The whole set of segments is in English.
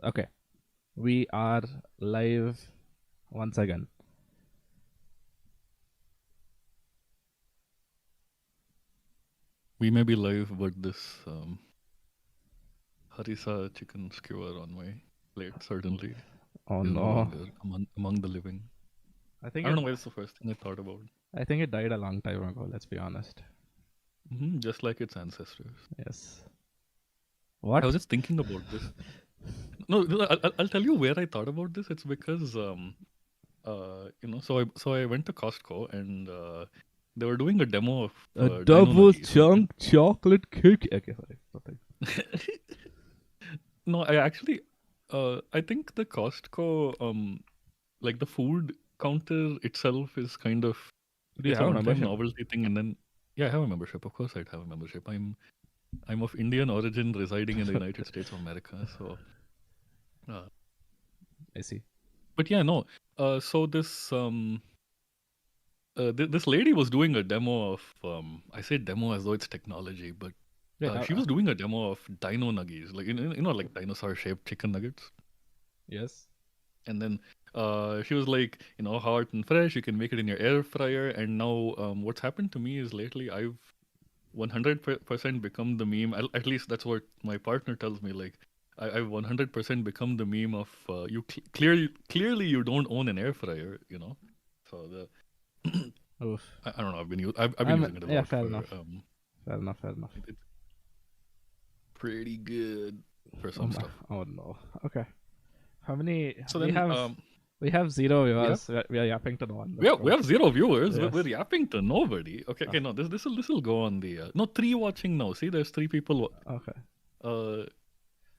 Okay, we are live once again. We may be live, but this harissa chicken skewer on my plate certainly Oh is no no, longer among the living. I I think don't it. know why it's the first thing I thought about. I think it died a long time ago. Let's be honest. Just like its ancestors. Yes. I What? was just thinking about this. No, I'll tell you where I thought about this. It's because so I went to Costco and they were doing a demo of A Dino double Nuggies. chunk chocolate cake. Okay, sorry. Nothing. No, I actually, I think the Costco, like the food counter itself is kind of, Do you it's a have a one-time membership? novelty thing, and then yeah, I have a membership. Of course, I'd have a membership. I'm of Indian origin, residing in the United States of America. So, uh, I see. but yeah, no. So this lady was doing a demo of I say demo as though it's technology, but Yeah. she was doing a demo of Dino Nuggies, like like dinosaur-shaped chicken nuggets. Yes. And then she was like, hot and fresh. You can make it in your air fryer. And now, what's happened to me is lately I've 100% become the meme. At least that's what my partner tells me. Like, I've 100% become the meme of you clearly you don't own an air fryer. So Oof. I don't know. I've been using it a Yeah. lot Fair for enough. Fair enough. Fair enough. it's pretty good for Oh some my. stuff. Oh no. Okay. How many? So We then have. We have 0 we have viewers. We are yapping to no one. We Let's have, we go. have 0 viewers. Yes. We're yapping to nobody. Okay, no, this will go on the no 3 watching now. See, there's 3 people. Okay.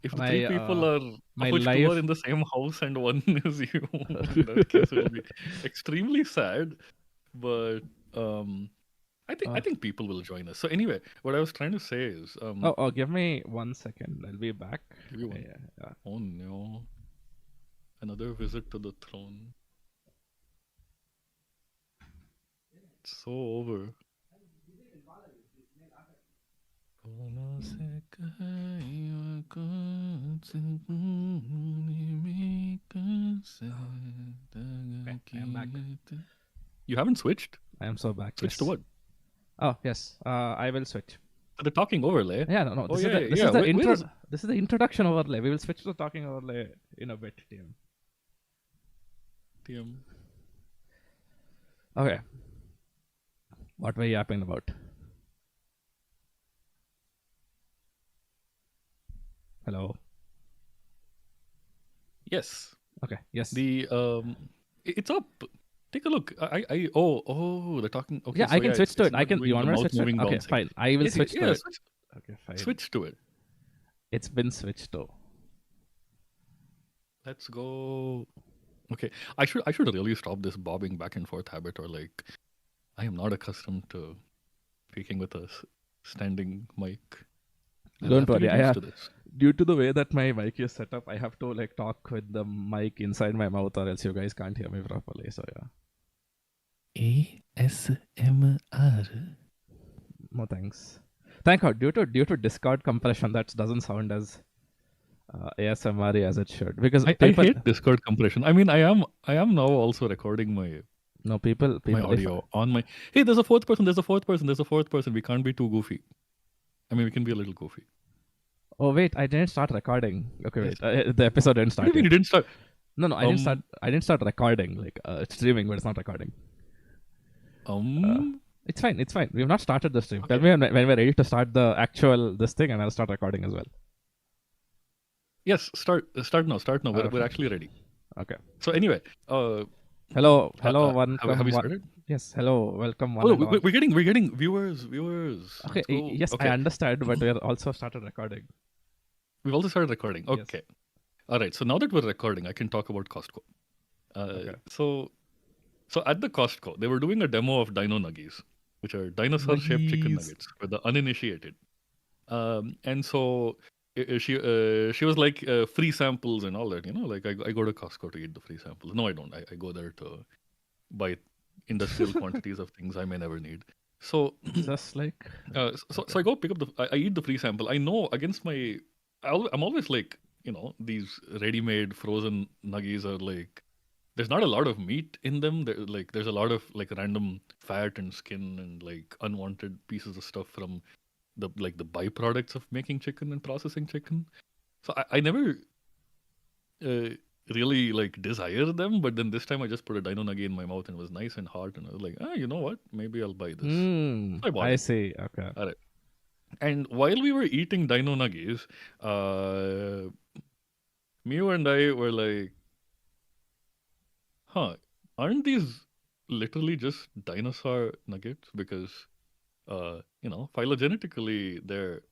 If the 3 My people are, my of which 2 are life. in the same house and 1 is you, in that case it'll be extremely sad. But I think people will join us. So anyway, what I was trying to say is Oh, give me 1 second. I'll be back. give you one. Yeah. Oh no, another visit to the throne. It's so over. I'm back. You haven't switched? I am so back. Switch Yes. to what? Oh yes. I will switch. To the talking overlay? Yeah. No. Oh, This yeah, is the yeah, this yeah. is the Where intro. is... This is the introduction overlay. We will switch to the talking overlay in a bit, team. TM. Okay. What were you yapping about? Hello. Yes. Okay. Yes. The it's up. Take a look. The talking. Okay, Yeah, so I can switch to it's it. I not can. doing You the want me to mouth switch to it? moving Okay, bouncing. fine. I will switch to it. Okay, fine. Switch to it. It's been switched to. Let's go. Okay, I should really stop this bobbing back and forth habit, or like, I am not accustomed to speaking with a standing mic. Don't worry. I have, to this. due to the way that my mic is set up, I have to like talk with the mic inside my mouth, or else you guys can't hear me properly. So yeah. ASMR. No thanks. Thank God. Due to Discord compression, that doesn't sound as ASMR as it should. Because I hate Discord compression. I mean, I am now also recording my people my audio on my. Hey, there's a fourth person. There's a fourth person. We can't be too goofy. I mean, we can be a little goofy. Oh wait, I didn't start recording. Okay, Yes. wait. The episode didn't start. What do you mean you didn't start? No, I didn't start. I didn't start recording. Like streaming, but it's not recording. It's fine. It's fine. We've not started the stream. Okay. Tell me when we're ready to start the actual this thing, and I'll start recording as well. Yes, start now. We're actually ready. Okay. So anyway, hello, one. Have you started? Yes. Hello, welcome. Oh, we're getting viewers. Okay. Yes, okay. I understand, but we're also started recording. We've also started recording. Okay. Yes. All right. So now that we're recording, I can talk about Costco. Okay. So at the Costco, they were doing a demo of Dino Nuggies, which are dinosaur-shaped chicken nuggets for the uninitiated. And so she was like free samples and all that. Like I go to Costco to eat the free samples. No, I don't. I go there to buy industrial quantities of things I may never need. So just like so I go pick up I eat the free sample. I know against my I'm always like these ready-made frozen nuggies are like, there's not a lot of meat in them. There's a lot of like random fat and skin and like unwanted pieces of stuff from the byproducts of making chicken and processing chicken. So I never uh, really like desire them, but then this time I just put a dino nugget in my mouth and it was nice and hot, and I was like, you know what? Maybe I'll buy this. So I bought I it. see. Okay. All right. And while we were eating dino nuggies, Mew and I were like, aren't these literally just dinosaur nuggets? Because, phylogenetically, they're,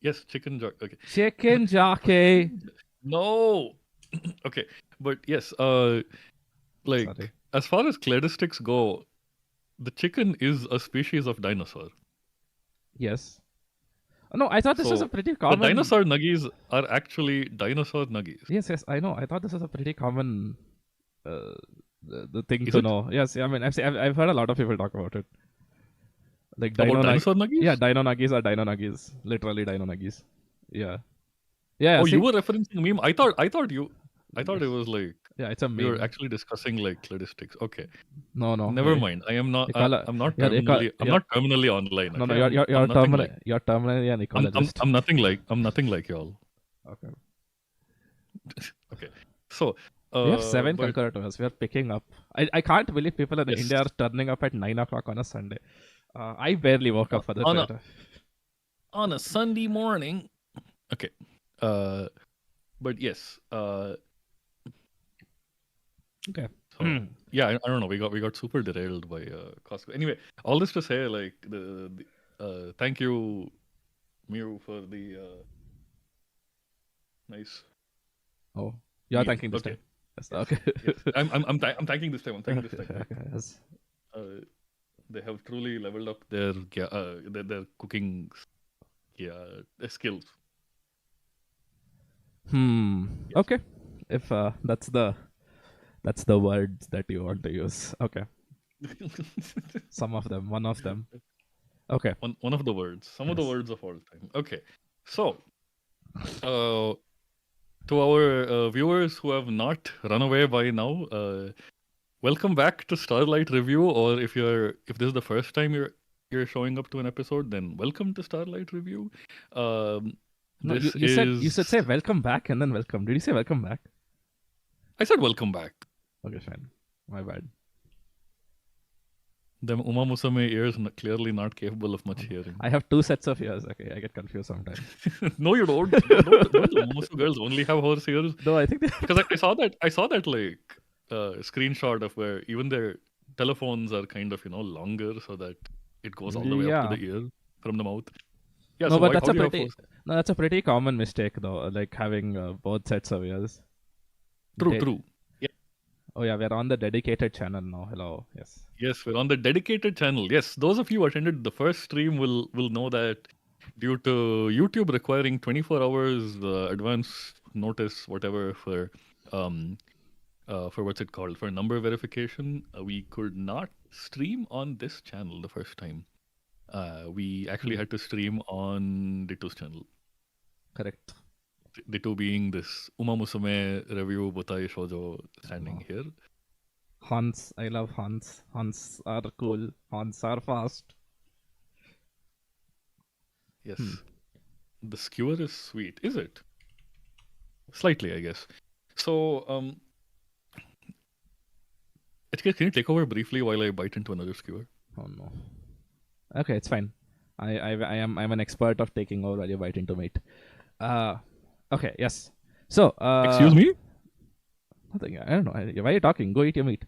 yes, chicken jockey. Okay. Chicken jockey. No. Okay. But yes, like, Sorry. as far as cladistics go, the chicken is a species of dinosaur. Yes. No, I thought this was a pretty common. The dinosaur nuggies are actually dinosaur nuggies. Yes, I know. I thought this was a pretty common the thing Is to it? know. Yes, I mean, I've heard a lot of people talk about it. Like About dinosaur nuggies? Yeah, dino nuggies are dino nuggies. Literally dino nuggies. Yeah. Yeah. Oh, see? you were referencing meme. I thought it was like, Yeah, it's a we were meme. actually discussing like cladistics. Okay. No. Never mind. I am not. I'm not yeah, terminally. I'm not terminally online. No, Okay? you're I'm nothing terminally. like. You're terminally an ecologist. I'm nothing like. I'm nothing like y'all. Okay. Okay. So. We have 7 concurrent. We are picking up. I can't believe people in India are turning up at 9 o'clock on a Sunday. I barely woke up for the Twitter. On a Sunday morning. Okay. But yes. Okay. So, yeah, I don't know. We got super derailed by Costco. Anyway, all this to say, like the thank you, Miru, for the nice. Oh, you're thanking this time. Yes. Okay. Yes. I'm thanking this time. I'm thanking this time. Okay, yes. They have truly leveled up their cooking skills. Yes. Okay. If that's the words that you want to use. Okay. Some of them. One of them. Okay. One of the words. Some of the words of all time. Okay. So, to our viewers who have not run away by now, welcome back to Starlight Review. Or if this is the first time you're showing up to an episode, then welcome to Starlight Review. No, you said say welcome back and then welcome. Did you say welcome back? I said welcome back. Okay, fine. My bad. Them Uma Musame ears clearly not capable of much hearing. I have 2 sets of ears. Okay, I get confused sometimes. No, you don't. Don't Uma Musu girls only have horse ears? No, I think because I saw that like screenshot of where even their telephones are kind of longer so that it goes all the way up to the ear from the mouth. Yeah, no, so but that's a pretty common mistake though. Like having both sets of ears. True. Yeah. Oh yeah, we're on the dedicated channel now. Hello. Yes. Yes, we're on the dedicated channel. Yes, those of you who attended the first stream will know that due to YouTube requiring 24 hours advance notice, whatever, for what's it called, for number verification, we could not stream on this channel the first time. We actually had to stream on Ditto's channel. Correct. Ditto being this Uma Musume review Butai Shoujo standing here. Hans, I love Hans. Hans are cool. Hans are fast. Yes. The skewer is sweet. Is it? Slightly, I guess. So, can you take over briefly while I bite into another skewer? Oh no. Okay, it's fine. I'm an expert of taking over while you bite into meat. Okay, yes. So, excuse me? Nothing. I don't know. Why are you talking? Go eat your meat.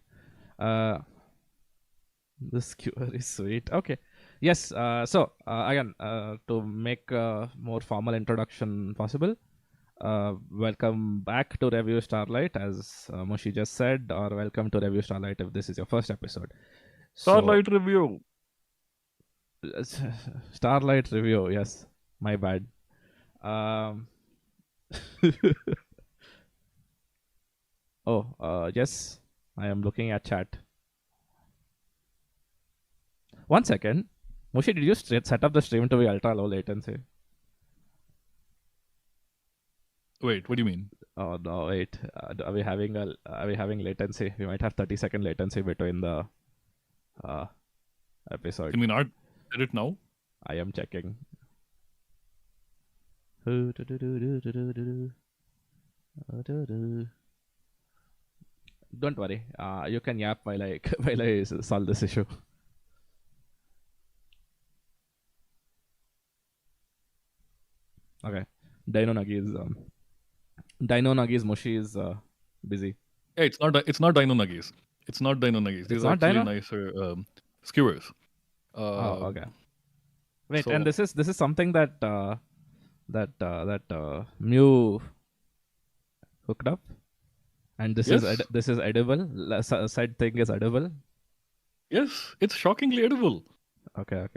This skewer is sweet. Okay. Yes. So again, to make a more formal introduction possible, welcome back to Review Starlight, as Moshi just said, or welcome to Review Starlight if this is your first episode. Starlight Review. Starlight Review. Yes. My bad. Yes, I am looking at chat. One second. Mushi, did you set up the stream to be ultra low latency? Wait, what do you mean? Oh no, wait. Are we having latency? We might have 30-second latency between the uh, episode. Can we not edit it now? I am checking. Don't worry. You can yap while I while I solve this issue. Okay. Dino Nuggies Mushi is busy. Yeah, it's not Dino Nuggies. It's not Dino Nuggies. These It's are not actually Dino? nicer skewers. Oh, okay. Wait, So and this is something that Mew hooked up, and this yes, is edible. Said thing is edible. yes, it's shockingly edible. Okay.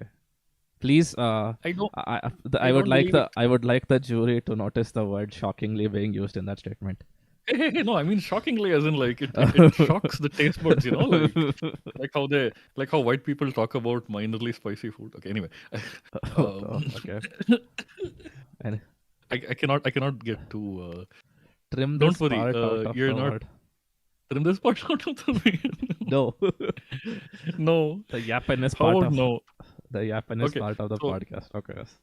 Please, I don't. I would don't like believe it. I would like the jury to notice the word "shockingly" being used in that statement. Hey, no, I mean shockingly, as in like it shocks the taste buds, like how white people talk about minorly spicy food. Okay, anyway, Okay. And I cannot get too. trim Don't this worry, part out of you're the not. word. Trim this part out of the way. No. No. The yappiness How part about of no? the yappiness Okay, part of the so podcast. Okay. Yes.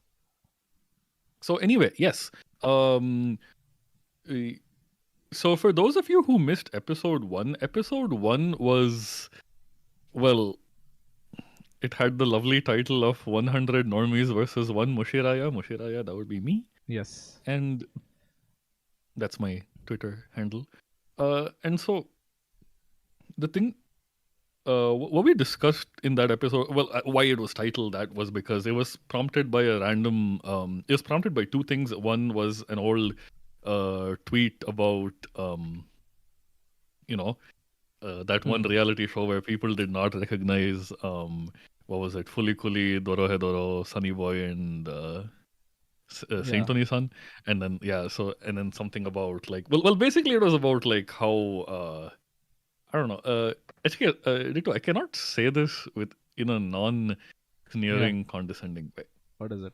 so anyway, yes. Uh, So for those of you who missed episode 1 was, well, it had the lovely title of 100 normies versus one Mushiraya. Mushiraya, that would be me. Yes. And that's my Twitter handle. And so the thing, what we discussed in that episode, well, why it was titled that was because it was prompted by a random, it was prompted by two things. One was an old tweet about, that one reality show where people did not recognize what was it, Fully Kuli, Doro He Doro, Sunny Boy, and Saint Yeah. Oni-san, and then and then something about like basically it was about like how I don't know. Actually, Ritu, I cannot say this in a Yeah. non-sneering, condescending way. What is it?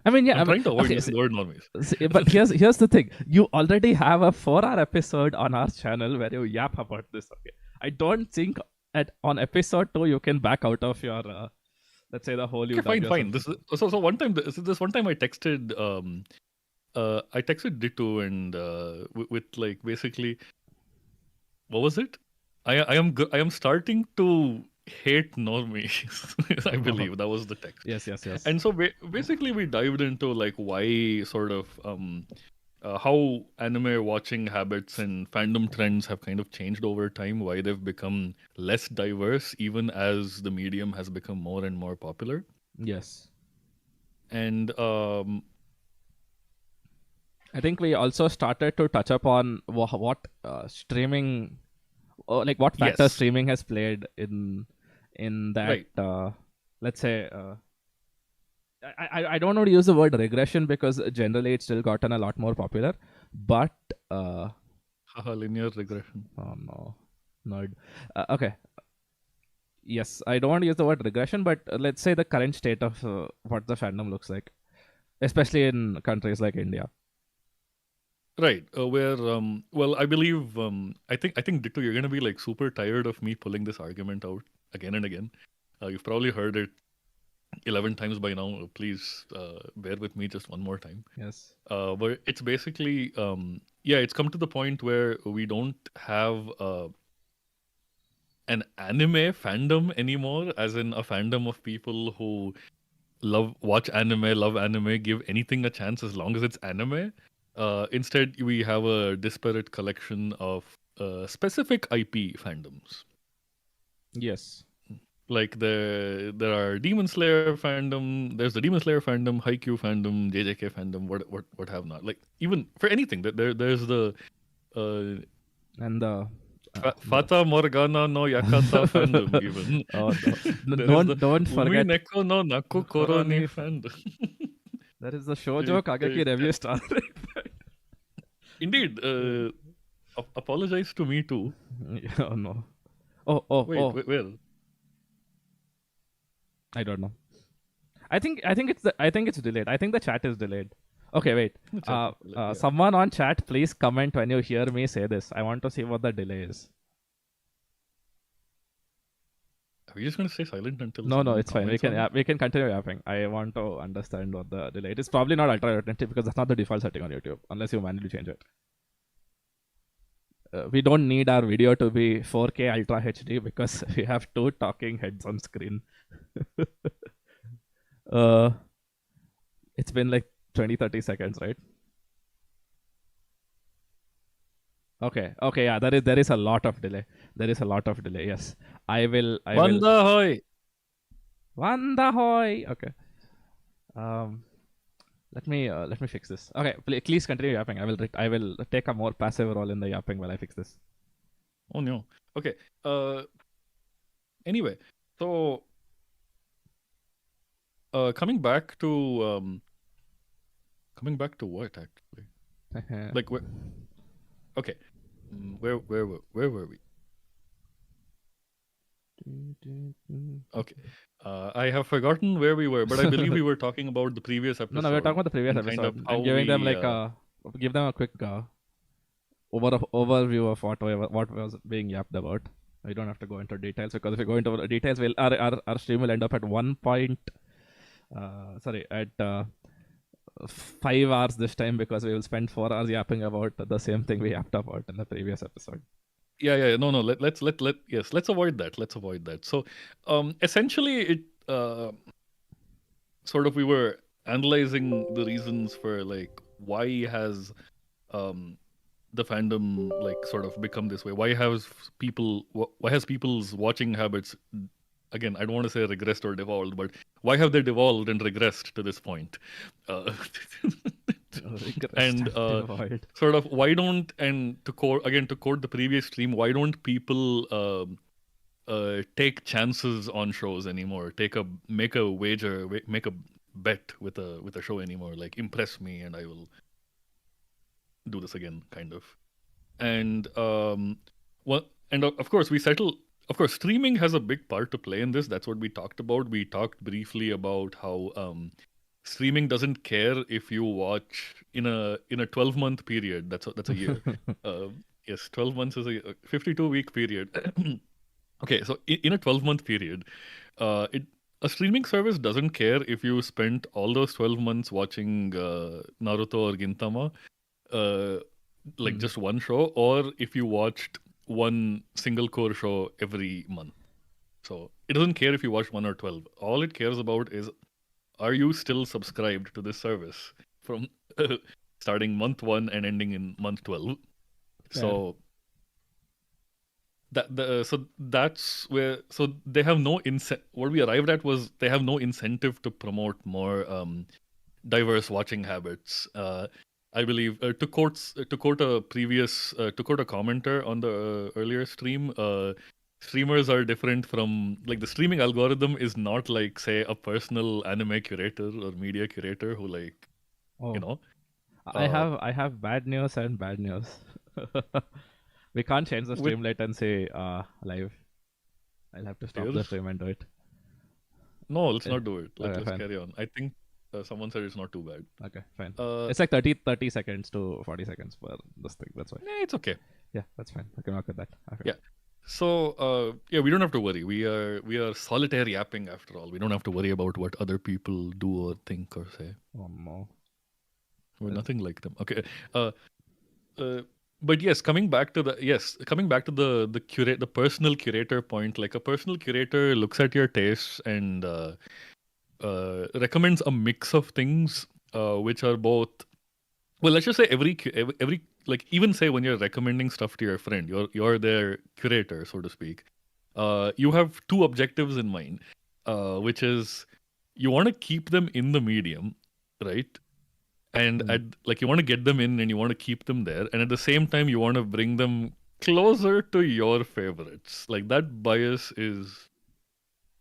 I mean, yeah. I'm trying to avoid using the word normies. But here's the thing. You already have a 4-hour episode on our channel where you yap about this. Okay. I don't think on episode 2 you can back out of your let's say the whole you Okay, dug fine. yourself. So one time this one time I texted Ditu and with like basically what was it? I am starting to hate normies. I believe that was the text. Yes. And so basically we dived into like why sort of how anime watching habits and fandom trends have kind of changed over time, why they've become less diverse even as the medium has become more and more popular. Yes. And I think we also started to touch upon what streaming, like what factor yes, streaming has played in that. right. Let's say I don't want to use the word regression because generally it's still gotten a lot more popular. But Haha, linear regression. oh no, nerd. Okay. Yes, I don't want to use the word regression, but let's say the current state of what the fandom looks like, especially in countries like India. Right. Where I believe I think Ditto, you're gonna be like super tired of me pulling this argument out again and again. You've probably heard it 11 times by now. Please bear with me just one more time. Yes. But it's basically it's come to the point where we don't have an anime fandom anymore, as in a fandom of people who watch anime, love anime, give anything a chance as long as it's anime. Instead, we have a disparate collection of specific IP fandoms. Yes. Like there are Demon Slayer fandom. There's the Demon Slayer fandom, Haikyuu fandom, JJK fandom, what have not. Like even for anything, there's the And the Fata Morgana no Yakata fandom. Even oh no. there is the Don't Umi forget Neko no Naku Koroni fandom. there is the shoujo Kageki review star. Indeed, apologize to me too. Oh no. Oh. Wait, where? I don't know. I think it's delayed. I think the chat is delayed. Okay, wait. The chat. Yeah. Someone on chat, please comment when you hear me say this. I want to see what the delay is. Are we just going to stay silent until No, someone it's fine. comments on it? We can continue yapping. I want to understand what the delay. It is probably not ultra retentive because that's not the default setting on YouTube unless you manually change it. We don't need our video to be 4K Ultra HD because we have two talking heads on screen. uh, it's been like 20-30 seconds, right? Okay, yeah, there is a lot of delay. Yes, I will. Vanda hoy! Wanda hoy. Okay. Let me fix this. Okay, please continue yapping. I will take a more passive role in the yapping while I fix this. Oh no. Okay. Anyway, so coming back to what actually? Like where? Okay. Where were we? Okay. I have forgotten where we were, but I believe we were talking about the previous episode. No, we're talking about the previous and kind episode. of how I'm giving them we, like give them a quick overview of what was being yapped about. We don't have to go into details because if we go into details, our stream will end up at at 5 hours this time because we will spend 4 hours yapping about the same thing we yapped about in the previous episode. Yeah. No. Let's avoid that. So, essentially, it sort of we were analyzing the reasons for like why has the fandom like sort of become this way. Why has people's watching habits, again, I don't want to say regressed or devolved, but why have they devolved and regressed to this point? And sort of why don't, and to quote the previous stream, why don't people take chances on shows anymore? Make a wager, make a bet with a show anymore. Like, impress me and I will do this again, kind of. And of course streaming has a big part to play in this. That's what we talked about. We talked briefly about how streaming doesn't care if you watch in a 12-month period. That's a year. Yes, 12 months is a 52-week period. Okay, so in a 12-month period, a streaming service doesn't care if you spent all those 12 months watching Naruto or Gintama, like just one show, or if you watched one single core show every month. So it doesn't care if you watched 1 or 12. All it cares about is, are you still subscribed to this service from starting month 1 and ending in month 12? So that's where, so they have no what we arrived at was they have no incentive to promote more diverse watching habits. I believe to quote a commenter on the earlier stream, streamers are different from, like, the streaming algorithm is not like, say, a personal anime curator or media curator who, like, you know. I have bad news and bad news. We can't change the stream latency live. I'll have to stop the stream and do it. No, let's not do it. Let's carry on. I think someone said it's not too bad. Okay, fine. It's like 30 seconds to 40 seconds per this thing. That's why. It's okay. Yeah, that's fine. I can work with that. Okay. Yeah. So we don't have to worry. We are solitaire yapping after all. We don't have to worry about what other people do or think or say. Oh no. We're nothing like them. Okay. But yes, coming back to the personal curator point, like a personal curator looks at your tastes and recommends a mix of things, which are both, well, let's just say every like, even say when you're recommending stuff to your friend, you're their curator, so to speak. You have two objectives in mind, which is you want to keep them in the medium, right? And you want to get them in and you want to keep them there, and at the same time you want to bring them closer to your favorites. Like, that bias is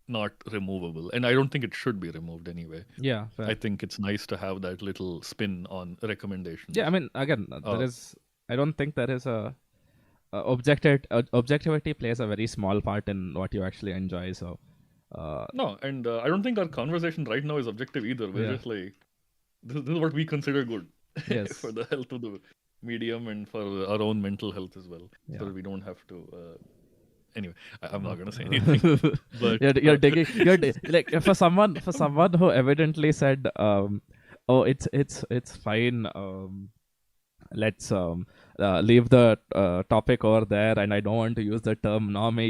not removable, and I don't think it should be removed anyway. Yeah, fair. I think it's nice to have that little spin on recommendations. Yeah, I mean, again, I don't think there is a objectivity plays a very small part in what you actually enjoy. So no, and I don't think our conversation right now is objective either. We're just like, this is what we consider good Yes. for the health of the medium and for our own mental health as well, so Yeah. that we don't have to. Anyway, I'm not gonna say anything. But You're digging. Like for someone who evidently said, "Oh, it's fine. Let's leave the topic over there, and I don't want to use the term normie."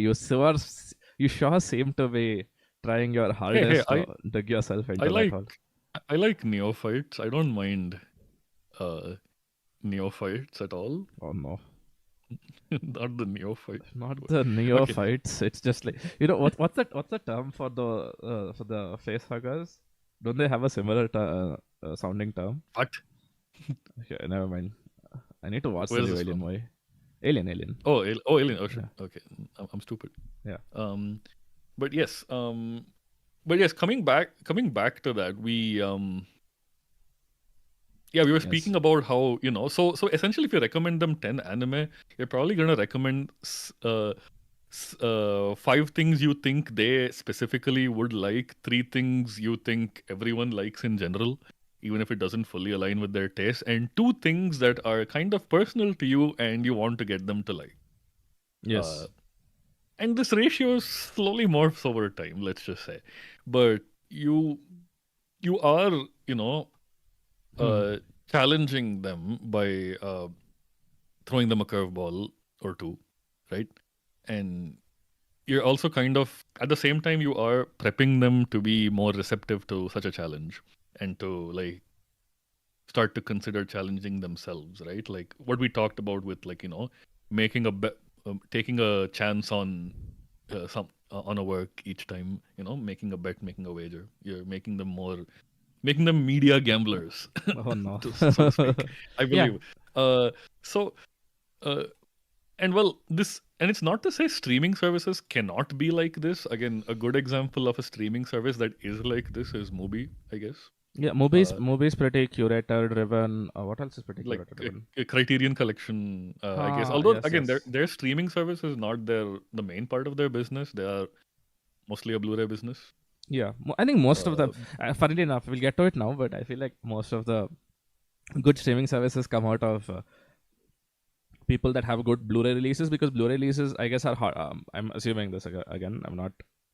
You sure seem to be trying your hey, hardest to dig yourself I into that like hole. I like neophytes. I don't mind uh, neophytes at all. Oh no, Not the neophyte. not the Okay. neophytes. It's just like what's the term for the face huggers? Don't they have a similar sounding term? What? Okay, never mind. I need to watch the Where's new this Alien from? movie. Alien. Oh, Alien. Oh shit. Yeah, Okay, I'm stupid. yeah, But yes. But yes. Coming back to that, we were yes, speaking about how so essentially, if you recommend them 10 anime, you're probably gonna recommend 5 things you think they specifically would like, 3 things you think everyone likes in general, even if it doesn't fully align with their taste, and 2 things that are kind of personal to you and you want to get them to like. Uh, yes. and this ratio slowly morphs over time, let's just say. But you are, Hmm. uh, challenging them by throwing them a curveball or two, right? And you're also kind of, at the same time, you are prepping them to be more receptive to such a challenge and to like start to consider challenging themselves, right? Like what we talked about with like making a bet, taking a chance on some on a work each time, making a bet, making a wager. You're making them media gamblers, Oh no. so to speak. I Yeah, believe. Uh, so. Uh, and well, it's not to say streaming services cannot be like this. Again, a good example of a streaming service that is like this is Mubi, I guess. yeah. Movies, Uh, movies pretty curator driven. What else is pretty like curator driven? a Criterion Collection, I guess. Ah, Although yes, again, their yes. their streaming service is not the main part of their business. They are mostly a Blu-ray business. Yeah, I think most of them. Uh, Funnily enough, we'll get to it now, but I feel like most of the good streaming services come out of people that have good Blu-ray releases, because Blu-ray releases, I guess, are hard. I'm assuming this again. I'm not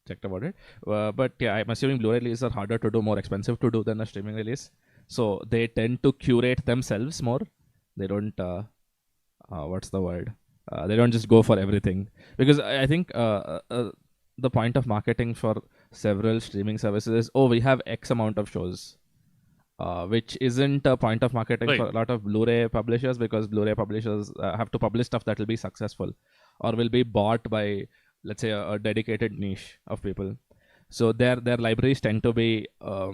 checked about it, but yeah, I'm assuming Blu-ray releases are harder to do, more expensive to do than a streaming release. So they tend to curate themselves more. They don't. What's the word? They don't just go for everything, because I think the point of marketing for several streaming services is, oh, we have X amount of shows, which isn't a point of marketing right. for a lot of Blu-ray publishers, because Blu-ray publishers have to publish stuff that will be successful or will be bought by, let's say, a dedicated niche of people. So their libraries tend to be,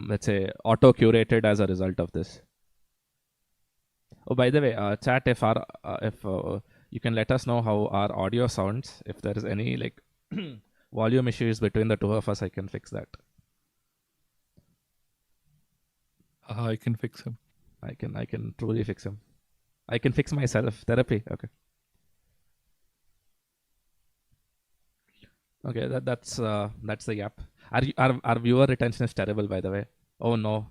let's say, auto curated as a result of this. Oh, by the way, chat, if you can let us know how our audio sounds. If there is any like volume issues between the two of us, I can fix that. I can fix him. I can truly fix him. I can fix myself. Therapy. Okay. Okay. That's the gap. Our viewer retention is terrible, by the way. Oh no.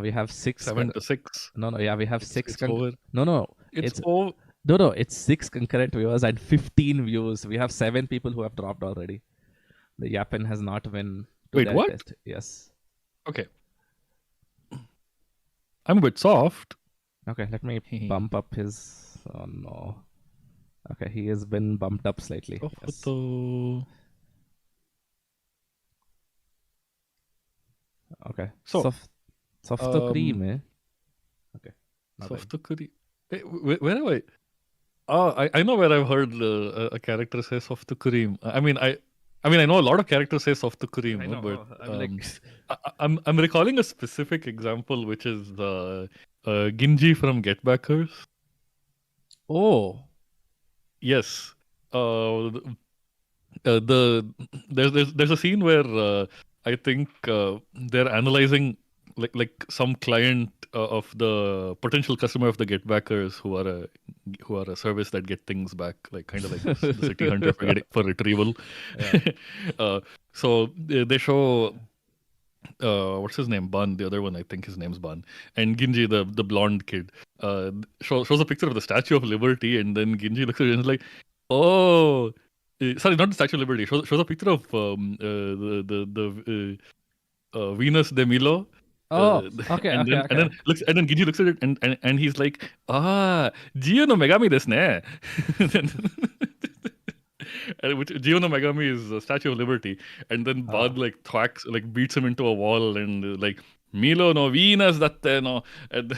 We have six. 7 to 6. No. Yeah, we have It's six. it's over. No. It's It's over. no. It's six concurrent viewers and 15 views. We have 7 people who have dropped already. The Yapin has not been to Wait, their what? test. Yes. Okay, I'm a bit soft. Okay. Let me bump up his. Oh no. Okay, he has been bumped up slightly. Yes. Soft. Okay. So, Soft um, cream, eh? Okay. Not bad. soft curry. Hey, where have I? Oh, I know where I've heard a character say soft Kareem. I know a lot of characters say soft Kareem, I know. but I'm like, I'm recalling a specific example, which is Ginji from Get Backers. oh, Yes. The there's a scene where I think they're analyzing like some client of the potential customer of the Get Backers who are a service that get things back, like kind of like the City Hunter for retrieval. yeah. uh, so they show what's his name? Ban. The other one, I think his name's Ban. And Ginji, the blonde kid, shows a picture of the Statue of Liberty, and then Ginji looks at it and is like, "Oh, sorry, not the Statue of Liberty." Shows a picture of the Venus de Milo. Oh, okay, and okay, then okay. and then Ginji looks at it and he's like, Gio no Megami desu ne. And which Gio no Megami is the Statue of Liberty, and then Bad like thwacks, like beats him into a wall, and like Milo no Venus datte no, and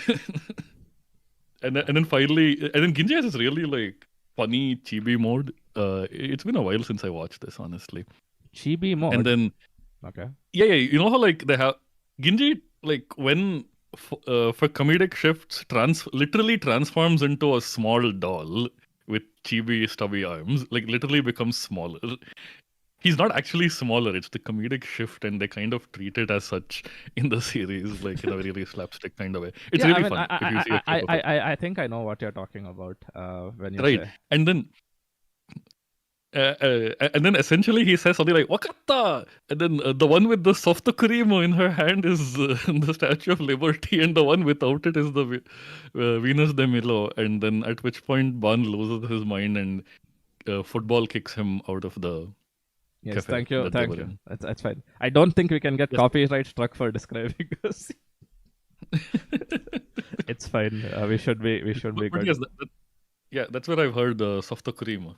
and then finally, and then Ginji has this really like funny chibi mode. It's been a while since I watched this, honestly. Chibi mode. And then okay, yeah, you know how like they have Ginji, like when for comedic shifts literally transforms into a small doll with chibi stubby arms, like literally becomes smaller. He's not actually smaller, it's the comedic shift, and they kind of treat it as such in the series, like in a really slapstick kind of way. It's yeah, I really mean, funny if you see a clip of it. I think I know what you're talking about when you Right. say. And then essentially he says something like "Wakatta," and then the one with the soft cream in her hand is the Statue of Liberty, and the one without it is the Venus de Milo. And then at which point Ban loses his mind and football kicks him out of the Yes, cafe. thank you, that they thank were you. in. That's fine. I don't think we can get Yes. copyright struck for describing this. It's fine. We should be But good. yes, yeah, that's where I've heard soft cream.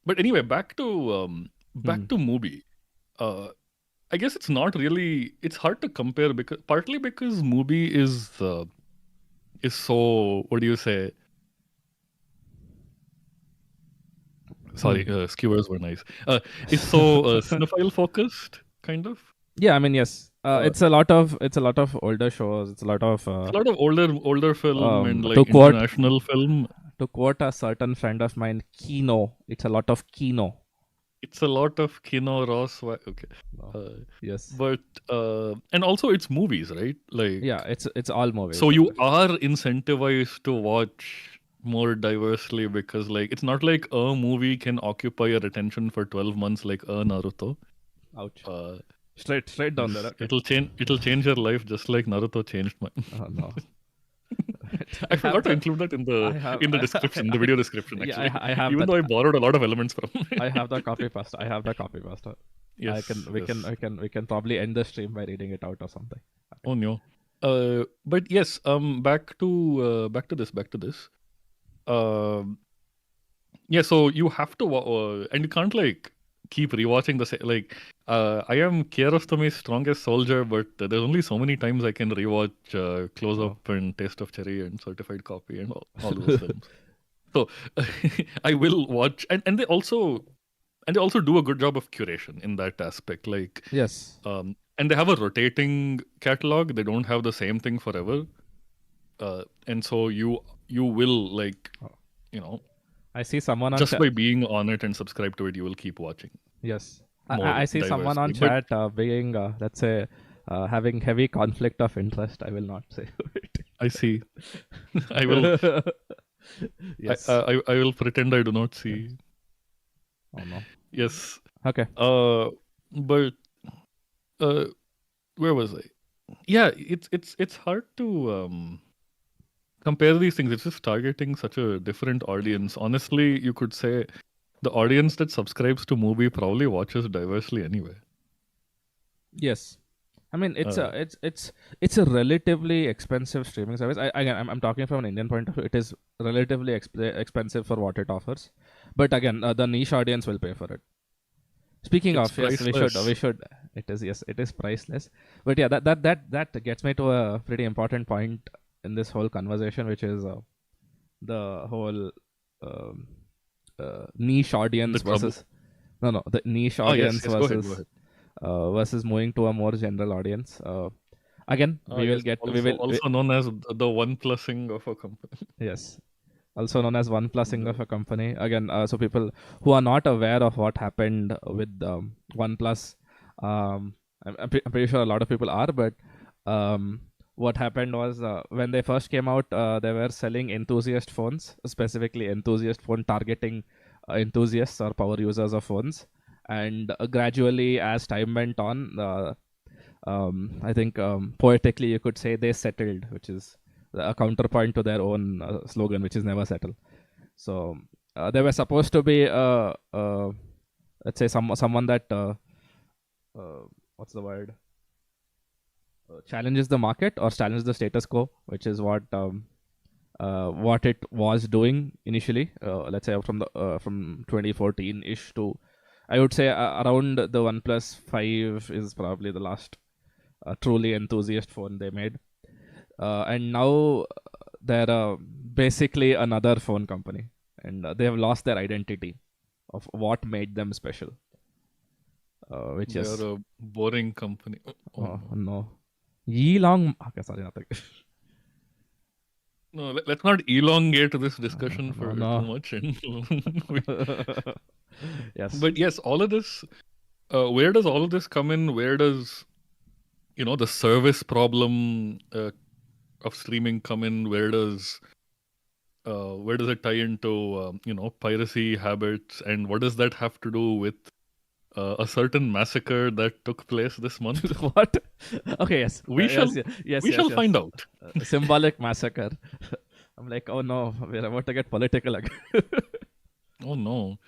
But anyway, back to Mubi. I guess it's not really. It's hard to compare partly because Mubi is so. What do you say? Sorry, skewers were nice. Is so cinephile focused, kind of. Yeah, I mean, yes. It's a lot of older shows. It's a lot of It's a lot of older film and to like quote international film. to quote a certain friend of mine, Kino. It's a lot of Kino. It's a lot of Kino Ross. Okay. Yes. But and also it's movies, right? Like Yeah, it's all movies. so you are incentivized to watch more diversely because like it's not like a movie can occupy your attention for 12 months like a Naruto. Ouch. Straight down there. Okay. It'll change your life just like Naruto changed mine. Oh no. I forgot to include that in the description, the video description. Actually, yeah, I have. Even though I borrowed a lot of elements from. I have the copy pasta. Yes, we can probably end the stream by reading it out or something. Okay. Oh no. But yes. Back to this. Yeah. So you have to, and you can't like keep rewatching the same. Like, I am Kiarostami's strongest soldier, but there's only so many times I can rewatch Close Up and Taste of Cherry and Certified Copy and all those films. So I will watch, and they also do a good job of curation in that aspect. Like, yes, and they have a rotating catalog. They don't have the same thing forever, and so you will like, I see someone on just by being on it and subscribe to it, you will keep watching. Yes, I see someone on chat being let's say having heavy conflict of interest. I will not say it. I see. I will. Yes. I will pretend I do not see. Oh no. Yes. Okay. But where was I? Yeah, it's hard to compare these things. It's just targeting such a different audience. Honestly, you could say the audience that subscribes to Mubi probably watches diversely anyway. Yes. I mean, it's a relatively expensive streaming service. I'm talking from an Indian point of view. It is relatively expensive for what it offers, but again, the niche audience will pay for it. Speaking of, yes, we should. It is priceless. But yeah, that gets me to a pretty important point in this whole conversation, which is the whole niche audience versus the niche audience versus. Versus moving to a more general audience. Again, we will also known as the one-plussing of a company. Yes, also known as one-plussing of a company. Again, so people who are not aware of what happened with OnePlus, I'm pretty sure a lot of people are, but what happened was when they first came out, they were selling enthusiast phones, specifically enthusiast phone targeting enthusiasts or power users of phones. And gradually, as time went on, I think poetically you could say they settled, which is a counterpoint to their own slogan, which is never settle. So they were supposed to be, let's say, someone that what's the word? Challenges the market or challenges the status quo, which is what it was doing initially. Let's say from 2014 ish to, I would say around the OnePlus 5 is probably the last truly enthusiast phone they made, and now they're basically another phone company, and they have lost their identity of what made them special. Which They is are a boring company. Oh, no. no. Yi Long. Okay, sorry, nothing. No, let's not elongate this discussion No, for no. too much. And Yes. but yes, all of this. Where does all of this come in? Where does the service problem of streaming come in? Where does it tie into piracy habits, and what does that have to do with a certain massacre that took place this month? What? Okay, yes. We Yes, shall yes, yes, we yes, shall yes. find out. Symbolic massacre. I'm like, oh no, we're about to get political again. Oh no.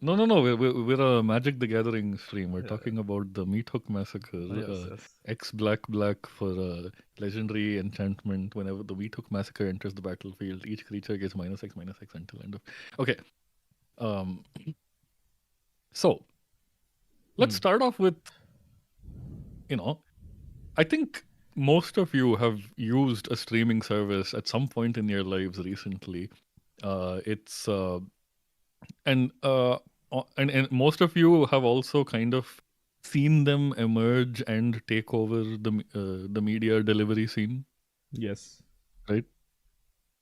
No. We're a Magic the Gathering stream. We're talking about the Meat Hook Massacre. Yes, yes. X Black for legendary enchantment. Whenever the Meat Hook Massacre enters the battlefield, each creature gets -X until end of. Okay. Um. So let's start off with, I think most of you have used a streaming service at some point in your lives recently. It's and most of you have also kind of seen them emerge and take over the media delivery scene, Yes. right?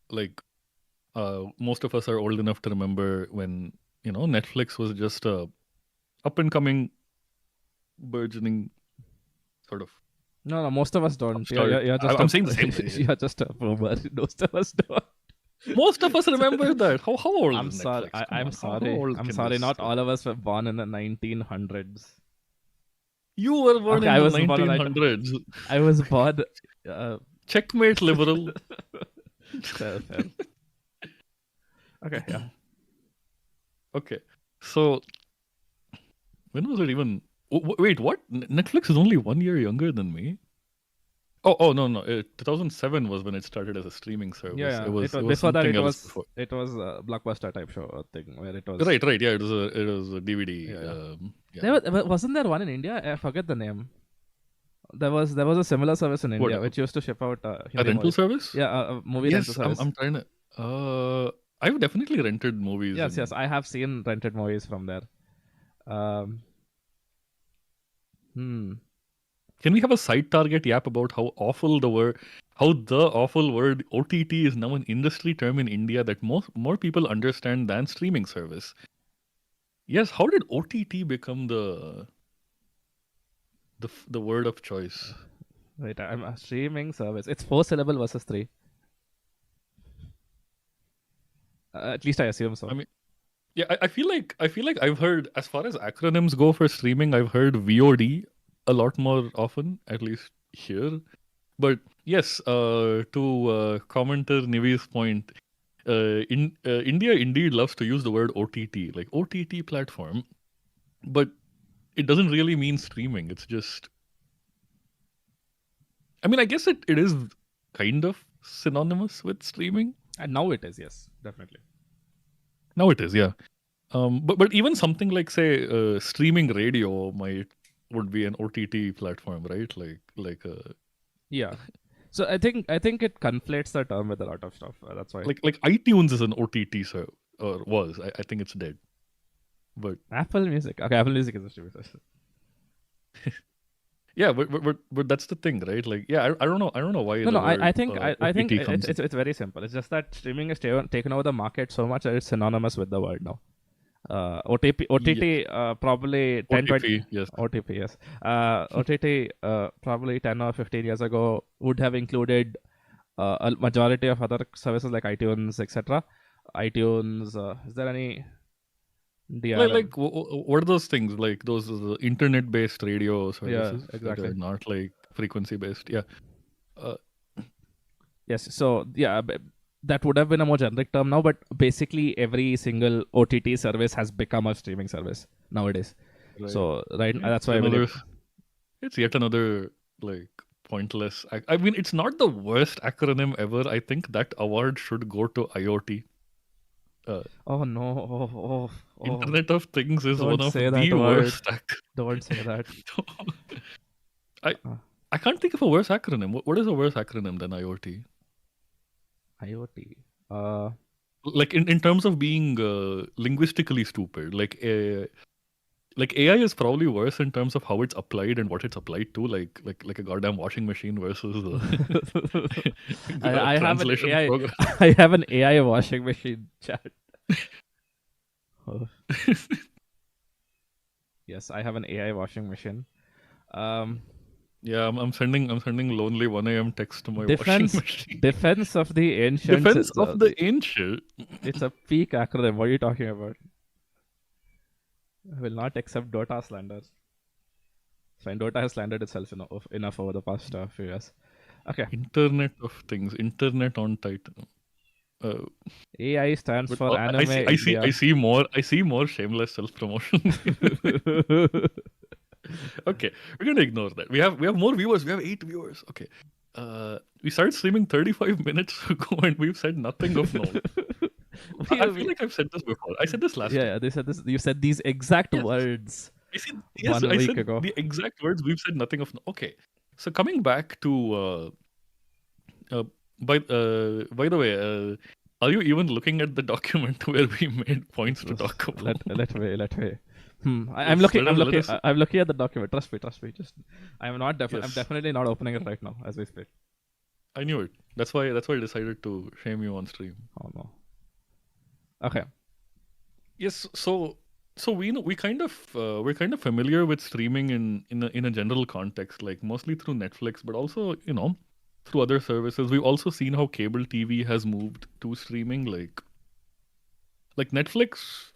Like most of us are old enough to remember when Netflix was just a up and coming, burgeoning sort of No, most of us don't. upstart. You're just I'm saying the same thing. you're just a boomer. Most of us don't. Most of us remember that. How old I'm is sorry. Netflix? Come I'm on. How sorry. old I'm can sorry. this Not stuff? all of us were born in the 1900s. You were born Okay, in I the was born in 1900s. I was born. Checkmate, liberal. Fair, fair. Okay, yeah. Okay. So, when was it even? Wait, what? Netflix is only 1 year younger than me? Oh no. 2007 was when it started as a streaming service. Yeah. It was Before that. something It else was before. it was a blockbuster type show thing where it was Right. Yeah, it was a DVD. Yeah. Yeah. Wasn't there one in India? I forget the name. There was a similar service in India What, which used to ship out a Hindi rental movies. service? Yeah, a movie rental Yes, service. I'm trying to. I've definitely rented movies. Yes, I have seen rented movies from there. Can we have a side target yap about how the awful word OTT is now an industry term in India that more people understand than streaming service? Yes, how did OTT become the word of choice? Wait, I'm a streaming service. It's 4 syllable versus 3. At least I assume so. I mean, yeah, I feel like I've heard, as far as acronyms go for streaming, I've heard VOD a lot more often, at least here. But yes, to commenter Nivi's point, India indeed loves to use the word OTT, like OTT platform, but it doesn't really mean streaming. It's just, I mean, I guess it is kind of synonymous with streaming. And now it is, yes, definitely. Now it is, yeah. But even something like, say, streaming radio would be an OTT platform, right? Like Yeah. So I think it conflates the term with a lot of stuff. That's why. like iTunes is an OTT, so or was. I think it's dead. But Apple Music. Okay, Apple Music is a streaming service. yeah, but that's the thing, right? Like, yeah, I don't know why. No, word, I think OTT comes in. it's very simple. It's just that streaming has taken over the market so much that it's synonymous with the word now. OTT probably 10 20 yes. OTP, yes. OTT probably 10 or 15 years ago would have included a majority of other services like iTunes, etc. iTunes, is there any DRM. What are those things? Like those internet-based radio Yeah, services that exactly. are not like frequency-based. Yeah. Uh, Yes. So yeah, that would have been a more generic term now, but basically every single OTT service has become a streaming service nowadays. right. So right, that's It's why I believe. another. It's yet another like pointless. I mean, it's not the worst acronym ever. I think that award should go to IoT. Uh, Oh no! Oh! Internet of Things is one Don't of say that the word. worst. Don't say that. I Uh, I can't think of a worse acronym. What is a worse acronym than IoT? IoT. Like in terms of being linguistically stupid. Like AI is probably worse in terms of how it's applied and what it's applied to. Like a goddamn washing machine versus a I have an translation AI. program. I have an AI washing machine chat. Oh, yes, I have an AI washing machine. Um, Yeah, I'm sending lonely 1 a.m. text to my washing defense machine. defense of the ancients. Defense of the ancient. It's a peak acronym. What are you talking about? I will not accept Dota slander. Fine, Dota has slandered itself enough over the past few years. Okay. Internet of Things. Internet on Titan. AI stands But for I Anime see India. I see more shameless self promotion. Okay, we're gonna ignore that. We have more viewers. We have 8 viewers. Okay. We started streaming 35 minutes ago and we've said nothing of note. I feel like I've said this before. I said this last Yeah, time. yeah, they said this. You said these exact Yes. words Yes, 1 I week said ago. the exact words. We've said nothing of. Okay, so coming back to by the way, are you even looking at the document where we made points to talk about? Let me. I'm Yes, looking. let us. I'm looking at the document. Trust me. Just, I'm not. I'm Yes, definitely not opening it right now as we speak. I knew it. That's why I decided to shame you on stream. Oh no. Okay. Yes, so we know we're kind of familiar with streaming in a general context, like mostly through Netflix, but also through other services. We've also seen how cable TV has moved to streaming. Like Netflix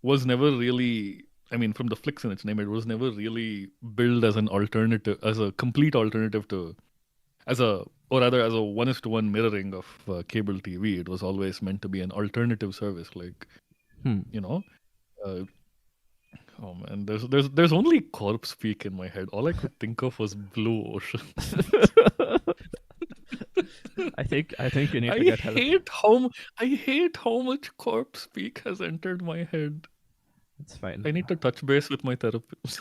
was never really. I mean, from the flicks in its name, it was never really built as an alternative, as a complete alternative to, as a or rather as a 1:1 mirroring of cable TV. It was always meant to be an alternative service, like Hmm. you know. Uh, Oh man, there's only corpse speak in my head. All I could think of was Blue Ocean. I think you need to get help. I hate how much corpse speak has entered my head. It's fine. I need to touch base with my therapist.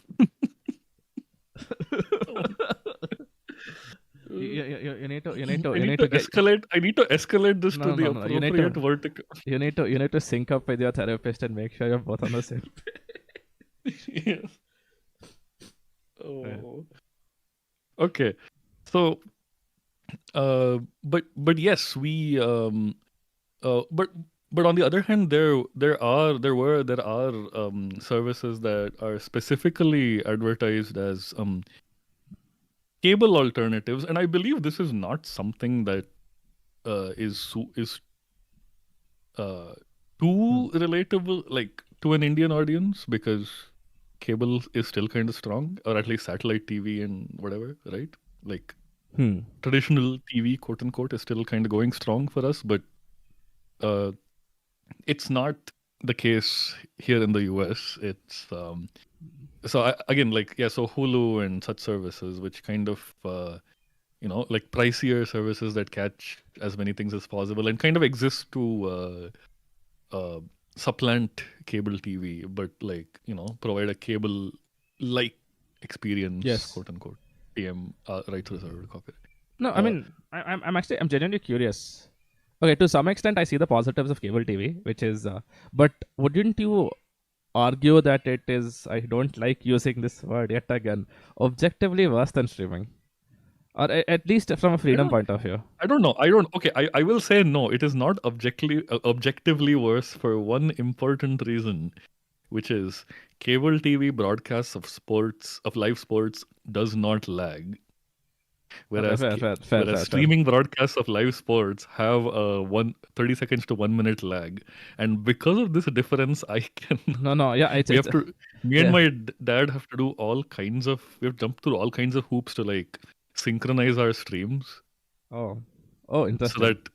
You need to get. escalate. I need to escalate this to the No. appropriate vertical. You need to sync up with your therapist and make sure you're both on the same. Yes. Yeah. Oh. Okay. So, but yes, we but on the other hand, there are services that are specifically advertised as cable alternatives, and I believe this is not something that is too relatable, like to an Indian audience, because cable is still kind of strong, or at least satellite TV and whatever, right? Like Hmm. traditional TV, quote unquote, is still kind of going strong for us, but uh, it's not the case here in the US. It's again, like, yeah, so Hulu and such services, which kind of like pricier services that catch as many things as possible and kind of exist to supplant cable TV, but like provide a cable like experience, Yes. quote unquote. TM rights reserved copyright. No, I mean, I'm genuinely curious. Okay, to some extent, I see the positives of cable TV, which is, but wouldn't you argue that it is? I don't like using this word yet again. Objectively worse than streaming, or at least from a I freedom don't point of view. I don't know. I don't. Okay, I will say no. It is not objectively worse for one important reason, which is cable TV broadcasts of live sports does not lag. Whereas fair. streaming broadcasts of live sports have a 30 seconds to 1 minute lag, and because of this difference, I can No, yeah, we have to me and yeah. my dad have to do all kinds of we have jumped through all kinds of hoops to like synchronize our streams Oh, so interesting. that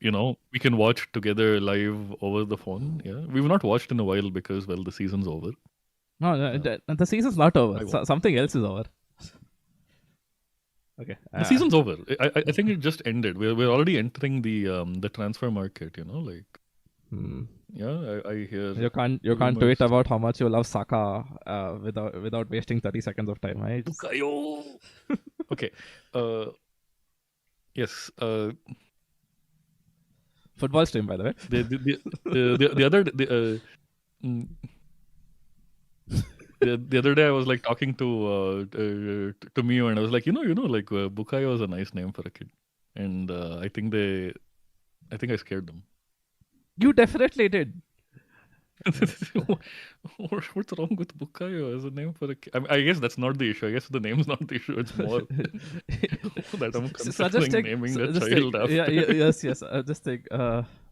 we can watch together live over the phone. Yeah, we've not watched in a while because the season's over. No, the season's not over. Something else is over. Okay. The season's over. I think it just ended. We're already entering the transfer market. Like. Yeah, I hear. You can't tweet about how much you love Saka without wasting 30 seconds of time, right? Bukayo. Okay. Yes. Football stream, by the way. The other the other day I was like talking to Mio, and I was like, like Bukayo is a nice name for a kid, and I think I scared them. You definitely did. What's wrong with Bukayo as a name for a kid? I guess that's not the issue. I guess the name's not the issue. It's more that I'm considering naming the child after. Yeah, yes. Just think.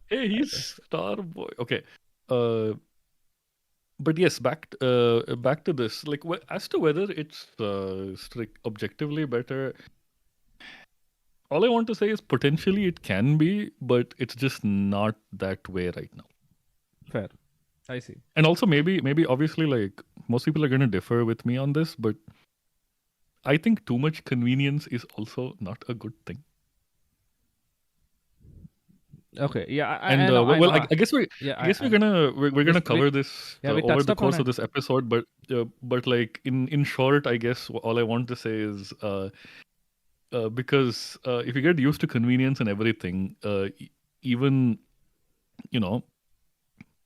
Hey, he's Star Boy. Okay. But yes, back to this. Like, as to whether it's objectively better, all I want to say is potentially it can be, but it's just not that way right now. Fair. I see. And also maybe obviously, like, most people are going to differ with me on this, but I think too much convenience is also not a good thing. Okay. Yeah. I guess we're gonna cover this over the course of this episode, but like in short, I guess all I want to say is because if you get used to convenience and everything, even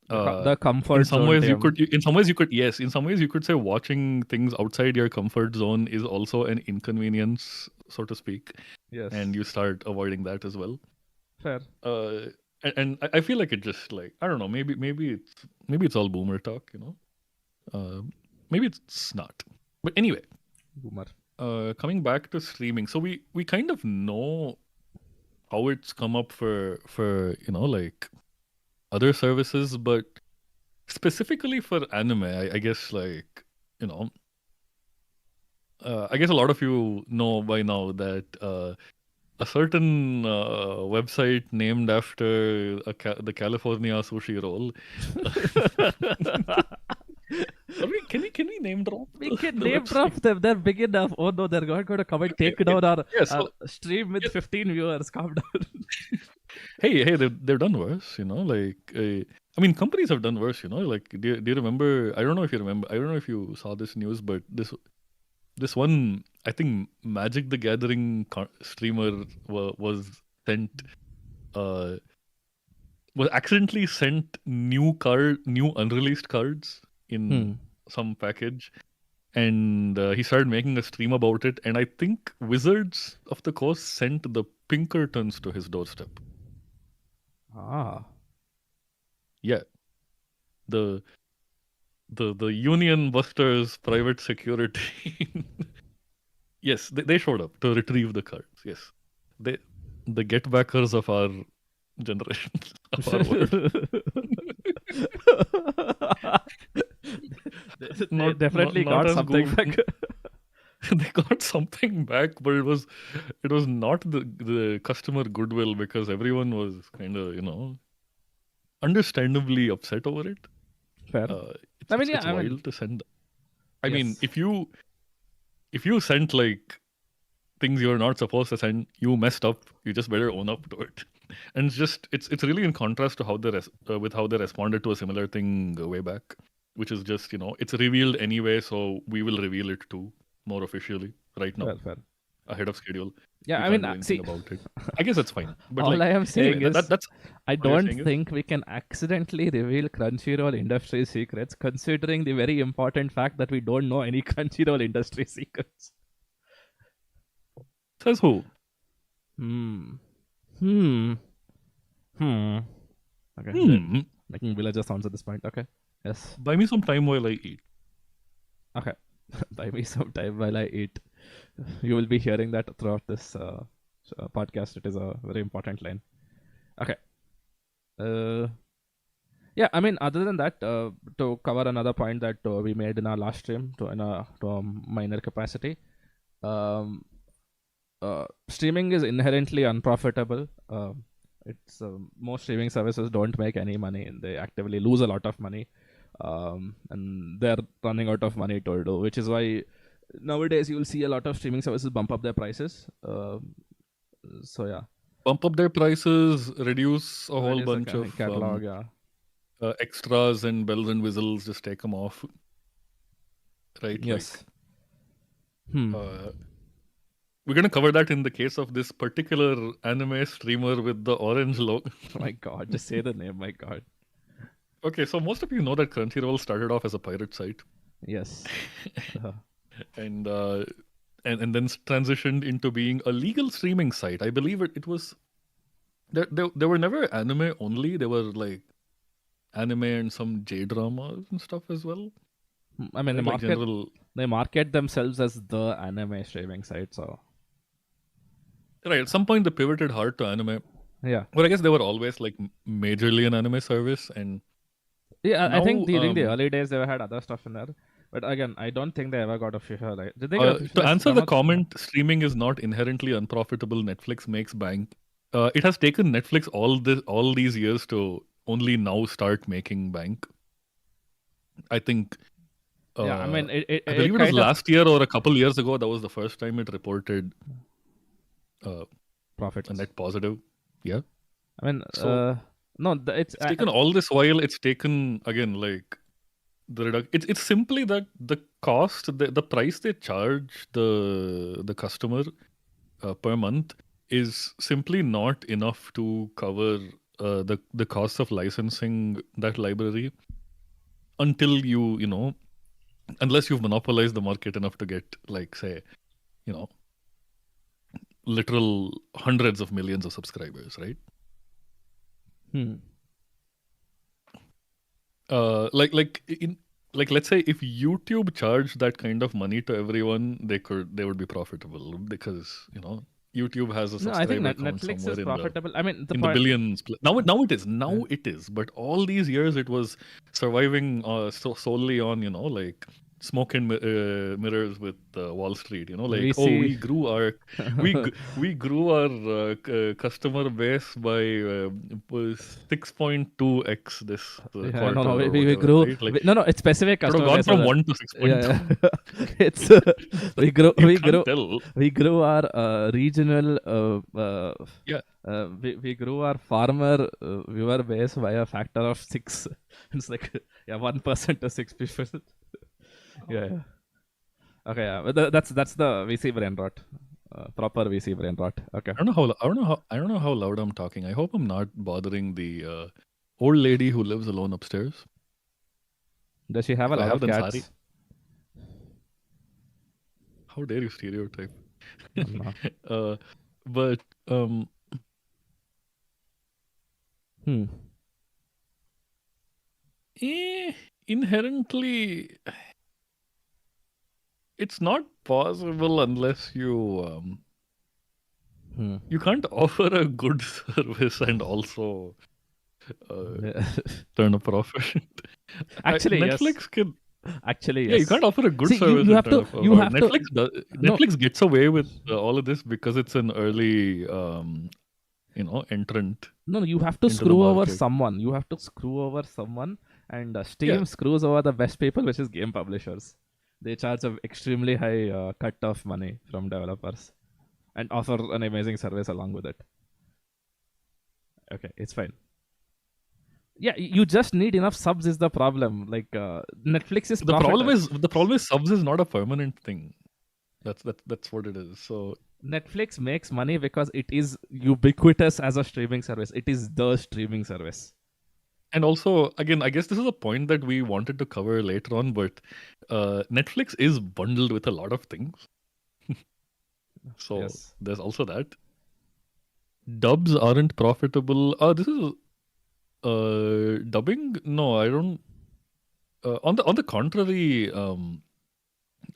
the comfort in some ways you could say watching things outside your comfort zone is also an inconvenience, so to speak. Yes. And you start avoiding that as well. Fair. And I feel like it just like, I don't know, maybe it's all boomer talk, maybe it's not. But anyway, boomer. Coming back to streaming, so we kind of know how it's come up for like other services, but specifically for anime, I guess like I guess a lot of you know by now that a certain website named after the California sushi roll. Can we name drop? We can name drop them. They're big enough. Oh no, they're not going to come and take down our stream with 15 viewers. Calm down. Hey, they've done worse. Like I mean, companies have done worse. Like do you remember? I don't know if you remember. I don't know if you saw this news, but this one, I think Magic the Gathering streamer was sent was accidentally sent new unreleased cards in some package, and he started making a stream about it, and I think Wizards of the Coast sent the Pinkertons to his doorstep. Yeah, the Union Busters private security. Yes, they showed up to retrieve the cards. Yes, the get backers of our generation, of our world. They definitely got something back. They got something back, but it was not the customer goodwill, because everyone was kind of understandably upset over it. Fair. It's wild to send. I mean, if you sent like things you're not supposed to send, you messed up. You just better own up to it. And it's really in contrast to how they responded to a similar thing way back, which is just it's revealed anyway, so we will reveal it too more officially right now. Fair. Ahead of schedule. Yeah, I mean, see, about it. I guess that's fine. But all I am saying is that's I don't think we can accidentally reveal Crunchyroll industry secrets, considering the very important fact that we don't know any Crunchyroll industry secrets. Says who? Okay. Making villager sounds at this point. Okay. Yes. Buy me some time while I eat. Okay. Buy me some time while I eat. You will be hearing that throughout this podcast. It is a very important line. Okay. Yeah, I mean, other than that, to cover another point that we made in our last stream to a minor capacity, um, streaming is inherently unprofitable. It's most streaming services don't make any money, and they actively lose a lot of money, and they're running out of money to do, which is why nowadays you'll see a lot of streaming services bump up their prices. So yeah, Bump up their prices, reduce a whole reduce the bunch of catalog. Yeah, extras and bells and whistles, just take them off. Right? yes. We're going to cover that in the case of this particular anime streamer with the orange logo. Oh my god, just say the name. My god. Okay, so most of you know that Crunchyroll started off as a pirate site. Yes. And then transitioned into being a legal streaming site. I believe it was... There were never anime only. There were like anime and some J-dramas and stuff as well. I mean, Right? they market themselves as the anime streaming site, so... Right, at some point they pivoted hard to anime. Yeah. But I guess they were always like majorly an anime service, and yeah, I think now, during the early days they had other stuff in there. But again, I don't think they ever got official. Like, did they get official? To answer the comment, streaming is not inherently unprofitable. Netflix makes bank. It has taken Netflix all these years to only now start making bank. I think. Yeah, I mean, I believe it was last year or a couple years ago. That was the first time it reported profits. A net positive. Yeah. I mean, So, no, it's taken all this while. It's taken again like the It's simply that the cost, the price they charge the customer per month is simply not enough to cover the cost of licensing that library until unless you've monopolized the market enough to get like say literal hundreds of millions of subscribers, right? Like let's say if YouTube charged that kind of money to everyone, they would be profitable because YouTube has a subscriber count Netflix somewhere is profitable. I mean, the billions. Now it is. Now it is. But all these years it was surviving solely on like smoke and mirrors with Wall Street. Like we grew our we grew our customer base by 6.2x this quarter. No, we grew. Right? Like, no, it's specific customer gone base. from 1 to 6.2. Yeah. It's we grew our regional. We grew our farmer viewer base by a factor of 6. It's like 1% to 6 people. Yeah. Okay, yeah. But that's the VC brain rot. Proper VC brain rot. Okay. I don't know how loud I'm talking. I hope I'm not bothering the old lady who lives alone upstairs. Does she have a lot of cats? Sari. How dare you stereotype? But inherently, it's not possible unless you you can't offer a good service and also turn a profit. Actually, Netflix yes. can. Actually, yes. Yeah, you can't offer a good service. Netflix gets away with all of this because it's an early, entrant. No, you have to screw over someone. You have to screw over someone, and Steam screws over the best people, which is game publishers. They charge an extremely high cut of money from developers and offer an amazing service along with it. Okay, it's fine. Yeah, you just need enough subs is the problem. Like Netflix is the problem is subs is not a permanent thing. That's what it is. So Netflix makes money because it is ubiquitous as a streaming service. It is the streaming service. And also, again, I guess this is a point that we wanted to cover later on, but Netflix is bundled with a lot of things. So there's also that. Dubs aren't profitable. This is dubbing. No, I don't. On the contrary,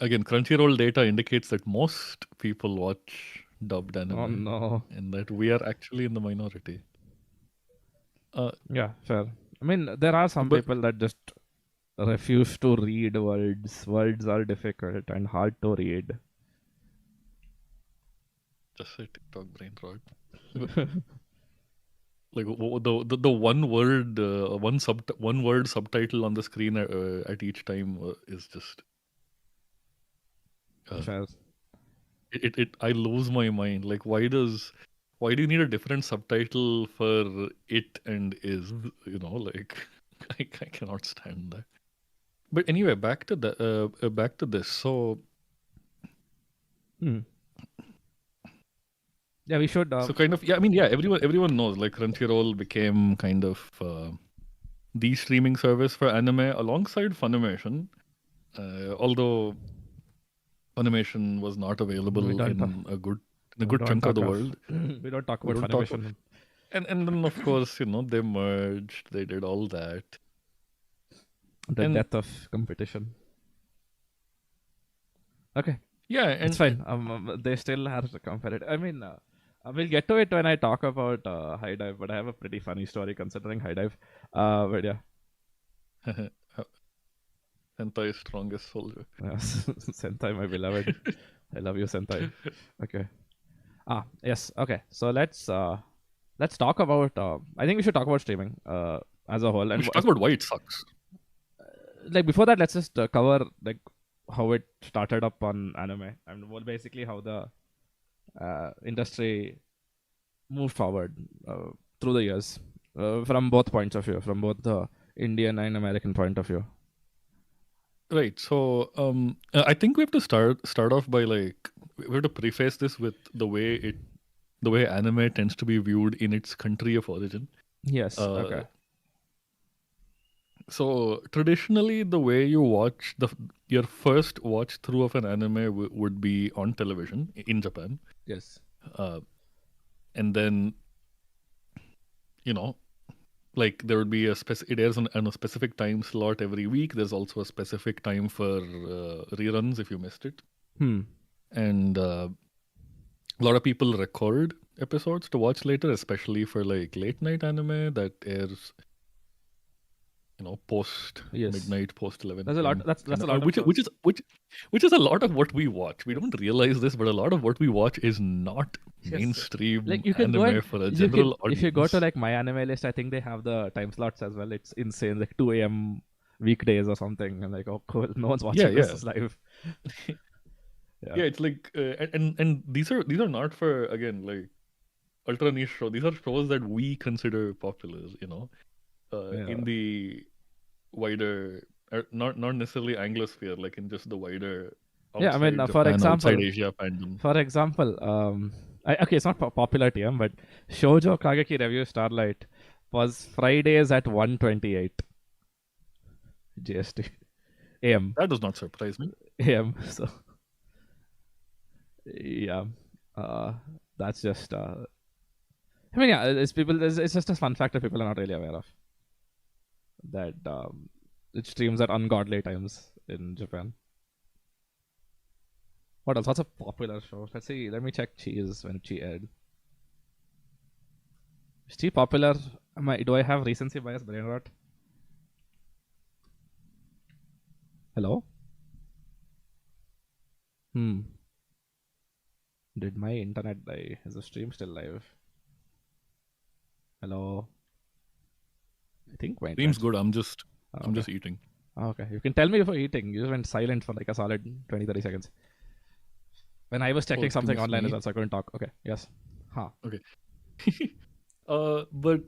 Again, Crunchyroll data indicates that most people watch dubbed Oh anime, no. and that we are actually in the minority. Yeah, fair. I mean, there are some But people that just refuse to read words. Words are difficult and hard to read. just a TikTok brain rot. But, like the one word one word subtitle on the screen at each time is just Fair. it I lose my mind. Like why do you need a different subtitle for it and is, like I cannot stand that. But anyway, back to this. So Hmm. Yeah, we should. kind of, yeah, I mean, yeah, everyone knows like Crunchyroll became kind of the streaming service for anime alongside Funimation. Although Funimation was not we available don't. in a good We don't chunk of talk the of. world. We don't talk We about don't talk, Funimation. and then of course they merged, they did all that, The and death of competition. Okay, yeah, it's and fine. They still are competitive. I mean, we'll get to it when I talk about High Dive. But I have a pretty funny story considering High Dive. But yeah, Sentai is strongest soldier. Sentai, my beloved. I love you, Sentai. Okay. Yes. Okay. So let's talk about. I think we should talk about streaming as a whole, We and should talk about why it sucks. like before that, let's just cover like how it started up on anime and well, basically how the industry moved forward through the years from both points of view, from both the Indian and American point of view. Right. So I think we have to start off by like we have to preface this with the way anime tends to be viewed in its country of origin. Yes. Uh, Okay. so traditionally, the way you watch your first watch through of an anime would be on television in Japan, Yes. and then you know like there would be it airs on a specific time slot every week. There's also a specific time for reruns if you missed it, Hmm. and a lot of people record episodes to watch later, especially for like late night anime that airs, post Yes. midnight, post 11 There's a lot. p.m. That's kind a of, lot of shows. which is a lot of what we watch. We don't realize this, but a lot of what we watch is not Yes. mainstream Like you can go anime and for a you can general if you go to audience. like my anime list, I think they have the time slots as well. It's insane, like 2 a.m. weekdays or something. And like, oh cool, no one's Yeah, watching yeah. this live. Yeah. Yeah, it's like and these are not for, again, like ultra niche show. These are shows that we consider popular, Yeah. in the wider, not necessarily Anglosphere, like in just the wider Yeah. I mean, outside Japan, outside example, Asia fandom. okay, it's not popular TM, but Shoujo Kageki Review Starlight was Fridays at 1:28 GST AM. That does not surprise me. AM. So yeah, uh, that's just. I mean, yeah, it's people. It's just a fun fact that people are not really aware of. That it streams at ungodly times in Japan. What else? What's a popular show? Let's see. Let me check Cheese when she aired. Is she popular? Do I have recency bias brain rot? Hello? Hmm. Did my internet die? Is the stream still live? Hello? I think my Seems internet's... good. I'm just Oh, I'm okay. just eating. Okay. You can tell me before eating. You just went silent for like a solid 20-30 seconds. When I was Oh, checking something goodness online as me. well, so I couldn't talk. Okay. Yes. Huh. Okay. But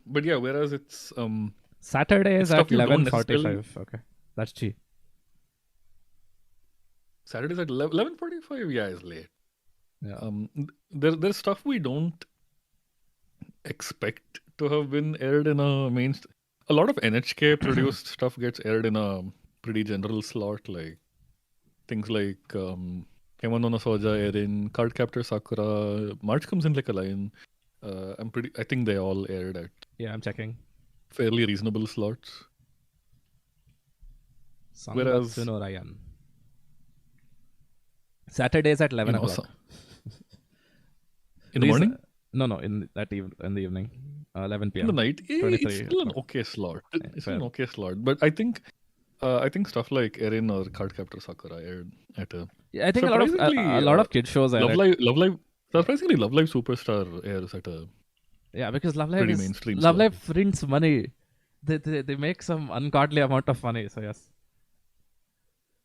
but yeah. Whereas Saturdays it's at stuff you don't necessarily. 11:45. Okay. That's Chi. Saturdays at 11:45. Yeah, is late. Yeah. There's stuff we don't expect to have been aired in a main. A lot of NHK produced stuff gets aired in a pretty general slot, like things like Kemono no Soja Erin, Cardcaptor Sakura, March Comes in Like a Lion. I think they all aired at Yeah, I'm checking. fairly reasonable slots. Whereas, Sangatsu no Ryan. Saturdays at 11 o'clock. in the These morning, no in the evening, 11 in the p.m. night, it's 23 still an o'clock. okay slot. It's still Fair. an okay slot. But I think stuff like Erin or Cardcaptor Sakura aired at a Yeah, I think surprisingly a lot of kid shows are Love Live. Surprisingly, Love Live Superstar airs at a yeah, because pretty mainstream Love slot. Live prints money. They make some ungodly amount of money. So yes,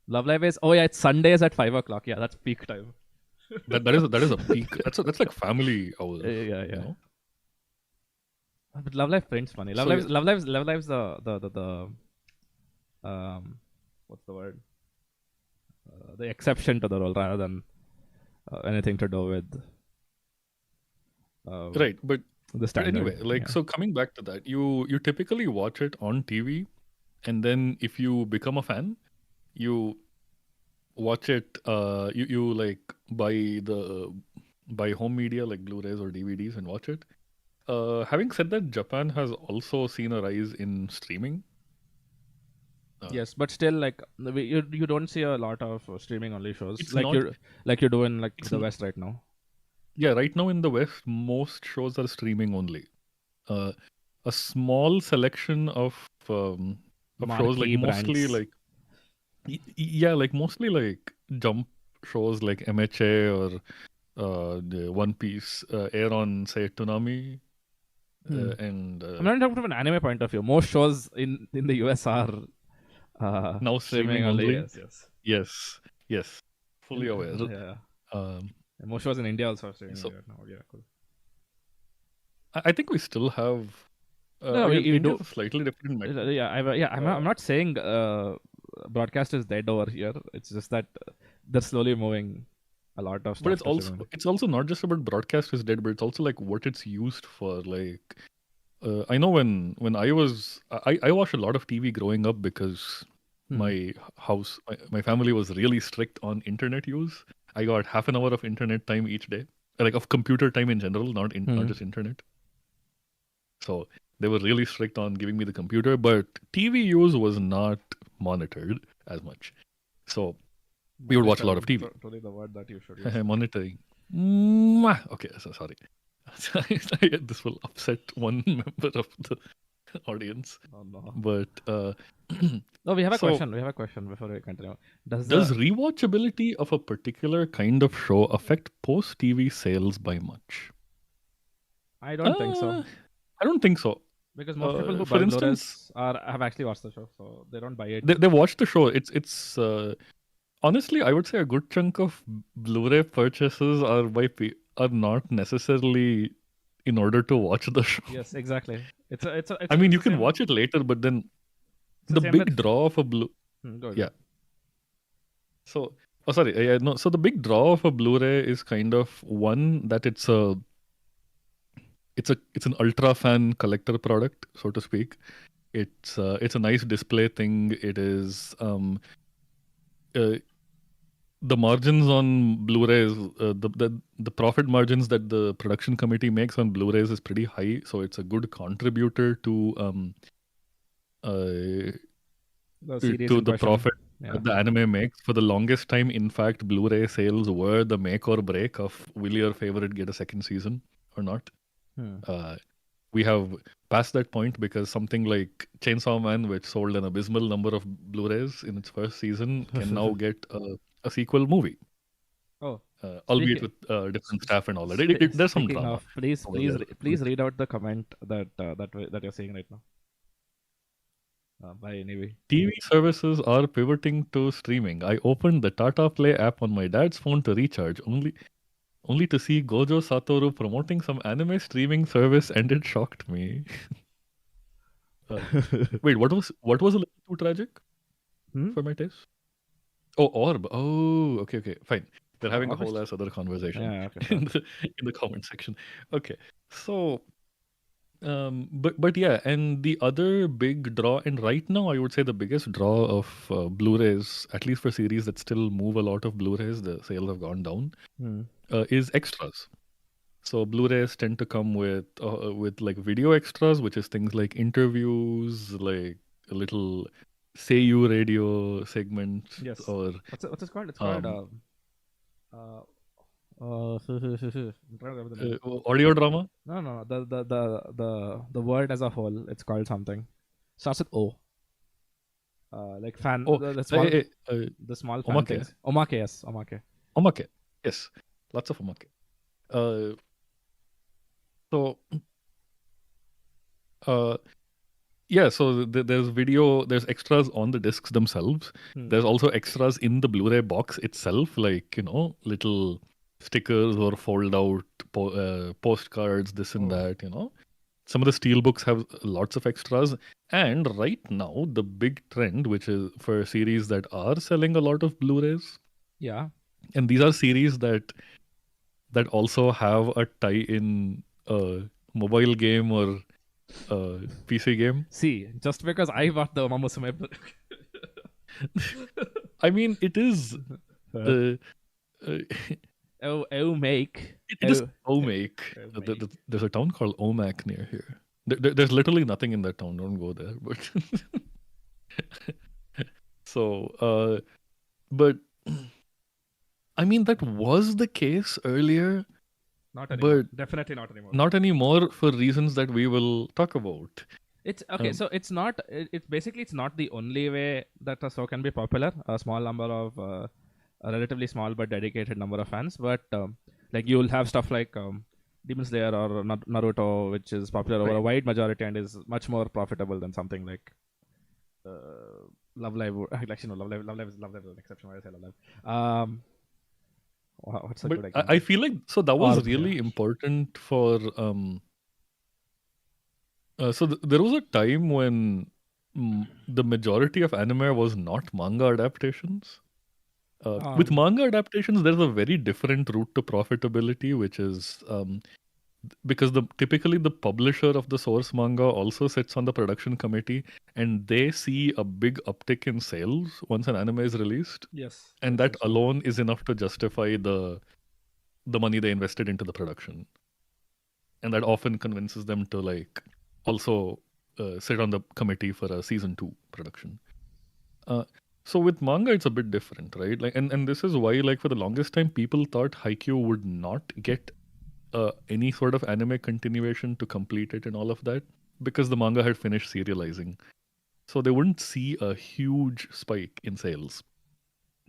Love Live is it's Sundays at 5 o'clock. Yeah, that's peak time. That is a peak. That's like family hours. Yeah. You know. But Love Live prints money. So yeah, Love Live's the what's the word? The exception to the rule rather than anything to do with right. But the standard. anyway, like so, coming back to that, you typically watch it on TV, and then if you become a fan, you watch it. You like buy home media like Blu-rays or DVDs and watch it. Having said that, Japan has also seen a rise in streaming. Yes, but still, like you don't see a lot of streaming only shows It's like not. you do in like It's the West right now. Yeah, right now in the West, most shows are streaming only. A small selection of shows, like Marquee mostly brands. like yeah, like mostly like jump shows like MHA or the One Piece air on say Toonami and I'm not talking from an anime point of view. Most shows in the US are now streaming streaming only. only. Yes. Yes, fully aware. Yeah. Um, And most shows in India also are streaming so only right now. Yeah, cool. I think we still have. No, Again, we India's do. a slightly different metric. I'm not saying broadcast is dead over here. It's just that they're slowly moving a lot of But stuff to streaming. it's also not just about broadcast is dead, but it's also like what it's used for. Like I know when I watched a lot of TV growing up because my house my family was really strict on internet use. I got half an hour of internet time each day, like of computer time in general, not just internet. So they were really strict on giving me the computer, but TV use was not monitored as much. So we would watch a lot of TV. Totally the word that you should use. Monitoring. Mwah. Okay, so sorry. This will upset one member of the audience. Oh no. But No, we have a so question. We have a question before we continue. does rewatchability of a particular kind of show affect post TV sales by much? I don't think so. I don't think so. Because most people who for buy instance, Blu-rays have actually watched the show, so they don't buy it. they watch the show. It's honestly, I would say a good chunk of Blu-ray purchases are not necessarily in order to watch the show. Yes, exactly. I mean, you can watch it later, but then the big draw of a yeah. So, sorry, yeah, no. So the big draw of a Blu-ray is kind of one that it's an ultra fan collector product, so to speak. It's a nice display thing. It is the margins on Blu-rays, the profit margins that the production committee makes on Blu-rays is pretty high, so it's a good contributor to the profit that the anime makes. For the longest time, in fact, Blu-ray sales were the make or break of will your favorite get a second season or not. We have passed that point because something like Chainsaw Man, which sold an abysmal number of Blu-rays in its first season, can now get a sequel movie. Oh, albeit with different staff and all that. There's some drama. Please read out the comment that you're saying right now. By anyway. TV services are pivoting to streaming. I opened the Tata Play app on my dad's phone to recharge, only to see Gojo Satoru promoting some anime streaming service, and it shocked me. Wait, what was a little too tragic for my taste? Oh, Orb. Oh, okay, fine. They're having a whole ass other conversation in the comment section. Okay, so, but yeah, and the other big draw, and right now I would say the biggest draw of Blu-rays, at least for series that still move a lot of Blu-rays, the sales have gone down, is extras. So Blu-rays tend to come with like video extras, which is things like interviews, like a little Seiyu radio segments Yes. or What's it called? It's called uh, I'm trying to remember the name. audio drama. No. The word as a whole, it's called something. Starts with O. Like fan, Oh, the small, uh, the small fan omake. things. Omake, yes, omake. Omake. Yes, lots of omake. So, yeah, so there's video, there's extras on the discs themselves. There's also extras in the Blu-ray box itself, like, little stickers or fold out postcards, this and that, Some of the steelbooks have lots of extras. And right now, the big trend, which is for series that are selling a lot of Blu-rays, Yeah. and these are series that also have a tie-in mobile game or PC game. See, just because I bought the Mamusume book. I mean, it is. Uh, Make. it is Omake. There's a town called Omak near here. There's literally nothing in that town. Don't go there. But so, but I mean, that was the case earlier. Not anymore. But Definitely not anymore. Not anymore for reasons that we will talk about. It's okay. So it's not. It's basically it's not the only way that a show can be popular. A small number of a relatively small but dedicated number of fans. But like you'll have stuff like Demon Slayer or Naruto, which is popular over a wide majority and is much more profitable than something like Love Live. Actually, no, Love Live is an exception. Why I say Love Live? What's a good example? I feel like so that was really important for so there was a time when the majority of anime was not manga adaptations. With manga adaptations, there's a very different route to profitability, which is because typically the publisher of the source manga also sits on the production committee, and they see a big uptick in sales once an anime is released. Yes, and that alone is enough to justify the money they invested into the production, and that often convinces them to like also sit on the committee for a season 2 production. So with manga, it's a bit different, right? Like, and this is why, like, for the longest time, people thought Haikyuu would not get any sort of anime continuation to complete it and all of that, because the manga had finished serializing. So they wouldn't see a huge spike in sales.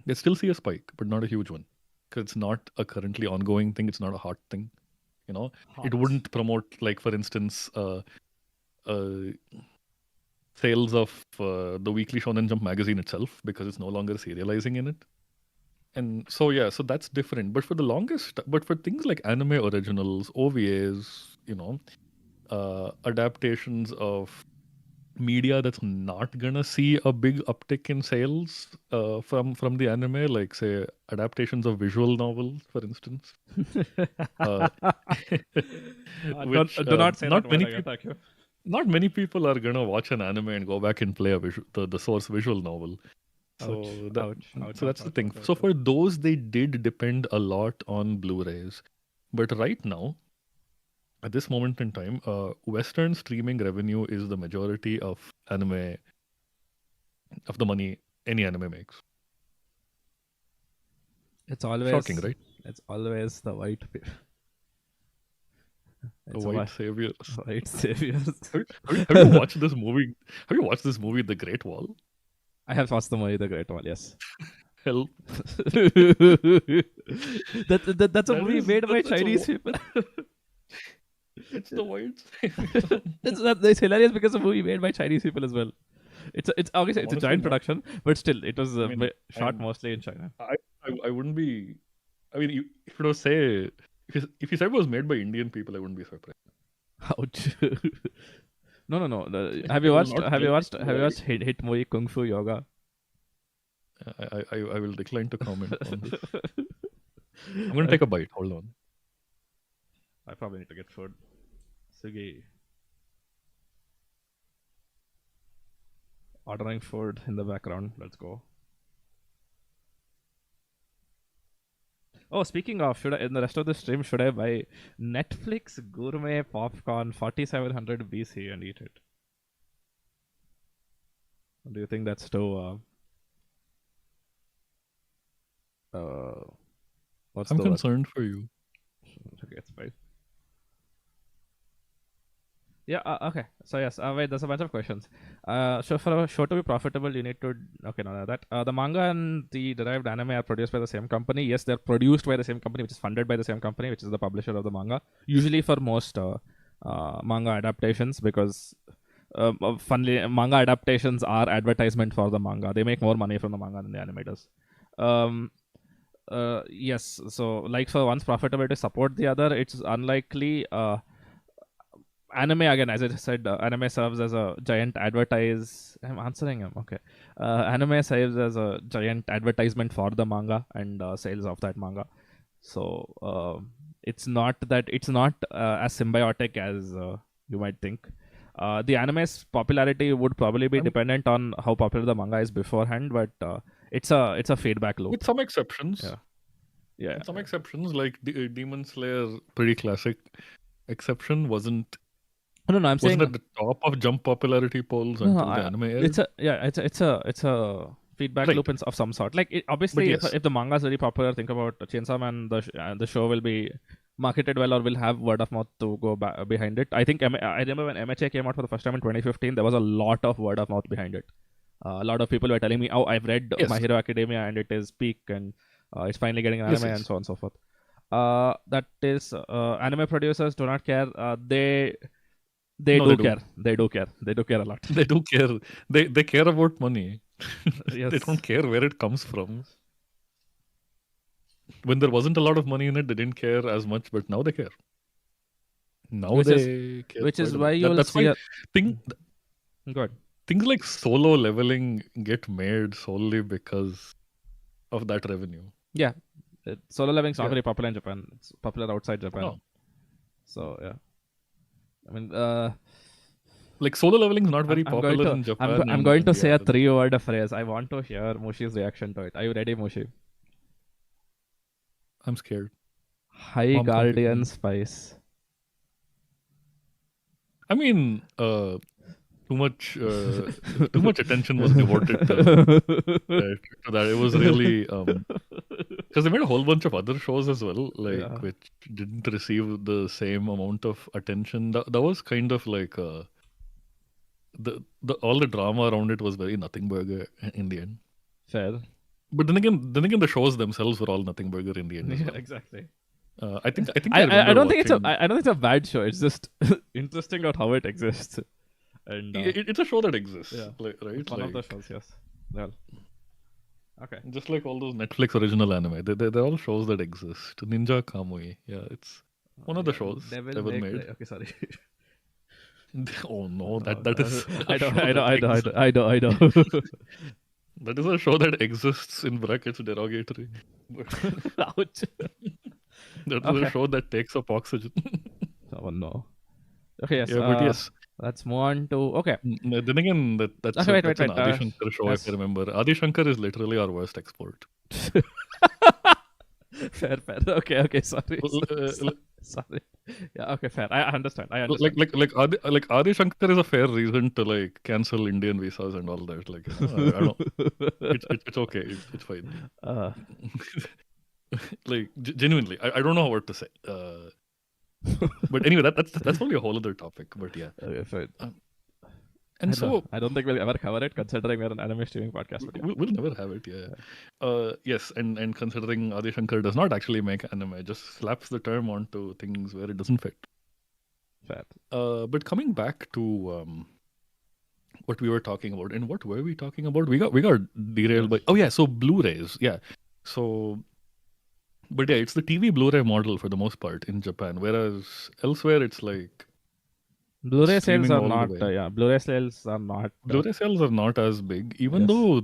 They still see a spike, but not a huge one, because it's not a currently ongoing thing. It's not a hot thing. It wouldn't promote, like, for instance, sales of the Weekly Shonen Jump magazine itself, because it's no longer serializing in it. And so, yeah, so that's different. But for things like anime originals, OVAs, adaptations of media that's not gonna see a big uptick in sales from the anime, like say adaptations of visual novels, for instance. Which, do not say not that many word again. people. Not many people are gonna watch an anime and go back and play the source visual novel. So that's the thing. So for those, they did depend a lot on Blu-rays, but right now, at this moment in time, Western streaming revenue is the majority of the money any anime makes. It's always shocking, right? It's always the white people. The white saviors. White saviors. Have you watched this movie? Have you watched this movie, The Great Wall? I have watched the movie The Great Wall. Yes. Help. That's a movie made by Chinese people. It's the white. It's hilarious because it's a movie made by Chinese people as well. It's obviously it's a giant production, but still it was shot mostly in China. I wouldn't be. I mean, if you say if you said it was made by Indian people, I wouldn't be surprised. Ouch. No. Have you watched hit movie Kung Fu Yoga? I will decline to comment on this. I'm gonna take a bite. Hold on. I probably need to get food. Sugi. Ordering food in the background. Let's go. Oh, speaking of, in the rest of the stream, should I buy Netflix gourmet popcorn 4700 BC and eat it? Do you think that's too? What's I'm the word? concerned for you. Okay, it's fine. Yeah. Okay. So yes. Wait. There's a bunch of questions. So for a show to be profitable, you need to. Okay. No. That. The manga and the derived anime are produced by the same company. Yes, they're produced by the same company, which is funded by the same company, which is the publisher of the manga. Usually for most manga adaptations, because funnily, manga adaptations are advertisement for the manga. They make more money from the manga than the animators. Um, yes. So like for one's profitability to support the other, it's unlikely. Anime, again, as I said, anime serves as a giant advertise. I'm answering him. Okay. Anime serves as a giant advertisement for the manga and sales of that manga. So it's not as symbiotic as you might think. The anime's popularity would probably be I'm, dependent on how popular the manga is beforehand, but it's a feedback with loop. some exceptions. Yeah. Yeah. With some exceptions, like Demon Slayer, pretty classic exception, No, I'm wasn't saying at the top of jump popularity polls no, until the anime it's aired. a yeah, it's a feedback Right. loop of some sort. Like But obviously, if yes, if the manga is very popular, think about Chainsaw Man. The show will be marketed well or will have word of mouth to go behind it. I think I remember when MHA came out for the first time in 2015, there was a lot of word of mouth behind it. A lot of people were telling me, "Oh, I've read My yes, Hero Academia and it is peak and it's finally getting an yes, anime," and yes. so on and so forth. That is, anime producers do not care. They No, they do do. care. They do care. They do care a lot. They do care. They care about money. They Yes. don't care where it comes from. When there wasn't a lot of money in it, they didn't care as much, but now they care. Now which is they care which quite is a why bit. you'll That's see why a thing, good. things like solo leveling get made solely because of that revenue. Yeah, solo leveling is not Yeah. very popular in Japan. It's popular outside Japan. No. So yeah, I mean, Like solo leveling is not I'm very I'm going popular to in I'm Japan, I'm going and to say yeah, a 3 word phrase. I want to hear Mushi's reaction to it. Are you ready, Mushi? I'm scared. High Mom, come pick me Guardian up. Spice. I mean, too much, too much attention was devoted to that. It was really because they made a whole bunch of other shows as well, like Yeah, which didn't receive the same amount of attention. That was kind of like the all the drama around it was very nothing burger in the end. fair. But then again, the shows themselves were all nothing burger in the end as Yeah, well. exactly. I think I I remember don't think watching. I don't think it's a bad show. It's just interesting about how it exists. And It's a show that exists, yeah, like, right? it's one of the Like shows. Yes. Well, okay. just like all those Netflix original anime, they're all shows that exist. Ninja Kamui, yeah, it's one of the Yeah, shows Devil ever May made. Cry. Okay, sorry. Oh no, that is a I know, show I know, that I know, I exists. know, I know, I know. That is a show that exists in brackets derogatory. But Ouch. that is a Okay. show that takes up oxygen. Oh no. Okay, yes. Yeah, but yes. Let's move on to. Okay. Then again, that's Okay, wait, wait, that's an wait. Adi Shankar show if I Yes. remember. Adi Shankar is literally our worst export. Fair, fair. Okay, okay. Sorry, L- sorry, uh, sorry. l- Sorry. Yeah. Okay, fair. I understand. I like understand. like like Adi Shankar is a fair reason to like cancel Indian visas and all that. Like I don't. It's okay. It's fine. uh, Like genuinely, I don't know what to say. But anyway, that's probably a whole other topic. But yeah, okay, fine. um, I and don't. so I don't think we'll ever cover it, considering we're an anime streaming podcast. But yeah. we'll never have it. Yeah. Yes, and considering Adi Shankar does not actually make anime, just slaps the term onto things where it doesn't fit. Fair. But coming back to what we were talking about, and what were we talking about? We got derailed by so Blu-rays. Yeah. So but yeah, it's the TV Blu-ray model for the most part in Japan, whereas elsewhere it's like Blu-ray sales streaming are all the not. way. Blu-ray sales are not. Blu-ray sales are not as big, even Yes. though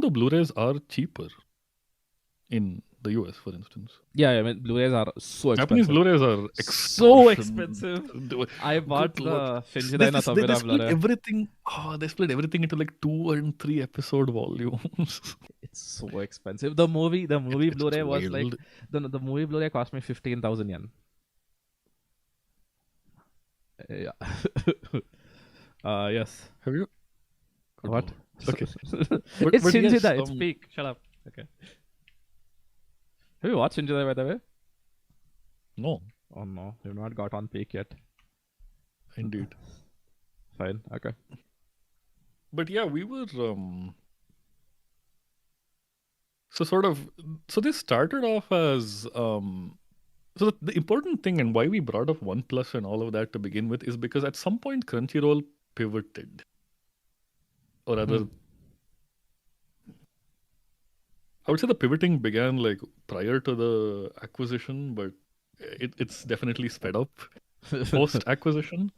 Blu-rays are cheaper in the US, for instance. Yeah, I mean, Blu-rays are so Japanese expensive. Blu-rays are So extortion. expensive. I bought Good lord. the Shinjidai no They Tobira split Blu-ray. everything. Oh, they split everything into like 2 and 3 episode volumes. It's so expensive. The movie It's Blu-ray was like wild. the movie Blu-ray cost me 15,000 yen. Yeah. Yes. Have you? Good What? lord. Okay, It's but yes, Shinjida. It's peak. Shut up. Okay. Have you watched Shinjida by the way? no, Oh no, you've not got on peak yet. indeed. Fine. Okay. But yeah, we were so sort of so this started off as so the important thing and why we brought up OnePlus and all of that to begin with is because at some point Crunchyroll pivoted, or Hmm. rather, I would say the pivoting began like prior to the acquisition, but it's definitely sped up post acquisition.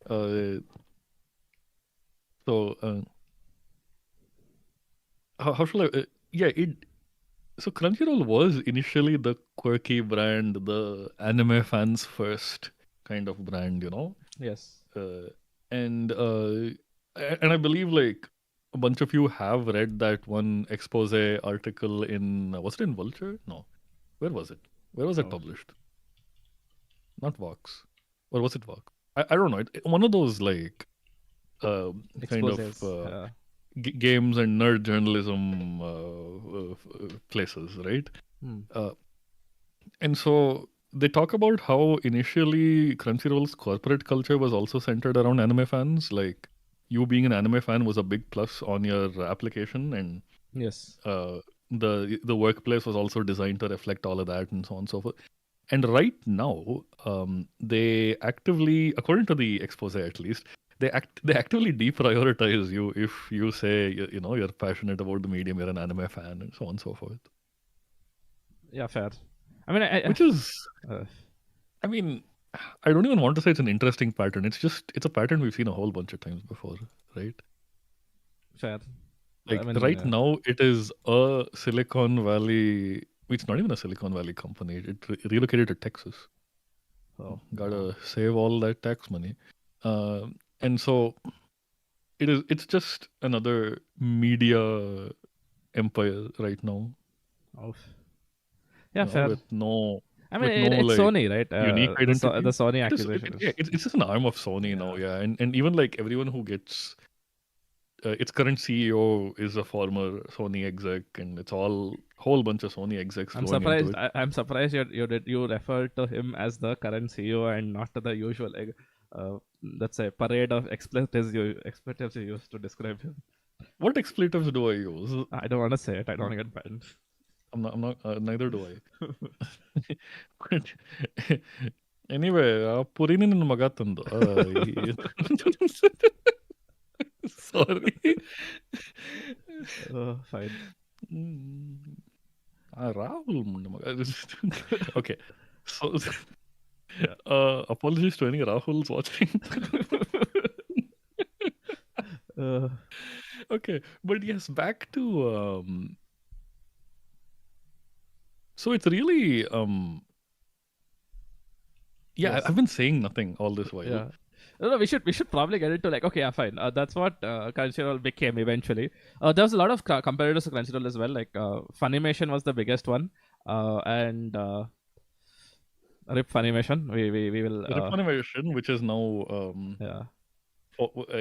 Uh, so how shall I? Yeah, it. So Crunchyroll was initially the quirky brand, the anime fans first kind of brand, Yes. uh, and and I believe like a bunch of you have read that one expose article in was it in Vulture? No, where was it? Where was it Oh. published? Not Vox, or was it Vox? I don't know. One of those like kind of Exposes. games and nerd journalism places, right? Hmm. Uh, and so they talk about how initially Crunchyroll's corporate culture was also centered around anime fans. Like you being an anime fan was a big plus on your application, and Yes. uh, the workplace was also designed to reflect all of that, and so on and so forth. And right now, they actively, according to the expose at least, they actively deprioritize you if you say you're passionate about the medium, you're an anime fan, and so on and so forth. Yeah. Fair. I mean, I Which is, uh, I mean, I don't even want to say it's an interesting pattern. It's a pattern we've seen a whole bunch of times before, right? fair. I Like mean, right now, it is a Silicon Valley. It's not even a Silicon Valley company. It relocated to Texas. oh, Gotta save all that tax money. And so it's just another media empire right now, oh. Yeah. Fair. with no I mean, with no it's like Sony, right? unique The identity. Sony It is acquisition yeah, is. it's just an arm of Sony now, Yeah. yeah. And even like everyone who gets its current CEO is a former Sony exec, and it's all whole bunch of Sony execs I'm flowing into surprised. it. I'm surprised you referred to him as the current CEO and not to the usual let's say parade of expletives you used to describe him. What expletives do I use? I don't want to say it. I don't want to get banned. I'm not. Neither do I. But anyway, ಪುರಿನೇ ನನ್ನ ಮಗ ತಂದು. Sorry. Fine. Rahul ನನ್ನ ಮಗ. Okay. So, Yeah. apologies to any Rahuls watching. Okay, but yes, back to so it's really yeah, Yes. I've been saying nothing all this while. Yeah. No, we should probably get into like, okay, yeah, fine. That's what Crunchyroll became eventually. There was a lot of competitors to Crunchyroll as well. Like Funimation was the biggest one, and Rip Funimation. We will. Rip Funimation, which is now Yeah.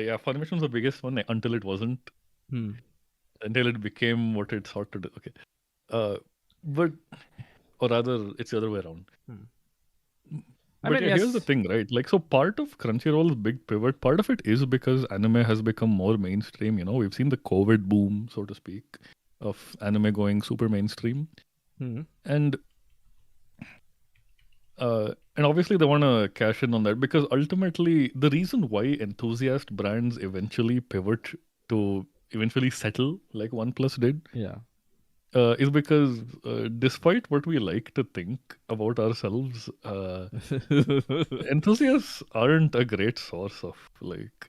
yeah, Funimation's the biggest one until it wasn't, Hmm. until it became what it sought to do. Okay, but or rather, it's the other way around. Hmm. I But mean, yeah, here's the yes. thing, right? Like, so part of Crunchyroll's big pivot, part of it is because anime has become more mainstream. We've seen the COVID boom, so to speak, of anime going super mainstream, Hmm. and obviously they want to cash in on that because ultimately the reason why enthusiast brands eventually pivot to eventually settle like OnePlus did Yeah. is because despite what we like to think about ourselves, enthusiasts aren't a great source of like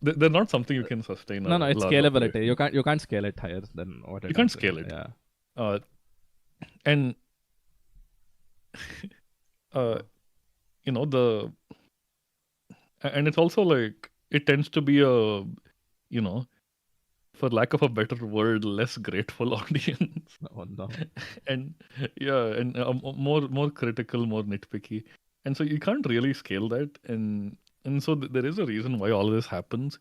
they're not something you can sustain No, a no, it's large scalability. You operation. can't scale it higher than what You it can't has. scale it. Yeah. Uh, and uh, the and it's also like it tends to be a you know for lack of a better word, less grateful audience. Oh no. And yeah, and more critical, more nitpicky, and so you can't really scale that, and so there is a reason why all this happens,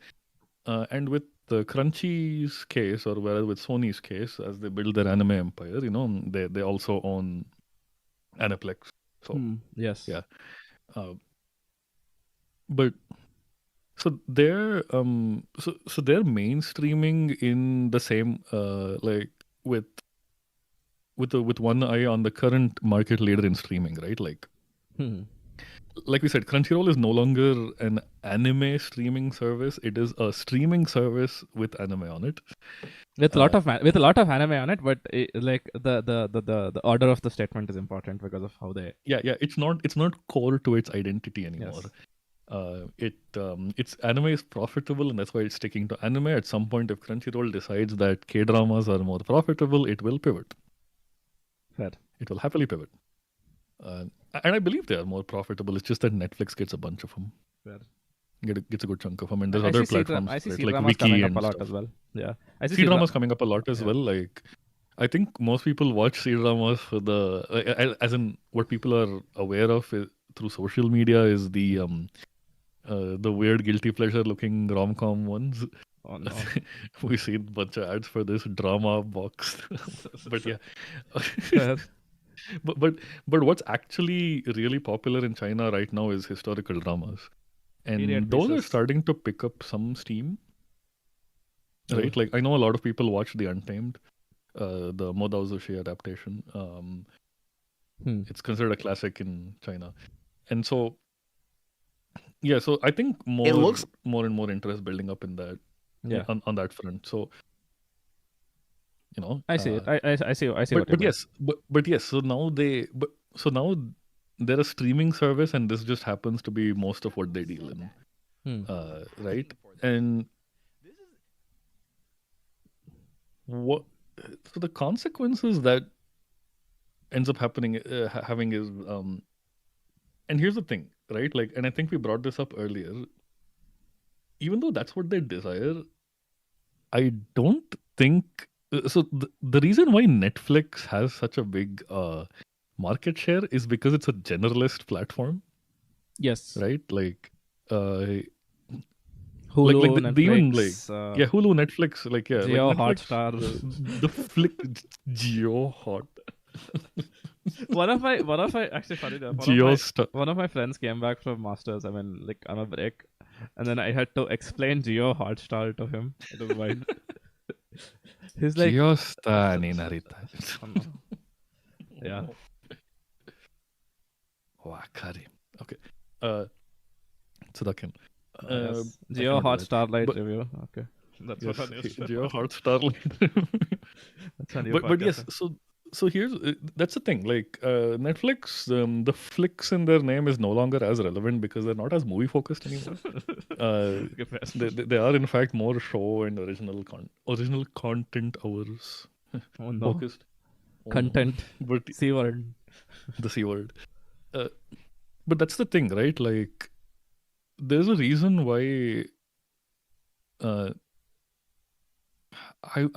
and with Crunchy's case, or whereas with Sony's case, as they build their anime empire, they also own Aniplex. So Yes. yeah, but so they're so they're mainstreaming in the same like with one eye on the current market leader in streaming, right? Like we said, Crunchyroll is no longer an anime streaming service. It is a streaming service with anime on it. With a lot of anime on it, but like the order of the statement is important because of how they. Yeah. It's not core to its identity anymore. Yes. Its anime is profitable, and that's why it's sticking to anime. At some point, if Crunchyroll decides that K dramas are more profitable, it will pivot. Fair. It will happily pivot. And I believe they are more profitable. It's just that Netflix gets a bunch of them. Fair. Gets a good chunk of them, and there's I other see platforms I see right, C like dramas Wiki coming up a and lot stuff. as well. Yeah, I see C dramas coming up a lot as well. Like, I think most people watch C dramas for as in what people are aware of through social media is the weird guilty pleasure looking rom-com ones. Oh no. We see a bunch of ads for this drama box. But yeah. Fair. but what's actually really popular in China right now is historical dramas. And Period those are pieces. starting to pick up some steam. Oh. Right? Like, I know a lot of people watch The Untamed, the Mo Dao Zushi adaptation. It's considered a classic in China. And so yeah, so I think more and more interest building up in that. Yeah. On that front. So I see it. I see what you but mean. yes, but yes. So now they're a streaming service, and this just happens to be most of what they deal in, right? And what? So the consequences that ends up happening having is, and here's the thing, right? Like, and I think we brought this up earlier. Even though that's what they desire, I don't think so. The reason why Netflix has such a big market share is because it's a generalist platform. Yes. Right? Like, Hulu, like Netflix, even like Hulu, Netflix, like Geo, like Netflix, Hotstar. the flick, Geo Hot. one of my actually funny enough, one of my friends came back from masters. I mean, like on a break, and then I had to explain Geo Hotstar to him. It was wild. He's like, Geo sta ni narita. Yeah. Wakari. Okay. Tsudaken. Yes. Geo Hot Starlight review. Okay. That's yes, what I used to. Geo Hot Starlight. That's a new but yes, so here's that's the thing. Like Netflix, the flicks in their name is no longer as relevant because they're not as movie focused anymore. They are in fact more show and original content hours focused. Content. But C word. The C word. But that's the thing, right? Like, there's a reason why. I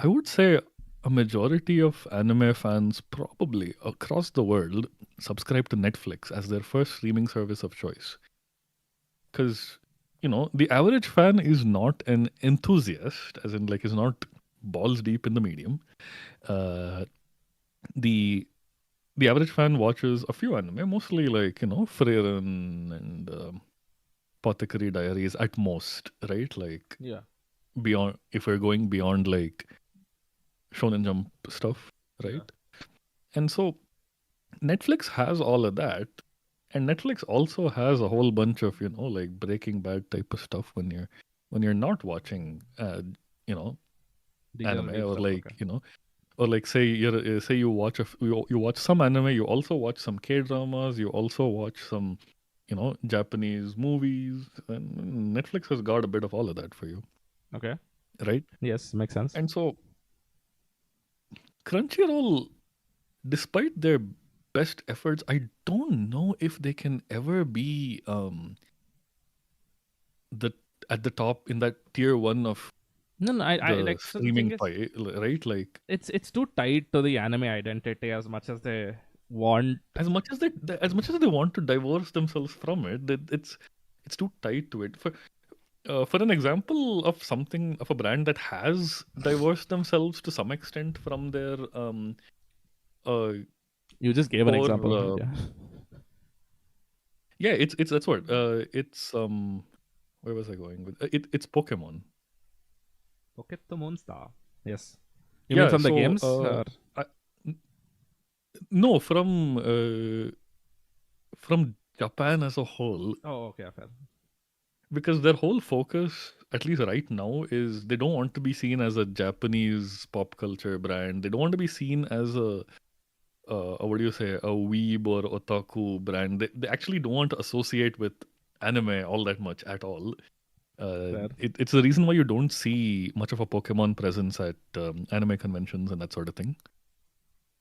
would say a majority of anime fans probably across the world subscribe to Netflix as their first streaming service of choice. Because, the average fan is not an enthusiast, as in, like, is not balls deep in the medium. The average fan watches a few anime, mostly like, Frieren and Apothecary Diaries at most, right? Like, Yeah. beyond, if we're going beyond like Shonen Jump stuff, right? Yeah. And so Netflix has all of that, and Netflix also has a whole bunch of like Breaking Bad type of stuff when you're not watching anime or like or like say you watch you watch some anime, you also watch some K dramas, you also watch some Japanese movies, and Netflix has got a bit of all of that for you. Okay. Right? Yes, makes sense. And so Crunchyroll, despite their best efforts, I don't know if they can ever be at the top in that tier one of I like streaming pie, right? Like it's too tied to the anime identity as much as they want. As much as they want to divorce themselves from it, it's too tied to it. For an example of something of a brand that has divorced themselves to some extent from their uh, You just gave an core, example. yeah, it's that's what it's where was I going with it's Pokemon. Pokemon Star. Yes. You mean Yeah, from the so games? Or? I, no, from Japan as a whole, Oh, okay, fair. because their whole focus, at least right now, is they don't want to be seen as a Japanese pop culture brand. They don't want to be seen as a what do you say, a weeb or otaku brand. They actually don't want to associate with anime all that much at all. Fair. It's the reason why you don't see much of a Pokemon presence at anime conventions and that sort of thing.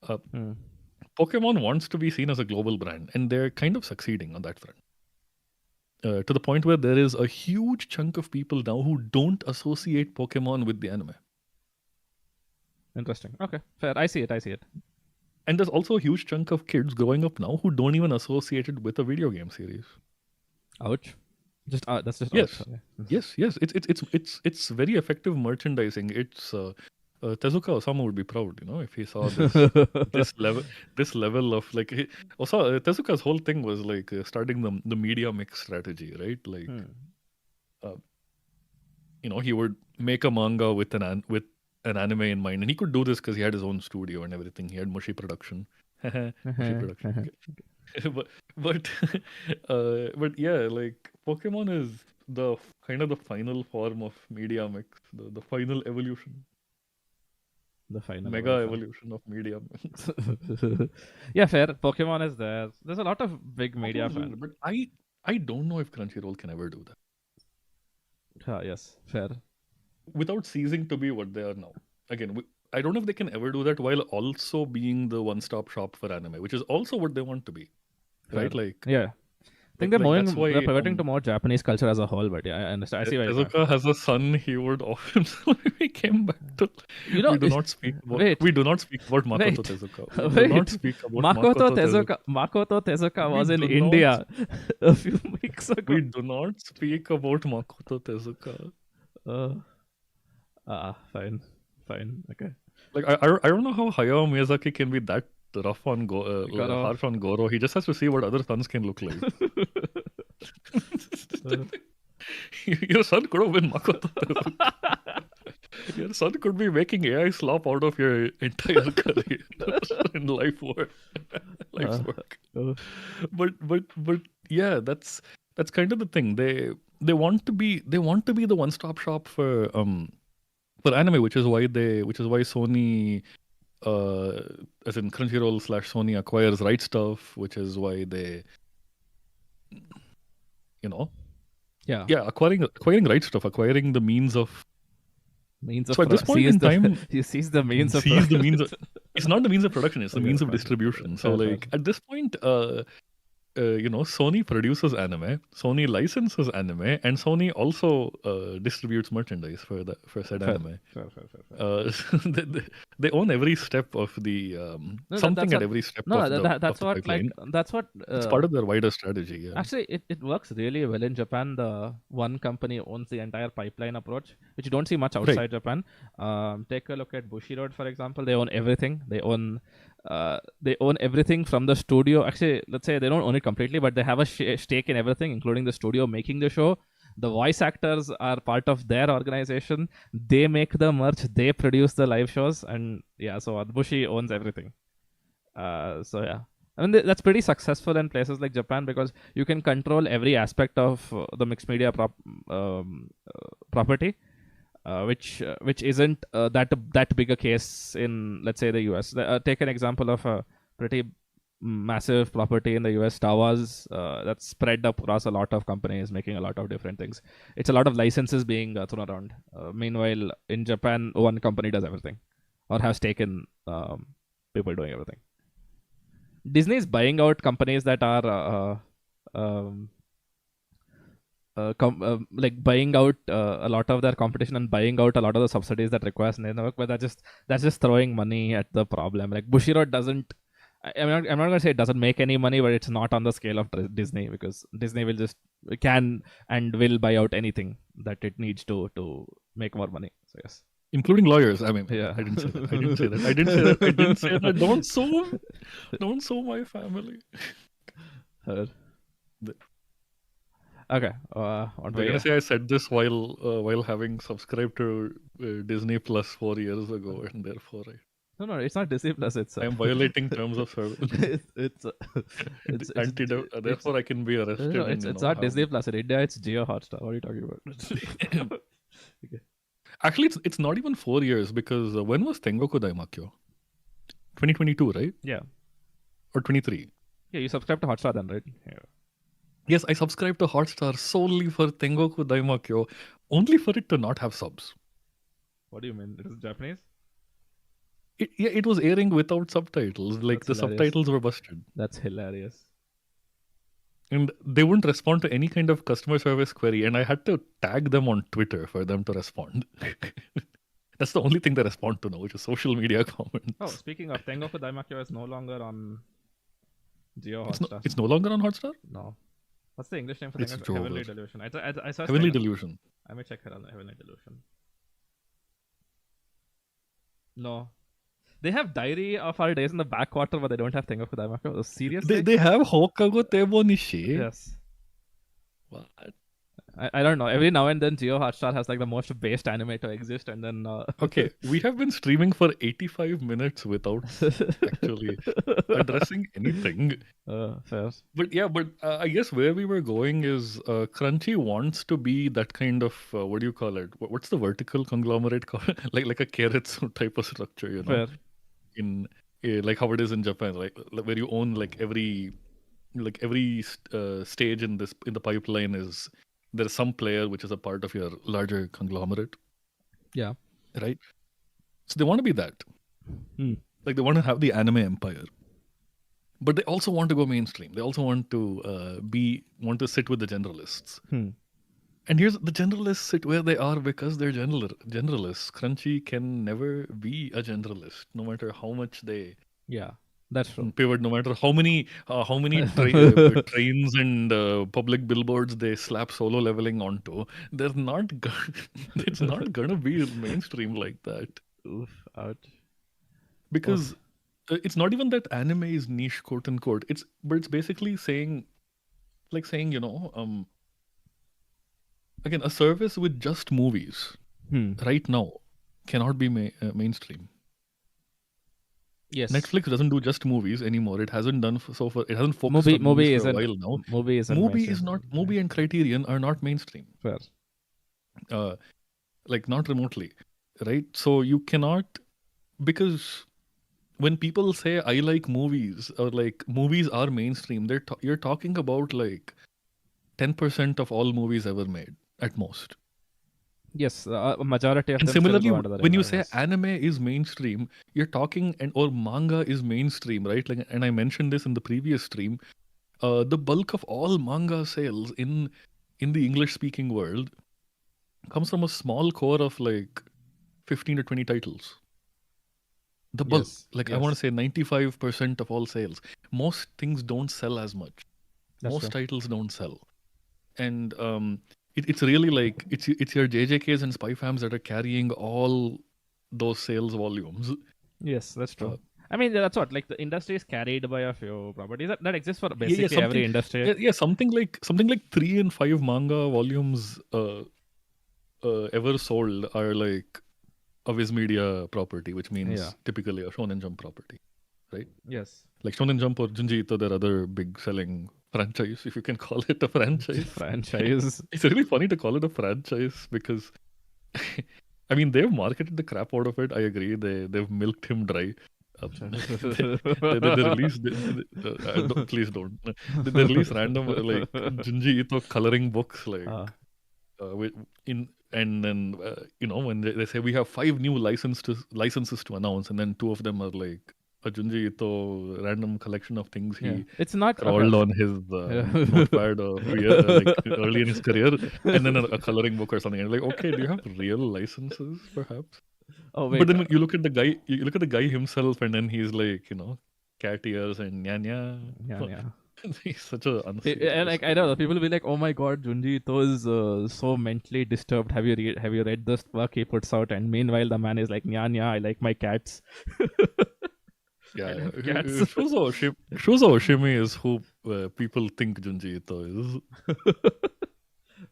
Hmm. Pokemon wants to be seen as a global brand, and they're kind of succeeding on that front. To the point where there is a huge chunk of people now who don't associate Pokemon with the anime. Interesting. Okay, fair. I see it. And there's also a huge chunk of kids growing up now who don't even associate it with a video game series. Ouch. Just that's just Yes, ouch. Okay. yes. It's very effective merchandising. It's Tezuka Osamu would be proud, if he saw this level of like. Also, Tezuka's whole thing was like starting the media mix strategy, right? Like, he would make a manga with with an anime in mind, and he could do this because he had his own studio and everything. He had Mushi Production, Mushi Production. Okay. but but yeah, like Pokemon is the kind of the final form of media mix, the final evolution, The final mega evolution. evolution of media mix. Yeah, fair. Pokemon is there. There's a lot of big media Pokemon is fans. but I don't know if Crunchyroll can ever do that Yes, fair. without ceasing to be what they are now. Again, I don't know if they can ever do that while also being the one-stop shop for anime, which is also what they want to be, Fair. right? Like, Yeah. I think that's why they're pivoting to more Japanese culture as a whole, but yeah, I understand. I see why you're Tezuka has a son. He would often we came back to. We do not speak about. wait. We do not speak about Makoto Wait. Tezuka. We do not speak about Makoto Tezuka was in do India a few weeks ago. We do not speak about Makoto Tezuka. Fine. Okay. Like I don't know how Hayao Miyazaki can be that rough on harsh on Goro. He just has to see what other sons can look like. Your son could have been Makoto Tezuka. Your son could be making AI slop out of your entire career in life's work. But yeah, that's kind of the thing. They want to be the one-stop shop for anime, which is why Sony as in Crunchyroll / Sony acquires Right Stuff, which is why they acquiring Right Stuff, acquiring the means of. So at this point in time, you seize the means of the means of. It's not the means of production; it's the means of distribution. So, like at this point, Sony produces anime, Sony licenses anime, and Sony also distributes merchandise for said anime. Fair. They own every step of the every step. That's what pipeline. That's what it's part of their wider strategy. Yeah. Actually, it works really well in Japan. The one company owns the entire pipeline approach, which you don't see much outside Japan. Take a look at Bushiroad, for example. They own everything. They own everything from the studio. Actually, let's say they don't own it completely, but they have a stake in everything, including the studio making the show. The voice actors are part of their organization. They make the merch. They produce the live shows, and yeah, so Bushi owns everything. So yeah, I mean that's pretty successful in places like Japan because you can control every aspect of the mixed media property. Which isn't that big a case in, let's say, the US. Take an example of a pretty massive property in the US, Star Wars, that's spread across a lot of companies making a lot of different things. It's a lot of licenses being thrown around. Meanwhile, in Japan, one company does everything or has taken people doing everything. Disney is buying out companies that are like buying out a lot of their competition and buying out a lot of the subsidies that requires network, but that's just throwing money at the problem. Like Bushiroad doesn't. I'm not gonna say it doesn't make any money, but it's not on the scale of Disney because Disney will just can and will buy out anything that it needs to make more money. So yes. Including lawyers. I mean, Yeah. I didn't say that. I didn't say that. I didn't say that. I didn't say that. Don't sue my family. Okay. I'm gonna say I said this while having subscribed to Disney Plus 4 years ago, and therefore No, it's not Disney Plus. It's I am violating terms of service. it's Therefore, I can be arrested. no, and, it's not Disney Plus in India. It's Geo Hotstar. What are you talking about? Okay. Actually, it's not even 4 years, because when was Tengoku Daimakyo? 2022, right? Yeah. Or 23? Yeah, you subscribe to Hotstar then, right? Yeah. Yes, I subscribed to Hotstar solely for Tengoku Daimakyo, only for it to not have subs. What do you mean? It is Japanese? It was airing without subtitles. Like, That's the hilarious. subtitles were busted. That's hilarious. And they wouldn't respond to any kind of customer service query, and I had to tag them on Twitter for them to respond. That's the only thing they respond to now, which is social media comments. Oh, speaking of, Tengoku Daimakyo is no longer on Geo Hotstar. It's no longer on Hotstar? No. What's the English name for It's Tengoku? Heavenly Delusion. I searched Heavenly Tengoku. Delusion. I may check Heavenly Delusion. No. They have Diary of Our Days in the backwater, but they don't have Tengoku Daimakyo. Seriously? They have Hokago Tebo Nishi. Yes. What? I don't know. Every now and then, Geo Hotstar has like the most based anime to exist, and then Okay, we have been streaming for 85 minutes without actually addressing anything. Fair. But I guess where we were going is Crunchy wants to be that kind of what do you call it? What's the vertical conglomerate called? like a Keiretsu type of structure, you know? Fair. In like how it is in Japan, like where you own like every stage in the pipeline is. There's some player which is a part of your larger conglomerate. Yeah. Right? So they want to be that. Hmm. Like they want to have the anime empire. But they also want to go mainstream. They also want to sit with the generalists. And here's the generalists sit where they are because they're generalists. Crunchy can never be a generalist, no matter how much they that's true. pivot, no matter how many trains and public billboards they slap solo leveling onto. They're not. It's not gonna be mainstream like that. Oof, ouch. Because it's not even that anime is niche, quote unquote. It's basically saying, you know, again, a service with just movies right now cannot be mainstream. Yes. Netflix doesn't do just movies anymore. It hasn't done so far. It hasn't focused on movies for a while now. Movie is not. Movie and Criterion are not mainstream. Fair. Like not remotely, right? So you cannot, because when people say I like movies or like movies are mainstream, you're talking about like 10% of all movies ever made at most. Yes, a majority of and them. Similarly, when you say anime is mainstream, you're talking or manga is mainstream, right? Like, and I mentioned this in the previous stream. The bulk of all manga sales in the English-speaking world comes from a small core of like 15 to 20 titles. The bulk, I want to say 95% of all sales. Most things don't sell as much. Most titles don't sell, and it's really like it's your JJKs and Spy Fams that are carrying all those sales volumes. Yes, that's true. I mean, that's what, like, the industry is carried by a few properties that exist for basically every industry. Yeah, something like 3 and 5 manga volumes ever sold are like a Viz Media property, which means typically a Shonen Jump property, right? Yes. Like Shonen Jump or Junji Ito, their other big selling franchise, if you can call it a franchise. It's really funny to call it a franchise because, I mean, they've marketed the crap out of it. I agree. They've milked him dry. They release. Please don't. They release random like Junji Ito coloring books like and then you know, when they say we have 5 new licenses to announce, and then 2 of them are like a Junji Ito random collection of things it's not crawled on his notepad like early in his career, and then a coloring book or something. And like, okay, do you have real licenses, perhaps? Oh wait, but then you look at the guy. You look at the guy himself, and then he's like, you know, cat ears and nya nya. He's such a And unserious like I know people will be like, "Oh my God, Junji Ito is so mentally disturbed. Have you read this work he puts out?" And meanwhile, the man is like, "Nya nya, I like my cats. I Yeah, love cats." Shuzo Oshimi is who people think Junji Ito is.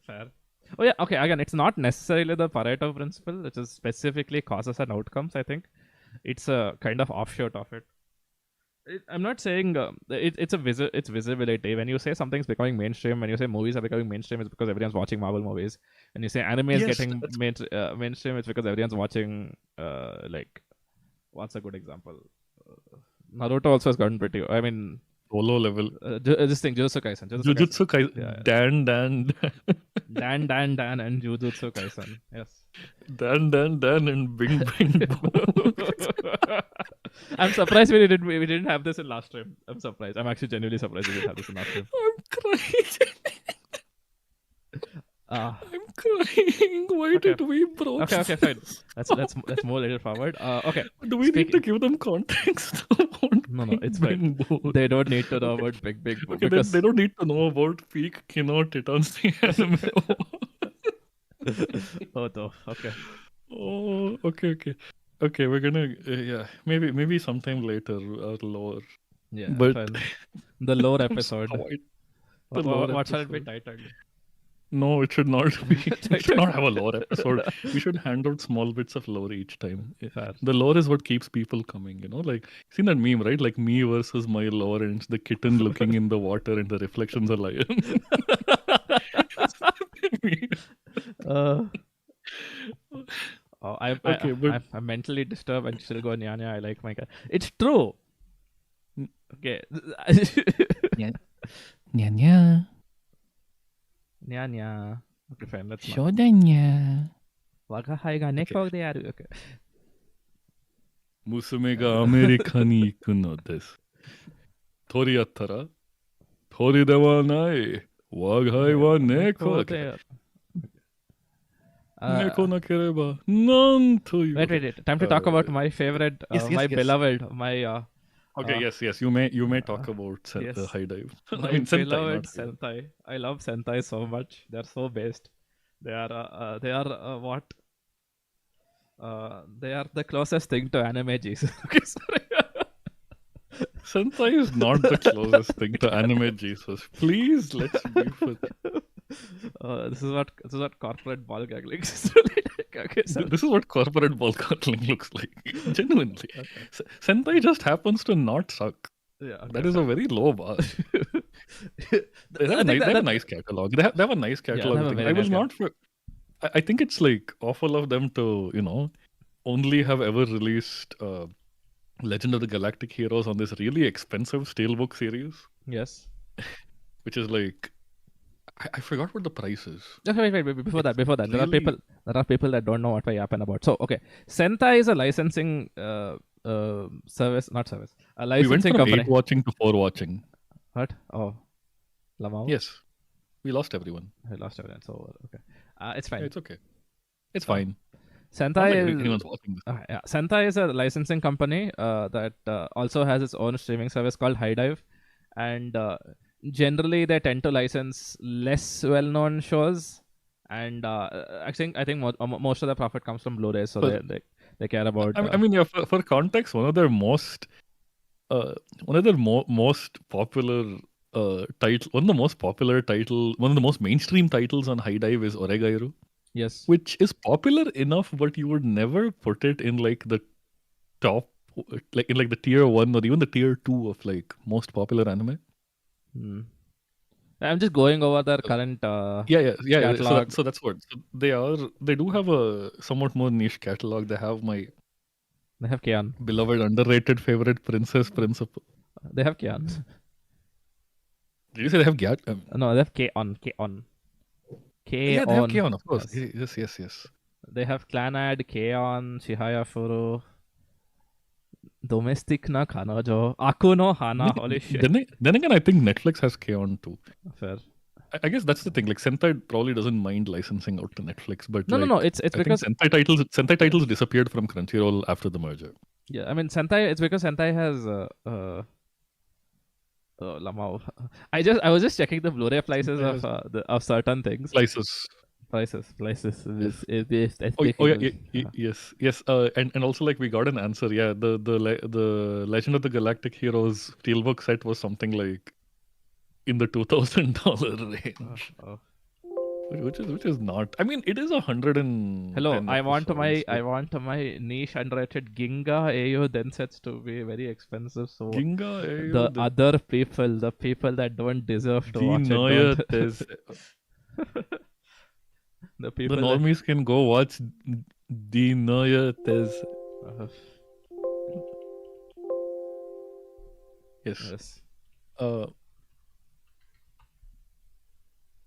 Fair. Oh yeah, okay. Again, it's not necessarily the Pareto principle, which is specifically causes and outcomes. I think it's a kind of offshoot of it. I'm not saying it's visibility. When you say something's becoming mainstream, when you say movies are becoming mainstream, it's because everyone's watching Marvel movies. When you say anime is Yes, getting mainstream, it's because everyone's watching like what's a good example? Naruto also has gotten pretty. I mean, solo level. this thing, Jujutsu Kaisen. Jujutsu Kaisen. Yeah. Dan. Dan, and Jujutsu Kaisen. Yes. Dan, and Bing Boom. I'm surprised we didn't have this in last stream. I'm surprised. I'm actually genuinely surprised we didn't have this in last stream. I'm crying. I'm crying. Why did we broke? Okay, fine. Let's move a little forward. Okay. Do we need to give them context? No, it's fine. They don't need to know about Big Boom okay, because they don't need to know about peak Kino Titan's anime. Oh, no. Okay. Oh, okay. Okay, we're gonna yeah, maybe sometime later our lore. Yeah, but fine. The lore episode. What shall it be titled? No, it should not be. It should not have a lore episode. We should hand out small bits of lore each time. Fair. The lore is what keeps people coming, you know? Like, seen that meme, right? Like me versus my lore, and it's the kitten looking in the water and the reflections are lion. I'm mentally disturbed and still go, Nya, I like my cat. It's true. Okay. Nya. Nya. Okay, fine. Let's not. Shodanya. Okay. 娘がアメリカに行くのです。鳥やったら鳥ではない。我が輩は猫だけ。猫なければなんという。Wait. Time to talk about my favorite, my beloved, my. Okay, yes. You may talk about the high dive. My beloved Sentai. I love Sentai so much. They're so based. They are what? They are the closest thing to anime, Jesus. Okay, sorry. Sentai is not the closest thing to anime, Jesus. Please, let's be for this is what corporate ball gag looks okay, this is what corporate ball gagging looks like. Genuinely, okay. Sentai just happens to not suck. Yeah, okay, that is a very low bar. They have a nice catalog. They have a nice catalog. I think it's like awful of them to only have ever released Legend of the Galactic Heroes on this really expensive steelbook series. Yes, which is like. I forgot what the price is. Okay, wait. Before that, really? There are people that don't know what we're yapping about. So, okay, Sentai is a licensing service, not service. A licensing company. We went from 8 watching to 4 watching. What? Oh, Lamau? Yes, we lost everyone. So, okay, it's fine. Yeah, it's okay. It's fine. Sentai anyone's watching this. Yeah. Sentai is a licensing company that also has its own streaming service called High Dive, and generally they tend to license less well-known shows, and I think most of the profit comes from Blu-ray, so they care about. I mean, yeah, for context, one of their most popular one of the most mainstream titles on High Dive is Oregairu. Yes, which is popular enough, but you would never put it in like the top, like in like the tier 1 or even the tier 2 of like most popular anime. I'm just going over their current catalog. So that's what they do have a somewhat more niche catalog. They have Kian, beloved underrated favorite Princess Principal. They have Kian. Did you say they have Gyat? No, they have K-On. Yeah, they have K-On, of course. Yes. They have Clanad, K-On, Shihaya Furu, Domestic na Kanojo, Akuno Hana, holy shit. Then again, I think Netflix has K-On too. Fair. I guess that's the thing. Like Sentai probably doesn't mind licensing out to Netflix, but no. It's because Sentai titles disappeared from Crunchyroll after the merger. Yeah, I mean Sentai. It's because Sentai has Lamau. I was just checking the Blu-ray prices Sentai has of certain things. slices. Prices. Yes. Is Oh, yes. And also like we got an answer. Yeah, the Legend of the Galactic Heroes steelbook set was something like in the $2,000 range, which is not. I mean, it is 110. Hello, I want episodes. my niche underrated Ginga AO Densets to be very expensive. So Ginga, the other people, the people that don't deserve to the watch it, Naya don't. Tez. The The people that. normies can go watch the Naya Tez. Yes. Yes.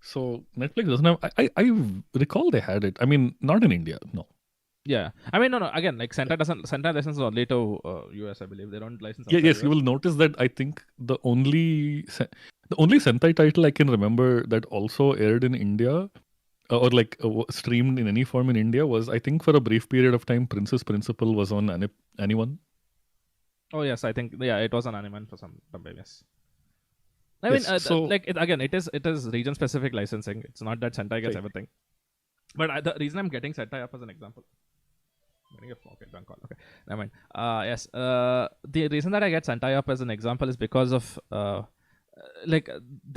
So Netflix doesn't have. I recall they had it. I mean, not in India. No. Yeah, I mean, no. Again, like Sentai licenses only to US, I believe. They don't license outside Yes. You US. will notice that I think the only Sentai title I can remember that also aired in India or like streamed in any form in India was, I think, for a brief period of time, Princess Principal was on anyone. Oh yes, I think it was an anime for some time. Yes. I Yes, mean, so- like it is region specific licensing. It's not that Sentai gets Right. everything. But the reason I'm getting Sentai up as an example. Okay, drunk call. Okay, never mind. Yes. The reason that I get Sentai up as an example is because of like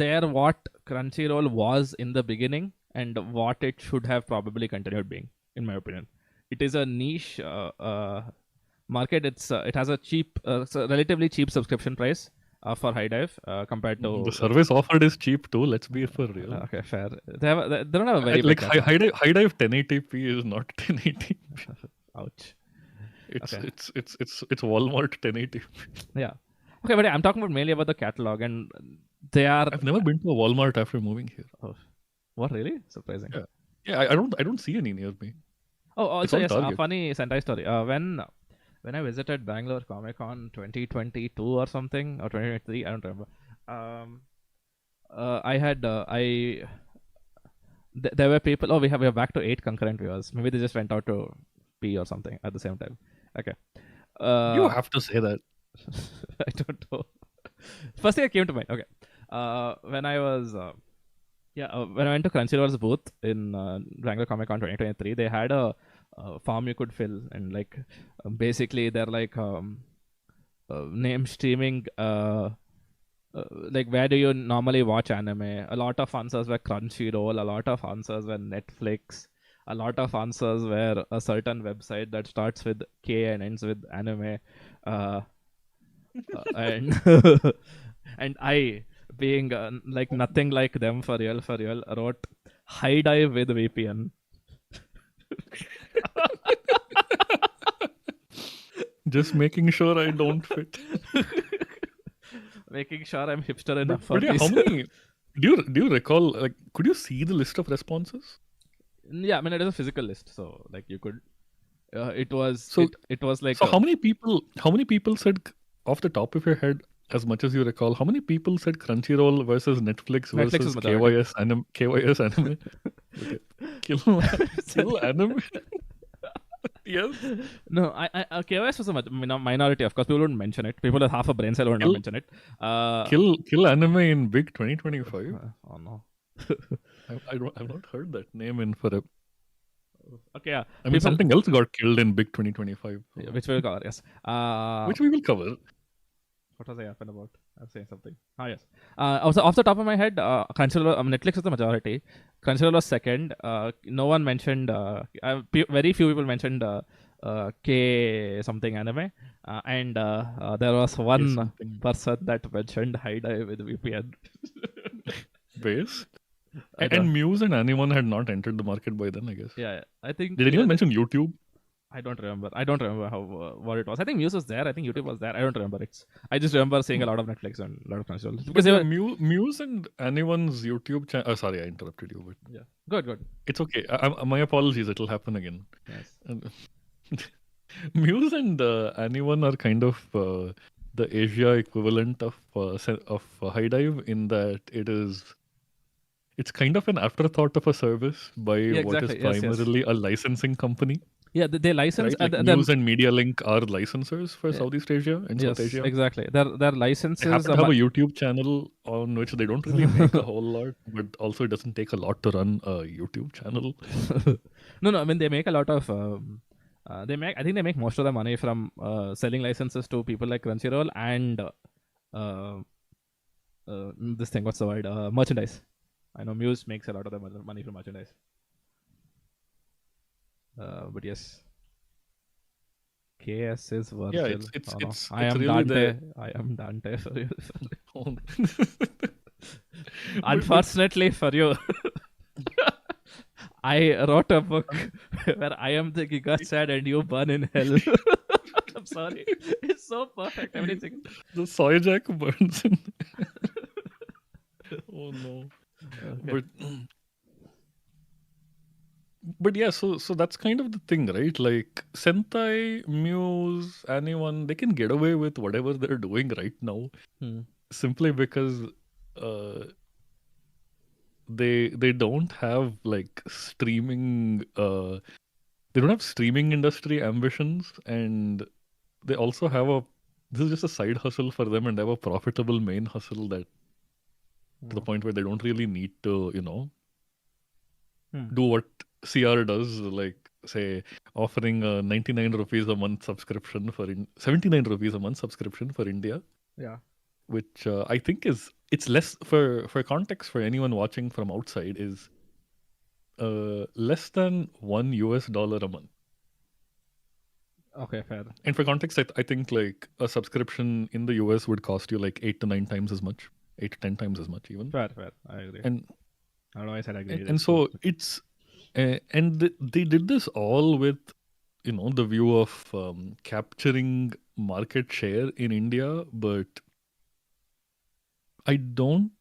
what Crunchyroll was in the beginning and what it should have probably continued being, in my opinion. It is a niche market. It has a relatively cheap subscription price for High Dive compared to the service offered is cheap too. Let's be for real. Okay, fair. They don't have a very like big High Dive 1080p is not 1080p. Ouch. It's Okay. it's Walmart 1080p. Yeah. Okay, but I'm talking about mainly about the catalog, and they are. I've never been to a Walmart after moving here. Oh, what really surprising? Yeah, I don't see any near me. Oh, also all yes, a Target. funny Sentai story. When I visited Bangalore Comic Con 2022 or something, or 2023, I don't remember. I had there were people. Oh, we are back to 8 concurrent viewers. Maybe they just went out to pee or something at the same time. Okay. You have to say that. I don't know. First thing that came to mind. Okay. When I was when I went to Crunchyroll's booth in Bangalore Comic Con 2023, they had a form you could fill, and like basically they're like name streaming. Like where do you normally watch anime? A lot of answers were Crunchyroll. A lot of answers were Netflix. A lot of answers were a certain website that starts with K and ends with anime. And and I, being like nothing like them for real, wrote High Dive with VPN. Just making sure I don't fit. Making sure I'm hipster enough for But yeah, this. how many? Do you recall? Like, could you see the list of responses? Yeah, I mean it is a physical list, so like you could. It was So- it was like So how many people said off the top of your head, as much as you recall, how many people said Crunchyroll versus Netflix Netflix versus is majority. KYS anime? Okay. Kill anime. Yes. No, I KOS was a minority. Of course, people wouldn't mention it. People with half a brain cell would not mention it. Kill anime in big 2025. Oh no. I've not heard that name in forever. Okay, yeah. I mean, something else got killed in big 2025. Which we'll cover. Yes. Which we will cover. What was I yapping about? I was saying something. Yes. Also, off the top of my head, Crunchyroll, Netflix was the majority. Crunchyroll was second. No one mentioned. Very few people mentioned K something anime, and there was one something. person that mentioned High Dive with VPN. Based. And Muse and anyone had not entered the market by then, I guess. Yeah, I think. Did anyone mention YouTube? I don't remember. I don't remember how what it was. I think Muse was there. I think YouTube was there. I don't remember. I just remember seeing a lot of Netflix and a lot of Crunchyroll. Because Muse and anyone's YouTube channel. Oh, sorry, I interrupted you. But yeah, good. It's okay. My apologies. It'll happen again. Yes. Muse and anyone are kind of the Asia equivalent of High Dive in that it's kind of an afterthought of a service by what is exactly. Yes. primarily a licensing company. Yeah, they license. Right, like News and Media Link are licensors for Southeast Asia and yes, South Asia. exactly. Their They licenses. happen to have a YouTube channel on which they don't really make a whole lot, but also it doesn't take a lot to run a YouTube channel. No. I mean, they make a lot of. I think they make most of the money from selling licenses to people like Crunchyroll and this thing. What's the word? Merchandise. I know Muse makes a lot of the money from merchandise. But yes. KS is Virgil. Yeah, it's I am really Dante. I am Dante for you. Oh. Unfortunately for you, I wrote a book where I am the Giga Chad and you burn in hell. I'm sorry. It's so perfect. Everything. The soy jack burns in. Oh no. Okay. But yeah, so that's kind of the thing, right? Like Sentai, Muse, anyone, they can get away with whatever they're doing right now, simply because they don't have like streaming. They don't have streaming industry ambitions, and they also have this is just a side hustle for them, and they have a profitable main hustle that to the point where they don't really need to, do what CR does, like say offering a 99 rupees a month subscription for 79 rupees a month subscription for India. Yeah. Which I think it's less for context for anyone watching from outside is less than $1 a month. Okay, fair. And for context, I think like a subscription in the US would cost you like 8 to 9 times as much, 8 to 10 times as much even. Fair. I agree. And I don't know why I said I agree. and so it's and they did this all with the view of capturing market share in India, but I don't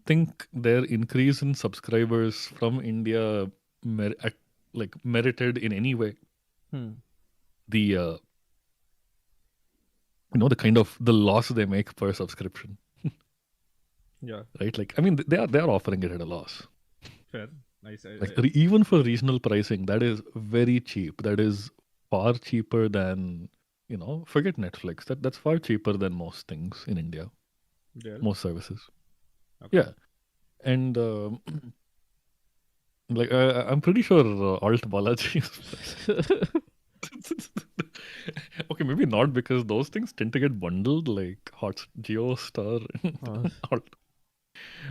think their increase in subscribers from India merited in any way the the kind of the loss they make per subscription. Yeah. Right. Like I mean they are offering it at a loss. Fair. Nice. Even for regional pricing, that is very cheap. That is far cheaper than forget Netflix. That's far cheaper than most things in India. Yeah. Most services. Okay. Yeah. And I'm pretty sure Alt Balaji okay, maybe not because those things tend to get bundled like Hot Geo Star. Alt.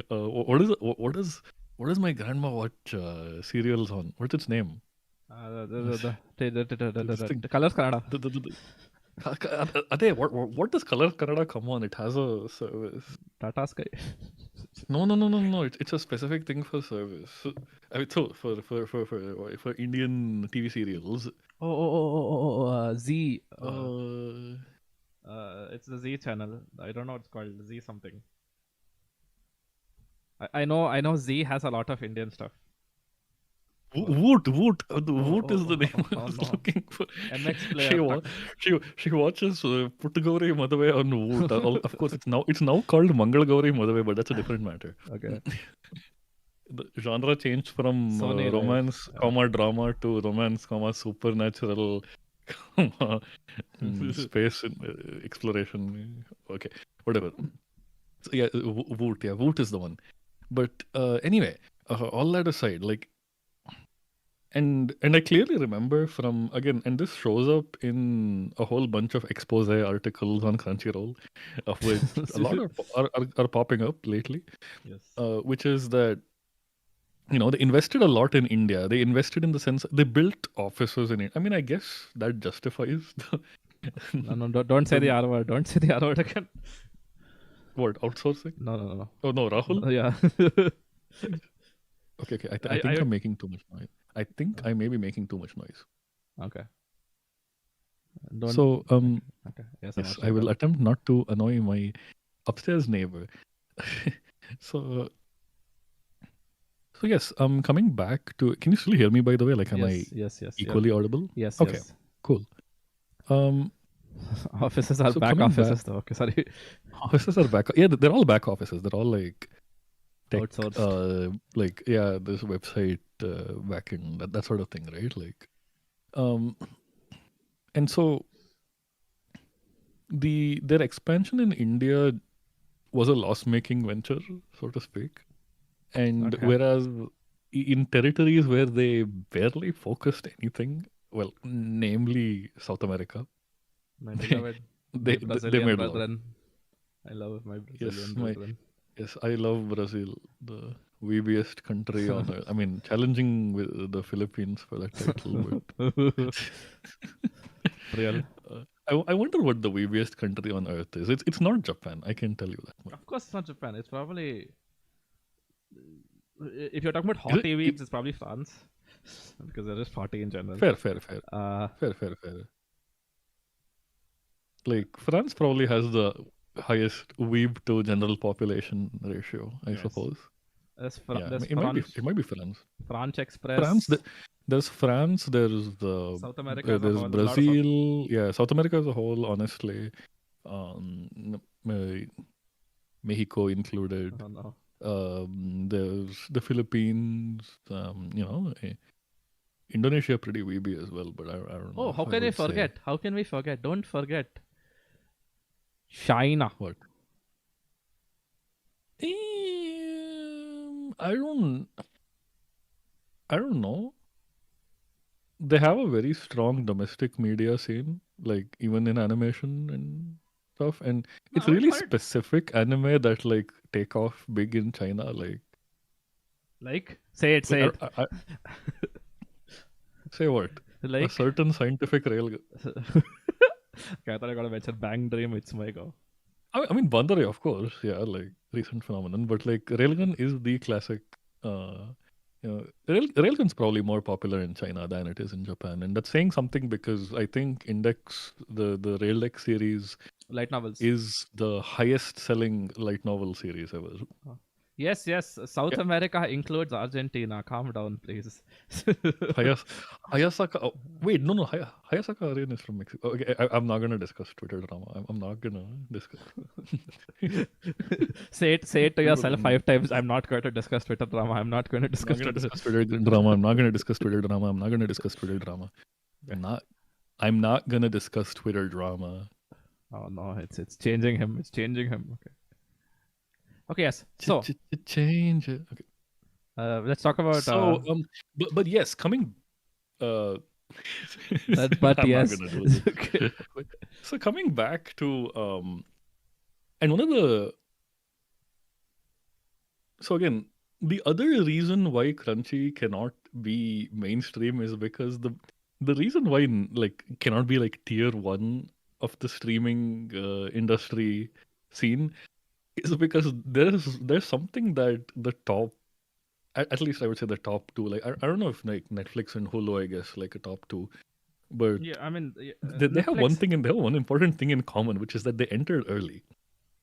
What does my grandma watch serials on? What's its name? The Colors Kannada. What does Colors Kannada come on? It has a service. Tata Sky. No. It's a specific thing for service. I mean, so for Indian TV serials. Z. It's the Z channel. I don't know what it's called. Z something. I know Z has a lot of Indian stuff. Woot is the name I was looking for. MX player. She watches Puttagauri Madave on Woot. Of course, it's now called Mangal Gauri Madave, but that's a different matter. Okay. The genre changed from romance, drama to romance, supernatural, space exploration. Okay, whatever. So yeah, Woot. Yeah, Woot is the one. But anyway, all that aside, like. And I clearly remember from, again, and this shows up in a whole bunch of expose articles on Crunchyroll, of which a lot are popping up lately. Yes. Which is that, they invested a lot in India. They invested in the sense, they built offices in it. I mean, I guess that justifies No, don't say the R word. Don't say the R word again. What, outsourcing? No. Oh, no, Rahul? Yeah. Okay. I think I'm making too much noise. I think I may be making too much noise. Okay. So, okay. Yes, I will attempt not to annoy my upstairs neighbor. So yes, coming back to. Can you still hear me? By the way, like, am I equally audible? Yes. Okay. Yes. Cool. Offices are back offices, though. Okay, sorry. Offices are back. Yeah, they're all back offices. They're all like tech, outsourced. this website backend, that sort of thing, right? Like, And so their expansion in India was a loss-making venture, so to speak. And Okay. whereas in territories where they barely focused anything, well, namely South America, My they beloved, they, my they Brazilian made a lot. brethren. I love my Brazilian Yes, brethren. I love Brazil, the weebiest country on earth. I mean, challenging with the Philippines for that title, but Real. I wonder what the weebiest country on earth is. It's not Japan. I can tell you that much. Of course, it's not Japan. It's probably. If you're talking about Is hot it- weebs, it's probably France. Because they're just hotty in general. Fair. Uh, Fair. Like France probably has the highest weeb to general population ratio, I Yes. suppose. there's Yeah, there's it might be France. France Express. France. There's France. There's South America as a there's whole. There's a lot of Brazil. Yeah, South America as a whole. Honestly, Mexico included. Oh no. There's the Philippines. Indonesia pretty weeby as well, but I don't know. Oh, how if I can we would say- forget? How can we forget? Don't forget. China. What? I don't know. They have a very strong domestic media scene, like even in animation and stuff. And it's I would really call it- specific anime that like take off big in China. Like, say it. Say what? A Like, certain scientific railgun. okay, I thought I gotta mention Bang Dream. It's my go. I mean, Bandare, of course, yeah, like recent phenomenon. But like railgun is the classic. Railgun's probably more popular in China than it is in Japan, and that's saying something because I think Index, the Raildex series, Light novels. is the highest selling light novel series ever. Yes. South America includes Argentina. Calm down, please. Hayasaka. Oh, wait, no. Hayasaka Aryan is from Mexico. Okay, I'm not gonna discuss Twitter drama. I'm not gonna discuss. say it to yourself 5 times. I'm not going to discuss Twitter drama. I'm not going to I'm discuss not gonna Twitter. discuss Twitter drama. I'm not gonna discuss Twitter drama. I'm not gonna discuss Twitter drama. I'm not gonna discuss Twitter drama. Oh no, it's changing him. It's changing him. Okay, yes. So Change it. Okay. let's talk about. But yes, coming. But I'm yes. not gonna do this. Okay. So coming back to and one of the. So again, the other reason why Crunchy cannot be mainstream is because the reason why like cannot be like tier 1 of the streaming industry scene is because there's something that the top, at least I would say the top 2, like I don't know if like Netflix and Hulu, I guess like a top 2, but Yeah, I mean, they have one thing and they have one important thing in common, which is that they entered early.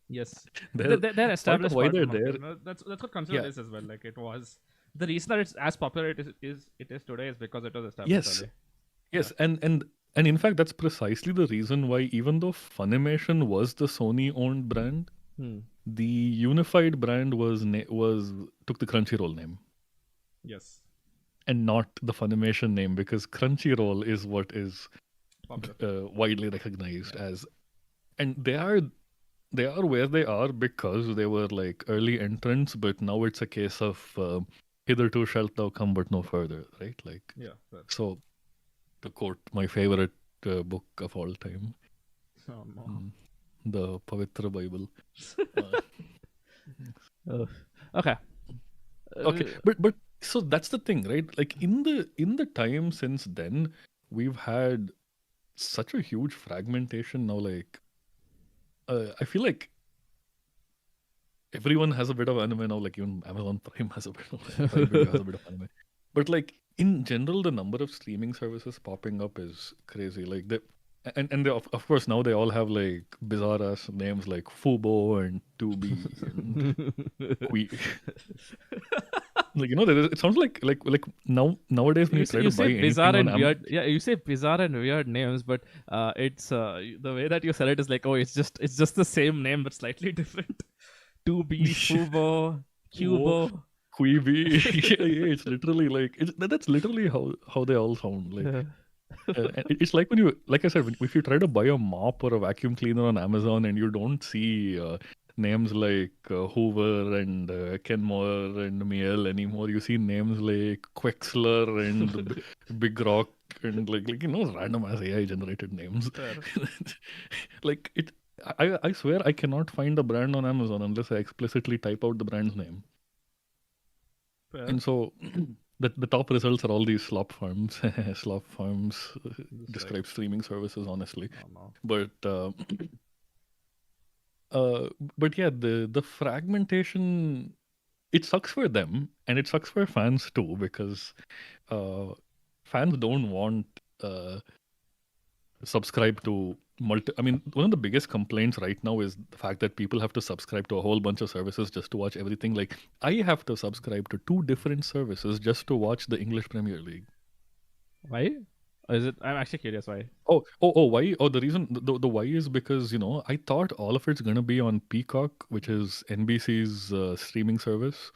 Yes, They're they're established. why they're part of there. market. You know, that's what considered is as well. Like it was the reason that it's as popular it is today is because it was established early. Yes, and in fact that's precisely the reason why, even though Funimation was the Sony owned brand, the unified brand was took the Crunchyroll name. Yes. And not the Funimation name, because Crunchyroll is what is widely recognized as, and they are where they are because they were like early entrants, but now it's a case of hitherto shalt thou come but no further, right? Like, yeah. Fair. So, to quote my favorite book of all time, Oh no. the Pavitra Bible. Okay. Okay, but so that's the thing, right? Like in the time since then, we've had such a huge fragmentation now. Like, I feel like everyone has a bit of anime now. Like even Amazon Prime has a bit of Prime Video has a bit of anime. But like in general, the number of streaming services popping up is crazy. Like and they, of course now they all have like bizarre ass names like Fubo and 2B and like, you know, it sounds like nowadays when you try to buy anything bizarre and on weird. Yeah, you say bizarre and weird names, but it's the way that you said it is like, oh, it's just the same name but slightly different. 2B, Fubo, Cubo, Quibi. Yeah, it's literally like that's literally how they all sound. Like And it's like when you, like I said, if you try to buy a mop or a vacuum cleaner on Amazon and you don't see names like Hoover and Kenmore and Miel anymore, you see names like Quexler and Big Rock and like random ass AI generated names. Fair. Like it, I swear I cannot find a brand on Amazon unless I explicitly type out the brand's name. Fair. And so the top results are all these slop farms. Slop farms describe streaming services, honestly. Oh, no. But yeah, the fragmentation, it sucks for them and it sucks for fans too, because fans don't want subscribe to I mean, one of the biggest complaints right now is the fact that people have to subscribe to a whole bunch of services just to watch everything. Like, I have to subscribe to 2 different services just to watch the English Premier League. Why? Or is it? I'm actually curious why. Why? Oh, the reason, the why is because, I thought all of it's going to be on Peacock, which is NBC's streaming service.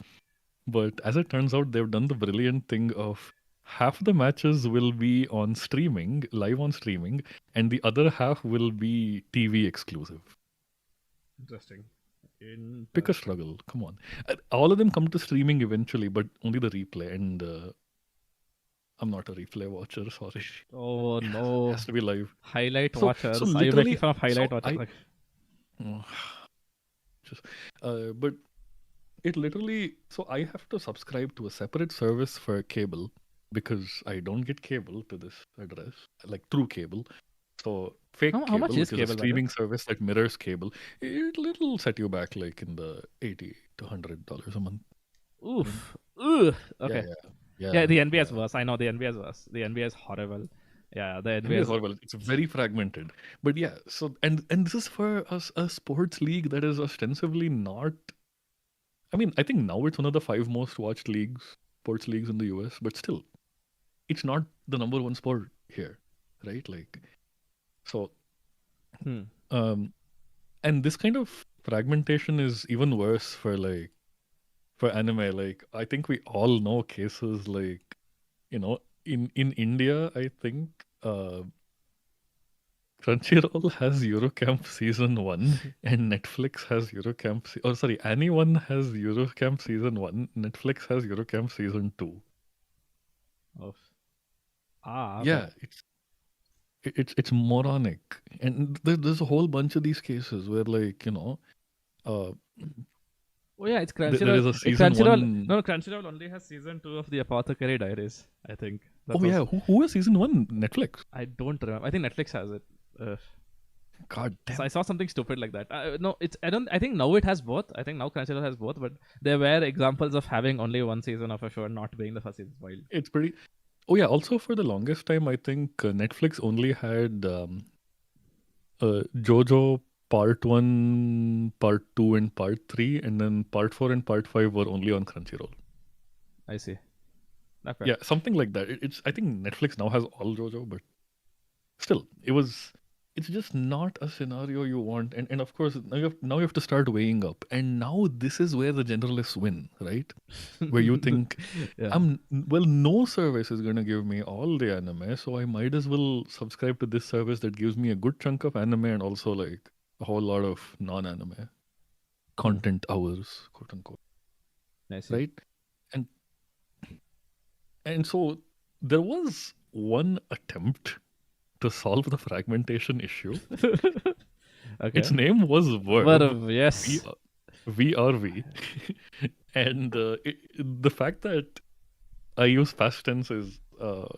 But as it turns out, they've done the brilliant thing of half the matches will be on streaming, live on streaming, and the other half will be TV exclusive. Interesting. Pick a struggle. Come on. All of them come to streaming eventually, but only the replay. And I'm not a replay watcher, sorry. Oh no. It has to be live. Highlight So watchers. Are you literally, making fun of highlight watchers? But it literally, so I have to subscribe to a separate service for cable because I don't get cable to this address, like through cable. So fake How cable, much is which cable, is by a the streaming service that mirrors cable, it'll set you back like in the $80 to $100 a month. Oof. Ugh. Okay. Yeah, the NBA is worse. I know the NBA is worse. The NBA is horrible. Yeah, the NBA It is is horrible. It's very fragmented. But yeah, so and this is for a sports league that is ostensibly not. I mean, I think now it's one of the 5 most watched sports leagues in the US, but still, it's not the number 1 sport here, right? Like, so, and this kind of fragmentation is even worse for anime. Like, I think we all know cases like, in India, I think Crunchyroll has Eurocamp season 1 and Netflix has Anyone has Eurocamp season 1, Netflix has Eurocamp season 2. Oh. Okay. Yeah, it's moronic. And there's a whole bunch of these cases where Oh yeah, it's there Crunchyroll. is a season Crunchyroll. 1. No, Crunchyroll only has season 2 of the Apothecary Diaries. I think. Oh yeah, who has season 1? Netflix. I don't remember. I think Netflix has it. God damn. So I saw something stupid like that. No, it's I don't. I think now it has both. I think now Crunchyroll has both. But there were examples of having only one season of a show and not being the first season. Wild. It's pretty. Oh yeah. Also, for the longest time, I think Netflix only had JoJo Part 1, Part 2, and Part 3, and then Part 4 and Part 5 were only on Crunchyroll. I see. Okay. Yeah, something like that. I think Netflix now has all JoJo, but still, it's just not a scenario you want. And of course, now you have to start weighing up. And now this is where the generalists win, right? Where you think, no service is going to give me all the anime, so I might as well subscribe to this service that gives me a good chunk of anime and also like a whole lot of non-anime content hours, quote unquote. Nice. Right? And so there was one attempt to solve the fragmentation issue. Okay. Its name was Verve. Verve, yes. VRV. And the fact that I use past tense is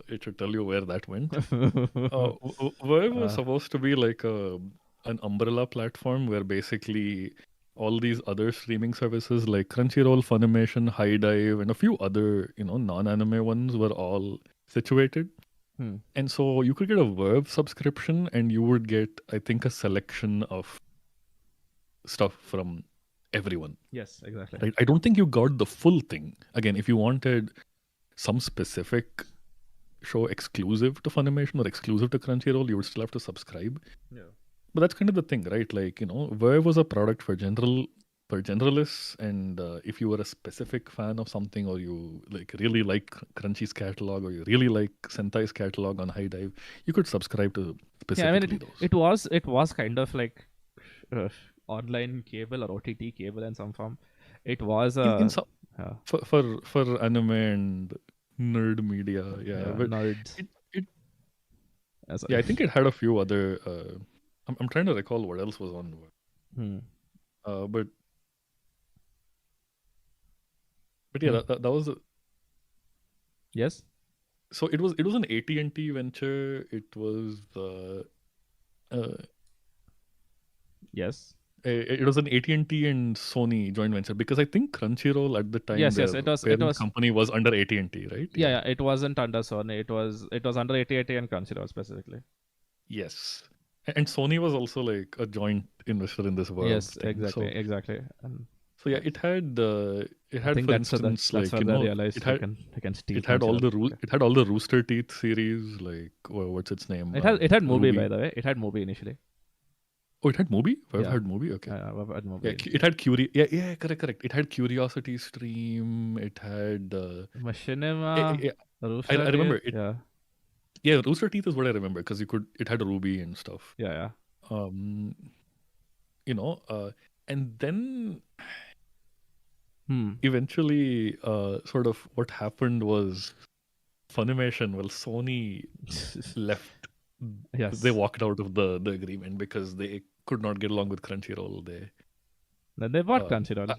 it should tell you where that went. Verve was supposed to be like an umbrella platform where basically all these other streaming services like Crunchyroll, Funimation, High Dive, and a few other non-anime ones were all situated. And so you could get a Verve subscription and you would get, I think, a selection of stuff from everyone. Yes, exactly. Right? I don't think you got the full thing. Again, if you wanted some specific show exclusive to Funimation or exclusive to Crunchyroll, you would still have to subscribe. Yeah. But that's kind of the thing, right? Like, Verve was a product for general for generalists, and if you were a specific fan of something, or you like really like Crunchy's catalog, or you really like Sentai's catalog on High Dive, you could subscribe to Yeah, I mean specifically those. it was kind of like uh, online cable or OTT cable in some form. It was In some, uh, for anime and nerd media, yeah. But nerds. it Sorry. yeah, I think it had a few other. I'm trying to recall what else was on. Hmm. But yeah, that was Yes. so it was an AT&T venture. It was Yes. it was an AT&T and Sony joint venture, because I think Crunchyroll at the time, Yes. their Yes. It was. It parent was. company was under AT&T, right? Yeah. It wasn't under Sony. It was under AT&T and Crunchyroll specifically. Yes. And Sony was also like a joint investor in this Verve Yes. thing. Exactly. And So yeah, it had I for think instance, that's like, where they realized it they can steal it had all Crunchyroll. the Okay. it had all the Rooster Teeth series, like what's its name? It had Mubi, Ruby. by the way. It had Mubi initially. Oh, it had Mubi? Verve Yeah. had Mubi? Okay. It had Mubi Yeah, initially. it had correct. It had Curiosity Stream. It had Machinima. yeah, Rooster I remember Teeth, it. Yeah. Yeah, Rooster Teeth is what I remember, because it had Ruby and stuff. Yeah. And then Hmm. eventually, sort of what happened was Funimation. Well, Sony left. Yes. They walked out of the agreement because they could not get along with Crunchyroll. Then they bought Crunchyroll.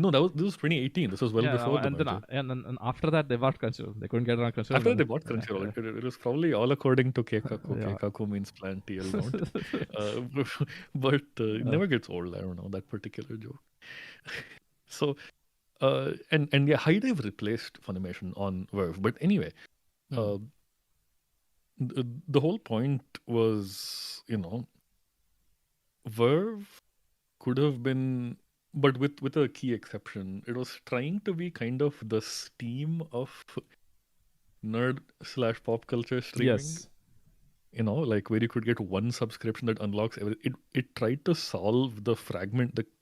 No, this was 2018. This was well before the merger. And after that they bought Crunchyroll. They couldn't get around Crunchyroll. After they bought Crunchyroll, it was probably all according to Keikaku. Yeah. Keikaku means plant, TL don't. But it never gets old. I don't know, that particular joke. So, and yeah, High Dive replaced Funimation on Verve. But anyway, the whole point was, Verve could have been, but with a key exception. It was trying to be kind of the Steam of nerd/pop culture streaming. Yes. Like where you could get one subscription that unlocks everything. It tried to solve the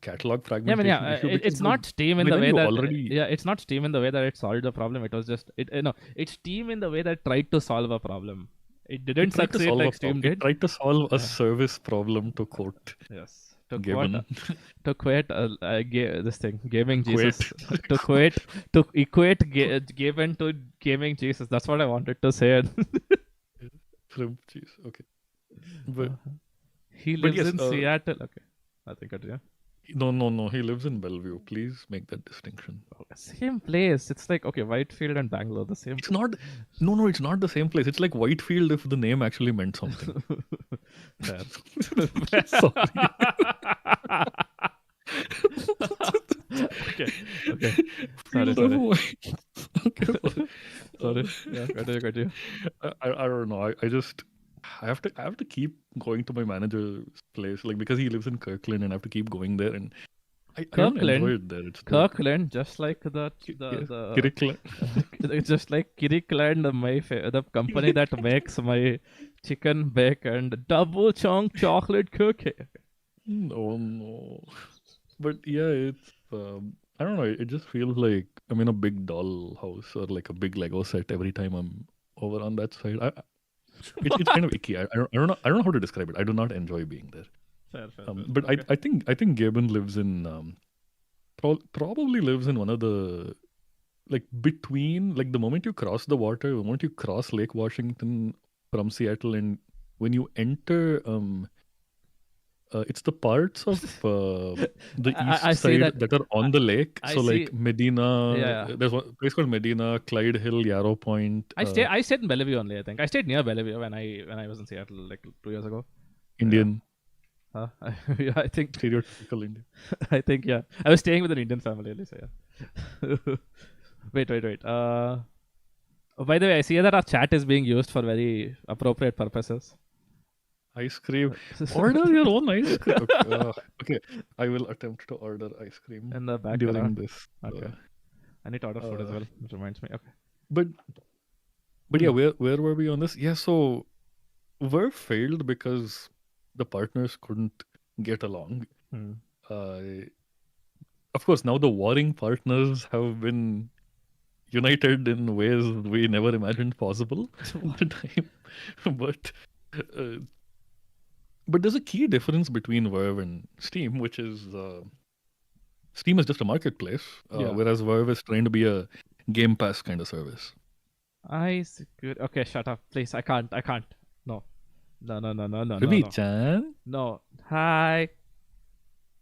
catalog fragmentation issue. It's not Steam in the way that it's not Steam in the way that it solved the problem. It was just it's Steam in the way that tried to solve a problem. It didn't succeed like Steam did. It tried to solve a service problem, to quote. Yes. To quote this thing, gaming Jesus. to equate Gaben to gaming Jesus. That's what I wanted to say. Shrimp cheese. Okay. But he lives in Seattle. Okay. I think it, yeah. No. He lives in Bellevue. Please make that distinction. Same place. It's like, okay, Whitefield and Bangalore, the same. It's not. No, it's not the same place. It's like Whitefield if the name actually meant something. Sorry. Okay. Sorry. Okay. Sorry. Yeah, continue. I don't know. I have to keep going to my manager's place, like, because he lives in Kirkland, and I have to keep going there, and I don't enjoy it there. It's Kirkland, just like the Kirkland. It's just like Kirkland, the company that makes my chicken bacon double chunk chocolate cookie. No. But yeah, it's I don't know. It just feels like I'm in a big doll house or like a big Lego set every time I'm over on that side. It's kind of icky. I don't know how to describe it. I do not enjoy being there. Fair. But okay. I think Gaben lives in probably lives in one of the, like, between, like, the moment you cross the water, the moment you cross Lake Washington from Seattle, and when you enter it's the parts of the east side that are on the lake. Like Medina, yeah. There's one place called Medina, Clyde Hill, Yarrow Point. I stayed in Bellevue only. I think I stayed near Bellevue when I was in Seattle like 2 years ago. Indian. Yeah, I think stereotypical Indian. I think, yeah. I was staying with an Indian family, at least. Yeah. Wait. By the way, I see that our chat is being used for very appropriate purposes. Ice cream. Order your own ice cream. Okay. I will attempt to order ice cream in the back during this. Okay. I need to order food as well. It reminds me. Okay. But yeah, where were we on this? Yeah, so Verve failed because the partners couldn't get along. of course, now the warring partners have been united in ways we never imagined possible at the time. But uh, but there's a key difference between Verve and Steam, which is Steam is just a marketplace, Yeah. whereas Verve is trying to be a Game Pass kind of service. Okay, shut up, please. I can't. No. No. Ravi-chan, No. Hi.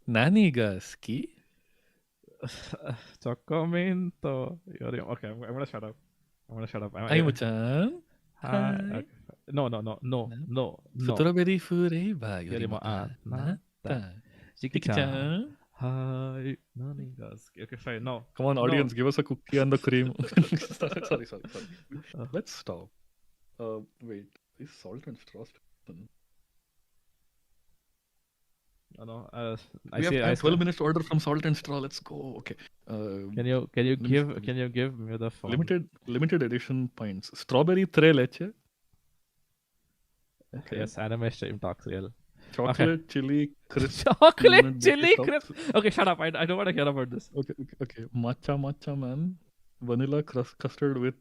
nanigaski. Chocomento. Okay, I'm gonna shut up. Aimu-chan. Hi. Hi. Okay. No. Strawberry flavor Yorimo nata. Shiki-chan. Shiki-chan. Hi. Okay, fine. No. Come on, audience, give us a cookie and the cream. sorry. Let's stop. Wait, is salt and straw still? No. We have 12 minutes to order from Salt and Straw. Let's go. Okay. Can you give me the phone? Limited edition pints. Strawberry tre leche. Okay. Yes, anime stream talks real. Chocolate chili crisp. Chocolate peanut chili butter crisp. Okay, shut up. I don't want to hear about this. Okay. Matcha man. Vanilla custard with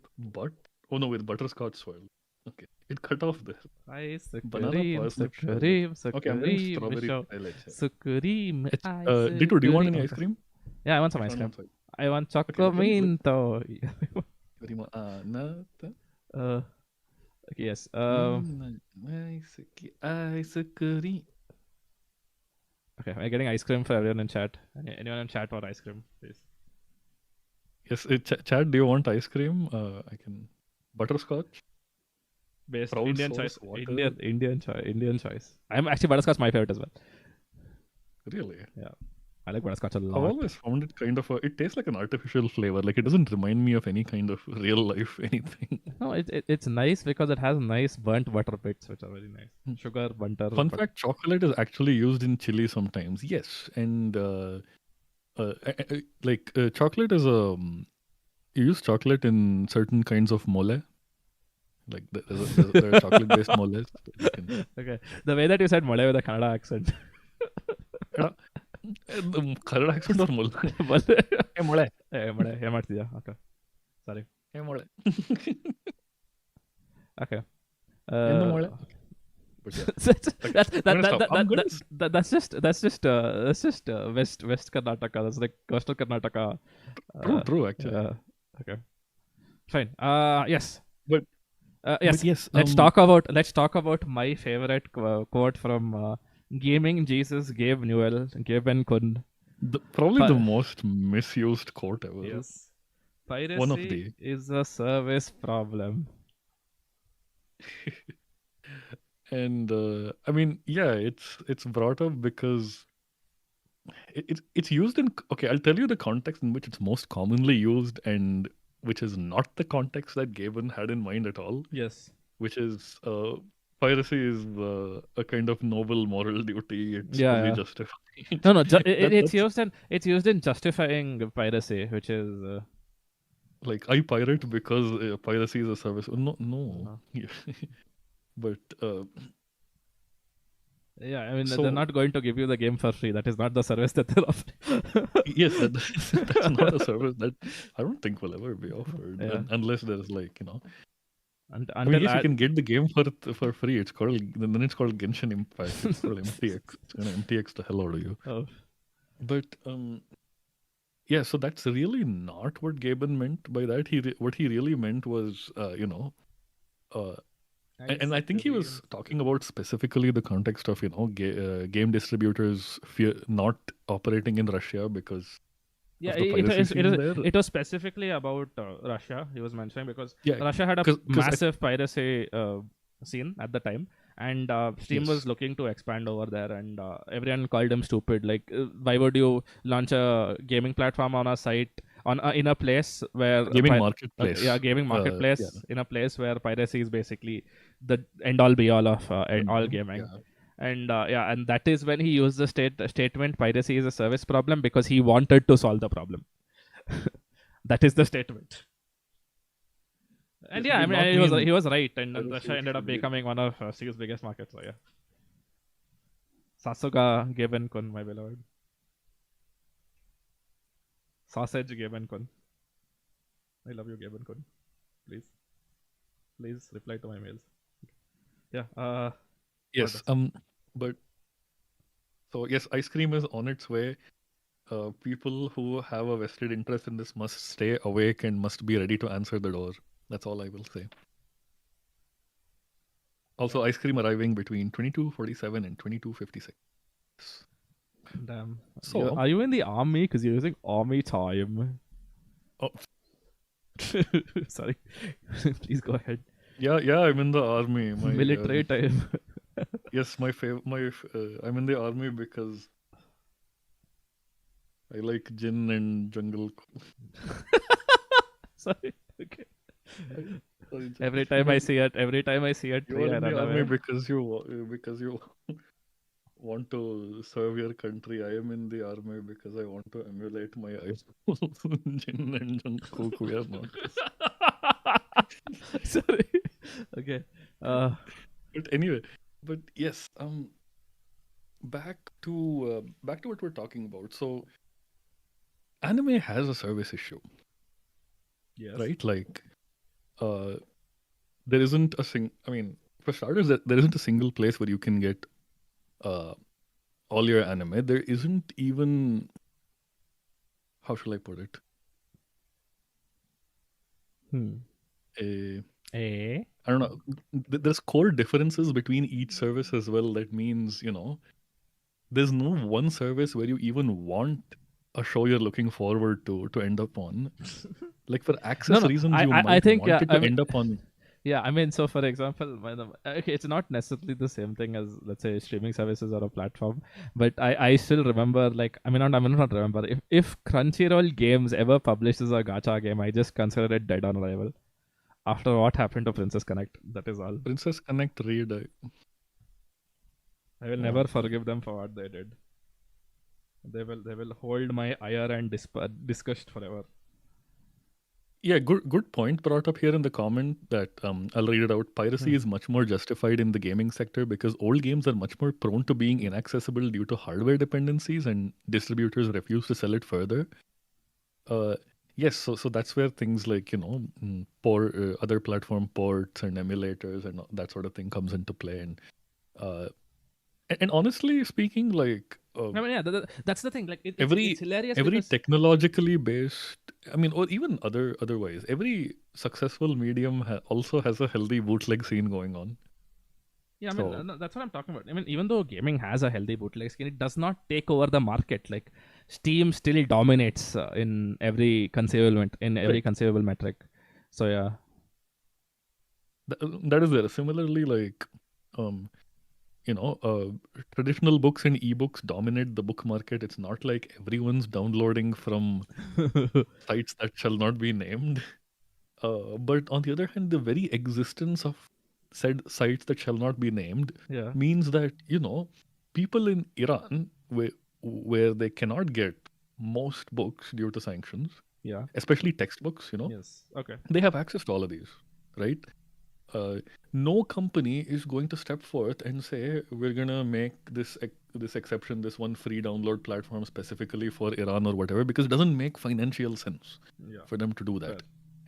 with butterscotch swirl. Okay. It cut off there. Ice Banana cream, parsnip cream, Okay, I'm getting strawberry tre leche. cream. Ditu, do you want any ice cream? Yeah, I want some ice cream. I want chocomento. Yes. Ice cream. Okay, I'm getting ice cream for everyone in chat. Anyone in chat want ice cream, please? Yes, Chad, do you want ice cream? I can. Butterscotch? Based Proud Indian source choice. water. Indian choice. I'm actually butterscotch my favorite as well. Really? Yeah. I like butterscotch a I've lot. always found it kind of it tastes like an artificial flavor. Like it doesn't remind me of any kind of real life anything. No, it's nice because it has nice burnt butter bits, which are very nice. Sugar, butter. Fun fact: chocolate is actually used in chili sometimes. Yes, and chocolate is you use chocolate in certain kinds of mole. Like there are chocolate-based moles. Okay, the way that you said mole with a Kannada accent. Kannada accent or mole? Mole. Hey, ಮಾಡ್ತಿದ್ಯಾ? Okay. Sorry. Mole. Okay. Mole. That's just West Karnataka. That's like coastal Karnataka. True, actually. Okay. Fine. Yes. But yes. Let's talk about my favorite quote from Gaming Jesus Gabe Newell, Gaben Kun. Probably the most misused quote ever. Yes. Piracy One of the is a service problem. And I mean, yeah, it's brought up because it's used in. Okay, I'll tell you the context in which it's most commonly used, and which is not the context that Gaben had in mind at all. Yes. Which is piracy is a kind of noble moral duty. It's fully justified. No. It's used in justifying piracy, which is like I pirate because piracy is a service. No. But yeah, I mean they're not going to give you the game for free. That is not the service that they're offering. Yes, that's not a service that I don't think will ever be offered unless there's like I mean, if you can get the game for free, it's called Genshin Impact. It's called MTX. It's gonna MTX the hell out of you. Oh. But yeah, so that's really not what Gaben meant by that. What he really meant was and I think he was talking about specifically the context of game distributors not operating in Russia because it was specifically about Russia. He was mentioning because Russia had a massive piracy scene at the time, and Steam was looking to expand over there, and everyone called him stupid. Like, why would you launch a gaming platform on a site in a place where marketplace? Gaming marketplace in a place where piracy is basically the end all be all of all gaming. Yeah. And and that is when he used the statement piracy is a service problem because he wanted to solve the problem. That is the statement. And I mean, he was right, and Russia ended up becoming one of Steam's biggest markets. So yeah, Sasuga Gaben Kun, my beloved. Sausage Gabe and Kun. I love you, Gabe and Kun. Please reply to my mails. Yeah. Yes. But so yes, ice cream is on its way. People who have a vested interest in this must stay awake and must be ready to answer the door. That's all I will say. Also, ice cream arriving between 22:47 and 22:56. Damn. So- are you in the army? Because you're using army time. Oh. Sorry. Please go ahead. Yeah, I'm in the army. My, Military time. Yes, I'm in the army because I like gin and jungle. Sorry. Okay. Sorry, Every time I see it, you tree, are I in run the army away. because you want to serve your country. I am in the army because I want to emulate my gin and jungle. We are not. Sorry. Okay. But anyway, yes, back to what we're talking about. So, anime has a service issue, Yes. right? Like, there isn't I mean, for starters, there isn't a single place where you can get all your anime. There isn't even, how shall I put it? I don't know. There's core differences between each service as well. That means, there's no one service where you even want a show you're looking forward to end up on. Like for access reasons, you might think, want it to end up on. Yeah, I mean, so for example, okay, it's not necessarily the same thing as, let's say, streaming services or a platform, but I still remember, like, I may not remember, if Crunchyroll Games ever publishes a gacha game, I just consider it dead on arrival. After what happened to Princess Connect, that is all. Princess Connect read. I will never forgive them for what they did. They will hold my ire and disgust forever. Yeah, good point brought up here in the comment that I'll read it out. Piracy is much more justified in the gaming sector because old games are much more prone to being inaccessible due to hardware dependencies and distributors refuse to sell it further. Yes, so that's where things like other platform ports and emulators and that sort of thing comes into play. And honestly speaking, like I mean, yeah, that's the thing. Like, it's hilarious. Every because technologically based, I mean, or even otherwise, every successful medium also has a healthy bootleg scene going on. Yeah, I mean, no, that's what I'm talking about. I mean, even though gaming has a healthy bootleg scene, it does not take over the market. Like, Steam still dominates in every conceivable metric. So yeah, that is there. Similarly, like, traditional books and ebooks dominate the book market. It's not like everyone's downloading from sites that shall not be named. But on the other hand, the very existence of said sites that shall not be named means that, people in Iran, where they cannot get most books due to sanctions, especially textbooks, yes, okay, they have access to all of these, right? No company is going to step forth and say we're gonna make this exception, this one free download platform specifically for Iran or whatever, because it doesn't make financial sense for them to do that. Fair.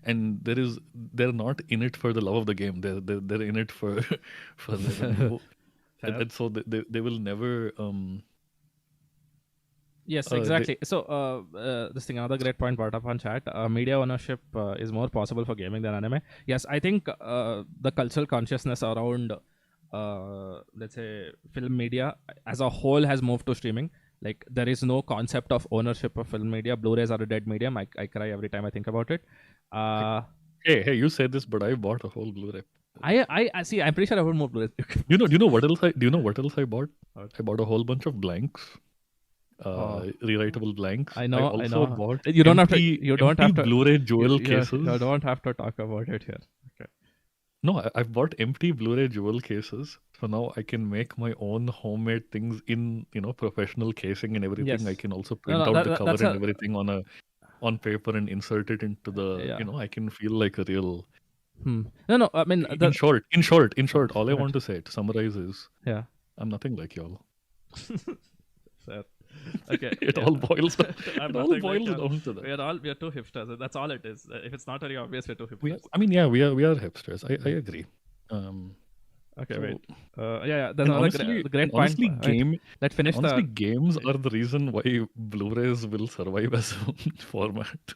And they're not in it for the love of the game. They're in it for revenue, and so they will never. Yes, exactly. So this thing, another great point brought up on chat. Media ownership is more possible for gaming than anime. Yes, I think the cultural consciousness around, let's say, film media as a whole has moved to streaming. Like, there is no concept of ownership of film media. Blu-rays are a dead medium. I cry every time I think about it. Hey, you said this, but I bought a whole Blu-ray. I see. I'm pretty sure I would more Blu-rays. Do you know what else I bought? I bought a whole bunch of blanks. Rewritable blanks. I know. I know. bought You don't have to Blu-ray jewel cases. You don't have to talk about it here. Okay. No, I've bought empty Blu-ray jewel cases, so now I can make my own homemade things in professional casing and everything. Yes. I can also print out the cover and everything on paper and insert it into the. I can feel like a real. No. I mean, in short, all I want to say to summarize is, I'm nothing like y'all. Fair. Okay. It yeah. all boils down. I'm It all nothing like boils you. down to that. We are two hipsters. That's all it is. If it's not very obvious, we're two We hipsters. are, I mean, yeah, we are hipsters. I agree. Okay, So, wait. Yeah. There's and another honestly, great point. Right. Let's finish the. games are the reason why Blu-rays will survive as a format.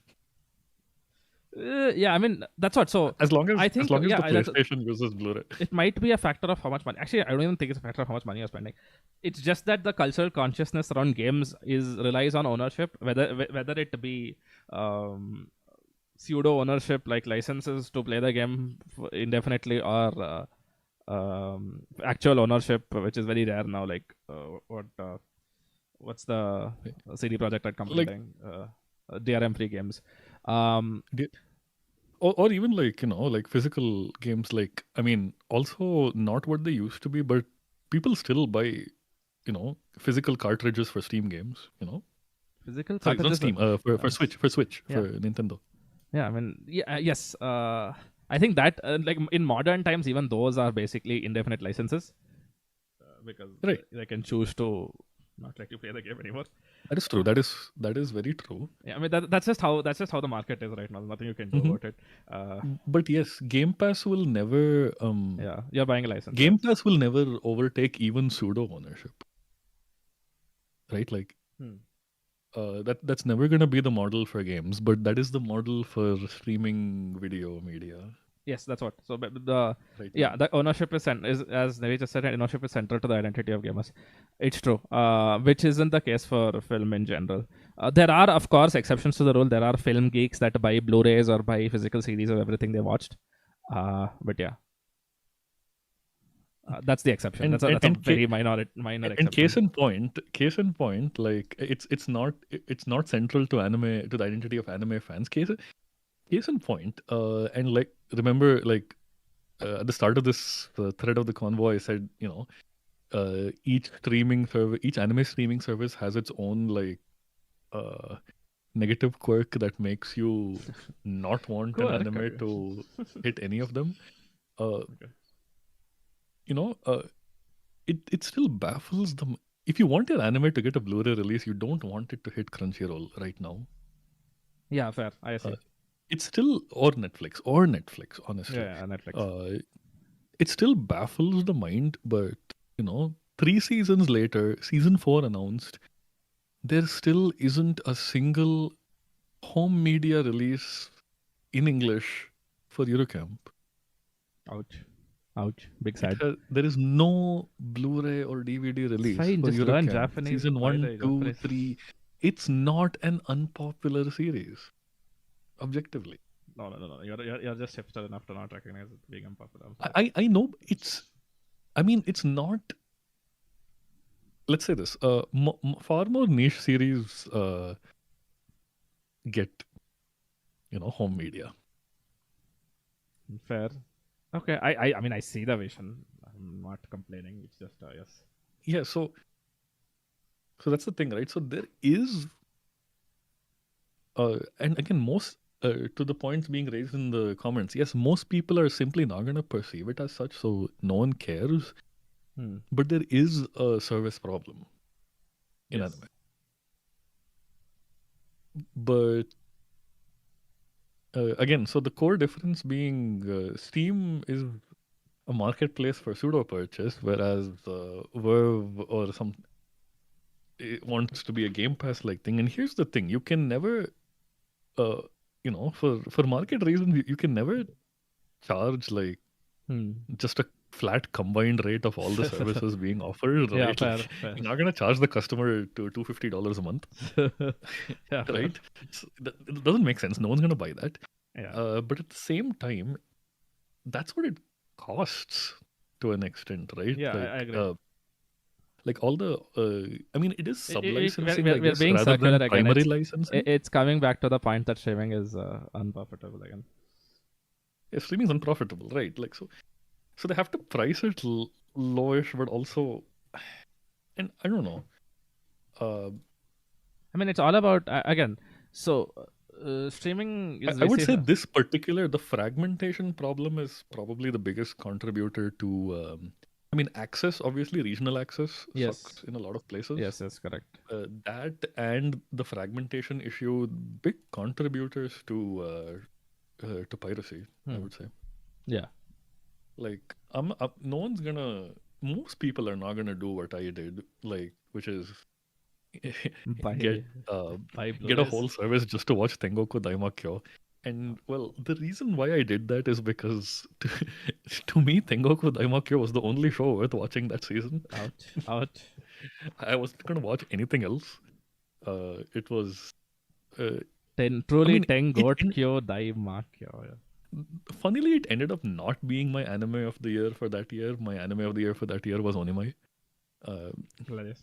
Yeah, I mean that's what. So As long as I think as long as yeah, the PlayStation uses Blu-ray. it might be a factor of how much money. Actually, I don't even think it's a factor of how much money you're spending. It's just that the cultural consciousness around games relies on ownership, whether it be pseudo ownership like licenses to play the game indefinitely, or actual ownership, which is very rare now. Like what's the CD Projekt Red company Like- doing? DRM free games. Or even like, like physical games, like, I mean, also not what they used to be, but people still buy, physical cartridges for Steam games, Physical Sorry, not cartridges. Steam, for Switch, Yeah. for Nintendo. Yeah, I mean, yes. I think that like in modern times, even those are basically indefinite licenses because Right. they can choose to not let you play the game anymore. That is true. That is very true. Yeah, I mean that's just how the market is right now. There's nothing you can do Mhm. about it. But yes, Game Pass will never Yeah, you're buying a license. Game Pass will never overtake even pseudo ownership. Right? Like that's never gonna be the model for games, but that is the model for streaming video media. Yes, that's what. So the Right? yeah, the ownership is as Nevi just said, ownership is central to the identity of gamers. It's true, which isn't the case for film in general. There are, of course, exceptions to the rule. There are film geeks that buy Blu-rays or buy physical CDs of everything they watched. But yeah, that's the exception. That's a very minor exception. And case in point, like it's not central to anime, to the identity of anime fans. Case in point, and like remember, like at the start of this thread of the convoy, I said, each anime streaming service has its own like negative quirk that makes you not want an anime to hit any of them. It still baffles them. If you want your anime to get a Blu-ray release, you don't want it to hit Crunchyroll right now. Yeah, fair. I see. It's still or Netflix, honestly. Yeah, Netflix. It still baffles the mind, but 3 seasons later, season 4 announced, there still isn't a single home media release in English for Eurocamp. Ouch. Big sad. There is no Blu-ray or DVD release Fine, for just learn Eurocamp. Japanese. Season 1, 2, 3. It's not an unpopular series, objectively. No. You're just hipster enough to not recognize it being unpopular. I know it's not. Let's say this. Far more niche series get home media. Fair. Okay. I mean I see the vision. I'm not complaining. It's just yes. Yeah. So that's the thing, right? So there is, and again, most. To the points being raised in the comments, yes, most people are simply not going to perceive it as such, so no one cares. But there is a service problem in anime. But again, so the core difference being Steam is a marketplace for pseudo purchase, whereas Verve or it wants to be a Game Pass like thing. And here's the thing: you can never. For market reasons, you can never charge like just a flat combined rate of all the services being offered. Right? Yeah, fair. You're not going to charge the customer to $250 a month, yeah, right? So it doesn't make sense. No one's going to buy that. Yeah. But at the same time, that's what it costs to an extent, right? Yeah, like, I agree. Like all the, I mean, it is sub-licensing, we're I guess, being rather circular than again. primary licensing. It's coming back to the point that streaming is unprofitable again. Yeah, streaming is unprofitable, right? Like so they have to price it lowish, but also, and I don't know. I mean, it's all about again. So streaming is. I would say the fragmentation problem is probably the biggest contributor to I mean, access, obviously, regional access Yes. sucks in a lot of places. Yes, correct. That and the fragmentation issue, big contributors to piracy, I would say. Yeah. Like, no one's gonna. Most people are not gonna do what I did, like, which is Buy get buy get a Blu-rays. whole service just to watch Tengoku Daimakyo. And well, the reason why I did that is because to me, Tengoku Daimakyo was the only show worth watching that season. Ouch. I wasn't gonna watch anything else. It was Truly mean, Tengot Kyo Daimakyo. Yeah. funnily, it ended up not being my anime of the year for that year. My anime of the year for that year was Onimai. Hilarious.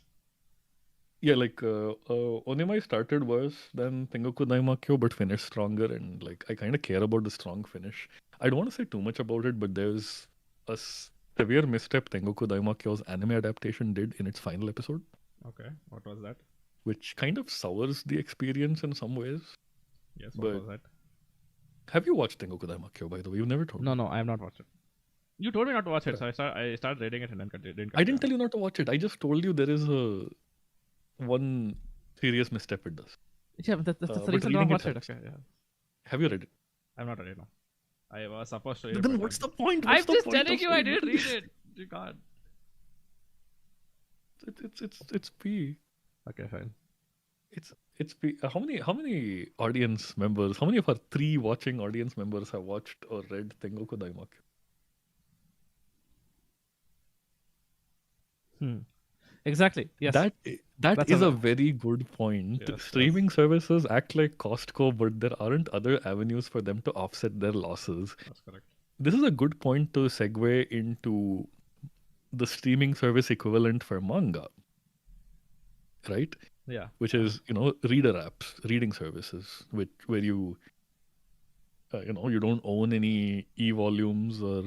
Yeah, like Onimai started worse than Tengoku Daimakyo, but finished stronger. And like, I kind of care about the strong finish. I don't want to say too much about it, but there's a severe misstep Tengoku Daimakyo's anime adaptation did in its final episode, Okay. What was that? which kind of sours the experience in some ways. Yes, what But was that? have you watched Tengoku Daimakyo, by the way? You've never told me. No, I have not watched it. You told me not to watch it, so I started reading it and then didn't. I didn't tell you not to watch it. I just told you there is one serious misstep it does. Yeah, but that's the but reason I reading it watched it. helps. Okay, yeah. Have you read it? I'm not ready now. I was supposed to read it. Then but what's I- the point? I'm What's the just point telling of you I saying did that? read it. You can't. It's P. Okay, fine. It's P. How many audience members? How many of our 3 watching audience members have watched or read Tengoku Daimakyo? Exactly. Yes. That That's is a- a very good point. Yes, Streaming services act like Costco, but there aren't other avenues for them to offset their losses. That's correct. This is a good point to segue into the streaming service equivalent for manga, right? Yeah. Which is reader apps, reading services, where you you don't own any e-volumes or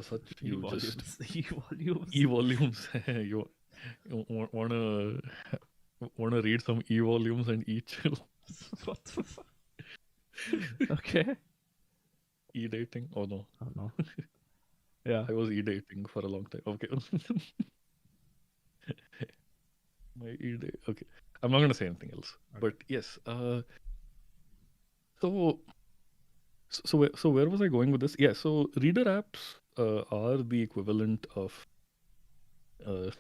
such. You just E-volumes. e-volumes. you wanna read some e-volumes and e-chill. What the fuck? Okay. E-dating? Oh no, Oh no. Yeah. I was e-dating for a long time. Okay. My e-date. Okay, I'm not gonna say anything else. Okay. But yes. So where was I going with this? Yeah. So reader apps are the equivalent of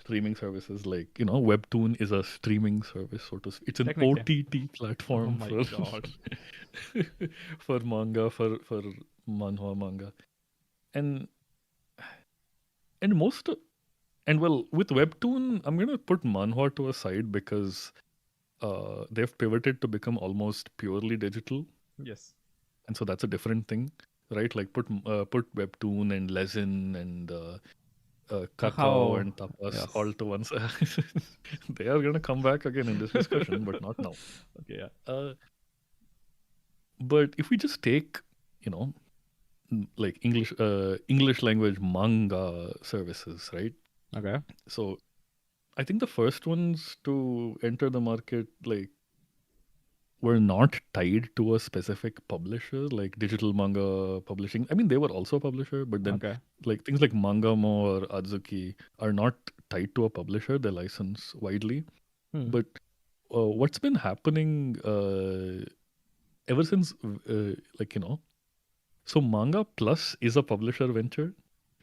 streaming services. Like Webtoon is a streaming service, so to speak. It's an Technically. OTT platform Oh my God. for manga, for manhwa manga, and most well, with Webtoon, I'm gonna put manhwa to a side because they've pivoted to become almost purely digital, Yes. and so that's a different thing, right? Like put Webtoon and Lesin and Kakao Kakao, and Tapas yes. all to one side. They are gonna come back again in this discussion, but not now. Okay. Yeah. But if we just take, like English language manga services, right? Okay. So I think the first ones to enter the market, like, were not tied to a specific publisher, like digital manga publishing. I mean, they were also a publisher, but then Okay. like things like Mangamo or Azuki are not tied to a publisher. They license widely. But what's been happening ever since, so Manga Plus is a publisher venture.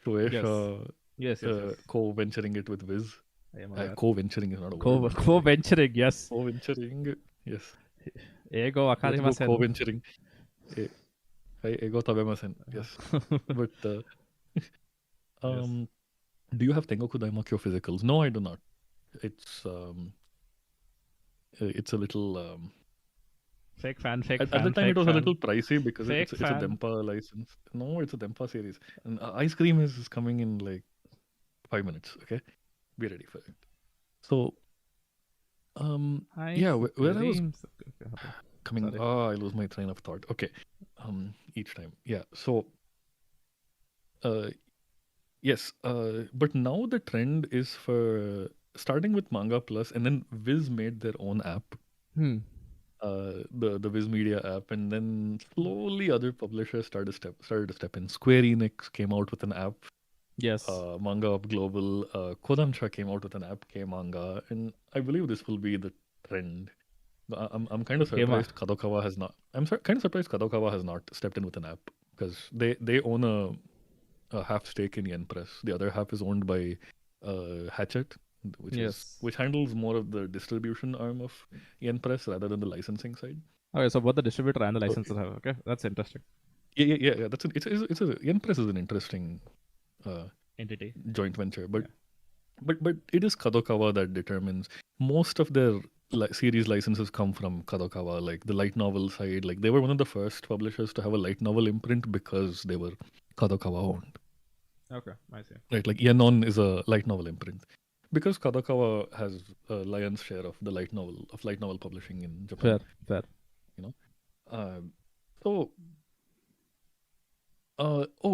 Shueisha Yes. co-venturing it with Viz. I am aware. Co-venturing is not a word. Co-venturing, yes. Co-venturing, yes. Ego Let's go wakarimasen. co-venturing. Hai ego tabemasen. Yes. But do you have Tengoku Daimakyo physicals? No, I do not. It's a little Fake fan. at the time it was a little pricey because Fake it's a fan. Dempa license. No, it's a Dempa series. And Ice Cream is coming in like 5 minutes. Okay, be ready for it. So, yeah, where I was coming. Sorry. Oh, I lose my train of thought. Okay, each time. Yeah. So, yes. But now the trend is for starting with Manga Plus, and then Viz made their own app. The Viz Media app, and then slowly other publishers started to step in. Square Enix came out with an app Yes. Manga Up Global, Kodansha came out with an app K manga, and I believe this will be the trend. I'm kind of Kema. surprised Kadokawa has not. Kind of surprised Kadokawa has not stepped in with an app because they own a half stake in Yen Press. The other half is owned by Hatchet, Yes. which handles more of the distribution arm of Yen Press rather than the licensing side. Okay, so both the distributor and the So, licensor have. Okay, that's interesting. yeah. It's a Yen Press is an interesting Entity. joint venture, but it is Kadokawa that determines most of their series licenses come from Kadokawa, like the light novel side. Like they were one of the first publishers to have a light novel imprint because they were Kadokawa owned. Okay, I see. Right, like Yenon is a light novel imprint because Kadokawa has a lion's share of the light novel publishing in Japan. Fair. You know, so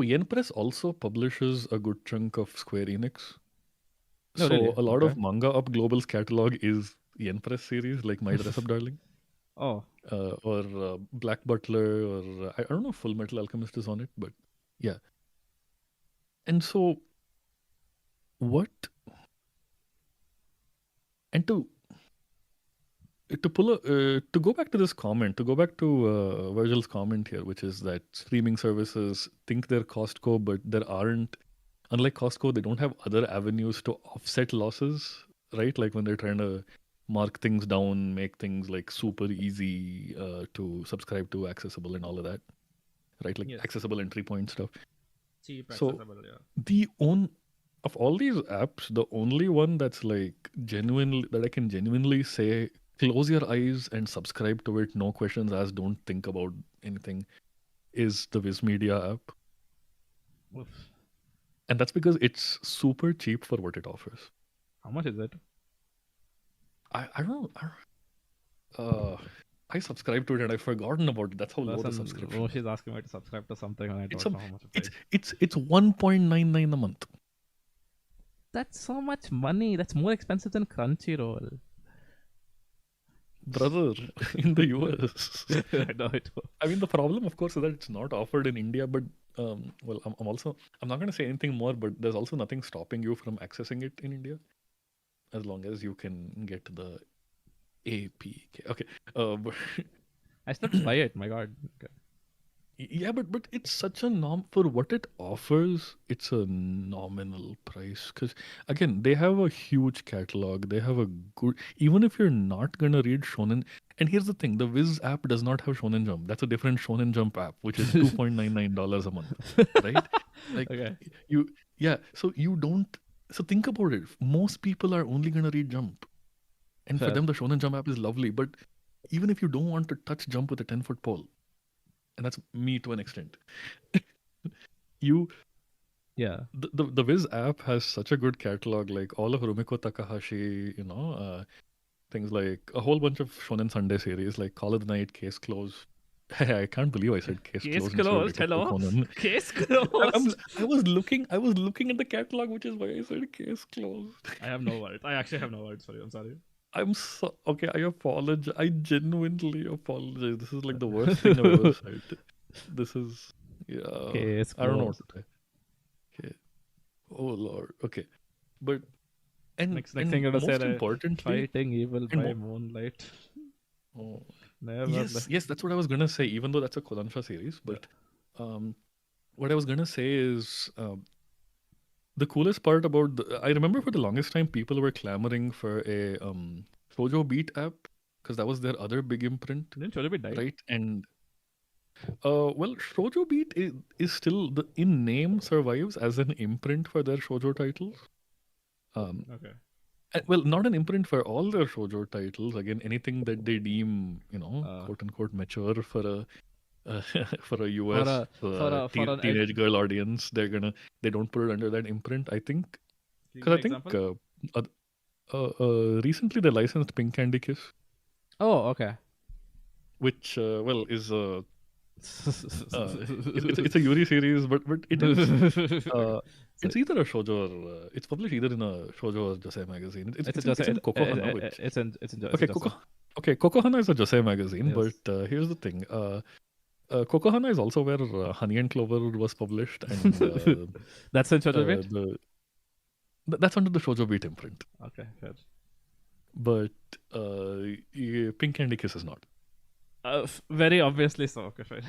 Yen Press also publishes a good chunk of Square Enix. No, So really? a lot Okay. of Manga Up Global's catalog is Yen Press series like My Dress Up Darling, Oh, or Black Butler, or I don't know if Full Metal Alchemist is on it, but yeah. And so, what? And to pull to go back to this comment, to go back to Virgil's comment here, which is that streaming services think they're Costco, but there aren't. Unlike Costco, they don't have other avenues to offset losses, right? Like when they're trying to mark things down, make things like super easy to subscribe to, accessible, and all of that, right? Like Yes. accessible entry point stuff. cheap, So- accessible. Yeah. The of all these apps, the only one that's like genuinely that I can genuinely say, close your eyes and subscribe to it, no questions asked, don't think about anything, is the Viz Media app. Oof. And that's because it's super cheap for what it offers. How much is it? I don't I subscribed to it and I've forgotten about it. That's how low the Person, subscription is. she's asking me to subscribe to something, and I It's don't know how much it is. It's 1.99 a month. That's so much money. That's more expensive than Crunchyroll. Brother, in the US. I know it. I mean, the problem, of course, is that it's not offered in India, but well, I'm not going to say anything more, but there's also nothing stopping you from accessing it in India, as long as you can get the APK. Okay, but I still buy it. My God. Okay. yeah, but it's such a norm for what it offers. It's a nominal price because again, they have a huge catalog. They have a good. Even if you're not gonna read shonen, and here's the thing: the Viz app does not have Shonen Jump. That's a different Shonen Jump app, which is $2.99 a month, right? Like Okay. yeah. So you don't. So think about it. Most people are only gonna read Jump, and for Fair. them, the Shonen Jump app is lovely. But even if you don't want to touch Jump with a 10-foot pole, and that's me to an extent. You Yeah. the Viz app has such a good catalog, like all of Rumiko Takahashi, things like a whole bunch of Shonen Sunday series like Call of the Night, Case Closed. I can't believe I said Case, Case Closed. instead of closed. Detective Hello. Conan. Case I closed. was looking at the catalog, which is why I said Case Closed. I have no words. I actually have no words for you. I'm sorry. I'm so okay. I apologize. I genuinely apologize. This is like the worst thing I've ever said. This is Case I don't know what closed. to say. Okay. Oh Lord. Okay. But Next thing you're gonna most say, importantly, fighting evil and by moonlight. oh, Never. yes, that's what I was gonna say. Even though that's a Kodansha series, but what I was gonna say is the coolest part about I remember for the longest time people were clamoring for a Shoujo Beat app because that was their other big imprint, Didn't Jollibee die? right? And well, Shoujo Beat is still in name survives as an imprint for their shoujo titles. Okay. Well, not an imprint for all their shoujo titles. Again, anything that they deem, quote unquote, mature for a for a US teenage girl audience, they don't put it under that imprint. I think because I think recently they licensed Pink Candy Kiss, Oh, okay. which well is it's a Yuri series, but it is it's either a shoujo or it's published either in a shoujo or josei magazine. It's in Kokohana. It's in Okay, Kokohana is a josei magazine, Yes. but here's the thing. Kokohana is also where Honey and Clover was published, and That's in Shoujo Beat? that's under the Shoujo Beat imprint. Okay, fair. But Pink Candy Kiss is not. Very obviously so. Okay, fine.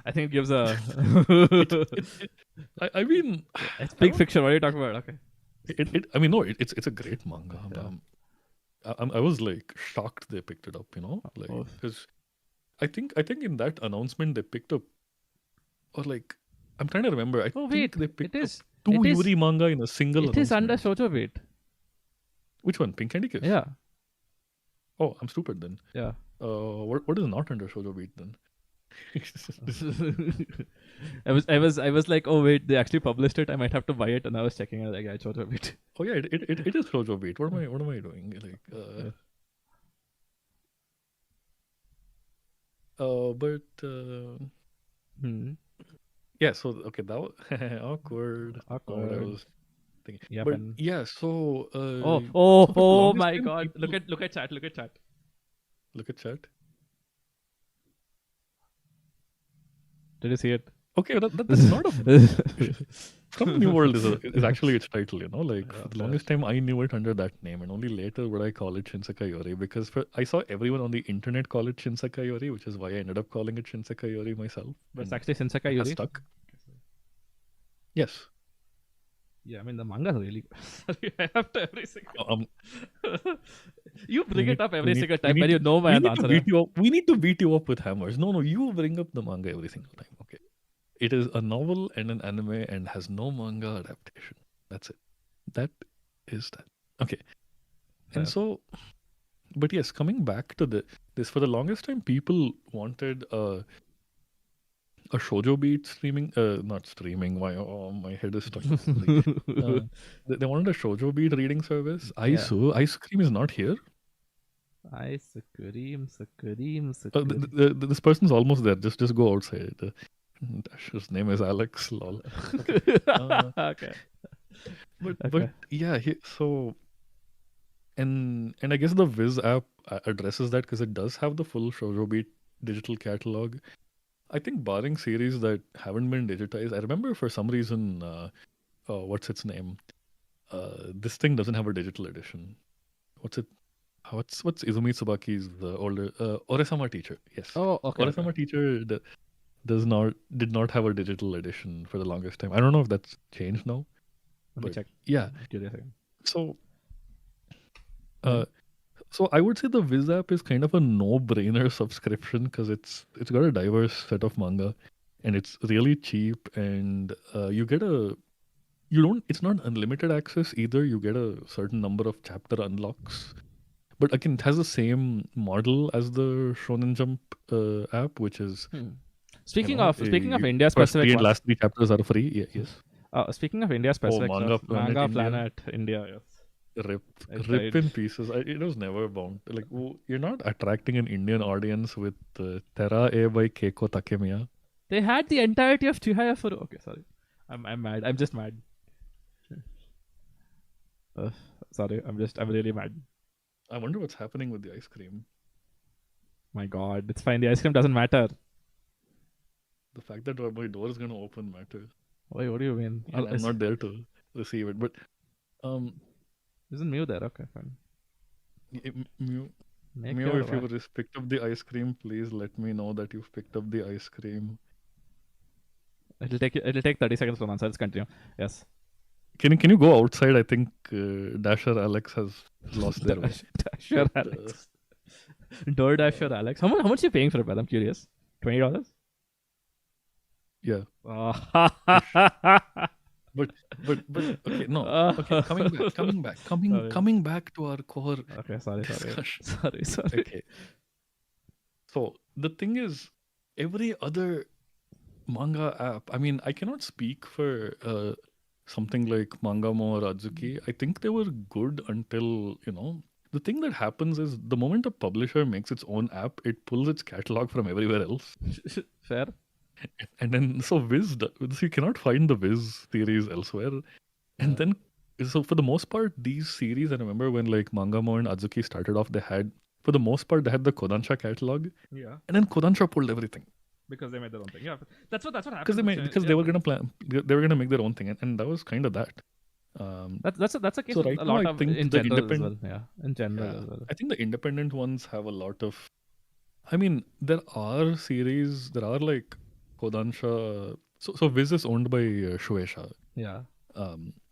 I think it gives a. I mean, It's big fiction. What are you talking about? Okay. I mean, no, it's a great manga. Yeah. I was like shocked they picked it up. Like Oh. because I think in that announcement they picked up, or like I'm trying to remember. I Oh think wait, they picked it up is. 2 it is- Yuri manga in a single. It is under announcement. Shoujo Beat. Which one? Pink Candy Kiss. Yeah. Oh, I'm stupid then. Yeah. What is not under Shoujo Beat then? I was like, oh wait, they actually published it. I might have to buy it, and I was checking it. Like, I Shoujo Beat. Oh yeah, it is Shoujo Beat. What am I doing? Like, yeah. So okay, that was awkward. What I Awkward. was thinking. Yep, But and- yeah, so Oh for the longest my time, god! people- Look at chat. Look at chat. look at chat. Did you see it? Okay, that's not a From New World is actually its title. Like for the longest time I knew it under that name, and only later would I call it Shinsekai Yori because I saw everyone on the internet call it Shinsekai Yori, which is why I ended up calling it Shinsekai Yori myself. But it's and actually Shinsekai it has Yuri. stuck. Yes. Yeah, I mean the manga is really good. Sorry, I have to every single. You bring we it up need- every we single need- time, we and need you to- know my we need to answer. beat you up. We need to beat you up with hammers. No, you bring up the manga every single time. Okay. It is a novel and an anime and has no manga adaptation. That's it. That is that. Okay. Fair. And so, but yes, coming back to this, for the longest time, people wanted a shoujo beat streaming, not streaming. My head is stuck. They wanted a shoujo beat reading service. Ice Cream is not here. Ice cream. This person's almost there. Just go outside. His name is Alex. Lol. Okay. But yeah, and I guess the Viz app addresses that because it does have the full Shoujo Beat digital catalog. I think barring series that haven't been digitized, I remember for some reason, what's its name? This thing doesn't have a digital edition. What's Izumi Tsubaki's older Oresama Teacher? Yes. Oh, okay. Oresama Teacher did not have a digital edition for the longest time. I don't know if that's changed now. Let me but check. Yeah. I'm curious again. So I would say the Viz app is kind of a no-brainer subscription because it's got a diverse set of manga, and it's really cheap, and it's not unlimited access either. You get a certain number of chapter unlocks, but again, it has the same model as the Shonen Jump app, which is Speaking of India first specific three and ones, last 3 chapters are free. Yeah, yes. speaking of India specific Manga stuff, Planet Manga India. Planet India. Yes. Rip tried. in pieces. It was never bound. Like you're not attracting an Indian audience with Terra A by Keiko Takemiya. They had the entirety of Chihaya Furu. Okay, sorry. I'm mad. I'm just mad. Sorry, I'm really mad. I wonder what's happening with the ice cream. My God, it's fine. The ice cream doesn't matter. The fact that my door is going to open matters. Wait, what do you mean? And I'm not there to receive it. But isn't Mew there? Okay, fine. Mew, Make if your you've picked up the ice cream, please let me know that you've picked up the ice cream. It'll take 30 seconds to answer. Let's continue. Yes. Can you go outside? I think Dasher Alex has lost their way. Dasher Alex. DoorDasher Alex. How much are you paying for it, man? I'm curious. $20? Yeah. But okay, no. Okay, coming back to our core. Okay, sorry. discussion. Sorry. Okay. So the thing is, every other manga app. I mean, I cannot speak for something like Mangamo or Azuki. I think they were good until the thing that happens is the moment a publisher makes its own app, it pulls its catalog from everywhere else. Fair. And then so you cannot find the Viz series elsewhere. And then so for the most part, these series, I remember when like Mangamo and Azuki started off, for the most part they had the Kodansha catalog. Yeah. And then Kodansha pulled everything. because they made their own thing. Yeah, that's what happened. Because they were gonna plan. They were gonna make their own thing, and that was kind of that. That's a case So with right a now, lot I of think in the general as well. independent. Yeah, in general Yeah, as well. I think the independent ones have a lot of. I mean, there are series. There are like Kodansha. So Viz is owned by Shueisha. Yeah.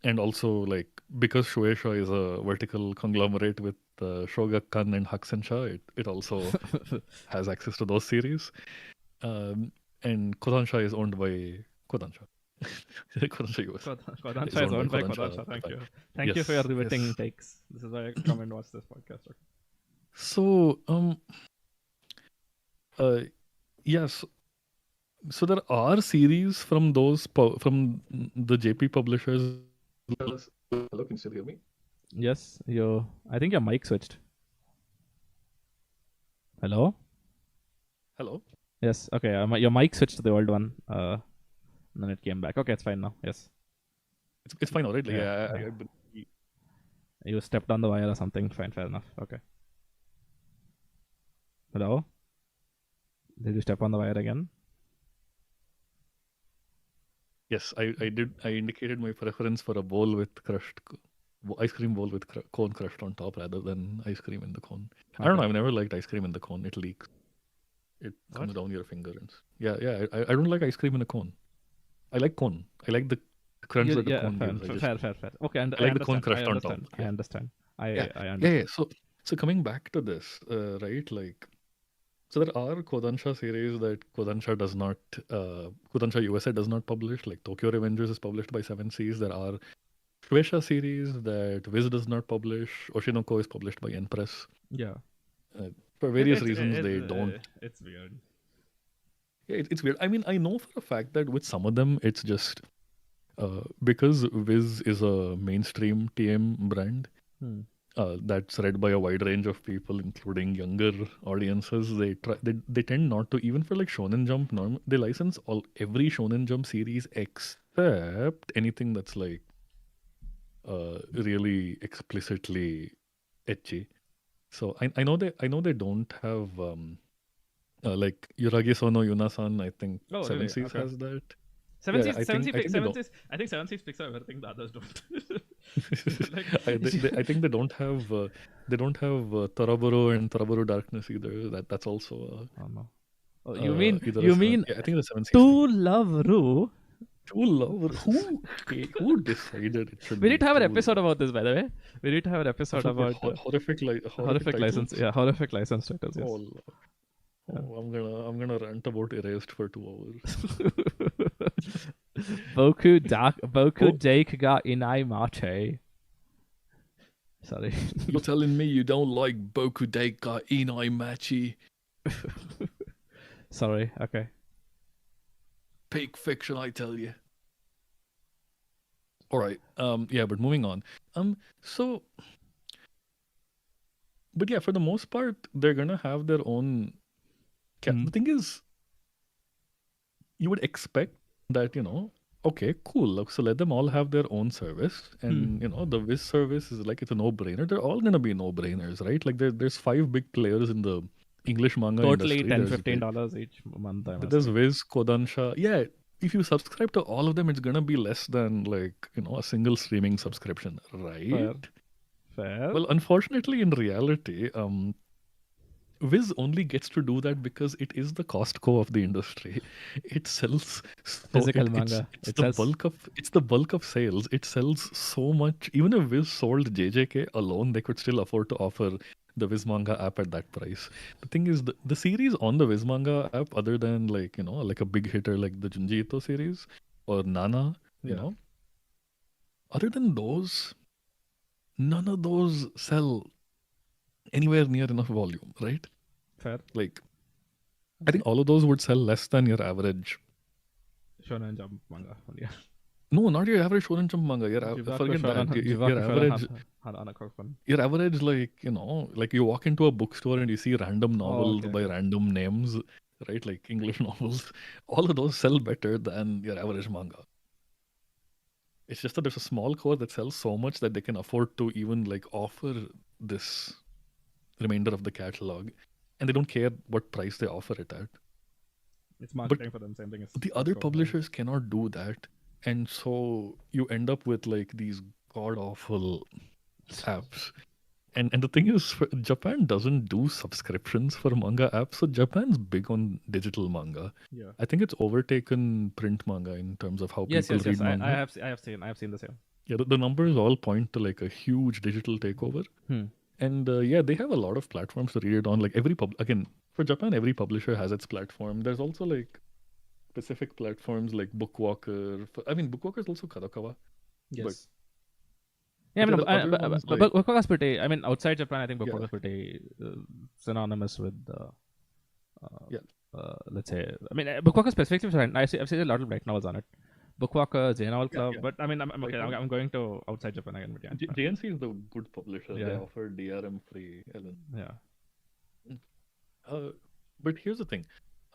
And also like because Shueisha is a vertical conglomerate with Shogakukan and Hakusensha, it also has access to those series. And Kodansha is owned by Kodansha. Kodansha US Kodansha is owned by Kodansha. Thank Japan. you. Thank you for your Yes, riveting yes. takes. This is why I come and watch this podcast. Okay. So yes. So there are series from from the JP publishers. Hello, can you still hear me? Yes, I think your mic switched. Hello. Hello. Yes. Okay. Your mic switched to the old one. And then it came back. Okay, it's fine now. Yes. It's fine already. Yeah, Yeah. You stepped on the wire or something. Fine. Fair enough. Okay. Hello. Did you step on the wire again? Yes, I did. I indicated my preference for a bowl with ice cream bowl with cone crushed on top rather than ice cream in the cone. I don't know. I've never liked ice cream in the cone. It leaks. It comes down your finger. Yeah. I don't like ice cream in a cone. I like cone. I like the crunch that the cone gives. Fair. Okay, I like the cone crushed on top. I understand. I understand. Yeah. So coming back to this, right? Like, so there are Kodansha series that Kodansha USA does not publish. Like Tokyo Revengers is published by Seven Seas. There are Shueisha series that Viz does not publish. Oshinoko is published by N Press. Yeah. For various reasons, they don't. It's weird. Yeah, it's weird. I mean, I know for a fact that with some of them, it's just because Viz is a mainstream TM brand. That's read by a wide range of people, including younger audiences. They tend not to, even for like Shonen Jump. They license every Shonen Jump series except anything that's like really explicitly ecchi. So I know they don't have like Yuragi Sono Yunasan. I think Seven Seas has that. Seven Seas picks up everything the others don't. I think they don't have Toraboro and Toraboro Darkness either. That's also oh no. You mean I think the Seven Seas To Love Ru? To Love who decided it should We be need to have an True episode Love? about this, by the way. We need to have an episode about horrific license. titles? Yeah, horrific license titles. Yes. Oh, I'm gonna rant about Erased for 2 hours. Boku Dake ga inai mate. Sorry. You're telling me you don't like Boku Deika Inai Machi? Sorry. Okay. Peak fiction, I tell you. All right. Yeah, but moving on. So, but yeah, for the most part, they're gonna have their own. The thing is, you would expect that okay, cool. So let them all have their own service, and the Viz service is like it's a no-brainer. They're all gonna be no-brainers, right? Like there's 5 big players in the English manga Totally industry. $10-15 each month. There's Viz, Kodansha. Yeah, if you subscribe to all of them, it's gonna be less than like a single streaming subscription, right? Fair. Well, unfortunately, in reality, Viz only gets to do that because it is the Costco of the industry. It sells physical manga. It's the bulk of sales. It sells so much. Even if Viz sold JJK alone, they could still afford to offer the Viz manga app at that price. The thing is, the series on the Viz manga app, other than like like a big hitter like the Junji Ito series or Nana, other than those, none of those sell anywhere near enough volume, right? Fair. Like, I think all of those would sell less than your average Shonen Jump manga. Yeah. No, not your average Shonen Jump manga. Forget that. Your average, like like you walk into a bookstore and you see random novels by random names, right? Like English novels. All of those sell better than your average manga. It's just that there's a small core that sells so much that they can afford to even like offer this remainder of the catalog, and they don't care what price they offer it at. It's marketing for them. Same thing as the other Costco. publishers cannot do that, and so you end up with like these god awful apps. And the thing is, Japan doesn't do subscriptions for manga apps, so Japan's big on digital manga. Yeah. I think it's overtaken print manga in terms of how Yes, people read manga. I have seen the same. Yeah, the numbers all point to like a huge digital takeover. And yeah, they have a lot of platforms to read it on. Like again, for Japan, every publisher has its platform. There's also like specific platforms like Bookwalker. I mean, Bookwalker is also Kadokawa. Yes. But Yeah, I mean, there are other ones like- Bookwalker is pretty. I mean, outside Japan, I think Yeah. Bookwalker is pretty synonymous with. Yeah. Let's say, I mean, Bookwalker specifically. I've seen a lot of light novels on it. Bookwalker, J-Novel Club, yeah. but I mean, I'm okay. Like, I'm going to outside Japan again. But yeah, JNC is the good publisher. They Yeah. offer DRM free. yeah. But here's the thing.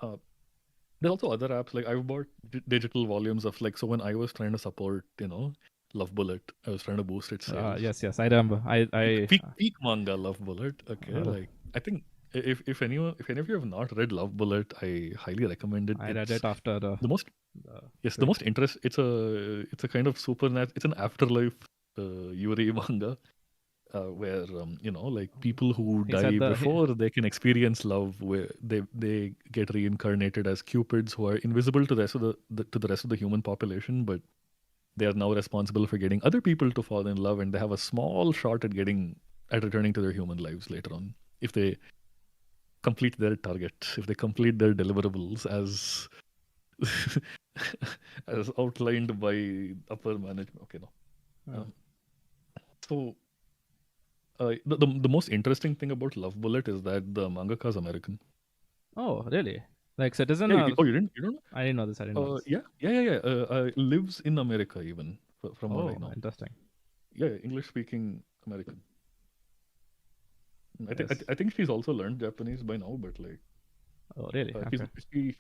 There are also other apps. Like I've bought digital volumes of like, so when I was trying to support, Love Bullet, I was trying to boost its sales. Yes, I remember. I Peak manga Love Bullet. Okay, like I think if any of you have not read Love Bullet, I highly recommend it. I read it after the most interest. It's a kind of it's an afterlife Yuri manga. Where like people who He die said before they can experience love, where they get reincarnated as cupids who are invisible to the rest of the human population, but they are now responsible for getting other people to fall in love, and they have a small shot at returning to their human lives later on if they complete their target, if they complete their deliverables as as outlined by upper management. Okay, no. So. The most interesting thing about Love Bullet is that the mangaka is American. Oh, really? Like Citizen? Yeah, you don't know? I didn't know this. Yeah. Lives in America even, from what I know. Interesting. Yeah, English-speaking American. Yes. I think she's also learned Japanese by now, but like. Oh, really?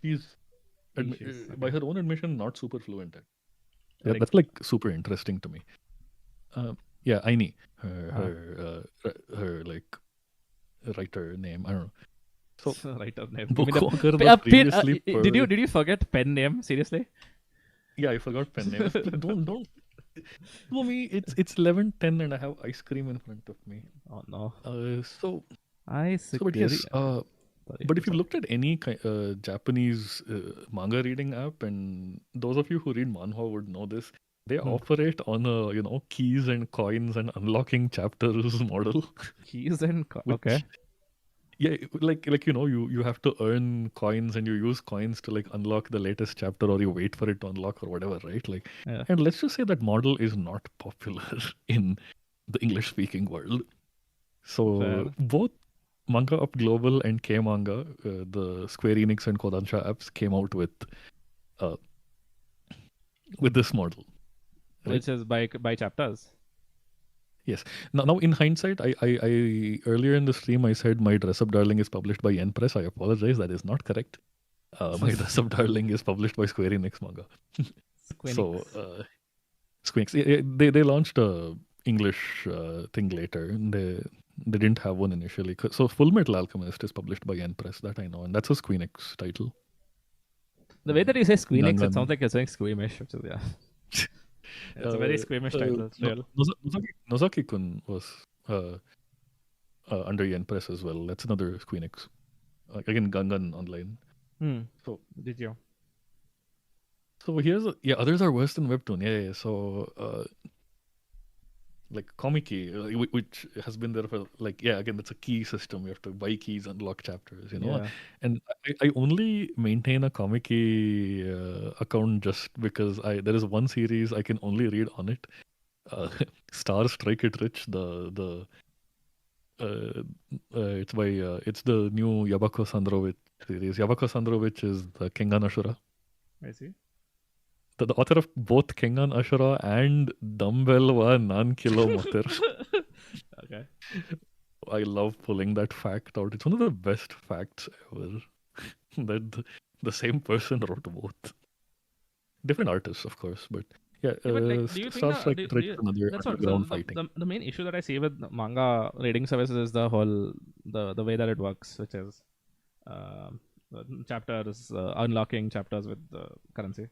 She's by her own admission, not super fluent at. Yeah, Like- that's like super interesting to me. Yeah, Aini, her like writer name. I don't know. So writer name. Bookwalker was previously Did you forget pen name? Seriously? Yeah, I forgot pen name. don't. For me, it's 11:10 and I have ice cream in front of me. Oh no. But yes. But if you looked at any Japanese manga reading app, and those of you who read manhwa would know this, they operate on a keys and coins and unlocking chapters model. Keys and okay. Yeah, like you have to earn coins and you use coins to like unlock the latest chapter, or you wait for it to unlock or whatever, right? Like, Yeah. and let's just say that model is not popular in the English-speaking world. So Fair. both Manga Up Global and K Manga, the Square Enix and Kodansha apps, came out with this model. Right? Which is by chapters. Yes. Now in hindsight, I earlier in the stream I said my Dress Up Darling is published by Yen Press. I apologize, that is not correct. My Dress Up Darling is published by Square Enix manga. So Square Enix, they launched a English thing later. And they didn't have one initially. So Full Metal Alchemist is published by Yen Press, that I know, and that's a Square Enix title. The way that you say Squeenix, it Gangan. sounds like you're saying squeamish, which is it's a very squeamish title. It's real. Nozaki-kun was under Yen Press as well. That's another Squeenix. Again, Gangan online. So Did you? here's others are worse than Webtoon. Yeah. So like Komiki, which has been there for again, that's a key system. You have to buy keys, unlock chapters, Yeah. And I only maintain a Komiki account just because there is one series I can only read on it. Star Strike It Rich. It's by it's the new Yabako Sandrovich series. Yabako Sandrovich is the Kengan Ashura. I see. The author of both Kengan Ashura and Dumbbell wa Nan Kilo Moter. Okay. I love pulling that fact out. It's one of the best facts ever. That the same person wrote both. Different artists, of course, but yeah. Yeah, but, like, do you think Star Strike do Rich you- is another that's what underground fighting. the main issue that I see with manga reading services is the whole the way that it works, which is chapters, unlocking chapters with currency,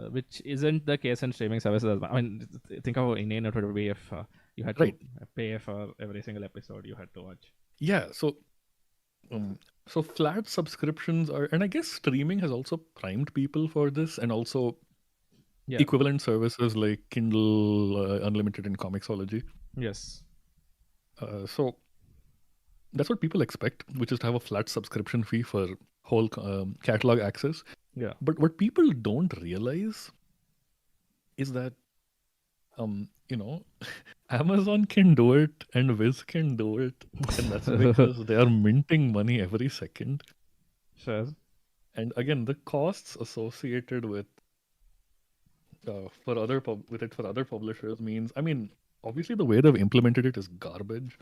which isn't the case in streaming services. As well. I mean, think how inane it would be if you had Right. to pay for every single episode you had to watch. Yeah. So flat subscriptions are, and I guess streaming has also primed people for this, and also Yeah. equivalent services like Kindle Unlimited and Comixology. Yes. So that's what people expect, which is to have a flat subscription fee for whole catalog access. Yeah. But what people don't realize is that, Amazon can do it and Viz can do it, and that's because they are minting money every second. Sure. And again, the costs associated with for other publishers means, I mean, obviously the way they've implemented it is garbage.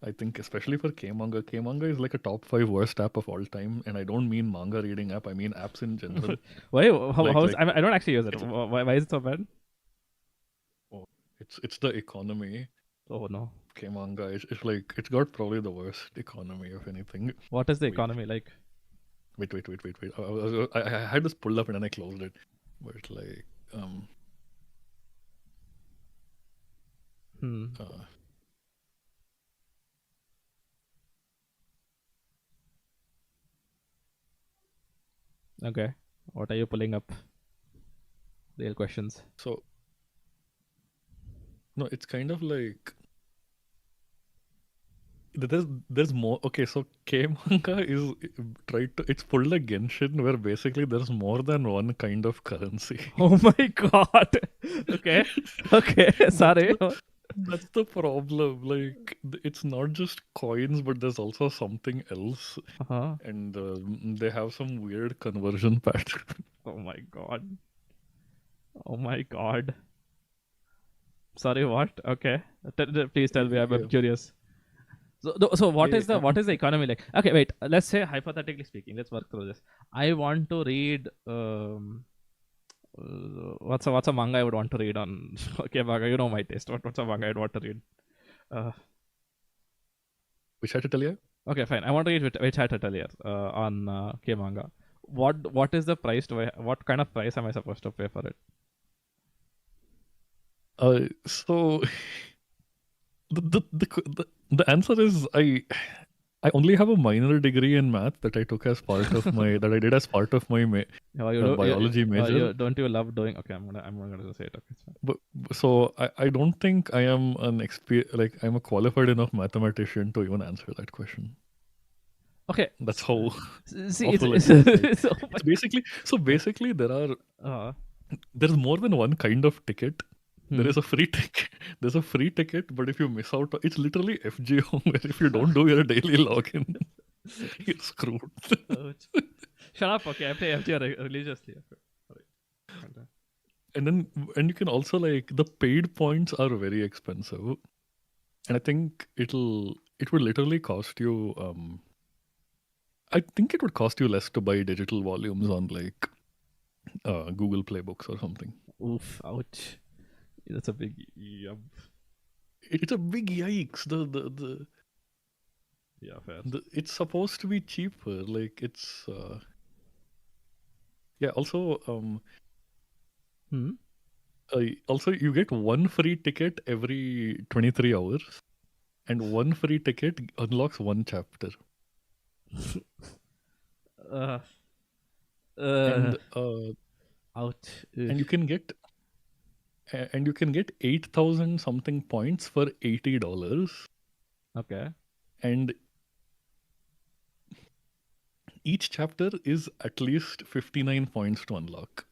I think especially for K-manga. K-manga is like a top 5 worst app of all time, and I don't mean manga reading app. I mean apps in general. Why? How is, Like- I don't actually use it. Why is it so bad? It's the economy. Oh no. K-manga it's like it's got probably the worst economy of anything. What is the Wait. economy like? Wait. I had this pulled up and then I closed it. But it's like Okay. What are you pulling up? Real questions. so no, it's kind of like there's more. Okay, so K-manga is it's pulled like Genshin, where basically there's more than one kind of currency. Oh my god. Okay. Okay. Sorry. That's the problem. Like, it's not just coins, but there's also something else, Uh-huh. and they have some weird conversion pattern. Oh my god. Oh my god. Sorry, what? Okay. Please tell me. I'm Yeah. curious. So what is Yeah, the economy like? Okay, wait. Let's say hypothetically speaking. Let's work through this. I want to read. What's a manga I would want to read on? Okay, manga. You know my taste. What's a manga I'd want to read? Which I had to tell you? Okay, fine. I want to read which I tell you on K manga. What is the price? What kind of price am I supposed to pay for it? So the answer is I only have a minor degree in math that I took as part of my that I did as part of my biology major. Don't you love doing? Okay, I'm gonna say it. Okay, it's fine. So I don't think I am I'm a qualified enough mathematician to even answer that question. Okay, That's how. see, awful it's, it is. it's, So basically there's more than one kind of ticket. There is a free ticket. There's a free ticket, but if you miss out, it's literally FGO. Where if you don't do your daily login, you're screwed. Shut up. Okay, I play FGO religiously. Sorry. And you can also the paid points are very expensive, and I think it would literally cost you. I think it would cost you less to buy digital volumes on Google Play Books or something. Oof! Ouch! That's a big yub. It's a big yikes. Yeah, fair. It's supposed to be cheaper. It's yeah. Also, also you get one free ticket every 23 hours, and one free ticket unlocks one chapter. And ouch! And you can get 8,000 something points for $80. Okay. And each chapter is at least 59 points to unlock.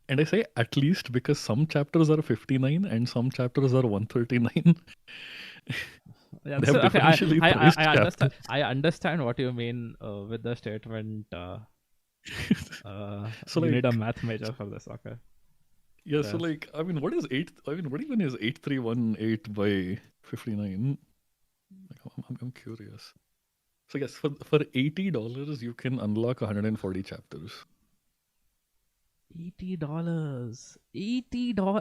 And I say at least because some chapters are 59 and some chapters are 139. Yeah, They have okay, differentially priced chapters. I understand what you mean with the statement. So you need a math major for this. Okay. Yeah, so I mean, what even is 8318 by 59? I'm curious. So yes, for $80 you can unlock 140 chapters. $80.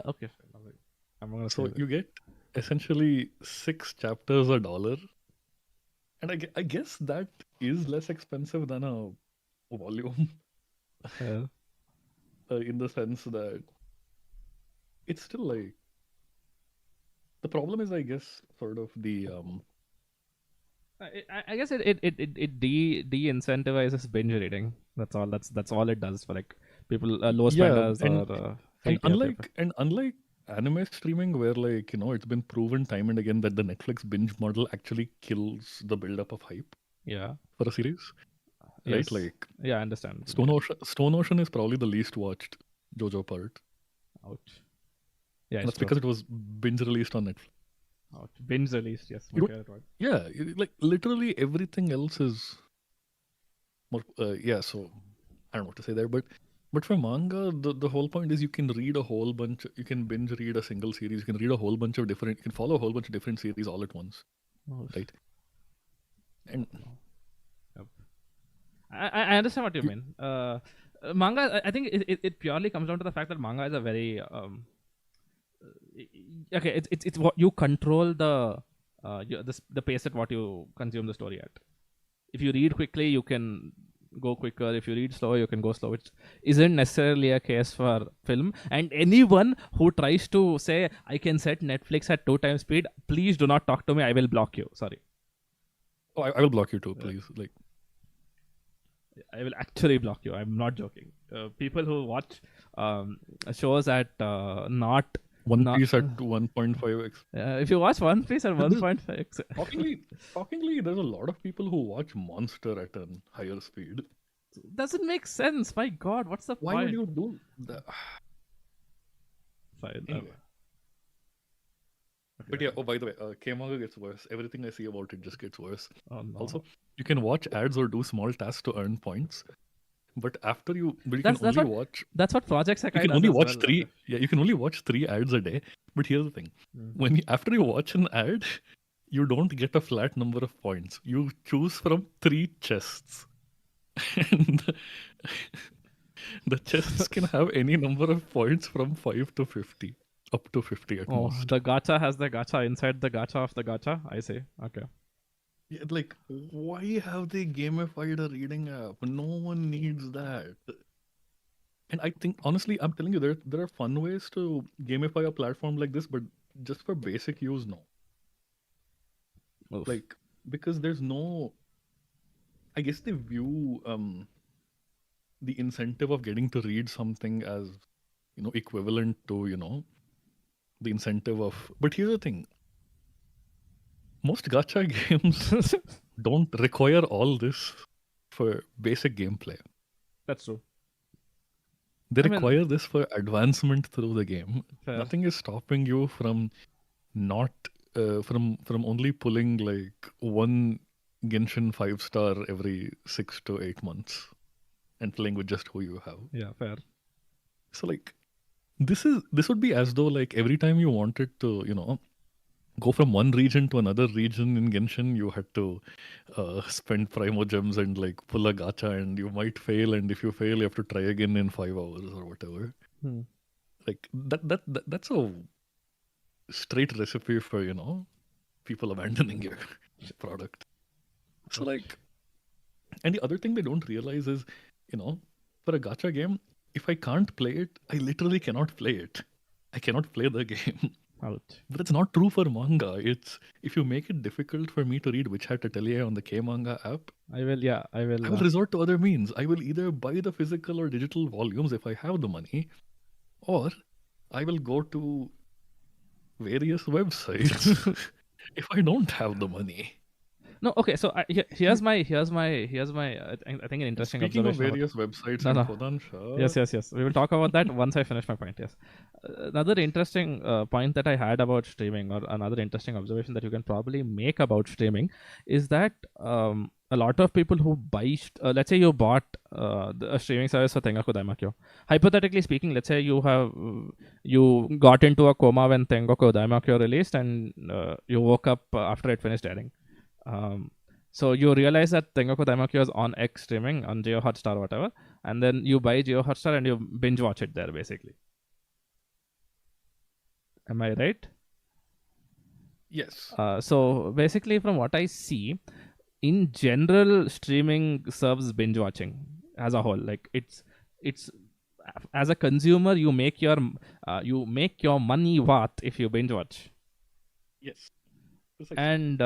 Okay, fine. I'm gonna So say you get essentially 6 chapters $1, And I guess that is less expensive than a volume Yeah. in the sense that it's still like the problem is, I guess, sort of the I guess it de-incentivizes binge reading. That's all. That's all it does for like people, low yeah, spenders or free and tier people. unlike anime streaming, where like it's been proven time and again that the Netflix binge model actually kills the build-up of hype Yeah. for a series, right? Yes. Like Yeah, I understand. Stone Ocean is probably the least watched JoJo part, Ouch. Yeah, and it's that's true. because it was binge released on Netflix. Ouch. Binge released. Yes, my You don't, favorite word. yeah, like literally everything else is more. Yeah, so I don't know what to say there, but for manga, the whole point is you can read a whole bunch. You can binge read a single series. You can read a whole bunch of different. You can follow a whole bunch of different series all at once, Oh, right? And yep. I understand what you you, mean. Manga, I think it purely comes down to the fact that manga is a very okay. It's what you control the pace at what you consume the story at. If you read quickly, you can go quicker. If you read slow, you can go slow, which isn't necessarily a case for film. And anyone who tries to say I can set Netflix at 2 times speed, please do not talk to me. I will block you. Sorry. oh, I will block you too, please. Like I will actually block you. I'm not joking. People who watch shows at One not. Piece at 1.5x. If you watch One Piece at This 1.5, shockingly, there's a lot of people who watch Monster at a higher speed. doesn't make sense. My God, what's the Why would point? you do that? Fine. Anyway. But yeah, oh, by the way, K-manga gets worse. Everything I see about it just gets worse. Oh no. Also, you can watch ads or do small tasks to earn points. But you That's can only what watch. that's what Project You Sekai can does only as watch well. three. Yeah, you can only watch 3 ads a day. But here's the thing: Mm. after you watch an ad, you don't get a flat number of points. You choose from 3 chests, and the chests can have any number of points from 5 to 50, up to 50 at Oh, most. the gacha has the gacha inside the gacha of the gacha. I see. Okay. Yeah, like, why have they gamified a reading app? No one needs that. And I think, honestly, I'm telling you, there are fun ways to gamify a platform like this, but just for basic use, no. Oof. Like, because there's no, I guess they view the incentive of getting to read something as, equivalent to, the incentive of. But here's the thing: most gacha games don't require all this for basic gameplay. That's true. They I mean, require this for advancement through the game. fair. Nothing is stopping you from not from only pulling like one Genshin 5-star every 6 to 8 months and playing with just who you have. Yeah, fair. So like this would be as though like every time you wanted to go from one region to another region in Genshin, you had to spend primogems and like pull a gacha, and you might fail, and if you fail, you have to try again in 5 hours or whatever. Hmm. Like that's a straight recipe for people abandoning your product. So like, and the other thing they don't realize is, for a gacha game, if I can't play it, I literally cannot play it. I cannot play the game. Out. But it's not true for manga. It's if you make it difficult for me to read Witch Hat Atelier on the K Manga app, I will. Yeah, I will. I will resort to other means. I will either buy the physical or digital volumes if I have the money, or I will go to various websites if I don't have the money. No, okay. So here's my I think an interesting Speaking of observation about. various websites No, and no. Kodansha, Yes. We will talk about that once I finish my point. Yes. Another interesting point that I had about streaming, or another interesting observation that you can probably make about streaming, is that a lot of people who buy, let's say you bought a streaming service for Tengaku Daimakyo. Hypothetically speaking, let's say you got into a coma when Tengaku Daimakyo released, and you woke up after it finished airing. So you realize that Tengaku Daimakyo is on X streaming on Geo Hotstar or whatever, and then you buy Geo Hotstar and you binge watch it there basically. Am I right? yes. So basically, from what I see, in general, streaming serves binge watching as a whole. Like it's as a consumer, you make your money worth if you binge watch. Yes. Precisely. And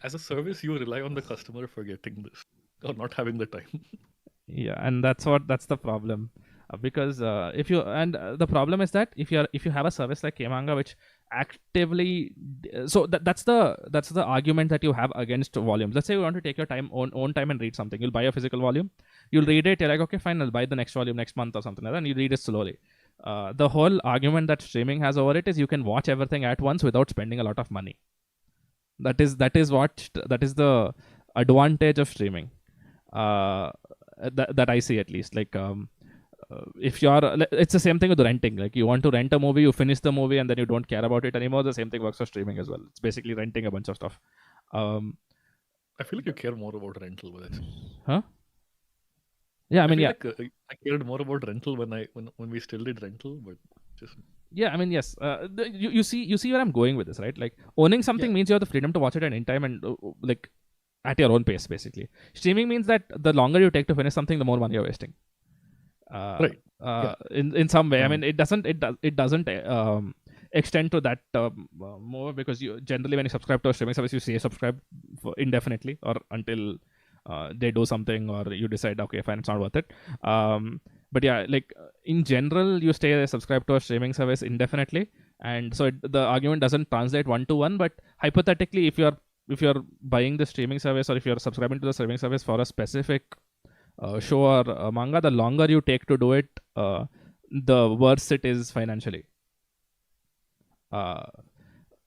As a service, you rely on the customer for getting this or not having the time. yeah, and that's the problem. Because if you and the problem is that if you have a service like Kmanga which actively that's the argument that you have against volumes. Let's say you want to take your own time and read something. You'll buy a physical volume, you'll read it, you're like, okay, fine, I'll buy the next volume next month or something like that, and you read it slowly. The whole argument that streaming has over it is you can watch everything at once without spending a lot of money. That is the advantage of streaming, that I see, at least. Like if it's the same thing with renting. Like you want to rent a movie, you finish the movie and then you don't care about it anymore. The same thing works for streaming as well. It's basically renting a bunch of stuff. I feel like you care more about rental with it. Huh? Yeah, I mean, feel yeah. like, I cared more about rental when we still did rental, but just Yeah, I mean, yes. You see where I'm going with this, right? Like owning something means you have the freedom to watch it at any time and like at your own pace, basically. Streaming means that the longer you take to finish something, the more money you're wasting. Right. In some way. I mean, it doesn't extend to that more, because you generally, when you subscribe to a streaming service, you say subscribe for indefinitely or until they do something or you decide, okay, fine, it's not worth it. But yeah, like in general, you stay subscribed to a streaming service indefinitely, and so the argument doesn't translate one to one. But hypothetically, if you're buying the streaming service or if you're subscribing to the streaming service for a specific show or manga, the longer you take to do it, the worse it is financially.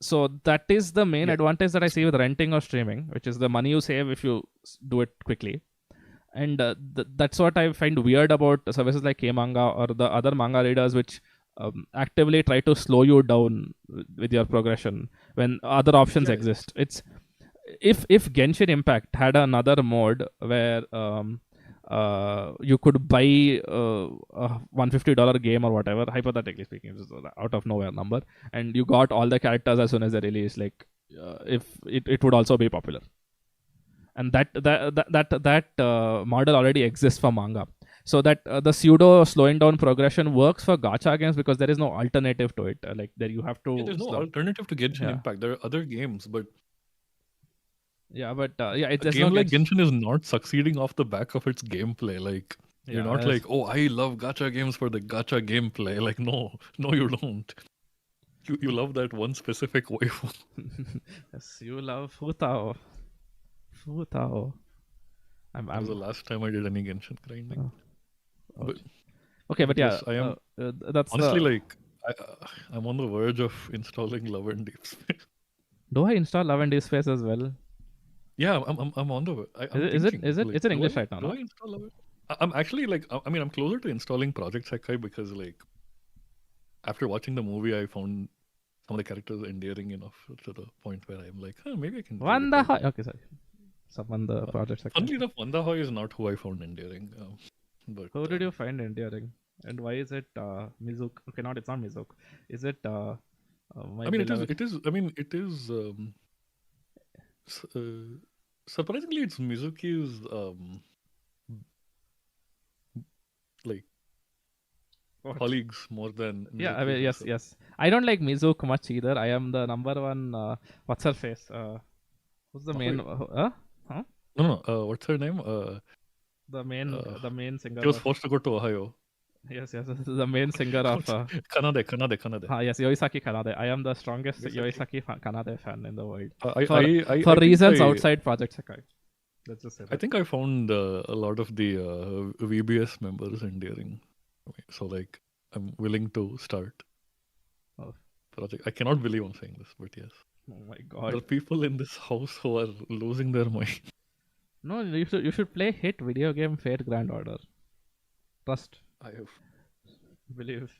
So that is the main advantage that I see with renting or streaming, which is the money you save if you do it quickly. And that's what I find weird about services like Kmanga or the other manga readers, which actively try to slow you down with your progression when other options exist. It's if Genshin Impact had another mode where you could buy a $150 game or whatever, hypothetically speaking, just out of nowhere number, and you got all the characters as soon as they release, like if it would also be popular. And that model already exists for manga, so that the pseudo slowing down progression works for gacha games because there is no alternative to it. Like there you have to. There's no alternative to Genshin Impact. There are other games, but it's a game like Genshin is not succeeding off the back of its gameplay. Like you're not like, oh, I love gacha games for the gacha gameplay. Like no, you don't. You love that one specific waifu. Yes, you love Futao. That was the last time I did any Genshin grinding. But yes, I am. That's honestly like I'm on the verge of installing Love and Deep Space. Do I install Love and Deep Space as well? Yeah, I'm on the. Is it? Like, it's in English right now. Do I install Love? I'm actually like, I mean, I'm closer to installing Project Sekai because like after watching the movie, I found some of the characters endearing enough to the point where I'm like, maybe I can. Okay, sorry. Someone the Project Sekai. Funnily enough, Wandahoy is not who I found endearing. But who did you find endearing? And why is it Mizuki? Okay, it's not Mizuki. Is it? I mean, it is. I mean, it is. Surprisingly, it's Mizuki's like colleagues more than Mizuki. Yeah, I mean, yes. I don't like Mizuki much either. I am the number one. What's her face? Who's the main? Huh? No. What's her name? The main singer. She was forced to go to Ohio. Yes. The main singer of Kanade. Yes, Yoisaki Kanade. I am the strongest Yoisaki Kanade fan in the world. For reasons outside Project Sekai. Let's just say that. I think I found a lot of the VBS members endearing. So like, I'm willing to start project. I cannot believe I'm saying this, but yes. Oh my god. There are people in this house who are losing their mind. No, you should play hit video game Fate Grand Order. Trust. I have. Believe.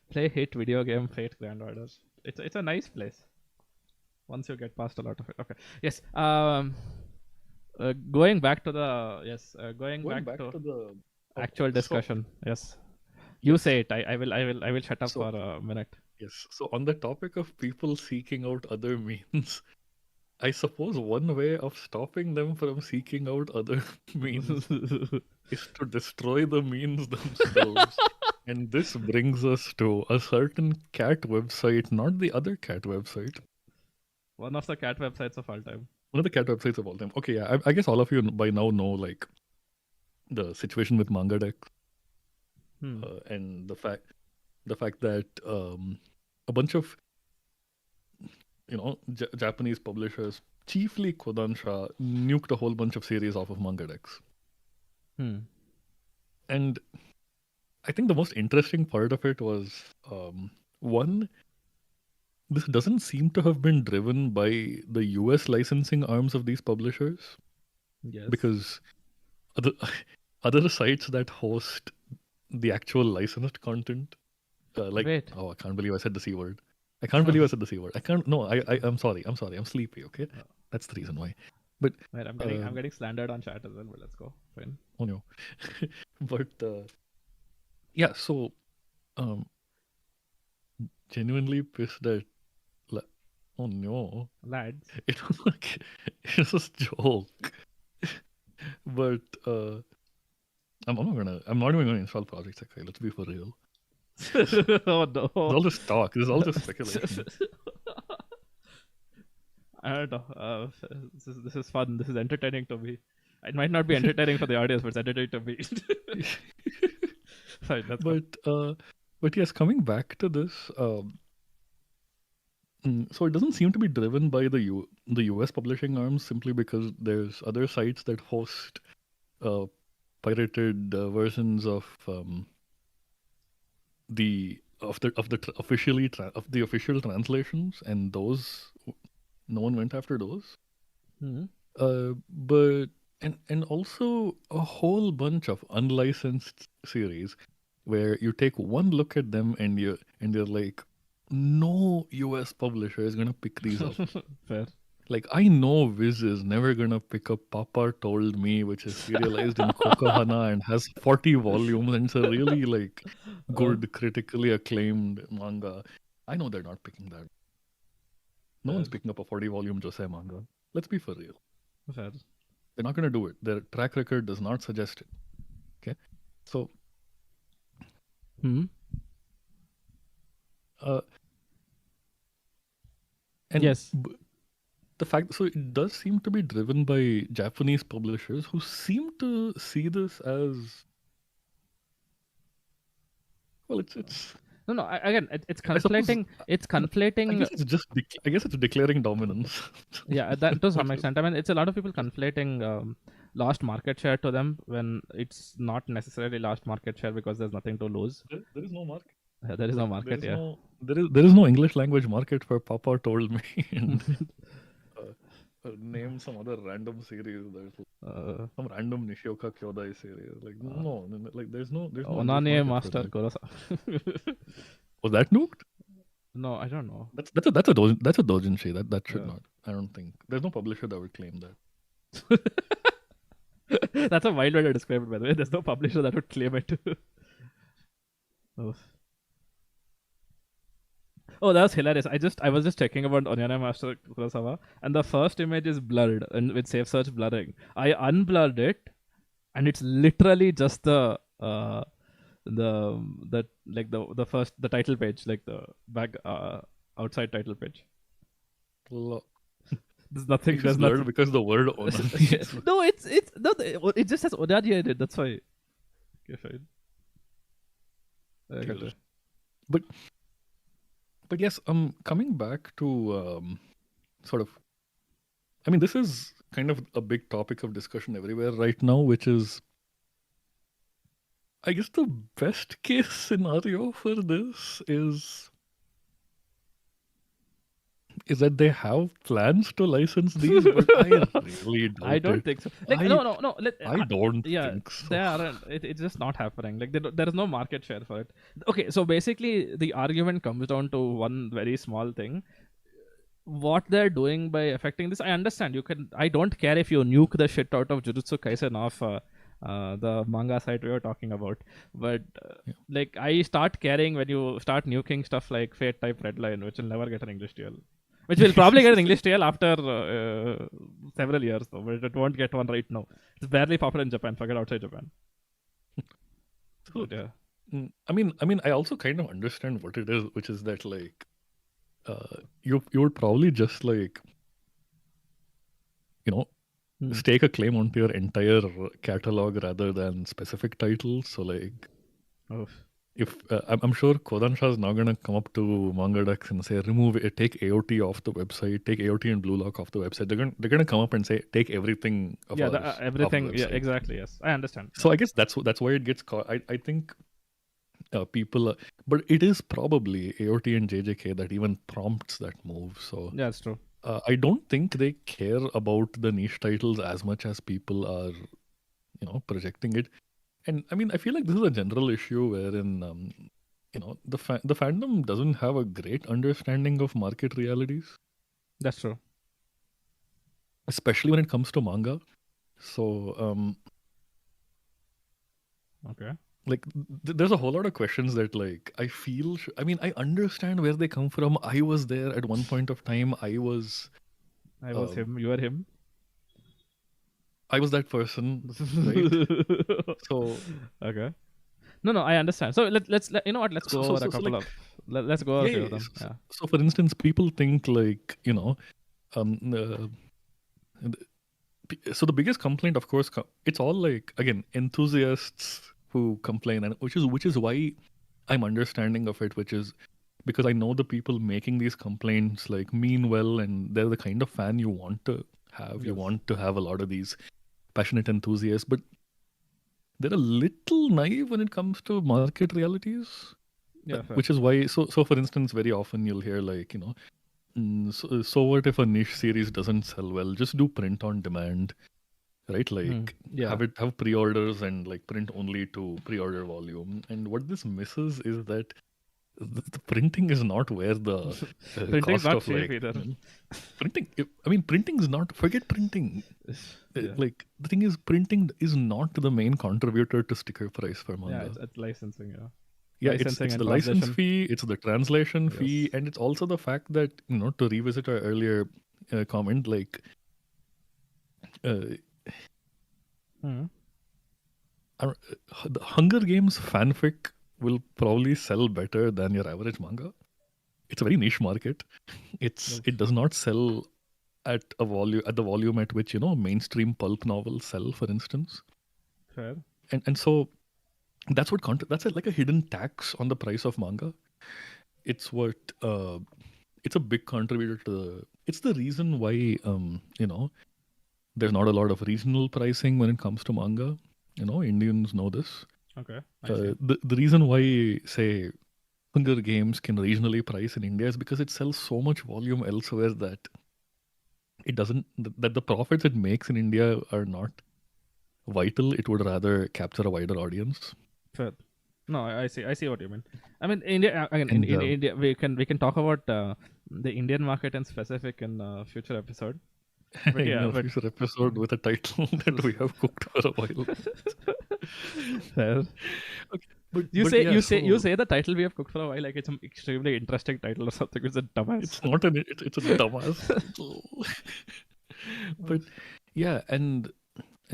Play hit video game Fate Grand Order. It's a nice place. Once you get past a lot of it. Okay. Yes. Going back to the going back to the actual discussion. Yes. You say it. I will shut up for a minute. Yes. So on the topic of people seeking out other means, I suppose one way of stopping them from seeking out other means is to destroy the means themselves. And this brings us to a certain cat website, not the other cat website. One of the cat websites of all time. One of the cat websites of all time. Okay, yeah, I guess all of you by now know like the situation with manga decks and the fact that a bunch of Japanese publishers, chiefly Kodansha, nuked a whole bunch of series off of manga decks. And I think the most interesting part of it was one, this doesn't seem to have been driven by the US licensing arms of these publishers. Yes. Because other sites that host the actual licensed content, Wait. I can't believe I said the C word. I can't believe I said the C word. I can't. No, I'm sorry. I'm sleepy. Okay, that's the reason why. But wait, I'm getting slandered on chat as well. But let's go. Fine. Oh no. But yeah. So, genuinely pissed at. Oh no, lads. It was like it was a joke. But I'm not even gonna install Project Sakai. Let's be for real. Oh no. It's all just talk. This is all just speculation. I don't know. This is fun. This is entertaining to me. It might not be entertaining for the audience, but it's entertaining to me. Fine, that's but yes, coming back to this, so it doesn't seem to be driven by the US publishing arms simply because there's other sites that host pirated versions of the official translations, and those no one went after those. But and also a whole bunch of unlicensed series where you take one look at them and you're like, no US publisher is gonna pick these up. Fair. Like, I know Viz is never gonna pick up Papa Told Me, which is serialized in Kokohana and has 40 volumes and it's a really like good, critically acclaimed manga. I know they're not picking that. No one's picking up a 40-volume Josei manga. Let's be for real. Fair. They're not gonna do it. Their track record does not suggest it. Okay, so. And yes. The fact, so it does seem to be driven by Japanese publishers who seem to see this as, well, it's no. Again, it's conflating. It's conflating. I guess it's declaring dominance. Yeah, that to some extent. I mean, it's a lot of people conflating lost market share to them when it's not necessarily lost market share because there's nothing to lose. There is no market. There is no market. There is no English language market for Papa Told Me. And, name some other random series. There's some random Nishioka Kyodai series. Like there's no Onane Master Kurosawa. Was that nuked? No, I don't know. That's a doujinshi. That should not. I don't think there's no publisher that would claim that. That's a wild way to describe it, by the way. There's no publisher that would claim it. Oh, that was hilarious. I was just checking about Onyane Master Kurosawa, and the first image is blurred and with safe search blurring. I unblurred it, and it's literally just the title page, like the back outside title page. There's nothing. There's blurred because the word Onani. No, it just says Onani in it. That's why. Okay, fine. But yes, coming back to sort of, I mean, this is kind of a big topic of discussion everywhere right now, which is, I guess the best case scenario for this is that they have plans to license these, but I really doubt I don't think so. Like, no. I don't think so. They aren't. It's just not happening. Like, there is no market share for it. Okay, so basically, the argument comes down to one very small thing. What they're doing by affecting this, I understand. I don't care if you nuke the shit out of Jujutsu Kaisen off the manga site we were talking about, but like, I start caring when you start nuking stuff like Fate type Redline, which will never get an English deal. which will probably get an English title after several years, though. But it won't get one right now. It's barely popular in Japan. Forget outside Japan. So, But, yeah. I mean, I also kind of understand what it is, which is that like, you would probably just like, stake a claim onto your entire catalog rather than specific titles. So like, Oh. if I'm sure Kodansha is now gonna come up to MangaDex and say remove it, take AOT off the website, take AOT and Blue Lock off the website. They're gonna come up and say take everything of Yeah, ours everything. off the Yeah, website. exactly. Yes, I understand. So I guess that's why it gets caught. I think people, but it is probably AOT and JJK that even prompts that move. So Yeah, it's true. I don't think they care about the niche titles as much as people are, projecting it. And I mean, I feel like this is a general issue wherein, the fandom doesn't have a great understanding of market realities, That's true. especially when it comes to manga. So, Okay. like, there's a whole lot of questions that, like, I feel. I mean, I understand where they come from. I was there at one point of time. I was him. You are him. I was that person, right? So, Okay. No, I understand. So let's you know what? Let's go over a couple like, of. Let's go over a few of them. So, Yeah. so for instance, people think like, so the biggest complaint, of course, it's all like, again, enthusiasts who complain, and which is why I'm understanding of it, which is because I know the people making these complaints like mean well, and they're the kind of fan you want to have. Yes. You want to have a lot of these passionate enthusiasts, but they're a little naive when it comes to market realities. Yeah. Fair. Which is why, so for instance, very often you'll hear like, so what if a niche series doesn't sell well? Just do print on demand, right? Like Yeah. have pre-orders and like print only to pre-order volume. And what this misses is that the printing is not where the Printing is cost not of cheap like either. printing. I mean, printing is not. Forget printing. Yeah. Like the thing is, printing is not the main contributor to sticker price for manga. Yeah, it's licensing. Yeah. Yeah, Licensing it's and the license translation. fee, it's the translation fee, Yes. and it's also the fact that, to revisit our earlier comment, like, the Hunger Games fanfic will probably sell better than your average manga. It's a very niche market. It does not sell at the volume at which, mainstream pulp novels sell, for instance. Fair. And so that's what like a hidden tax on the price of manga. It's what it's a big contributor to it's the reason why there's not a lot of regional pricing when it comes to manga. Indians know this. Okay. The reason why, say, Hunger Games can regionally price in India is because it sells so much volume elsewhere that it doesn't that the profits it makes in India are not vital. It would rather capture a wider audience. Fair. No, I see what you mean. I mean, India again. In India, we can talk about the Indian market in specific in future episode. But In a future episode with a title that we have cooked for a while. Fair. Okay, but You yeah, say the title we have cooked for a while like it's an extremely interesting title or something. It's a dumbass. It's not it's a dumbass title. But yeah, and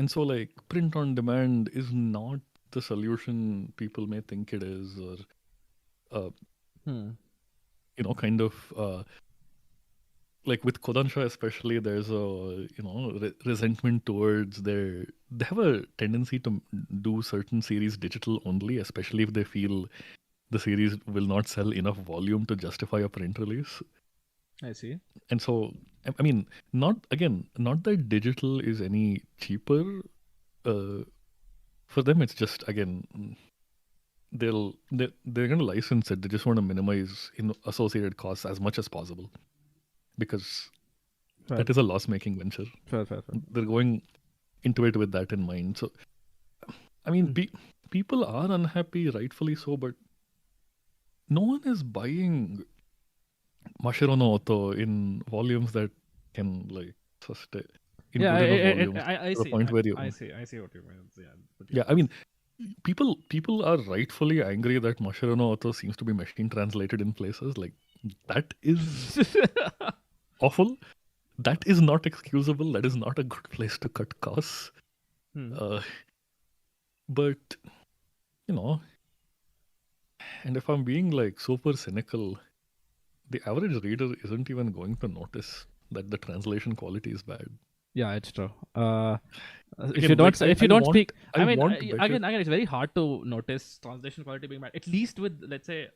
so like print on demand is not the solution people may think it is, or kind of like with Kodansha especially, there's a resentment towards they have a tendency to do certain series digital only, especially if they feel the series will not sell enough volume to justify a print release. I see. And so, I mean, not that digital is any cheaper. For them, it's just, again, they're going to license it. They just want to minimize associated costs as much as possible, because that is a loss-making venture. Fair. They're going into it with that in mind. So, I mean, people are unhappy, rightfully so, but no one is buying Mashiro no Oto in volumes that can like sustain. Yeah, I see. The point where I see what you mean. Yeah, I mean, people are rightfully angry that Mashiro no Oto seems to be machine translated in places. Like that is awful. That is not excusable. That is not a good place to cut costs. Hmm. But you know, and if I'm being like super cynical, the average reader isn't even going to notice that the translation quality is bad. Yeah, it's true. If you Again, like don't, if you don't speak, I I mean, want better. again, it's very hard to notice translation quality being bad. At least with, let's say,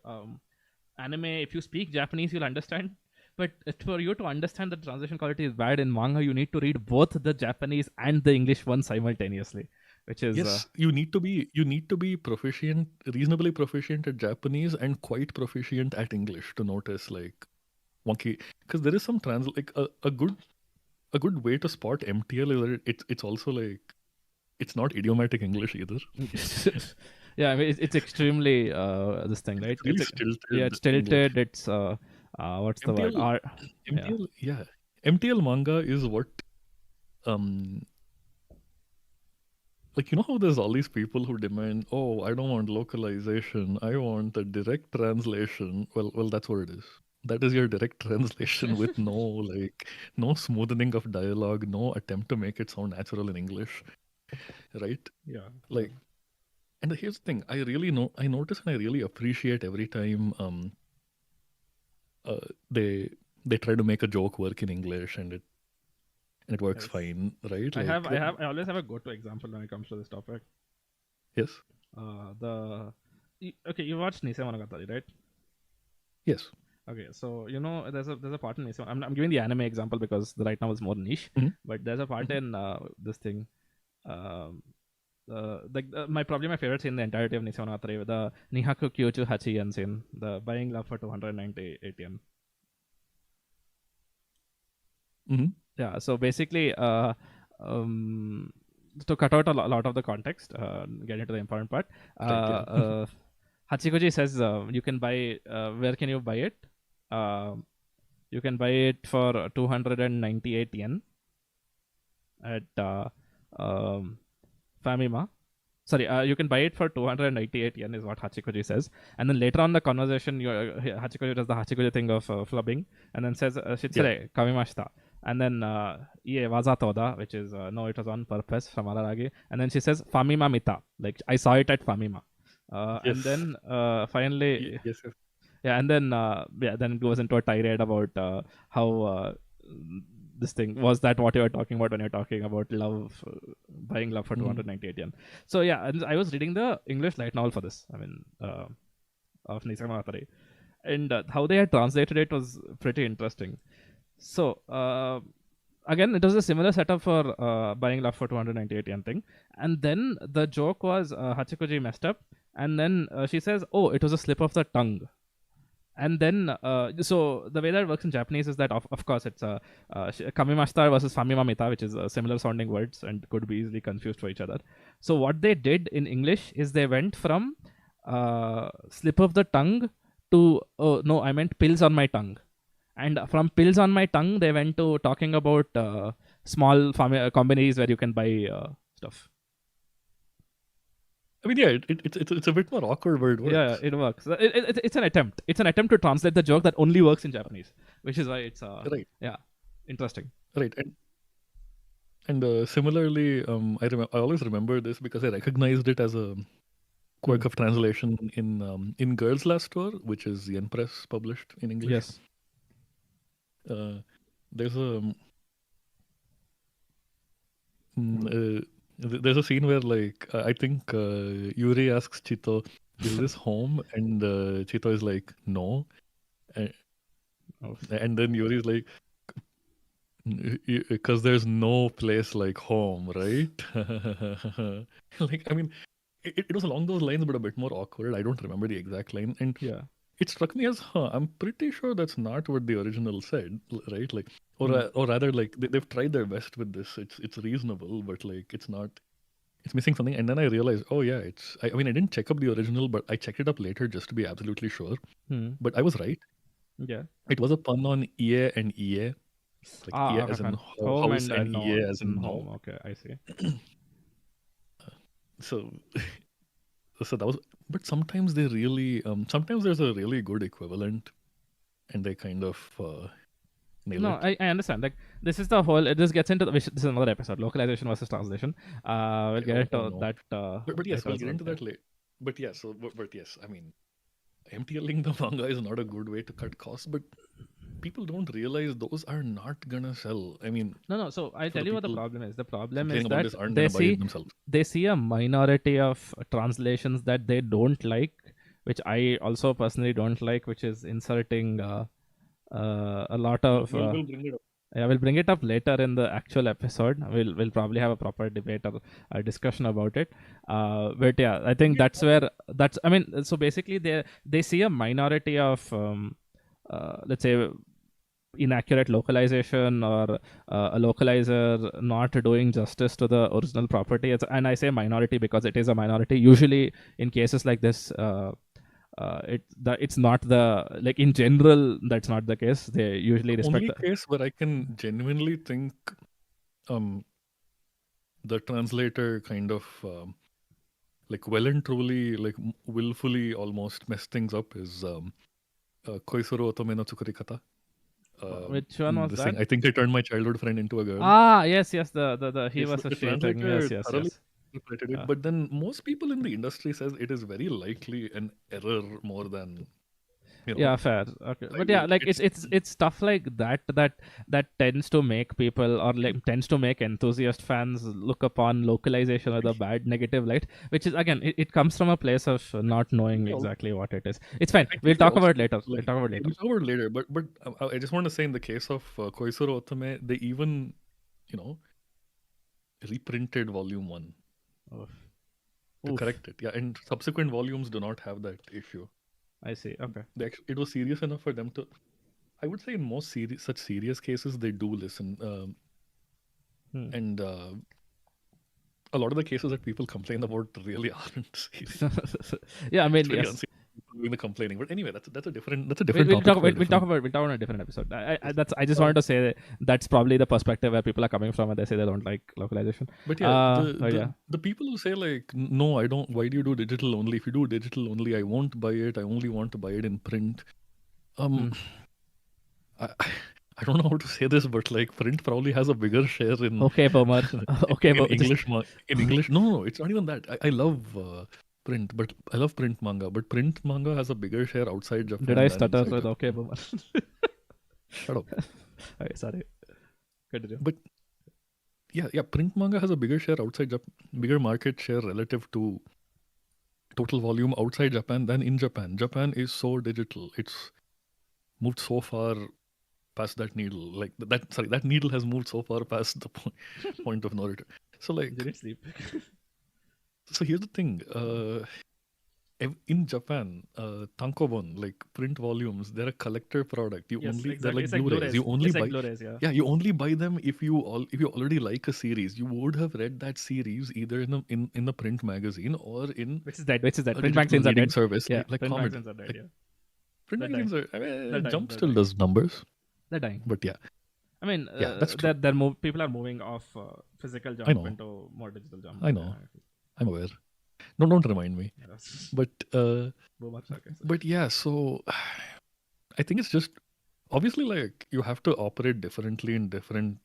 anime, if you speak Japanese, you'll understand. But for you to understand that translation quality is bad in manga, you need to read both the Japanese and the English one simultaneously, which is Yes, you need to be proficient, reasonably proficient at Japanese and quite proficient at English to notice like wonky. Because there is some like a good way to spot MTL is that it's also like it's not idiomatic English either. yeah. I mean, it's extremely this thing, right? It's really Yeah, stilted it's tilted. English. It's what's the word? MTL Yeah. MTL yeah. MTL manga is what um like, you know how there's all these people who demand, oh, I don't want localization, I want a direct translation. Well, that's what it is. That is your direct translation with no smoothening of dialogue, no attempt to make it sound natural in English, right? Yeah. Like, and here's the thing: I notice and I really appreciate every time uh, they they try to make a joke work in English and it works Yes. fine, right? I always have a go-to example when it comes to this topic. Yes, Okay, you watched Nisei Monogatari, right? yes. Okay, so there's a part in Nisei. I'm giving the anime example because the right now is more niche, Mhm, but there's a part mhm. in this thing. Um, probably my favorite scene in the entirety of Nisei Monogatari, the Nihaku Kyochu Hachiyan scene, the buying love for 298 yen. Mhm. Yeah, so basically, to cut out a lot of the context, get into the important part. Right, yeah. Hachikoji says, you can buy, where can you buy it? Uh, you can buy it for 298 yen at Famima. Sorry, you can buy it for 298 yen, is what Hachikoji says. And then later on the conversation, Hachikoji does the Hachikoji thing of flubbing, and then says, Yeah. Shitsure, kamimashita. And then, ie wazato da, which is, no, it was on purpose from Araragi. And then she says, Famima mita, like, I saw it at Famima. And Yes. then finally, Yes, yes. yeah, and then then it goes into a tirade about how this thing was that what you were talking about when you're talking about love, buying love for Mhm. 298 yen. So yeah, and I was reading the English light novel for this. I mean, of Nisama Atari, and how they had translated it was pretty interesting. So again, it was a similar setup for buying love for 298 yen thing, and then the joke was Hachikoji messed up, and then she says, "Oh, it was a slip of the tongue." And then so the way that works in Japanese is that of course it's kamimashita versus famimamita, which is similar sounding words and could be easily confused for each other. So what they did in English is they went from slip of the tongue to, oh no, I meant pills on my tongue, and from pills on my tongue they went to talking about small companies where you can buy stuff. I mean, yeah, it's a bit more awkward, but it Yeah, works. it works. It's an attempt. It's an attempt to translate the joke that only works in Japanese, which is why it's Right, yeah, interesting. right, and similarly, I always remember this because I recognized it as a Hmm. quirk of translation in Girls Last Tour, which is Yen Press published in English. Yes. Uh, there's a there's a scene where like I think Yuri asks Chito, "Is this home?" And Chito is like, "No," and, Oh. and then Yuri is like, because there's no place like home, right? Like, I mean, it was along those lines, but a bit more awkward. I don't remember the exact line, and Yeah. it struck me as, I'm pretty sure that's not what the original said, right? Like, Hmm. or rather, like they've tried their best with this. It's reasonable, but like it's not. It's missing something. And then I realized, oh yeah, it's. I mean, I didn't check up the original, but I checked it up later just to be absolutely sure. Hmm. But I was right. Yeah. It was a pun on EA and EA, like EA Okay, as in fine. Home house and and no EA as in in no. home. Okay, I see. So so that was. But sometimes they really. Sometimes there's a really good equivalent, and they kind of nail No, it. I understand. Like this is the whole. This gets into this is another episode. Localization versus translation. We'll get Oh into no. that But yes, later we'll as get well. into that later. But yeah, but yes, I mean, MTLing the manga is not a good way to cut costs, but people don't realize those are not gonna sell. I mean, No. So I for tell the you what the people problem is. The problem is complaining about that this aren't gonna buy it themselves. they see a minority of translations that they don't like, which I also personally don't like, which is inserting a lot of. We'll bring it up. Yeah, we'll bring it up later in the actual episode. We'll probably have a proper debate or a discussion about it. But yeah, I think that's where that's. I mean, so basically they see a minority of let's say inaccurate localization or a localizer not doing justice to the original property. And I say minority because it is a minority. Usually, in cases like this, it's not the like in general that's not the case. They usually The respect only case where I can genuinely think um the translator kind of like well and truly like willfully almost messed things up is Koisuru Otome no Tsukurikata. Which one was This that? thing, I think I turned my childhood friend into a girl. Ah, yes, the he Yes, was a the she thing. Yes, translator yes, thoroughly yes. interpreted Uh, it, but then most people in the industry says it is very likely an error more than yeah, fair. Okay, I but yeah, mean, like it's stuff like that tends to make people or like tends to make enthusiast fans look upon localization with a bad negative light, which is again it comes from a place of not knowing I exactly what it is. It's fine. I We'll think they talk also about it later. We'll like talk about it later. we'll talk about it later. But I just want to say in the case of Koisuru Otome, they even you know reprinted volume 1 Oof. to Oof. correct it. Yeah, and subsequent volumes do not have that issue. I see. Okay. It was serious enough for them to. I would say in most such serious cases they do listen, Hmm. and a lot of the cases that people complain about really aren't serious. Yeah, I mean, It's very yes. unsafe doing the complaining. But anyway, that's a different We'll topic talk for a we'll talk different. about we'll talk on a different episode. Yes. I just wanted to say that that's probably the perspective where people are coming from when they say they don't like localization. But yeah, But yeah. the people who say like, no, I don't. Why do you do digital only? If you do digital only, I won't buy it. I only want to buy it in print. I, I don't know how to say this, but like print probably has a bigger share in Okay, Boomer. Okay, in just English. In English, no, it's not even that. I love print, but I love print manga. But print manga has a bigger share outside did Japan I than stutter inside with Japan. okay, Boomer? Shut up. Okay, sorry. Continue. But yeah, print manga has a bigger share outside Japan, bigger market share relative to total volume outside Japan than in Japan. Japan is so digital. It's moved so far past that needle. Like that needle has moved so far past the point of no return. So like, Did it sleep? so here's the thing. In Japan, tankobon, like print volumes, they're a collector product. Yes, They're exactly. like It's like Blu-rays. You only It's like buy, Blu-rays, yeah. yeah, you only buy them if you already like a series. You would have read that series either in the print magazine or in Which is dead. Which is dead. a Print digital magazines are reading dead. service Yeah, like print Comet. magazines are dead. Like, Yeah, print they're magazines dying. are. I mean, They're dying. Jump They're still dying. does numbers, They're dying. but yeah, I mean, yeah, that's true. people are moving off physical I jump know. into more digital jump. I know. I'm aware. No, don't remind me. Yeah. But yeah, so I think it's just obviously like you have to operate differently in different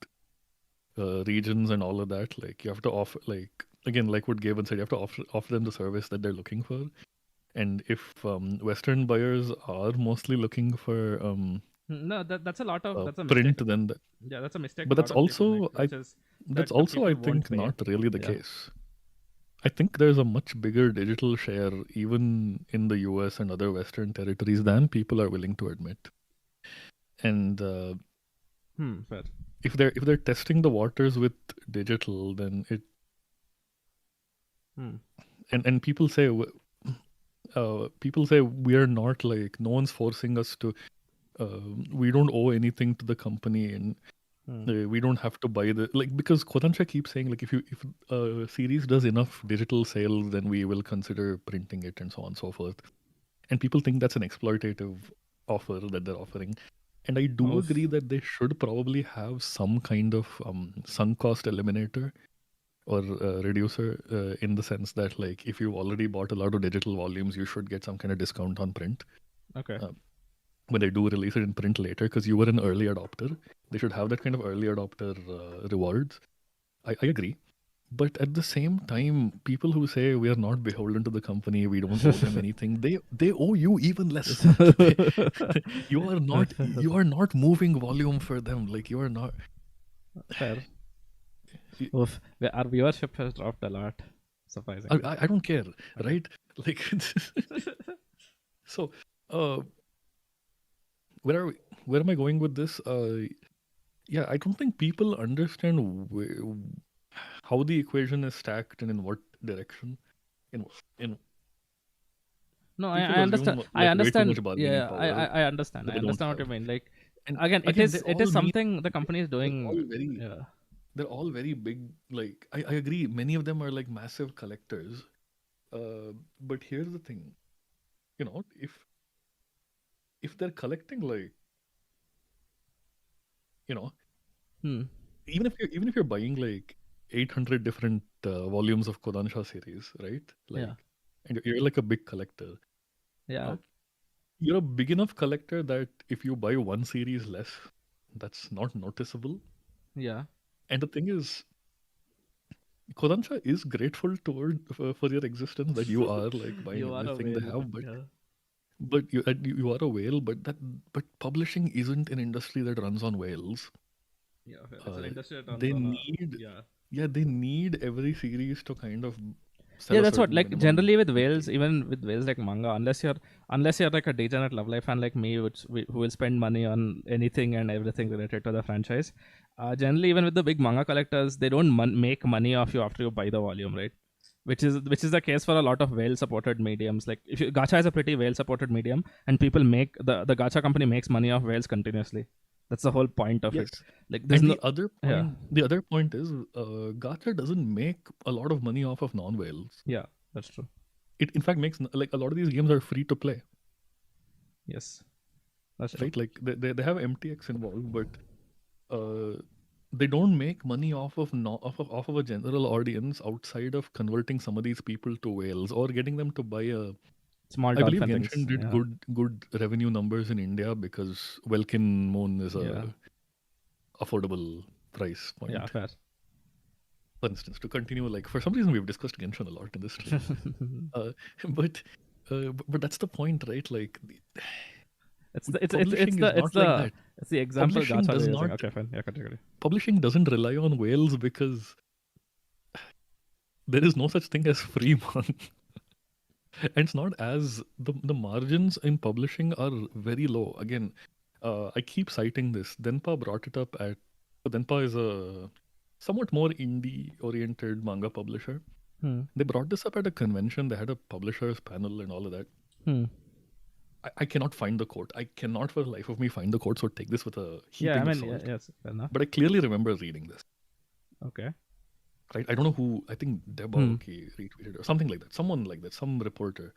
regions and all of that. Like you have to offer, like again, like what Gaben said, you have to offer them the service that they're looking for. And if Western buyers are mostly looking for No, that's a lot of that's a print, mistake. then Yeah, that's a mistake. but a lot of people make, which is that's that the also I people won't think pay. not really the Yeah. case. I think there's a much bigger digital share even in the US and other Western territories than people are willing to admit. And Fair. if they're testing the waters with digital, then it and people say we are not like no one's forcing us to. We don't owe anything to the company, and we don't have to buy the like because Kodansha keeps saying like if a series does enough digital sales, then we will consider printing it and so on and so forth. And people think that's an exploitative offer that they're offering. And I do agree that they should probably have some kind of sunk cost eliminator or reducer in the sense that like if you've already bought a lot of digital volumes, you should get some kind of discount on print. Okay. when they do release it in print later, because you were an early adopter. They should have that kind of early adopter rewards. I agree. But at the same time, people who say we are not beholden to the company, we don't owe them anything, they owe you even less. you are not moving volume for them. Like you are not. Fair. Oof. Our viewership has dropped a lot. Surprisingly. I don't care, right? Like, so, where am I going with this? Yeah, I don't think people understand how the equation is stacked and in what direction. In No, people I understand. assume, I like, way too understand. much bargaining Yeah, power I understand. that I they don't understand what you have. mean. Like And again, it again, they is all mean something the company is they're doing. all very Yeah. they're all very big. Like I agree, many of them are like massive collectors. But here's the thing, if they're collecting, like, you know, Hmm. even if you're buying like 800 different volumes of Kodansha series, right? Like, Yeah. and you're like a big collector. Yeah. You're a big enough collector that if you buy one series less, that's not noticeable. Yeah. And the thing is, Kodansha is grateful for your existence, that you are like buying You are a everything they whale. have, Yeah. but you are a whale. But publishing isn't an industry that runs on whales. Yeah. Fair. It's an industry that runs They on a. need Yeah. they need every series to kind of sell Yeah, a that's what. certain Like minimum generally with whales, quantity. even with whales like manga, unless you're like a degenerate Love Life fan like me, who will spend money on anything and everything related to the franchise. Generally, even with the big manga collectors, they don't make money off you after you buy the volume, right? Which is the case for a lot of whale supported mediums. Like if gacha is a pretty whale supported medium, and people make the gacha company makes money off whales continuously. That's the whole point of Yes. it. Like there's And no. Yeah. the other point is, gacha doesn't make a lot of money off of non-whales. Yeah. That's true. It in fact makes, like, a lot of these games are free to play, Yes. That's true. right? Like they have MTX involved, but they don't make money off of off of a general audience outside of converting some of these people to whales or getting them to buy a. Small I believe dolphin things. Genshin did Yeah. good revenue numbers in India because Welkin Moon is a Yeah. affordable price point. Yeah. Fair. For instance, to continue, like, for some reason we've discussed Genshin a lot in this stream. But that's the point, right? Like, publishing is not like that. It's the example Publishing gacha does they're using. not. Okay, fine. Yeah, continue. Publishing doesn't rely on whales because there is no such thing as free money. And it's not as the margins in publishing are very low. Again, I keep citing this. Denpa brought it up at. Denpa is a somewhat more indie-oriented manga publisher. They brought this up at a convention. They had a publishers panel and all of that. I cannot find the quote. I cannot for the life of me find the quote. So take this with a heaping of salt. Yes, fair enough. But I clearly remember reading this. Okay. Right? I don't know who. I think Deboki retweeted or something like that. Someone like that. Some reporter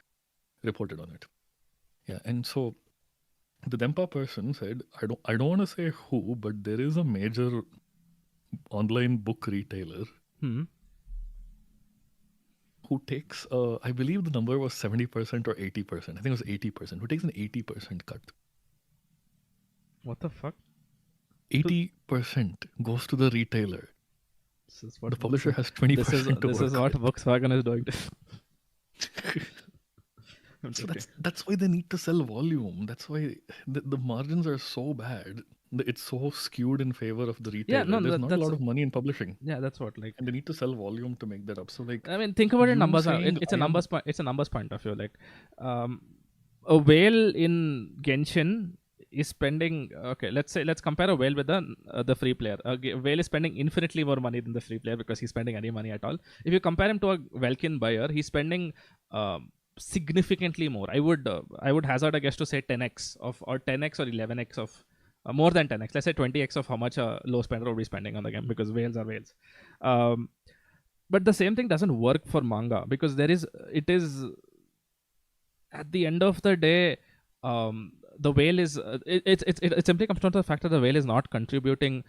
reported on it. Yeah, and so the Dempa person said, I don't want to say who, but there is a major online book retailer who takes, I believe the number was 70% or 80%. I think it was 80%. Who takes an 80% cut? What the fuck? 80% goes to the retailer. This is what The publisher has 20% to This work is what Volkswagen is doing. So that's why they need to sell volume. That's why the margins are so bad. It's so skewed in favor of the retailer. Yeah, no, There's not a that's lot of money in publishing. Yeah, that's what, like, And they need to sell volume to make that up. So, like, I mean, think about it. you Numbers are saying it's a I am- numbers point. It's a numbers point of view. Like, a whale in Genshin is spending. Okay, let's compare a whale with the free player. A whale is spending infinitely more money than the free player because he's spending any money at all. If you compare him to a Welkin buyer, he's spending significantly more. I would hazard a guess to say 10x or 10x or 11x of. More than 10x. Let's say 20x of how much a low spender will be spending on the game because whales are whales. But the same thing doesn't work for manga because it is at the end of the day, the whale is it simply comes down to the fact that the whale is not contributing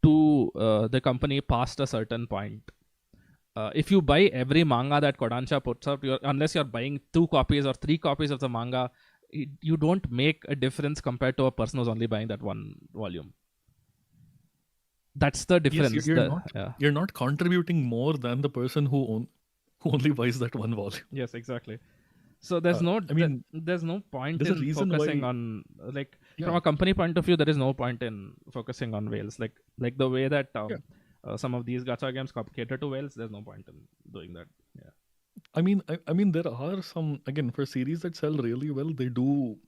to the company past a certain point. If you buy every manga that Kodansha puts up, unless you're buying 2 copies or 3 copies of the manga you don't make a difference compared to a person who's only buying that one volume. That's the Yes, difference. you're not contributing more than the person who only buys that one volume. Yes, exactly. So there's no I mean, there's no point there's a in reason focusing why- on like Yeah. from a company point of view, there is no point in focusing on whales. Like the way that some of these gacha games cater to whales, there's no point in doing that. Yeah. I mean, there are some, again, for series that sell really well, they do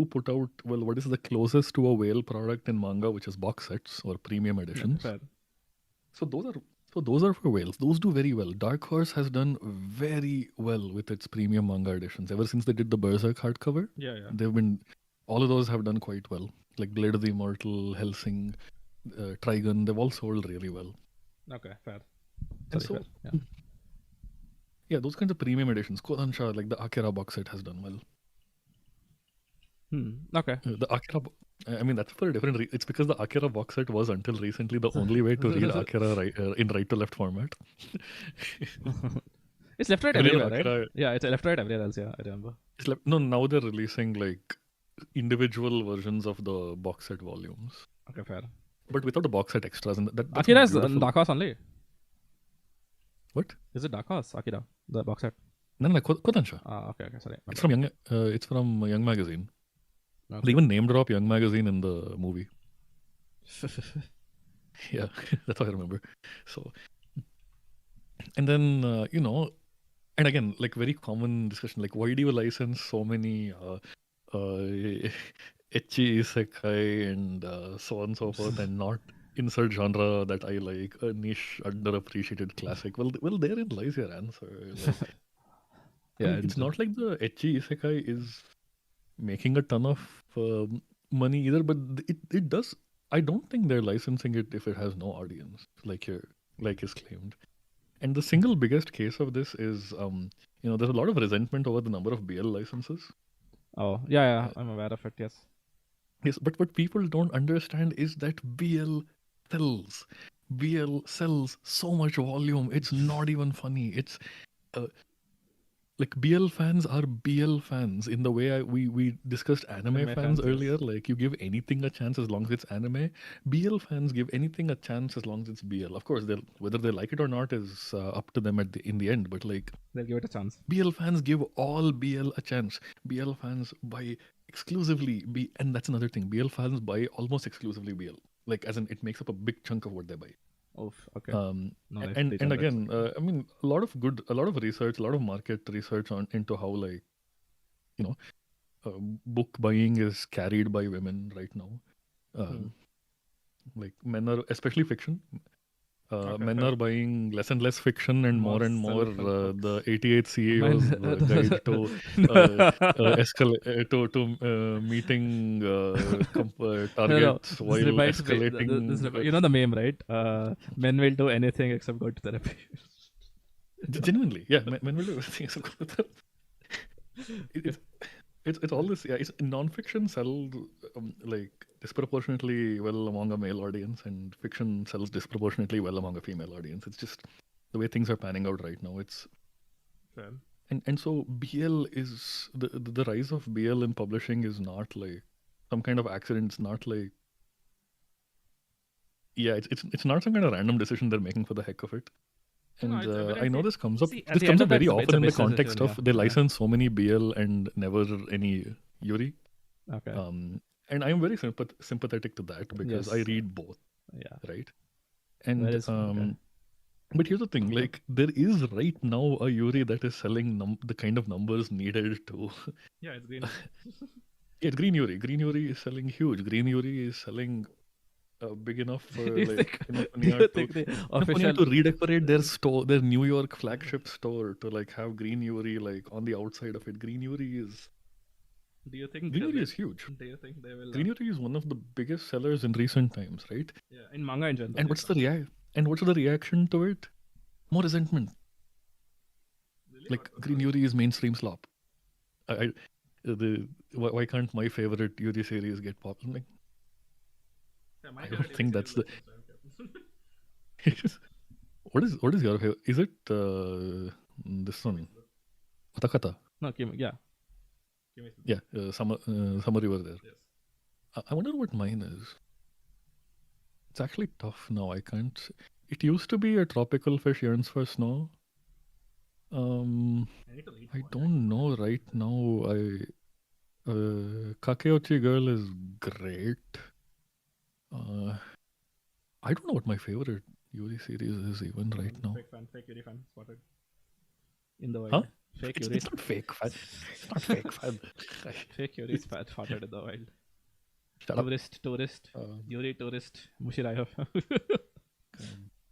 put out, well, what is the closest to a whale product in manga, which is box sets or premium editions. Fair. So those are for whales. Those do very well. Dark Horse has done very well with its premium manga editions. Ever since they did the Berserk hardcover, Yeah. all of those have done quite well. Like Blade of the Immortal, Hellsing, Trigun, they've all sold really well. Okay, fair. And Sorry, so, fair. yeah, those kinds of premium editions. Kodansha, like the Akira box set, has done well. Okay. The Akira, I mean, that's for a different reason. It's because the Akira box set was until recently the only way to read Akira in right to left format. It's left right Earlier, everywhere, right? Akira- Yeah, it's left right everywhere else. Yeah, I remember. No, now they're releasing like individual versions of the box set volumes, Okay, fair. but without the box set extras. And that's Akira is beautiful. Dark Horse only. What? Is it Dark Horse? Akira, the box set. No, Kodansha. Okay, sorry. It's from Young. It's from Young Magazine. Okay. They even name drop Young Magazine in the movie. Yeah, that's how I remember. So, and then and again, like very common discussion, like why do you license so many ecchi isekai and so on and so forth, and not insert genre that I like, a niche underappreciated classic? Well, therein lies your answer. Like, Yeah, it's not like the ecchi isekai is making a ton of money either, but it does. I don't think they're licensing it if it has no audience, like is claimed. And the single biggest case of this is, there's a lot of resentment over the number of BL licenses. Oh, yeah, I'm aware of it. Yes. Yes, but what people don't understand is that BL sells. BL sells so much volume. It's not even funny. It's like BL fans are BL fans in the way we discussed anime Anime fans fans, earlier. yes. Like you give anything a chance as long as it's anime. BL fans give anything a chance as long as it's BL. Of course, whether they like it or not is up to them in the end. But like They'll give it a chance. BL fans give all BL a chance. BL fans buy exclusively and that's another thing. BL fans buy almost exclusively BL. Like as in it makes up a big chunk of what they buy. Oof, okay. And again, I mean, a lot of research, a lot of market research into how like, book buying is carried by women right now. Like men are, especially fiction. Men are buying less and less fiction and more self-help the 88 CEO's guide to escalate to meeting targets while escalating. You know the meme, right? Men will do anything except go to therapy. Genuinely, yeah, men will do everything except go to therapy. It's all this. Yeah, it's non-fiction sells like disproportionately well among a male audience, and fiction sells disproportionately well among a female audience. It's just the way things are panning out right now. It's Fair. and so BL is the rise of BL in publishing is not like some kind of accident. It's not like it's not some kind of random decision they're making for the heck of it. And I know this comes up. This comes up very often in the context of they license so many BL and never any Yuri. Okay. And I'm very sympathetic to that because I read both. Yeah. Right. And but here's the thing: like there is right now a Yuri that is selling the kind of numbers needed to. Yeah, it's green. It's Green Yuri. Green Yuri is selling huge. Green Yuri is selling. Big enough for like Kinokuniya to redecorate their store, their New York flagship store, to like have Green Yuri like on the outside of it. Green Yuri is. Do you think Green Yuri is huge? Do you think they will? Green Yuri is one of the biggest sellers in recent times, right? Yeah, in manga in general. And what's the reaction to it? More resentment. Really? Like Green Yuri is mainstream slop. Why can't my favorite Yuri series get popular? Like, I don't think that's the. What is your favorite? Is it this one? Watakata? No, yeah. Yeah, summer river there. Yes. I wonder what mine is. It's actually tough now. I can't. It used to be a tropical fish yearns for snow. I don't know right now. Kakeochi Girl is great. I don't know what my favorite Yuri series is even right now. Fake Yuri fan spotted in the wild. Huh? Fake It's Yuri. not fake fan. It's not fake fan. Fake Yuri spotted in the wild. Shut up. Tourist. Yuri tourist. Mushirayo.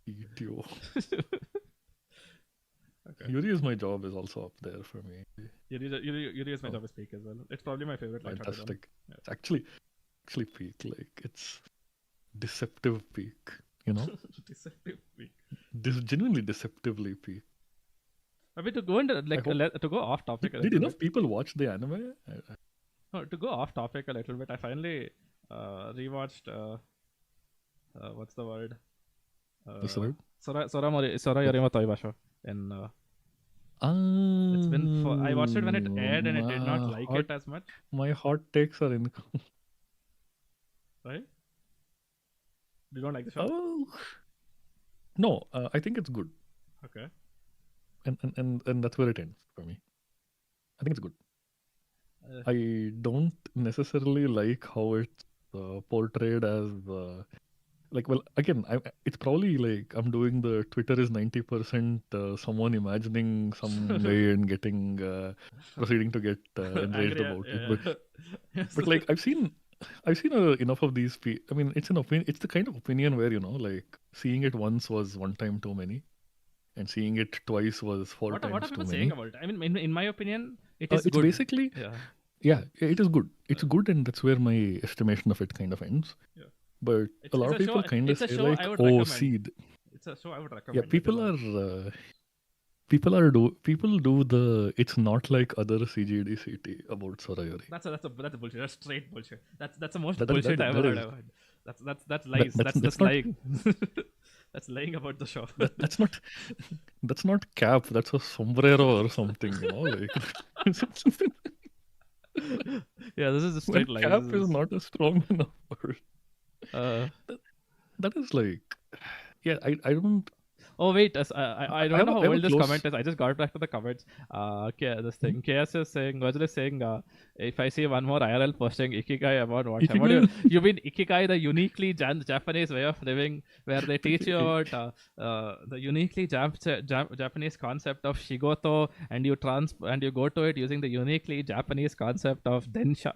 Eat you. Okay. Yuri is my job is also up there for me. Yuri is my job is peak as well. It's probably my favorite. Fantastic. Yeah. It's actually peak. Like it's deceptive peak. You know. Deceptive peak. This genuinely deceptively peak. I mean, to go into to go off topic. Did enough people watch the anime? No, to go off topic a little bit, I finally rewatched. What's the word? What's the word? Sora Yorima Toibasho. In it's been. I watched it when it aired, and I did not like it as much. My hot takes are in. Right? You don't like the show? Oh. No, I think it's good. Okay. And that's where it ends for me. I think it's good. I don't necessarily like how it's portrayed as well, again, it's probably like I'm doing the Twitter is 90% someone imagining some way and getting proceeding to get enraged about it. But like I've seen enough of these. I mean, it's an opinion. It's the kind of opinion where like seeing it once was one time too many, and seeing it twice was four times too many. What are people saying about it? I mean, in my opinion, it's good. Basically yeah, it is good. It's good, and that's where my estimation of it kind of ends. Yeah. But a lot of people kind of say like, "Oh, Seed." It's a show I would recommend. Yeah, people do the it's not like other CGDCT about Sorayori. That's bullshit. That's straight bullshit. That's the most bullshit I've ever heard. That's lies. That's lying. That's lying about the show. That's not cap. That's a sombrero or something. Like. Yeah, this is a straight lie. Cap is not a strong enough word. That is like, yeah, I don't. Oh wait, I don't know how old this comment is. I just got back to the comments. This thing. KS is saying, Virgil is saying, if I see one more IRL posting Ikigai about what you mean Ikigai, the uniquely Japanese way of living, where they teach you about the uniquely Japanese concept of shigoto, and you go to it using the uniquely Japanese concept of densha.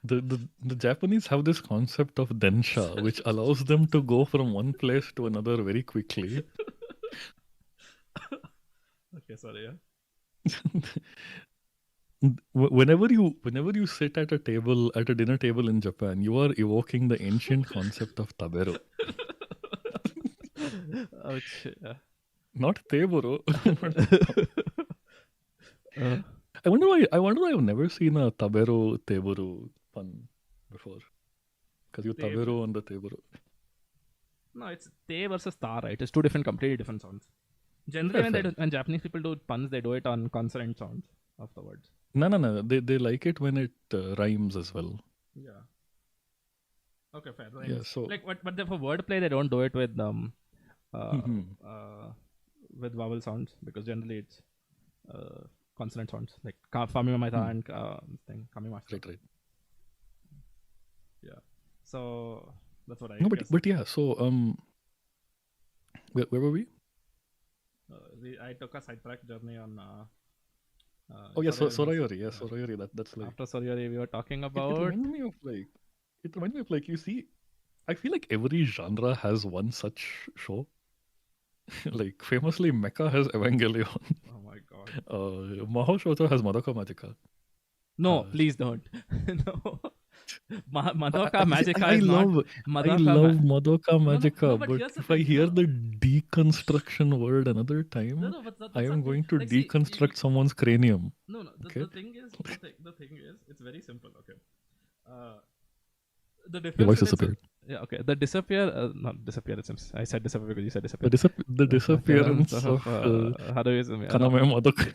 The Japanese have this concept of densha, which allows them to go from one place to another very quickly. Okay, sorry. Yeah. Whenever you sit at a dinner table in Japan, you are evoking the ancient concept of tabero. Ouch. Yeah. Not teboro. I wonder why I've never seen a tabero teboro pun before. Because you tabero and the teboro. No, it's te versus ta, right? It's two completely different sounds. Generally, when Japanese people do puns, they do it on consonant sounds of the words. No. They like it when it rhymes as well. Yeah. Okay, fair. Rhymes. Yeah. So but for wordplay, they don't do it with with vowel sounds, because generally it's consonant sounds like famimamata and thing kamimasa. Right. Yeah. So that's what I. No, but yeah. So where were we? I took a sidetrack journey on. Sorayori. Yeah, Sorayori. That's like after Sorayori, we were talking about. It reminds me of like you see. I feel like every genre has one such show. Like famously, Mecha has Evangelion. Oh my god. Mahou Shoujo has Madoka Magica. No, please don't. No. Madoka Magica I love Madoka Magica, No, but if I hear the deconstruction word another time, I am going to deconstruct someone's cranium. No. The thing is, it's very simple. Okay. The difference. Your voice disappeared. Yeah. Okay. The not disappearance. I said disappear because you said disappear. The disappearance of Harui's Kaname Madoka.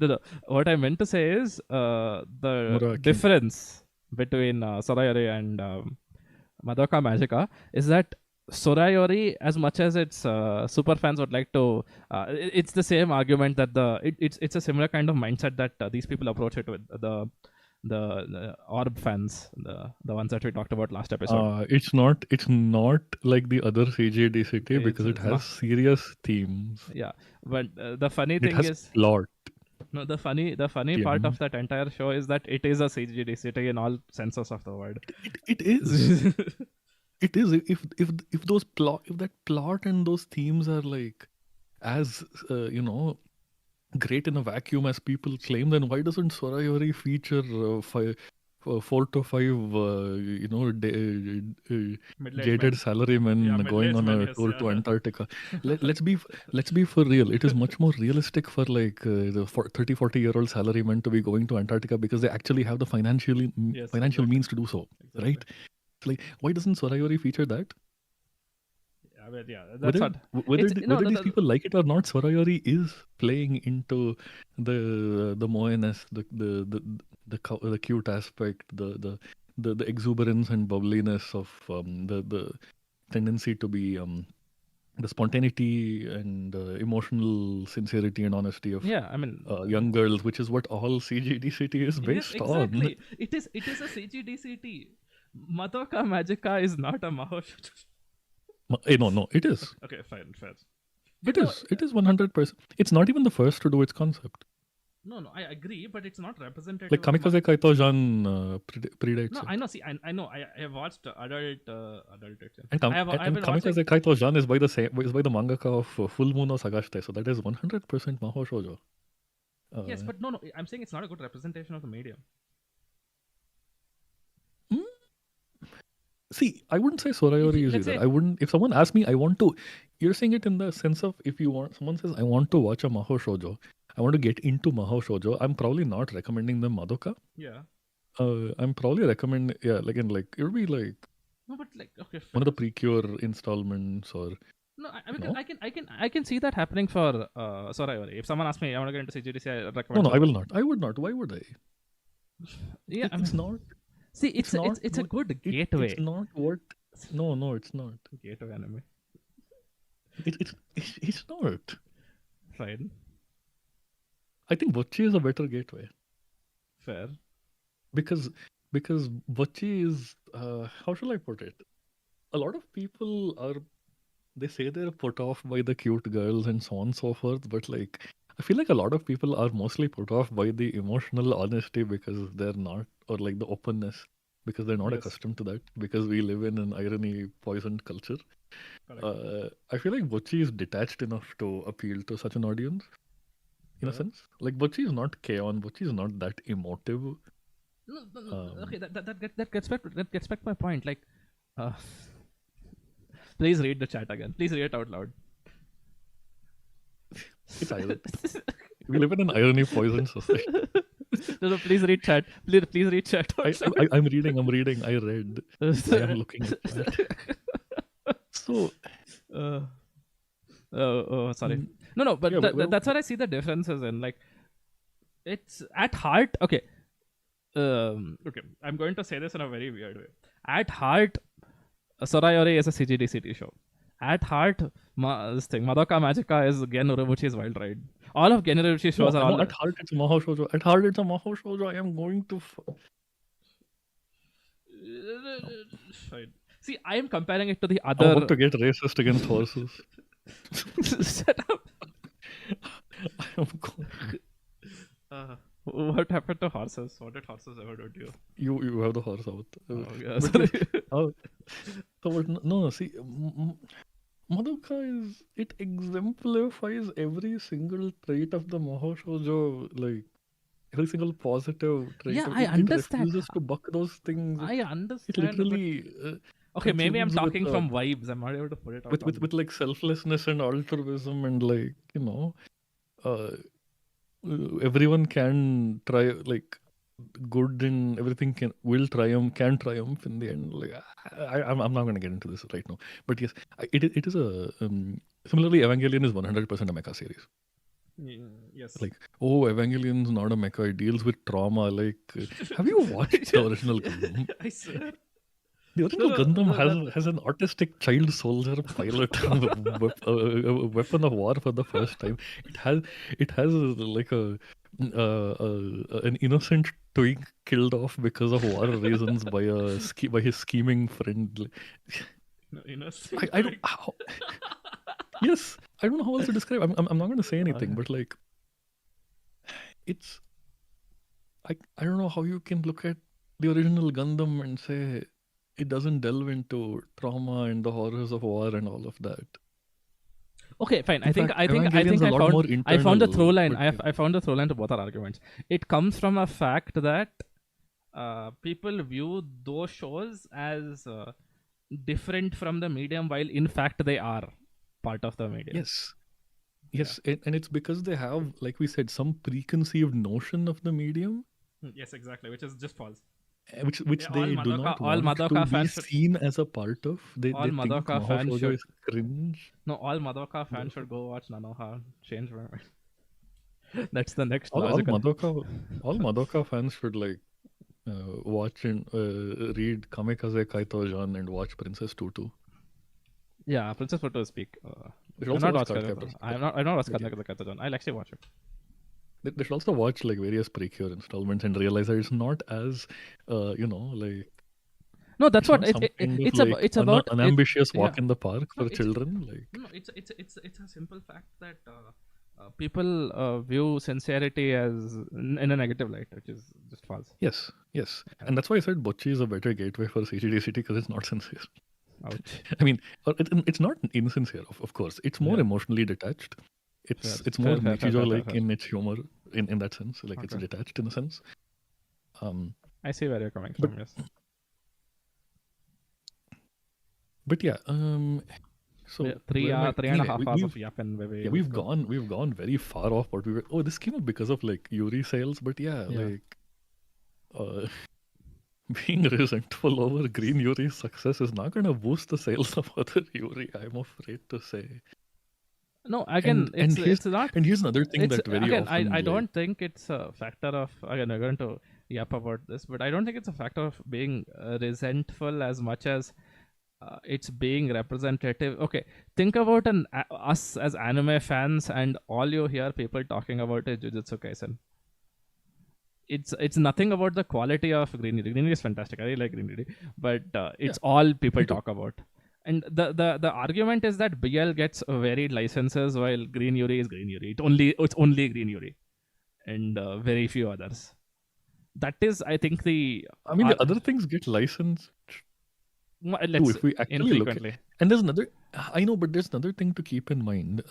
No. What I meant to say is the Murakin. difference between Sorayori and Madoka Magica is that Sorayori, as much as its super fans would like to, it's the same argument that it's a similar kind of mindset that these people approach it with the orb fans, the ones that we talked about last episode. It's not like the other CGDCT because it It's has not, serious themes. yeah. But the funny It thing has is, plot. no, the funny part of that entire show is that it is a CGDCT in all senses of the word. It is. It is. If those plot, if that plot and those themes are like as great in a vacuum as people claim, then why doesn't Sorayori feature 4 to 5 Middle-aged jaded men. salarymen Yeah, going middle-aged on men, a yes, tour yeah. to Antarctica? Let's be for real. It is much more realistic for like the 30-40-year-old salarymen to be going to Antarctica because they actually have the financial Yes, financial exactly. means to do so, Exactly. right? It's like, why doesn't Sorayori feature that? I mean, yeah, that's Whether what. whether It's no, whether these people like it or not, Sorayori is playing into the moeness, the cute aspect, the exuberance and bubbliness of the tendency to be the spontaneity and emotional sincerity and honesty of yeah. I mean, young girls, which is what all CGDCT is yes, based on. exactly. It is a CGDCT. Madoka Magica is not a Mahou shoujo. No, it is. Okay, fine, fair. It But no, is. It is 100%. It's not even the first to do its concept. no, I agree, but it's not representative. Like of Kamikaze Kaito-jan predates No, it. I know. See, I know. I have watched adult action. And, I've been watching. Kamikaze Kaito-jan is by the mangaka of Full Moon no Sagashite, so that is 100% Mahou Shoujo. Yes, but no. I'm saying it's not a good representation of the medium. Hmm? See, I wouldn't say Sorayori is let's either. say- I wouldn't. If someone asks me, I want to. You're saying it in the sense of if you want. Someone says, I want to watch a Mahou Shoujo. I want to get into Mahou Shoujo. I'm probably not recommending them Madoka. Yeah. I'm probably recommend. Yeah, like it would be like No, but like okay. one of the fair. Precure installments or. No, I mean, No? I can see that happening for Sorayori. If someone asks me, I want to get into CGDC, I recommend. No, I Sorayori. will not. I would not. Why would I? Yeah, I It's mean, not. see, it's not it's a what- good gateway. It's not what. No, it's not. Gateway anime. It's not. Fine, I think Bocce is a better gateway fair. because Bocce is how shall I put it? A lot of people they say they're put off by the cute girls and so on and so forth, but like I feel like a lot of people are mostly put off by the emotional honesty because they're not, or like the openness because they're not Yes. accustomed to that because we live in an irony poisoned culture. Correct. I feel like Bocce is detached enough to appeal to such an audience. In a Yeah. sense, like Bocce is not K-On. Bocce is not that emotive. No, okay, that gets back to my point. Like, uh, please read the chat again. Please read it out loud. It's irony. We live in an irony poisoned society. No, please read chat. Please read chat. Out loud. I'm reading. I read. I am looking at that. So, Sorry. No, but yeah, that's what I see the differences in. Like, it's at heart. Okay. Okay. I'm going to say this in a very weird way. At heart, Sorayori is a CGDCT show. At heart, this thing, Madoka Magica is Gen Urobuchi's Wild Ride. All of Gen Urobuchi's shows are all. at heart it's a Mahou Shoujo. At heart it's a Mahou Shoujo. I am going to. Fine. See, I am comparing it to the I'm other. about to get racist against horses. Shut up. I am going. What happened to horses? What did horses ever do to you? You have the horse out. Oh, yeah, But sorry. So, but no, see, Madoka it exemplifies every single trait of the Mahou Shoujo, like every single positive trait. Yeah, of I it. understand. It refuses to buck those things. I It understand. literally Okay, maybe I'm consumes talking with, from vibes. I'm not able to put it out. with like selflessness and altruism and like everyone can try, like good and everything can triumph in the end. Like I'm not going to get into this right now, but yes, it is a similarly Evangelion is 100% a mecha series. Yes. Like, oh, Evangelion's not a mecha, it deals with trauma. Like, have you watched the original Gundam? I swear. The original Gundam That has an autistic child soldier pilot a weapon of war for the first time. It has like an innocent twig killed off because of war reasons by by his scheming friend. I don't how, yes, I don't know how else to describe. I'm not going to say anything, but like it's I don't know how you can look at the original Gundam and say it doesn't delve into trauma and the horrors of war and all of that. Okay, fine. In I think fact, I think I Evangelion's think a I lot found more I found the through internal. line. But yeah. I found the through line to both our arguments. It comes from a fact that people view those shows as different from the medium, while in fact they are part of the medium. Yes. Yes, and it's because they have, like we said, some preconceived notion of the medium, Yes, exactly. Which is just false. which Yeah, all they do Madoka, not all want to Madoka be fans should, seen as a part of. They all think Madoka Mahou fans Shoujo should, is cringe. no, all Madoka fans should go watch Nanoha. Change my mind. That's the next All logical. Madoka fans should like watch and read Kamikaze Kaito-jan and watch Princess Tutu. Yeah, Princess Photo speak. They should I'm also not watch watched Cardcaptor. I'm not watched Kaito-John. I'll actually watch it. They should also watch like various Precure installments and realize that it's not as, like No, that's it's what not some kind of it's like about. It's about an ambitious walk yeah. in the park No, for it's children. Like no, it's a simple fact that people view sincerity as in a negative light, which is just false. yes, and that's why I said Bocchi is a better gateway for CGDCT because it's not sincere. Ouch. I mean, it's not insincere, of course. It's more Yeah. emotionally detached. It's Fair, more fair, Nichijou like fair. in its humor in that sense. Like it's Okay. detached in a sense. I see where you're coming from. Yes. But yeah, so Yeah, three where am I- three and a half hours of we've yapping, baby. yeah, we've gone very far off what we were. Oh, this came up because of like Yuri sales, but yeah. Like being resentful over Green Yuri's success is not going to boost the sales of other Yuri. I'm afraid to say. No, again, it's not. And here's another thing that very again, often I don't think it's a factor of. Again, we're going to yap about this, but I don't think it's a factor of being resentful as much as it's being representative. Okay, think about us as anime fans, and all you hear people talking about is Jujutsu Kaisen. It's nothing about the quality of Green Yuri. Green Yuri is fantastic. I really like Green Yuri, but it's all people talk about. And the argument is that BL gets varied licenses while Green Yuri is Green Yuri. It's only Green Yuri, and very few others. That is, I think, the. I mean, the other things get licensed too, if we actually look at. And there's another. I know, but there's another thing to keep in mind.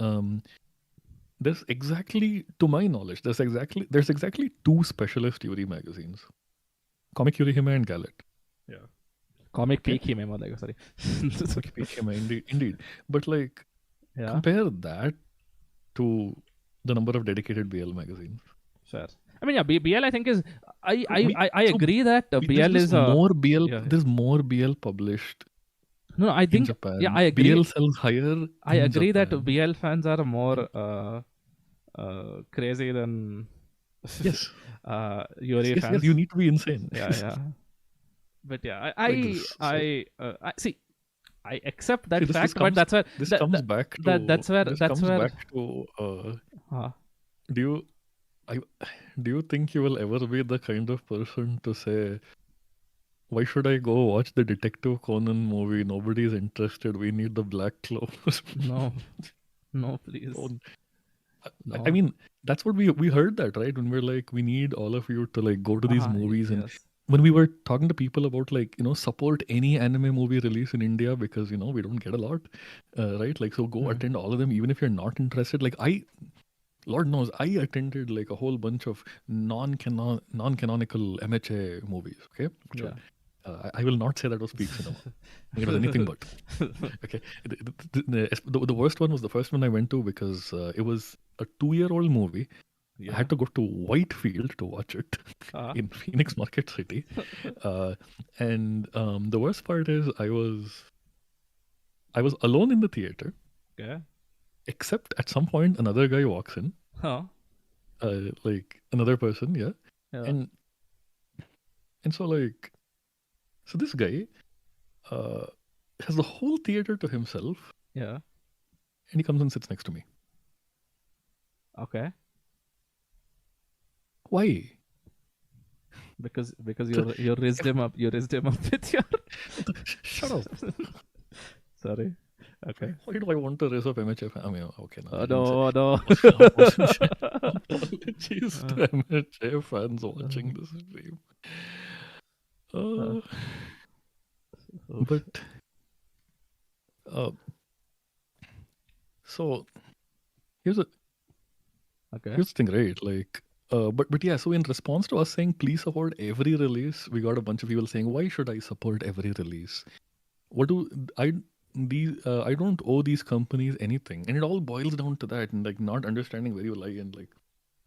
There's exactly, to my knowledge, there's exactly two specialist Yuri magazines: Comic Yuri Hime and Gallet. Yeah. Comic Peak Hime, sorry. Comic Peak Hime, indeed. But like, compare that to the number of dedicated BL magazines. Sure. I mean, yeah, BL I think is. I agree that BL is more BL. There's more BL published. No, I think. In Japan. Yeah, I agree. BL sells higher. I agree that BL fans are more crazy than Yuri fans. Yes, you need to be insane. Yeah. But yeah, I see. I accept that fact, but that's where this comes back to. That's where. Back to. Do you think you will ever be the kind of person to say, why should I go watch the Detective Conan movie? Nobody's interested. We need the Black Clovers. No, please. No. I mean, that's what we heard that, right? When we're like, we need all of you to like go to these movies. And when we were talking to people about like, support any anime movie release in India because, we don't get a lot, right? Like, so go attend all of them, even if you're not interested. Like Lord knows, I attended like a whole bunch of non-canonical MHA movies, okay? I will not say that was peak cinema. It was anything but. Okay. The worst one was the first one I went to because it was a 2-year-old movie. I had to go to Whitefield to watch it in Phoenix Market City. And the worst part is I was alone in the theater. Okay. Except at some point another guy walks in Huh. like another person, yeah. Yeah. And so like, so this guy has the whole theater to himself, Yeah. and he comes and sits next to me. Okay. Why? Because So, you raised him up. You raised him up with your. shut up. Sorry. Okay. Why do I want to raise up MHF? I mean, okay, no, I didn't say. No, no. Apologies to MHF fans watching this stream. Oof. But so here's the Okay. here's the thing, right? Like, but yeah. So in response to us saying please support every release, we got a bunch of people saying why should I support every release? What do I? I don't owe these companies anything, and it all boils down to that, and like not understanding where you lie, and like,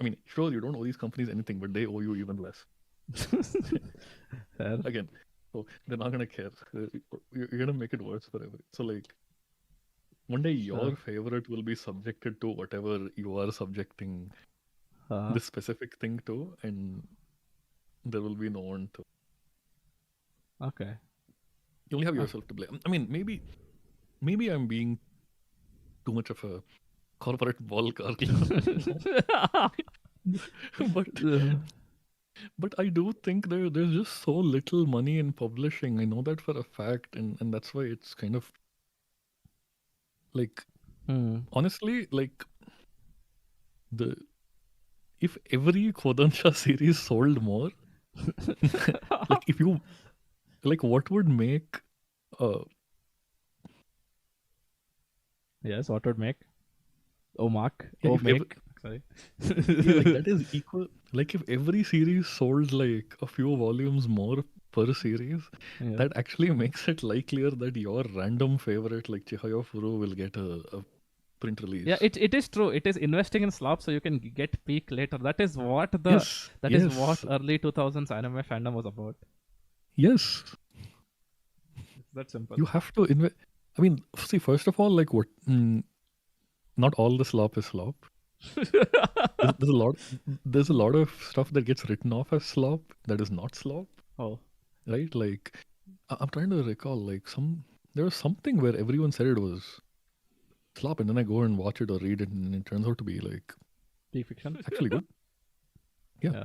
I mean, sure you don't owe these companies anything, but they owe you even less. Fair. Again, so they're not gonna care. You're gonna make it worse forever. So like, one day your favorite will be subjected to whatever you are subjecting this specific thing to, and there will be no one to. Okay. You only have yourself to blame. I mean, maybe I'm being too much of a corporate ball gargler. but I do think there's just so little money in publishing. I know that for a fact, and that's why it's kind of like honestly, like if every Kodansha series sold more, like if you like what would make Yes, what would make? Oh, Mark. yeah, Oh, if make. Sorry. yeah, like that is equal. Like if every series sold like a few volumes more per series, that actually makes it likelier that your random favorite like Chihaya Furu will get a print release. Yeah, it is true. It is investing in slop so you can get peak later. That is what is what early 2000s anime fandom was about. Yes. It's that simple. You have to invest. I mean, see, first of all, like what? Not all the slop is slop. There's a lot of stuff that gets written off as slop that is not slop. Oh, right. Like I'm trying to recall. Like there was something where everyone said it was slop, and then I go and watch it or read it, and it turns out to be like peak fiction. actually good. Yeah.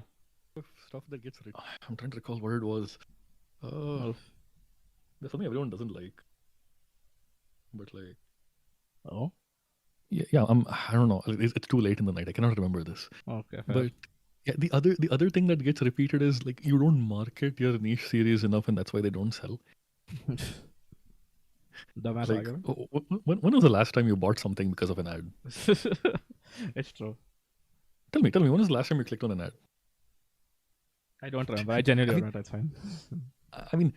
Stuff that gets written. I'm trying to recall what it was. There's something everyone doesn't like, but like. Oh. Yeah. I don't know. It's too late in the night. I cannot remember this. Okay. Fair. But yeah, the other thing that gets repeated is like you don't market your niche series enough, and that's why they don't sell. Dumbass like, argument. When was the last time you bought something because of an ad? It's true. Tell me, when was the last time you clicked on an ad? I don't remember. I genuinely don't remember. It's fine. I mean,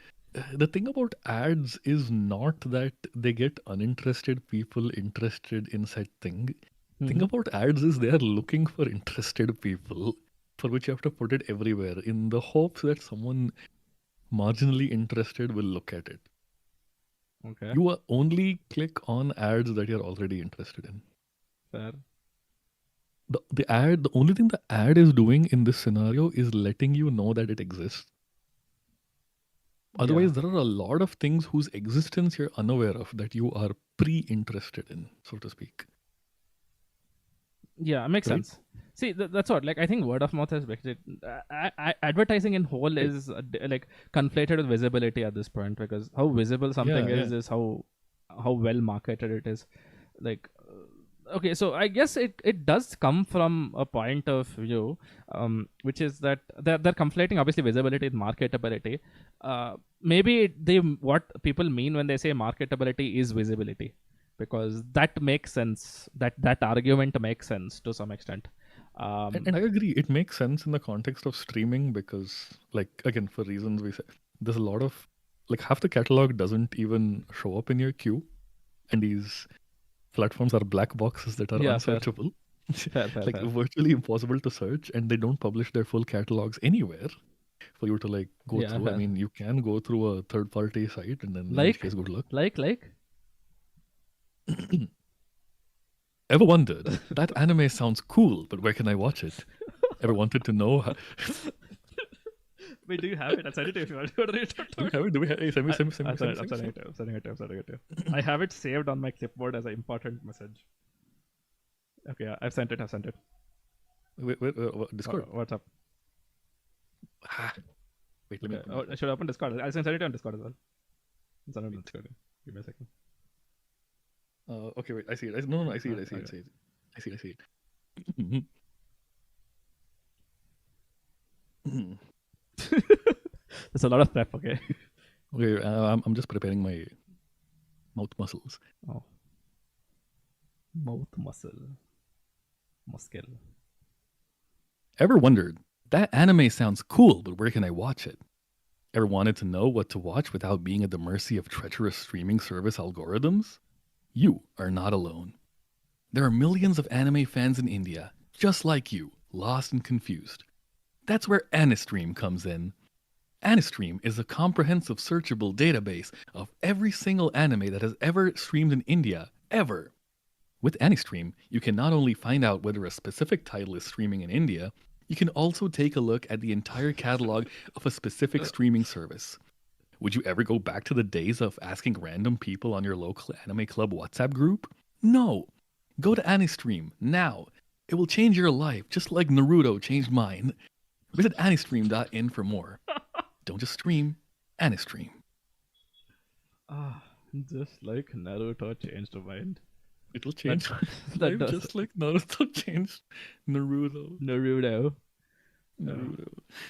the thing about ads is not that they get uninterested people interested in said thing. The thing about ads is they are looking for interested people, for which you have to put it everywhere in the hopes that someone marginally interested will look at it. Okay. You only click on ads that you're already interested in. Fair. The only thing the ad is doing in this scenario is letting you know that it exists. Otherwise, there are a lot of things whose existence you're unaware of that you are pre-interested in, so to speak. Yeah, makes sense. See, that's what. Like, I think word of mouth has affected. Advertising in whole is like conflated with visibility at this point, because how visible something is how well marketed it is. Like, okay, so I guess it does come from a point of view, which is that they're conflating obviously visibility with marketability. Maybe what people mean when they say marketability is visibility, because that makes sense. That argument makes sense to some extent. And I agree, it makes sense in the context of streaming because, like, again, for reasons we say, there's a lot of like half the catalog doesn't even show up in your queue, and these platforms are black boxes that are unsearchable. Fair, like virtually impossible to search, and they don't publish their full catalogs anywhere for you to like go through. Fair. I mean, you can go through a third-party site, and then in which case, good luck. Like. Ever wondered, that anime sounds cool, but where can I watch it? Ever wanted to know how... Wait, do you have it? I'll send it to you if you want to read it. Do we have... Hey, send me. I'm sending it to you. I have it saved on my clipboard as an important message. Okay, yeah, I've sent it. Wait, Discord? What's up? Wait, let me... Oh, I should open Discord. I'll send it on Discord as well. Send it on Discord. Give me a second. Okay, wait. I see it. No, I see it. I see it. There's a lot of prep, okay? Okay, I'm just preparing my mouth muscles. Oh. Mouth muscle. Muscle. Ever wondered, that anime sounds cool, but where can I watch it? Ever wanted to know what to watch without being at the mercy of treacherous streaming service algorithms? You are not alone. There are millions of anime fans in India, just like you, lost and confused. That's where Anistream comes in. Anistream is a comprehensive searchable database of every single anime that has ever streamed in India, ever. With Anistream, you can not only find out whether a specific title is streaming in India, you can also take a look at the entire catalog of a specific streaming service. Would you ever go back to the days of asking random people on your local anime club WhatsApp group? No. Go to Anistream now. It will change your life just like Naruto changed mine. Visit anistream.in for more. Don't just stream, Anistream. Just like Naruto changed mind. It'll change that life does. just like Naruto changed Naruto. Naruto.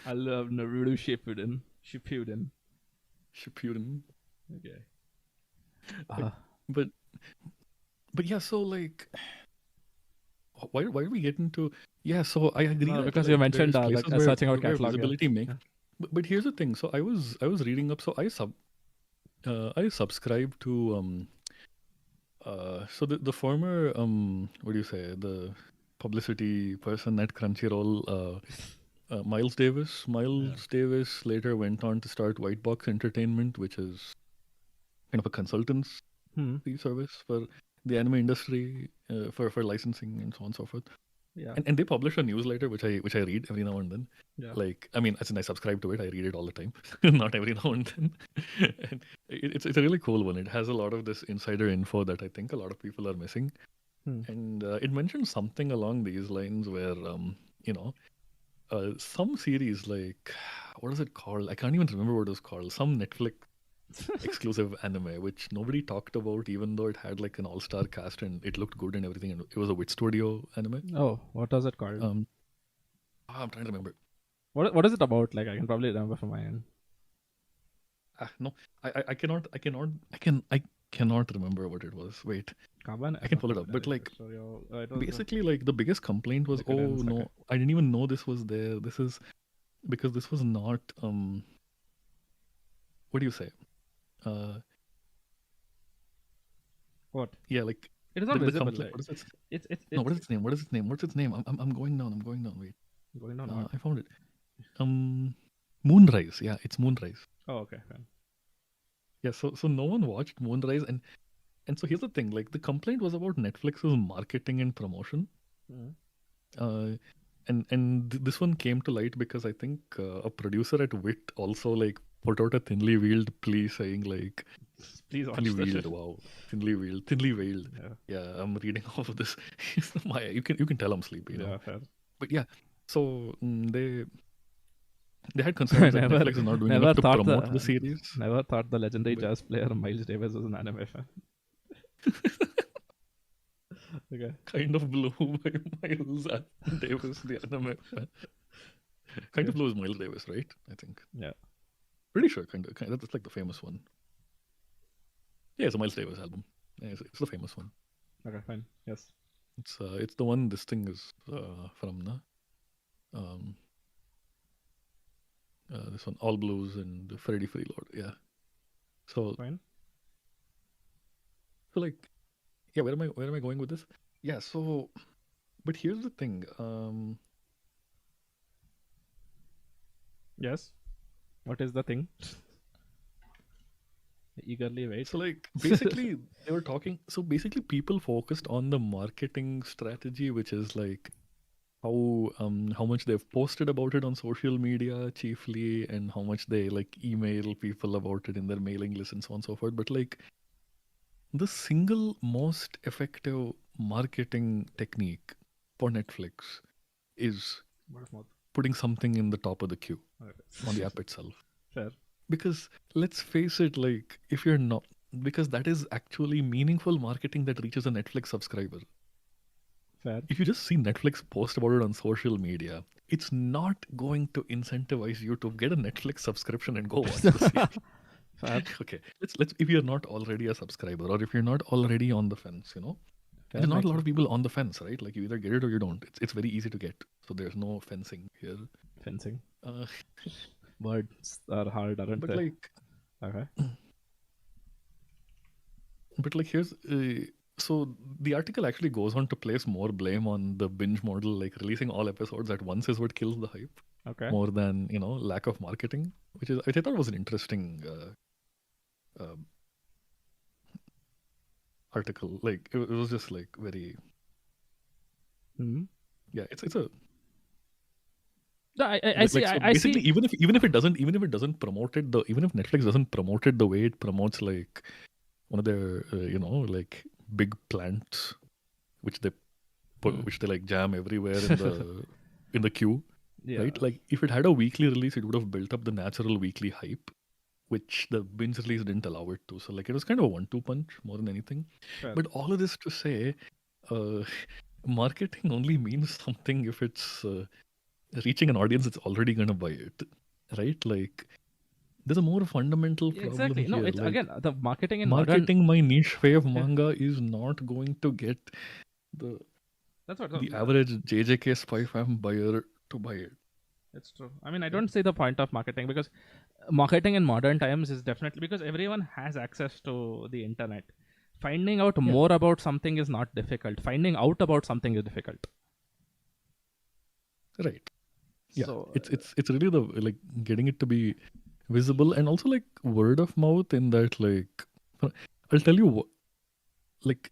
I love Naruto Shippuden. Okay. But yeah, so like, why do we get into? Yeah, so I agree that, because like, you mentioned there's like places where- searching out where catalog. visibility makes. But here's the thing. So I was reading up. So I subscribe to so the former what do you say, the publicity person at Crunchyroll, Miles Davis. Davis later went on to start White Box Entertainment, which is kind of a consultancy service for the anime industry, for licensing and so on and so forth. Yeah. And they publish a newsletter which I read every now and then. Yeah. Like, I mean, as in I subscribe to it, I read it all the time, not every now and then. And it's a really cool one. It has a lot of this insider info that I think a lot of people are missing. And it mentions something along these lines where, some series like, what is it called? I can't even remember what it was called. Some Netflix exclusive anime, which nobody talked about, even though it had like an all-star cast and it looked good and everything. And it was a Wit Studio anime. Oh, what was it called? I'm trying to remember. What is it about? Like, I can probably remember from my end. No, I cannot remember what it was. Wait, I can pull it up. But like, basically, like the biggest complaint was, oh no, I didn't even know this was there. This is because this was not what do you say? What? Yeah, like it is not visible. Like, what is it? It's no. What is its name? What's its name? I'm going down. Wait. Going down. I found it. Moonrise. Yeah, it's Moonrise. Oh, okay. Fine. Yeah. So no one watched Moonrise, and so here's the thing. Like the complaint was about Netflix's marketing and promotion. And this one came to light because I think a producer at Wit also like put out a thinly veiled plea saying like, please watch thinly this veiled. shit. Wow, thinly veiled. Yeah, I'm reading all of this. You can tell I'm sleepy. Yeah, fair. But yeah, so they had concerns that Netflix is not doing enough to promote the series. Never thought the legendary jazz player Miles Davis was an anime fan. Okay. Kind of blew by Miles Davis, the anime fan. Kind of blew is Miles Davis, right? I think. Yeah. Pretty sure, kind of. That's like the famous one. Yeah, it's a Miles Davis album. Yeah, it's the famous one. Okay, fine. Yes. It's the one this thing is from, na? This one, All Blues and Freddy Freelord. Yeah. So. Fine. So like, yeah, where am I going with this? Yeah. So, but here's the thing. Yes. What is the thing? Eagerly wait. So like basically they were talking. So basically people focused on the marketing strategy, which is like how much they've posted about it on social media chiefly, and how much they like email people about it in their mailing list and so on and so forth. But like the single most effective marketing technique for Netflix is Word of mouth. putting something in the top of the queue Okay. on the app itself. Fair. Because let's face it, like if you're not, because that is actually meaningful marketing that reaches a Netflix subscriber. Fair. If you just see Netflix post about it on social media, it's not going to incentivize you to get a Netflix subscription and go watch the series. Fair. Okay, let's if you're not already a subscriber, or if you're not already on the fence, Fair, there's not makes a lot sense. of people on the fence, right? Like you either get it or you don't. It's very easy to get, so there's no fencing here. Fencing. Uh, Words are hard, aren't but they? like, Okay. here's so the article actually goes on to place more blame on the binge model, like releasing all episodes at once is what kills the hype, Okay. more than lack of marketing, which I thought was an interesting article. Like it was just like very Hmm. yeah. It's a No, I see. so I basically see. even if it doesn't promote it, even if Netflix doesn't promote it the way it promotes like one of their like big plants, which they which they like jam everywhere in the queue, Yeah. right? Like if it had a weekly release, it would have built up the natural weekly hype, which the binge release didn't allow it to. So like it was kind of a 1-2 punch more than anything. Fair. But all of this to say, uh, marketing only means something if it's reaching an audience that's already going to buy it, right? Like there's a more fundamental Yeah, problem exactly. No, here. it's Like again the marketing in modern. marketing my niche wave manga is not going to get the That's what the average JJK Spy Fam buyer to buy it. It's true. I mean, I don't see the point of marketing because marketing in modern times is definitely because everyone has access to the internet. Finding out more about something is not difficult. Finding out about something is difficult. Right. Yeah. So It's really the like getting it to be visible, and also like word of mouth in that like I'll tell you what, like,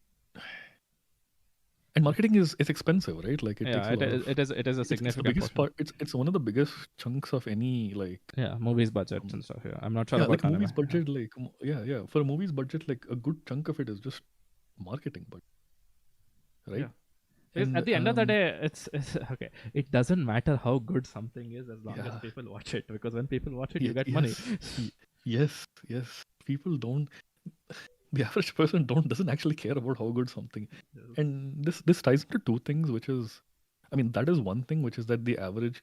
and marketing is expensive, right? Like it takes a lot of it is a it's the significant biggest portion. part. It's one of the biggest chunks of any like Movies budgets and stuff. Yeah, I'm not sure yeah, about like anime. movies budget, like yeah, for a movies budget, like a good chunk of it is just marketing budget, right? Yeah. Because And at the end of the day, it's okay. It doesn't matter how good something is as long as yeah, people watch it. Because when people watch it, you Ye- get money. yes, yes. People don't. The average person doesn't actually care about how good something. Yes. And this ties into two things, which is, I mean, that is one thing, which is that the average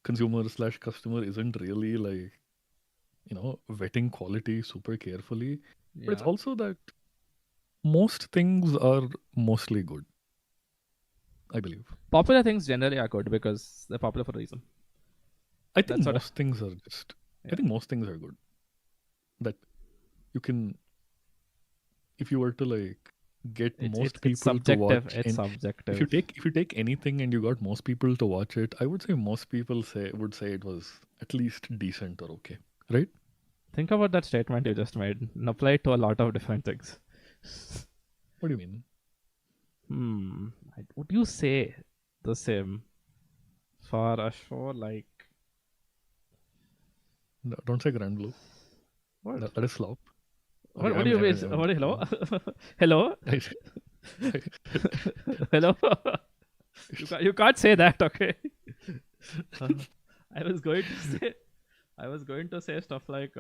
consumer slash customer isn't really like vetting quality super carefully. But it's Yeah. also that most things are mostly good, I believe. Popular things generally are good because they're popular for a reason. I think That's what. most things are just. Yeah. I think most things are good. That you can, if you were to like get most people It's subjective. to watch, It's and subjective. if you take anything and you got most people to watch it, I would say most people would say it was at least decent or okay, right? Think about that statement you just made and apply it to a lot of different things. What do you mean? Would you say the same for a show like No, don't say Grand Blue. what? That is slop. What do you mean? What? Hello? Hello? Hello? You can't say that, okay? I was going to say stuff like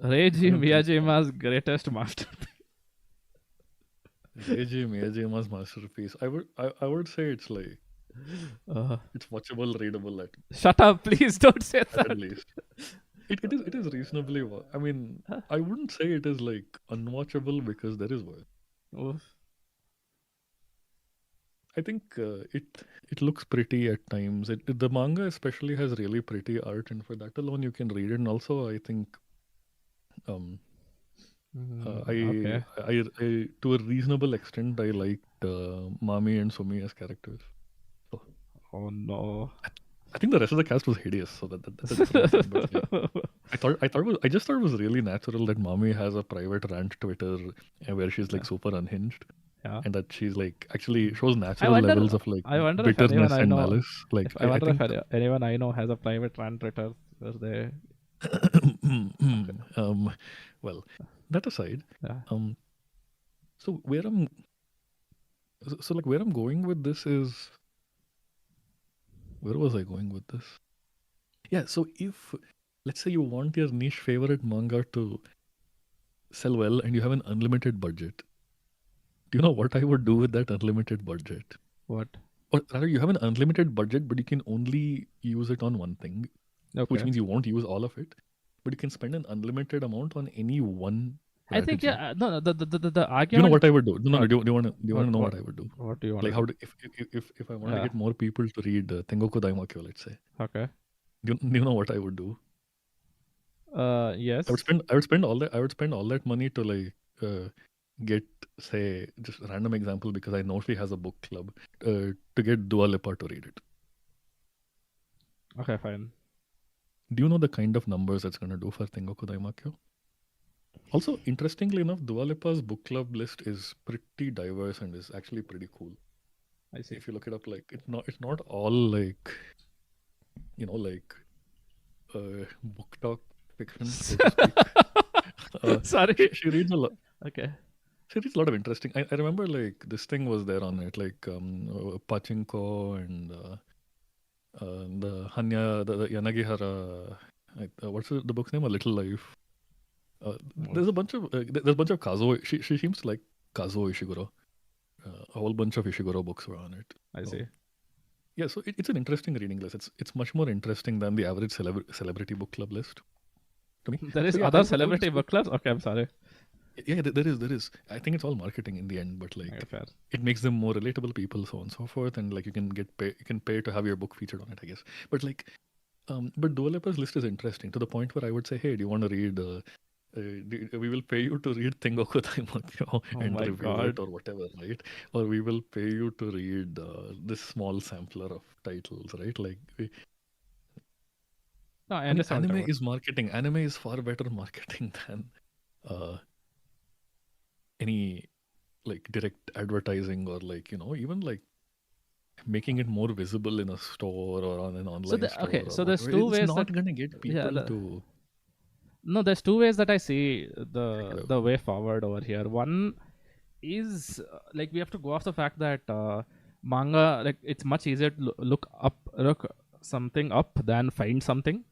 Reiji Miyajima's greatest masterpiece. Reiji Miyajima's masterpiece. I would say it's like it's watchable, readable Shut up, please don't say that. at least. It is reasonably. I mean, I wouldn't say it is like unwatchable because there is worse. Oof. I think it looks pretty at times. The manga especially has really pretty art, and for that alone you can read it. And also, I think Okay. I to a reasonable extent I liked Mami and Sumi as characters. Oh no. I think the rest of the cast was hideous, so that's a different thing. But yeah. I just thought it was really natural that mommy has a private rant Twitter where she's like super unhinged, Yeah. and that she's like actually shows I natural wonder. levels of like I wonder if anyone bitterness I and know. malice. Like I I wonder if think. anyone I know has a private rant Twitter where they. Well, that aside, Yeah. so where I'm like where I'm going with this is, where was I going with this? Yeah, so if let's say you want your niche favorite manga to sell well and you have an unlimited budget, do you know what I would do with that unlimited budget? What? Or rather, you have an unlimited budget, but you can only use it on one thing, which Okay. means you won't use all of it, but you can spend an unlimited amount on any one I think strategy. no the You argument. know what I would do? No, What? do you want to know What? what I would do? What do you want? Like to how do? if I wanted to Yeah. get more people to read Tengoku Daimakyo, let's say, Okay. do you know what I would do? Yes. I would spend all that money to like get, say, just a random example because I know she has a book club, to get Dua Lipa to read it. Okay, fine. Do you know the kind of numbers that's going to do for Tengoku Daimakyo? Also, interestingly enough, Dua Lipa's book club list is pretty diverse and is actually pretty cool. I see. If you look it up, like it's not all like, like book talk fiction, so to speak. Sorry. She reads a lot. Okay. She reads a lot of interesting. I remember like this thing was there on it, like Pachinko and the Hanya, the Yanagihara. What's the book's name? A Little Life. There's a bunch of Kazuo. She seems to like Kazuo Ishiguro. A whole bunch of Ishiguro books were on it. I see. Yeah, so it's an interesting reading list. It's much more interesting than the average celebrity book club list. To me, There is So, yeah, other I would celebrity say- book clubs. Okay, I'm sorry. Yeah, there is. I think it's all marketing in the end, but like Okay, fair. it makes them more relatable people, so on and so forth, and like you can pay to have your book featured on it, I guess. But like, but Dua Lipa's list is interesting to the point where I would say, hey, do you want to read? We will pay you to read Tengoku Daimakyo and my review God. it or whatever, right? Or we will pay you to read this small sampler of titles, right? Like, No, I I mean, understand. anime is marketing. Anime is far better marketing than any like direct advertising or like even like making it more visible in a store or on an online store. okay, or so there's whatever. two It's ways not that- gonna get people to. No, there's two ways that I see Check the it the way forward over here. One is like we have to go off the fact that manga, like it's much easier to look something up than find something,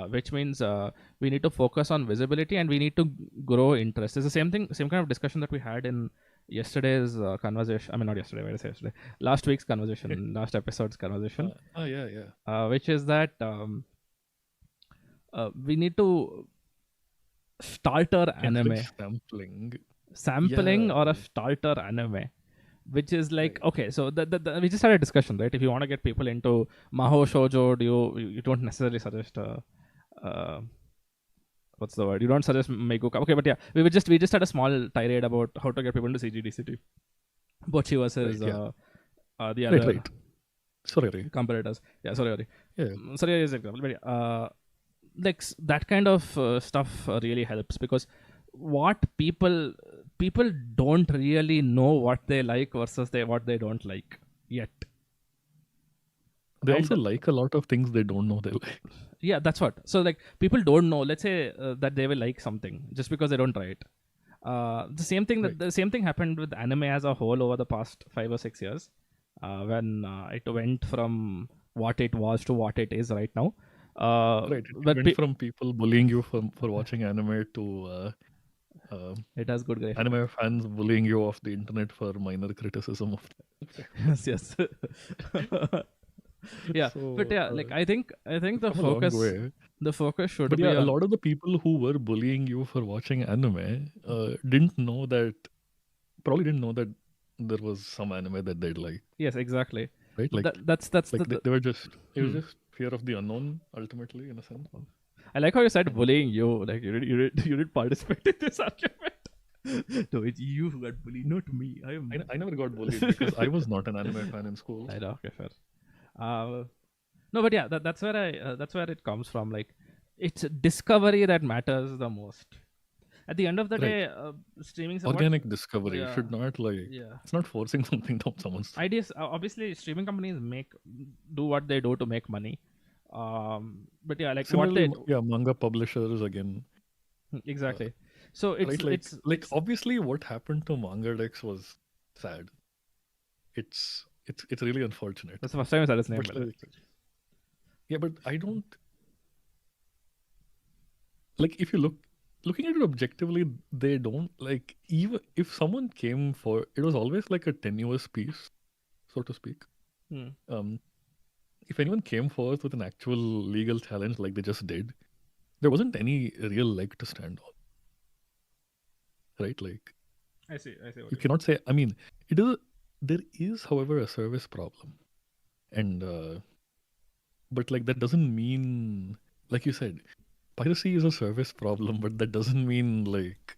which means we need to focus on visibility and we need to grow interest. It's the same thing, same kind of discussion that we had in yesterday's conversation. I mean, not yesterday. Why did I say yesterday? Last week's conversation, last episode's conversation, Yeah. which is that we need to starter anime It's like sampling Yeah. or a starter anime, which is like okay, so we just had a discussion, right? If you want to get people into maho shoujo, you don't necessarily suggest what's the word, you don't suggest meiguka, okay, but yeah, we just had a small tirade about how to get people into CGDCT, Bochi versus Right, yeah. the other Right. Sorry. competitors. Yeah, sorry. Yeah. Sorry is example, but yeah, like that kind of stuff really helps, because what people don't really know what they like versus what they don't like yet. They And- also like a lot of things they don't know they like. Yeah, that's what. So like people don't know, let's say that they will like something just because they don't try it. The same thing Right. the same thing happened with anime as a whole over the past 5 or 6 years, when it went from what it was to what it is right now. Right. It but went from people bullying you for watching anime to it has good graphics. anime fans bullying you off the internet for minor criticism of. yes. Yeah, So, but yeah, like I think the come a long focus way. should But be yeah, a on- lot of the people who were bullying you for watching anime didn't know that. Probably didn't know that there was some anime that they'd like, yes, exactly. right? Like, That's like the, they were just. It was Hmm. just fear of the unknown, ultimately, in a sense. I like how you said bullying you. Like you did participate in this argument. No, it's you who got bullied, not me. I never got bullied because I was not an anime fan in school. I know. Okay, fair. No, but yeah, that's where that's where it comes from. Like, it's discovery that matters the most. At the end of the Right. day, streaming. Organic discovery Yeah, should not yeah. it's not forcing something down someone's throat. Ideas. Obviously, streaming companies do what they do to make money. But yeah, like what Similarly, they do. yeah, manga publishers again. Exactly. So Right, like obviously what happened to Manga Dex was sad. It's really unfortunate. that's the first time I said his name. But By the way. yeah, but I don't like if you looking at it objectively, they don't like even if someone came for it was always like a tenuous piece, so to speak. Hmm. If anyone came forth with an actual legal challenge like they just did, there wasn't any real leg to stand on. Right? Like I see. What you cannot say. I mean, there is, however, a service problem, and but like that doesn't mean, like you said, piracy is a service problem, but that doesn't mean like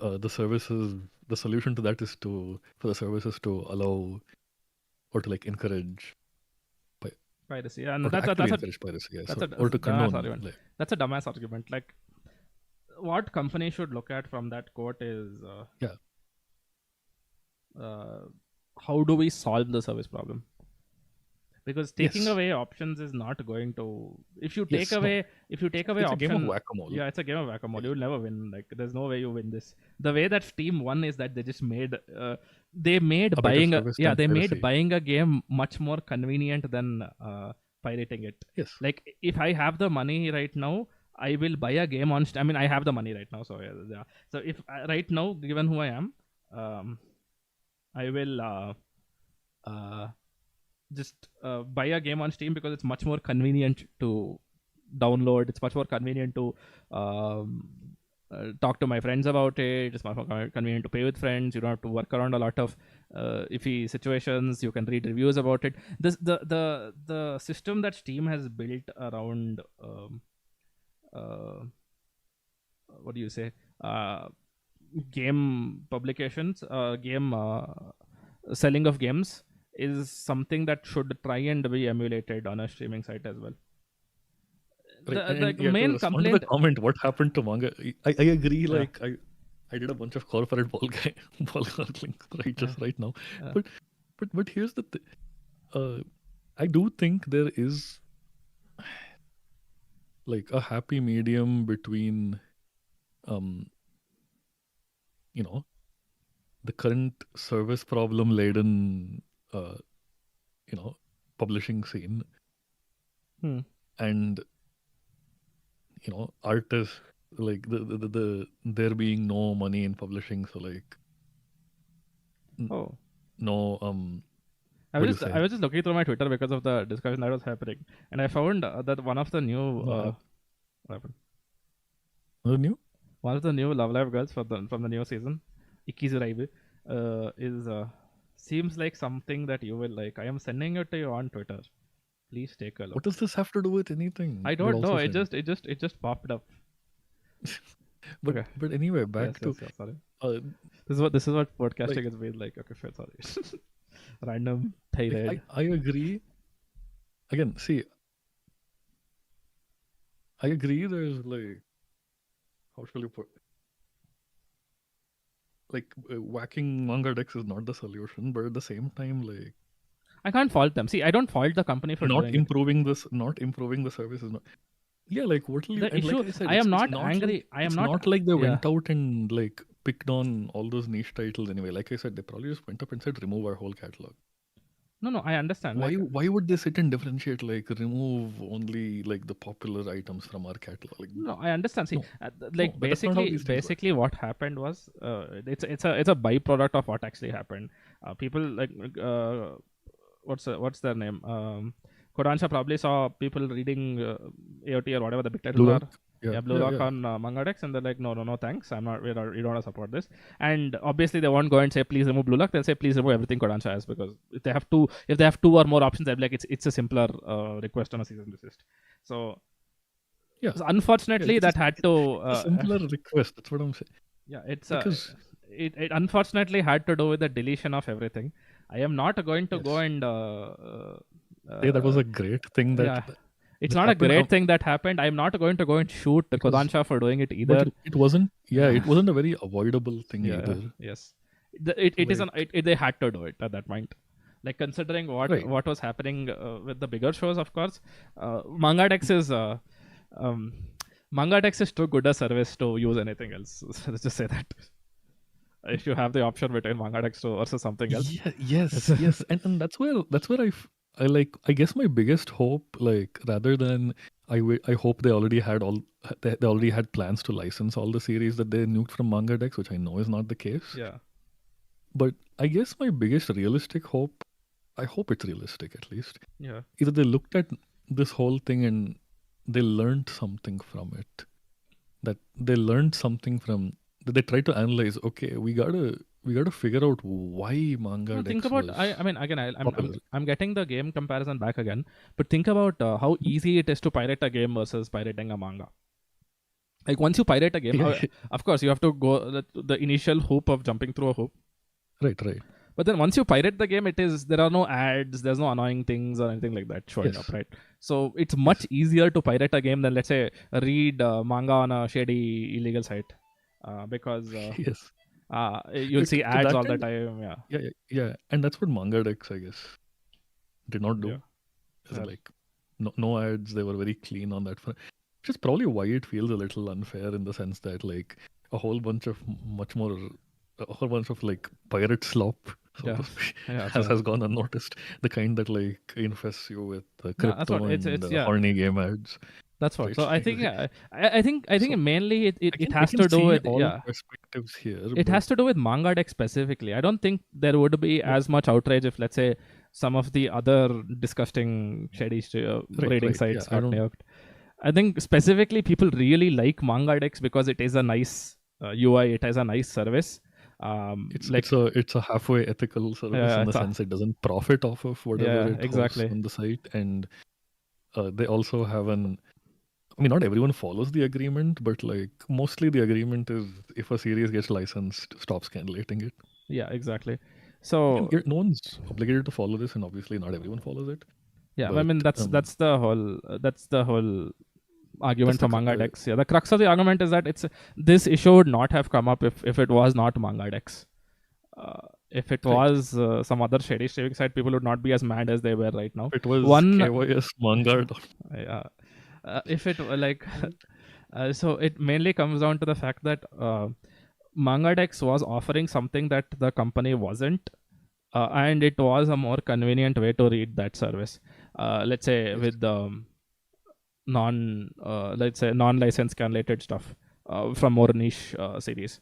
the solution to that is for the services to allow or to like encourage piracy. Yeah, and or to that's actually a encourage piracy, yes, that's a or to dumbass condone. argument. Like, That's a dumbass argument. Like, what company should look at from that quote is yeah, how do we solve the service problem? Because taking Yes. away options is not going to. If you take Yes, no. away It's a game of option, whack-a-mole. yeah, it's a game of whack-a-mole. You'll never win. Like, there's no way you win this. The way that Steam won is that they just made they made A better buying service yeah than they made piracy. buying a game much more convenient than pirating it. Yes. Like, if I have the money right now, I will buy a game on. I mean, I have the money right now, so yeah. So if right now, given who I am, I will just buy a game on Steam because it's much more convenient to download. It's much more convenient to talk to my friends about it. It's much more convenient to pay with friends. You don't have to work around a lot of iffy situations. You can read reviews about it. The system that Steam has built around what do you say? Game publications, game selling of games is something that should try and be emulated on a streaming site as well. Right. The And, yeah, main to respond to complaint, the comment, what happened to manga? I agree. Yeah. Like I did a bunch of corporate ball links right now. Yeah. But here's the I do think there is like a happy medium between you know, the current service problem laden publishing scene and artists, like the there being no money in publishing, so like oh, no I what do was you just say? I was just looking through my Twitter because of the discussion that was happening, and I found that one of the new No, what happened? the new One of the new Love Live girls from the new season, Ikizuraibu, is seems like something that you will like. I am sending it to you on Twitter. Please take a look. What does this have to do with anything? I don't know. It just popped up. But Okay. but anyway, back to Yes, sorry. uh, This is what podcasting Like- has been like. Okay, fair, sorry. Random tirade. like, I agree. Again, see, I agree. There's like, how shall you put? Like whacking manga decks is not the solution, but at the same time, like I can't fault them. See, I don't fault the company for not doing it. improving the service is not. Yeah, like what will you? The And issue, like I said, I am it's not not angry. Like, I am it's not. not like they yeah. went out and like picked on all those niche titles anyway. Like I said, they probably just went up and said remove our whole catalog. No, I understand. Why Like, why would they sit and differentiate, like remove only like the popular items from our catalog? Like, no, I understand. See, No. like but that's not how basically, these things work. basically, what happened was, it's a byproduct of what actually happened. People like what's their name? Kodansha probably saw people reading AOT or whatever the big titles Blue are. Lock? Blue Lock on Manga Dex, and they're like, no, thanks. I'm not. We don't want to support this. And obviously, they won't go and say, please remove Blue Lock. They'll say, please remove everything Kodansha has, because if they have two or more options, they'll be like, it's a simpler request on a cease and desist. So, Yeah. so unfortunately, Yeah, that had to. A simpler request. That's what I'm saying. Yeah, it's Because- it unfortunately had to do with the deletion of everything. I am not going to go and Hey, that was a great thing that, yeah. It's that not a happened. great thing that happened. I'm not going to go and shoot Kodansha for doing it But either. it wasn't. Yeah, Yeah. it wasn't a very avoidable thing Yeah. either. Yes. It is Like, they had to do it at that point. Like considering right. what was happening with the bigger shows, of course, Mangadex is um, Mangadex is too good a service to use anything else. Let's just say that. If you have the option between Mangadex versus something else, Yeah. Yes. Yes. And that's where I like. I guess my biggest hope, like, rather than I hope they already had plans to license all the series that they nuked from Manga Decks, which I know is not the case. yeah, But I guess my biggest realistic hope, I hope it's realistic at least, yeah. either they looked at this whole thing and they learned something from it. That they learned something from that they tried to analyze. Okay, we gotta figure out why Manga No, Decks think about. was I mean, again, I'm popular. I'm getting the game comparison back again, but think about how easy it is to pirate a game versus pirating a manga. Like once you pirate a game, Yeah, of course you have to go the initial hoop of jumping through a hoop. right. But then once you pirate the game, there are no ads, there's no annoying things or anything like that showing Yes. up, right? So it's much easier to pirate a game than, let's say, read manga on a shady illegal site, because Yes. you'll see To ads that all the end, time. yeah. And that's what Manga Decks, I guess, did not do. Yeah. As in, Yeah. like, no ads. They were very clean on that front. Which is probably why it feels a little unfair in the sense that, like, a whole bunch of like pirate slop, so Yeah. to speak, Yeah, has gone unnoticed. The kind that, like, infests you with that's crypto what and yeah. horny game ads. That's what. Right. So I think I think So, mainly it again, has we to can do see with all perspectives here. it has to do with manga deck specifically. I don't think there would be as much outrage if, let's say, some of the other disgusting shady rating right. sites Yeah, got nuked. I think specifically people really like manga decks because it is a nice UI. It has a nice service. It's a halfway ethical service in the sense it doesn't profit off of whatever it hosts on the site, and they also have I mean, not everyone follows the agreement, but, like, mostly the agreement is if a series gets licensed, stop scanlating it. Yeah, exactly. So No one's obligated to follow this, and obviously not everyone follows it. yeah, But, I mean that's the whole argument for manga decks. Yeah, the crux of the argument is that this issue would not have come up if it was not manga decks. If it was some other shady streaming site, people would not be as mad as they were right now. If it was KYS manga. Yeah. If it like so it mainly comes down to the fact that manga decks was offering something that the company wasn't, and it was a more convenient way to read that service. Let's say with the non-licensed scanlated stuff from more niche series.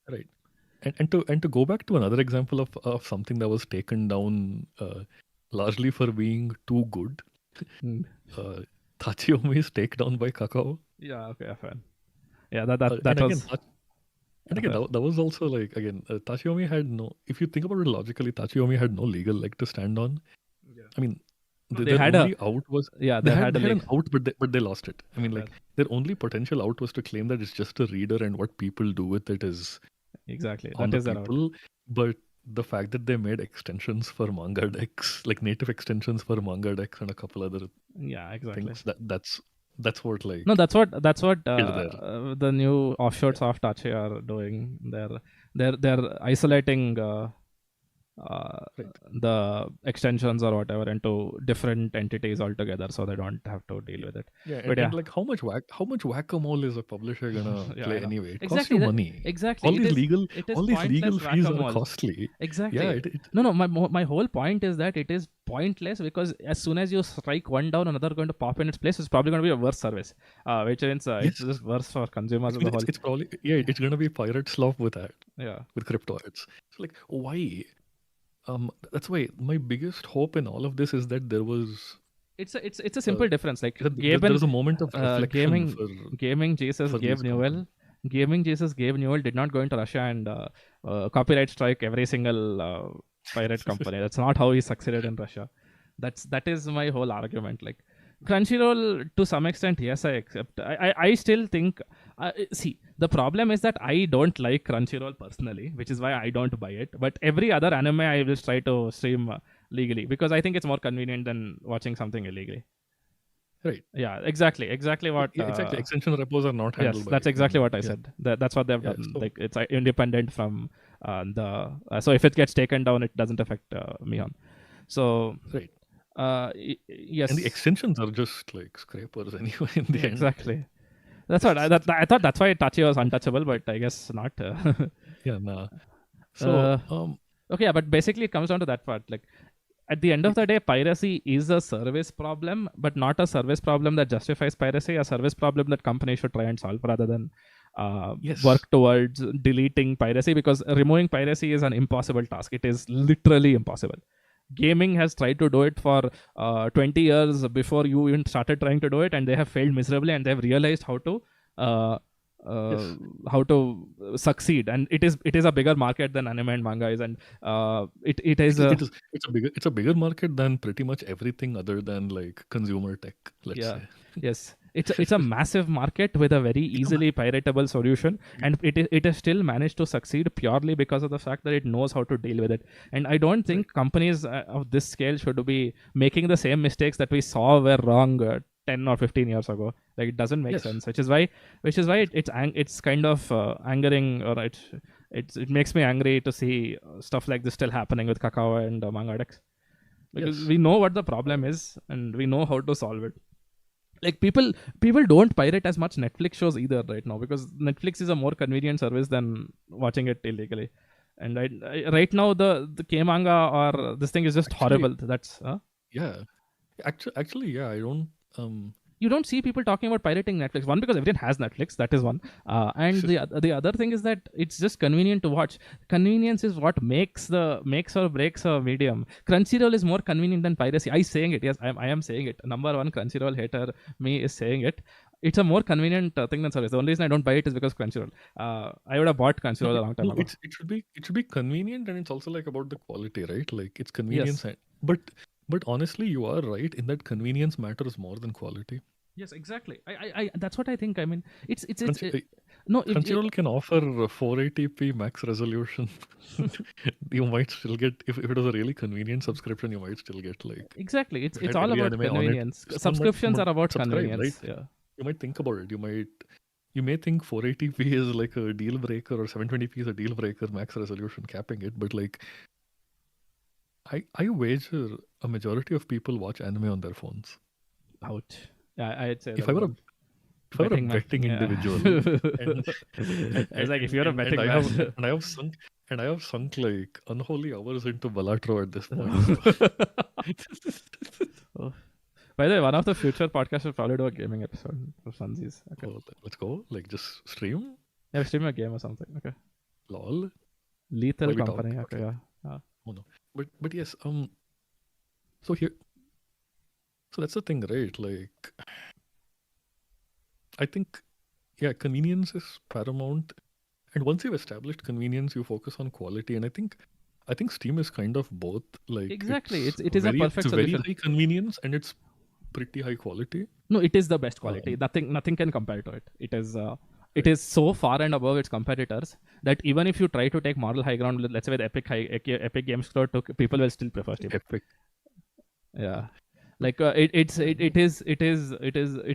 Right. And to go back to another example of something that was taken down largely for being too good. Tachiyomi's takedown by Kakao. Yeah, okay, fine. Yeah, that was. And again, that was also, like, again, Tachiyomi had no. If you think about it logically, Tachiyomi had no legal leg to stand on. Yeah. I mean, they had only out was they had a an out, but they lost it. I mean, like, their only potential out was to claim that it's just a reader and what people do with it is exactly on that the is people. But the fact that they made extensions for manga decks, like native extensions for manga decks and a couple other things, that's what, like, no, that's what the new offshore soft Tachi are doing. They're isolating the extensions or whatever into different entities altogether, so they don't have to deal with it. And like, how much whack-a-mole is a publisher gonna play anyway? It costs exactly, you money. Exactly. All these legal fees whack-a-mole. are costly. Exactly. Yeah. No. My whole point is that it is pointless because as soon as you strike one down, another going to pop in its place. It's probably going to be a worse service, which means it's just worse for consumers as a whole. It's probably it's gonna be pirate slop with that. Yeah. With crypto ads. So, like, why? That's why my biggest hope in all of this is that there was. It's a simple difference. Like there was a moment of reflection gaming Jesus gave Newell. Gaming Jesus gave Newell did not go into Russia and copyright strike every single pirate company. That's not how he succeeded in Russia. That is my whole argument. Like Crunchyroll, to some extent, yes, I accept. I still think. See, the problem is that I don't like Crunchyroll personally, which is why I don't buy it. But every other anime I will try to stream legally because I think it's more convenient than watching something illegally. Right. Yeah, exactly what. Yeah, exactly. Extension repos are not handled Yes, by that's exactly what I yeah. said. That's what they've Yeah, done. so- Like it's independent from so if it gets taken down, it doesn't affect me on. So Right. yes, And the extensions are just like scrapers anyway in the yeah, end. exactly. That's what I thought. That's why Tachi was untouchable, but I guess not. Yeah, nah. So Okay, yeah, but basically it comes down to that part. Like at the end of the day, piracy is a service problem, but not a service problem that justifies piracy. A service problem that companies should try and solve rather than yes. work towards deleting piracy, because removing piracy is an impossible task. It is literally impossible. Gaming has tried to do it for 20 years before you even started trying to do it, and they have failed miserably, and they have realized uh, Yes. how to succeed. And it is a bigger market than anime and manga is, and it is a It's a bigger market than pretty much everything other than like consumer tech, let's say. Yes, it's a massive market with a very easily piratable solution, and it has still managed to succeed purely because of the fact that it knows how to deal with it. And I don't think companies of this scale should be making the same mistakes that we saw were wrong 10 or 15 years ago. Like it doesn't make Yes. sense, which is why it's kind of angering, or it makes me angry to see stuff like this still happening with Kakao and manga decks, because Yes. we know what the problem is and we know how to solve it. Like people don't pirate as much Netflix shows either right now, because Netflix is a more convenient service than watching it illegally. And right now the K manga or this thing is just horrible. That's Yeah. Actually, yeah, I don't you don't see people talking about pirating Netflix. One, because everyone has Netflix, that is one. And the other thing is that it's just convenient to watch. Convenience is what makes or breaks a medium. Crunchyroll is more convenient than piracy. I saying it. Yes, I am saying it. Number one Crunchyroll hater me is saying it. It's a more convenient thing than service. The only reason I don't buy it is because Crunchyroll. I would have bought Crunchyroll a long time ago. it should be convenient, and it's also like about the quality, right? Like it's convenience, Yes. but honestly, you are right in that convenience matters more than quality. Yes, exactly. I that's what I think. I mean, it's no. Crunchyroll can offer 480p max resolution. You might still get, if it was a really convenient subscription, you might still get like Exactly. It's get all every about anime on it. convenience. Someone Subscriptions might are about subscribe, convenience. right? Yeah. You might think about it. You may think 480p is like a deal breaker, or 720p is a deal breaker, max resolution capping it, but like I wager a majority of people watch anime on their phones. Ouch. Yeah, I'd say If that I were one. a Betting man. betting Yeah. individual, It's like if you're a betting man. I have sunk like unholy hours into Balatro at this point. Oh. By the way, one of the future podcasts will probably do a gaming episode of Sunsies. Okay. Oh, let's go. Like just stream. Yeah, stream a game or something. Okay. Lol. Lethal While we talk, Company. Okay. okay. Yeah. Oh no. But yes. So that's the thing, right? Like, I think, yeah, convenience is paramount, and once you've established convenience, you focus on quality. And I think Steam is kind of both. Like Exactly. It is a perfect it's very solution. high convenience, and it's pretty high quality. No, it is the best quality. Nothing can compare to it. It is so far and above its competitors that even if you try to take moral high ground, let's say with Epic Games Store, people will still prefer Steam. Epic. Yeah. Like it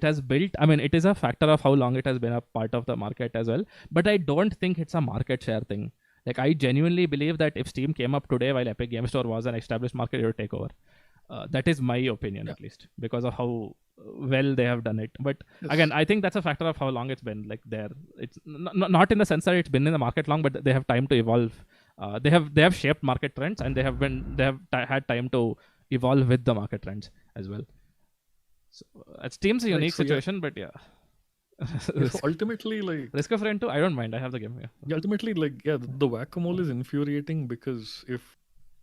has built. I mean, it is a factor of how long it has been a part of the market as well. But I don't think it's a market share thing. Like I genuinely believe that if Steam came up today while Epic Game Store was an established market, it would take over. That is my opinion, at least, because of how well they have done it. But again, I think that's a factor of how long it's been like there. It's not in the sense that it's been in the market long, but they have time to evolve. They have shaped market trends, and they have had time to evolve with the market trends as well. So Steam's a unique situation, but yeah. So ultimately, like Risk of Rain 2, I don't mind. I have the game. Yeah. Ultimately, like the whack-a-mole is infuriating, because if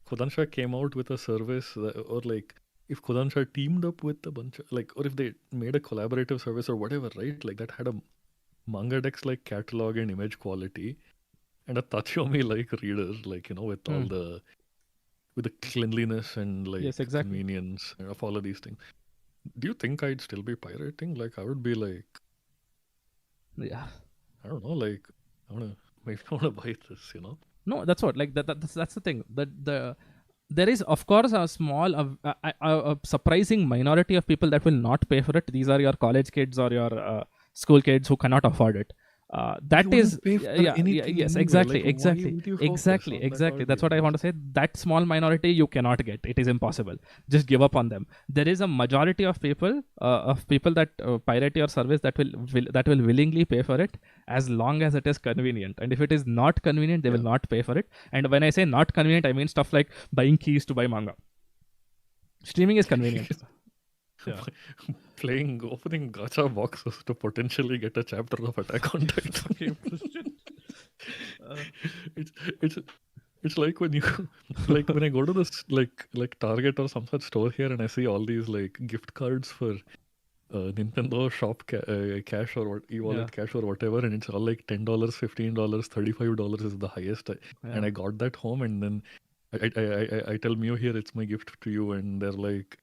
Kodansha came out with a service, or like if Kodansha teamed up with a bunch of or if they made a collaborative service or whatever, right? Like that had a manga dex like catalog and image quality, and a Tachomi like reader, like with all the cleanliness and like convenience of all of these things. Do you think I'd still be pirating? Like I would be like, yeah, I don't know, like I wanna buy this, No, that's what, like that's the thing. That there is of course a small a surprising minority of people that will not pay for it. These are your college kids or your school kids who cannot afford it. That wouldn't is pay for anything yes, anyway. exactly, Like, why would you focus on that exactly. That's what I audience? want to say. That small minority you cannot get. It is impossible. Just give up on them. There is a majority of people that pirate your service that will willingly pay for it as long as it is convenient. And if it is not convenient, they will Yeah. not pay for it. And when I say not convenient, I mean stuff like buying keys to buy manga. Streaming is convenient. Yeah. Opening gacha boxes to potentially get a chapter of Attack on Titan. it's it's like when you like when I go to this like Target or some such store here and I see all these like gift cards for Nintendo shop cash or what e-wallet cash or whatever, and it's all like $10, $15, $35 is the highest. And I got that home, and then I tell Mio here it's my gift to you, and they're like,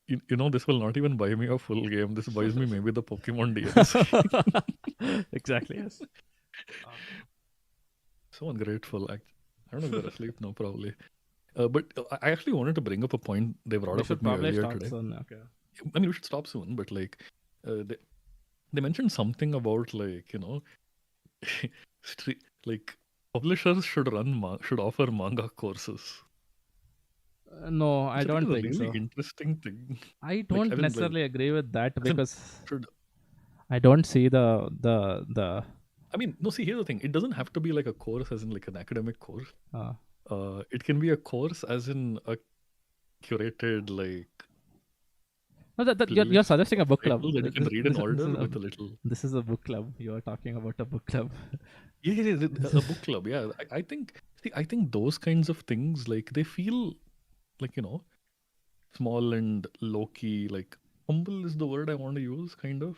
you know, this will not even buy me a full game. This buys me maybe the Pokemon DLC. Exactly. Yes. So ungrateful. I don't know if they're asleep now, probably. But I actually wanted to bring up a point they brought up with me earlier today. Okay. I mean, we should stop soon, but like, they mentioned something about like, you know, like publishers should offer manga courses. No, I don't think really so. Interesting thing. I don't mean, necessarily agree with that because should I don't see the. I mean, no. See, here's the thing. It doesn't have to be like a course, as in like an academic course. It can be a course, as in a curated like. No, you're suggesting a book club. That you can read in order with a little. This is a book club. You are talking about a book club. Yeah, a book club. Yeah, I think. See, I think those kinds of things, like they feel, like, you know, small and low key. Like humble is the word I want to use. Kind of.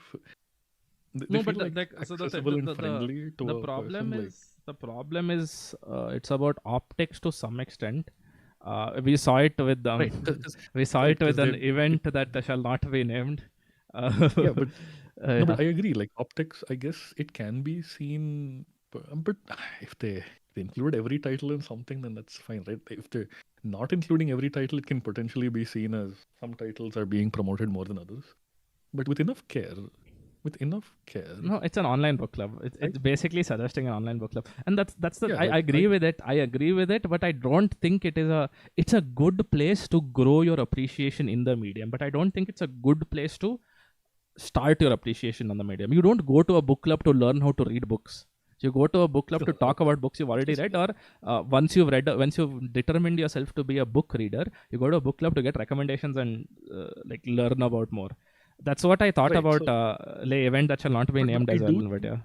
No, but accessible and friendly to the problem is the problem is it's about optics to some extent. We saw it with we saw it with an event that shall not be named. Yeah, but no, but I agree. Like optics, I guess it can be seen, but if they include every title in something, then that's fine, right? If they're not including every title, it can potentially be seen as some titles are being promoted more than others. But with enough care. No, it's an online book club. It's basically suggesting an online book club, and that's the. I agree with it. I agree with it, but I don't think it's a good place to grow your appreciation in the medium. But I don't think it's a good place to start your appreciation on the medium. You don't go to a book club to learn how to read books. You go to a book club to talk about books you've already read, or once you've determined yourself to be a book reader, you go to a book club to get recommendations and like learn about more. That's what I thought about the event that shall not be named as well. But yeah,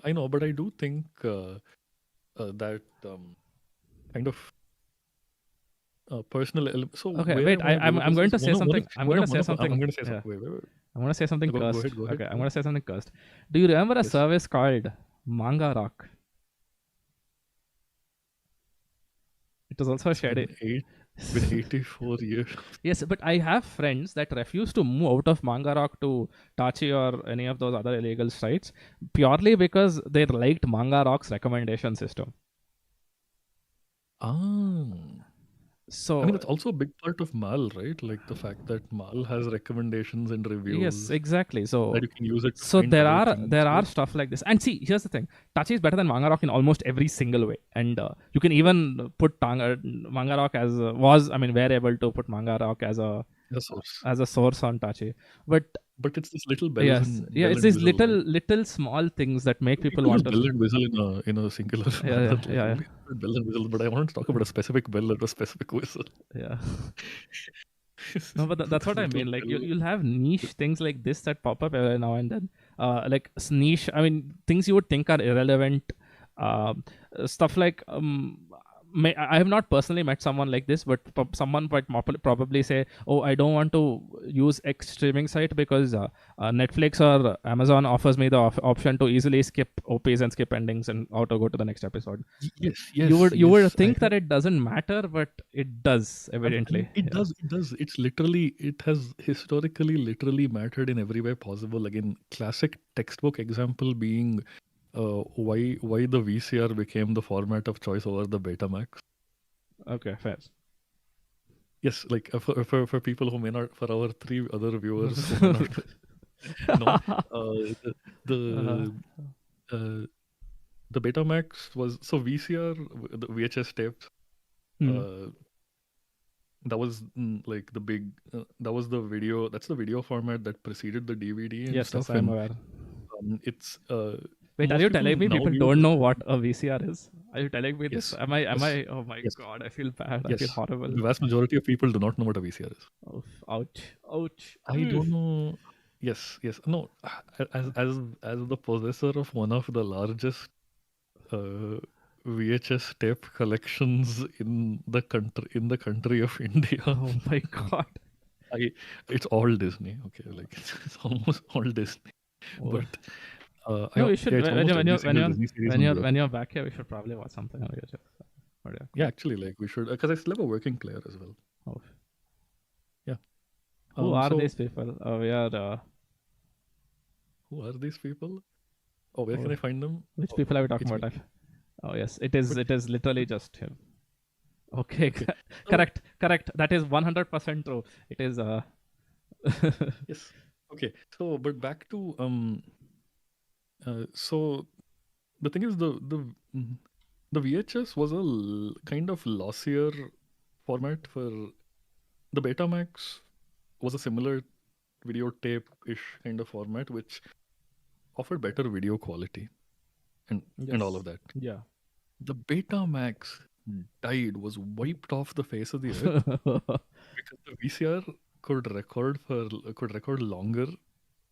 I know, but I do think that kind of personal element. So okay, wait. I'm going to say something. I'm going to say something. I'm going to say something. Wait. I'm going to say something cursed. Go ahead. Okay, I'm going to say something cursed. Do you remember a service called Manga Rock? It was also shady. With 84 years. Yes, but I have friends that refuse to move out of Manga Rock to Tachi or any of those other illegal sites purely because they liked Manga Rock's recommendation system. So I mean, it's also a big part of Mal, right? Like the fact that Mal has recommendations and reviews. Yes, exactly. So that you can use it. So there are stuff like this. And see, here's the thing: Tachi is better than Manga Rock in almost every single way. And you can even put Manga Rock as we're able to put Manga Rock as a source on Tachi. But it's this little bell. It's these little small things that make people want to. Bell and whistle in a singular. Yeah. Bell and whistle, but I want to talk about a specific bell and a specific whistle. Yeah. No, but that's what I mean. Like you'll have niche things like this that pop up every now and then. Like niche. I mean, things you would think are irrelevant. Stuff like I have not personally met someone like this, but someone might probably say, "Oh, I don't want to use X streaming site because Netflix or Amazon offers me the option to easily skip OPs and skip endings and auto go to the next episode." Yes. You would think that it doesn't matter, but it does evidently. It does. It has historically literally mattered in every way possible. Again, classic textbook example being. Why the VCR became the format of choice over the Betamax. Okay, fair. Yes, like for people who may not, for our 3 other viewers who may not know, the Uh, the, uh, the Betamax was so VCR, the VHS tapes. hmm. Uh, that was like the big. That was the video. That's the video format that preceded the DVD and Yes, yes, stuff. I'm And aware. it's Wait, are most you people telling me now people use don't it. know what a VCR is? Are you telling me this? Yes, Am yes, I? Oh my yes, God, I feel bad. I feel yes. horrible. The vast majority of people do not know what a VCR is. Oh, ouch, ouch. I don't know. Yes, yes. No, as the possessor of one of the largest uh, VHS tape collections in the country of India, Oh my God. I it's all Disney. Okay, like it's almost all Disney. Oh. But No, we should yeah, it's almost every single Disney series on Blu-ray. when you're back here, we should probably watch something on YouTube. But yeah, Yeah, cool. actually, like we should because I still have a working player as well. Oh. Yeah. Who are So these people? We are. who are these people? Oh, where can Oh, I find them? which Oh, people are we talking it's me. about? Oh yes, it is. But It is literally just him. Okay, okay, so correct, correct. That is 100% true. It is. yes, okay. So, but back to so the thing is mm, the VHS was a kind of lossier format for the Betamax was a similar videotape-ish kind of format which offered better video quality and all of Yes. that. Yeah. The Betamax was wiped off the face of the earth because the VCR could record longer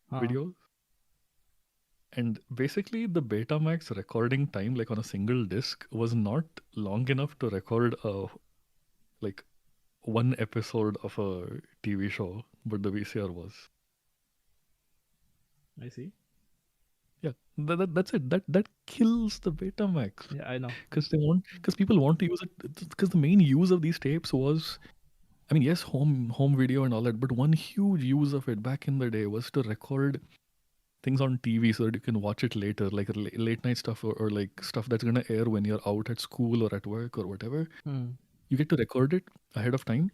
Huh. videos. And basically, the Betamax recording time, like on a single disc, was not long enough to record like one episode of a TV show, but the VCR was. I see. Yeah, that's it. That kills the Betamax Yeah, I know. because people want to use it because the main use of these tapes was, I mean, yes, home video and all that, but one huge use of it back in the day was to record things on TV so that you can watch it later, like late night stuff or like stuff that's gonna air when you're out at school or at work or whatever. Hmm. You get to record it ahead of time,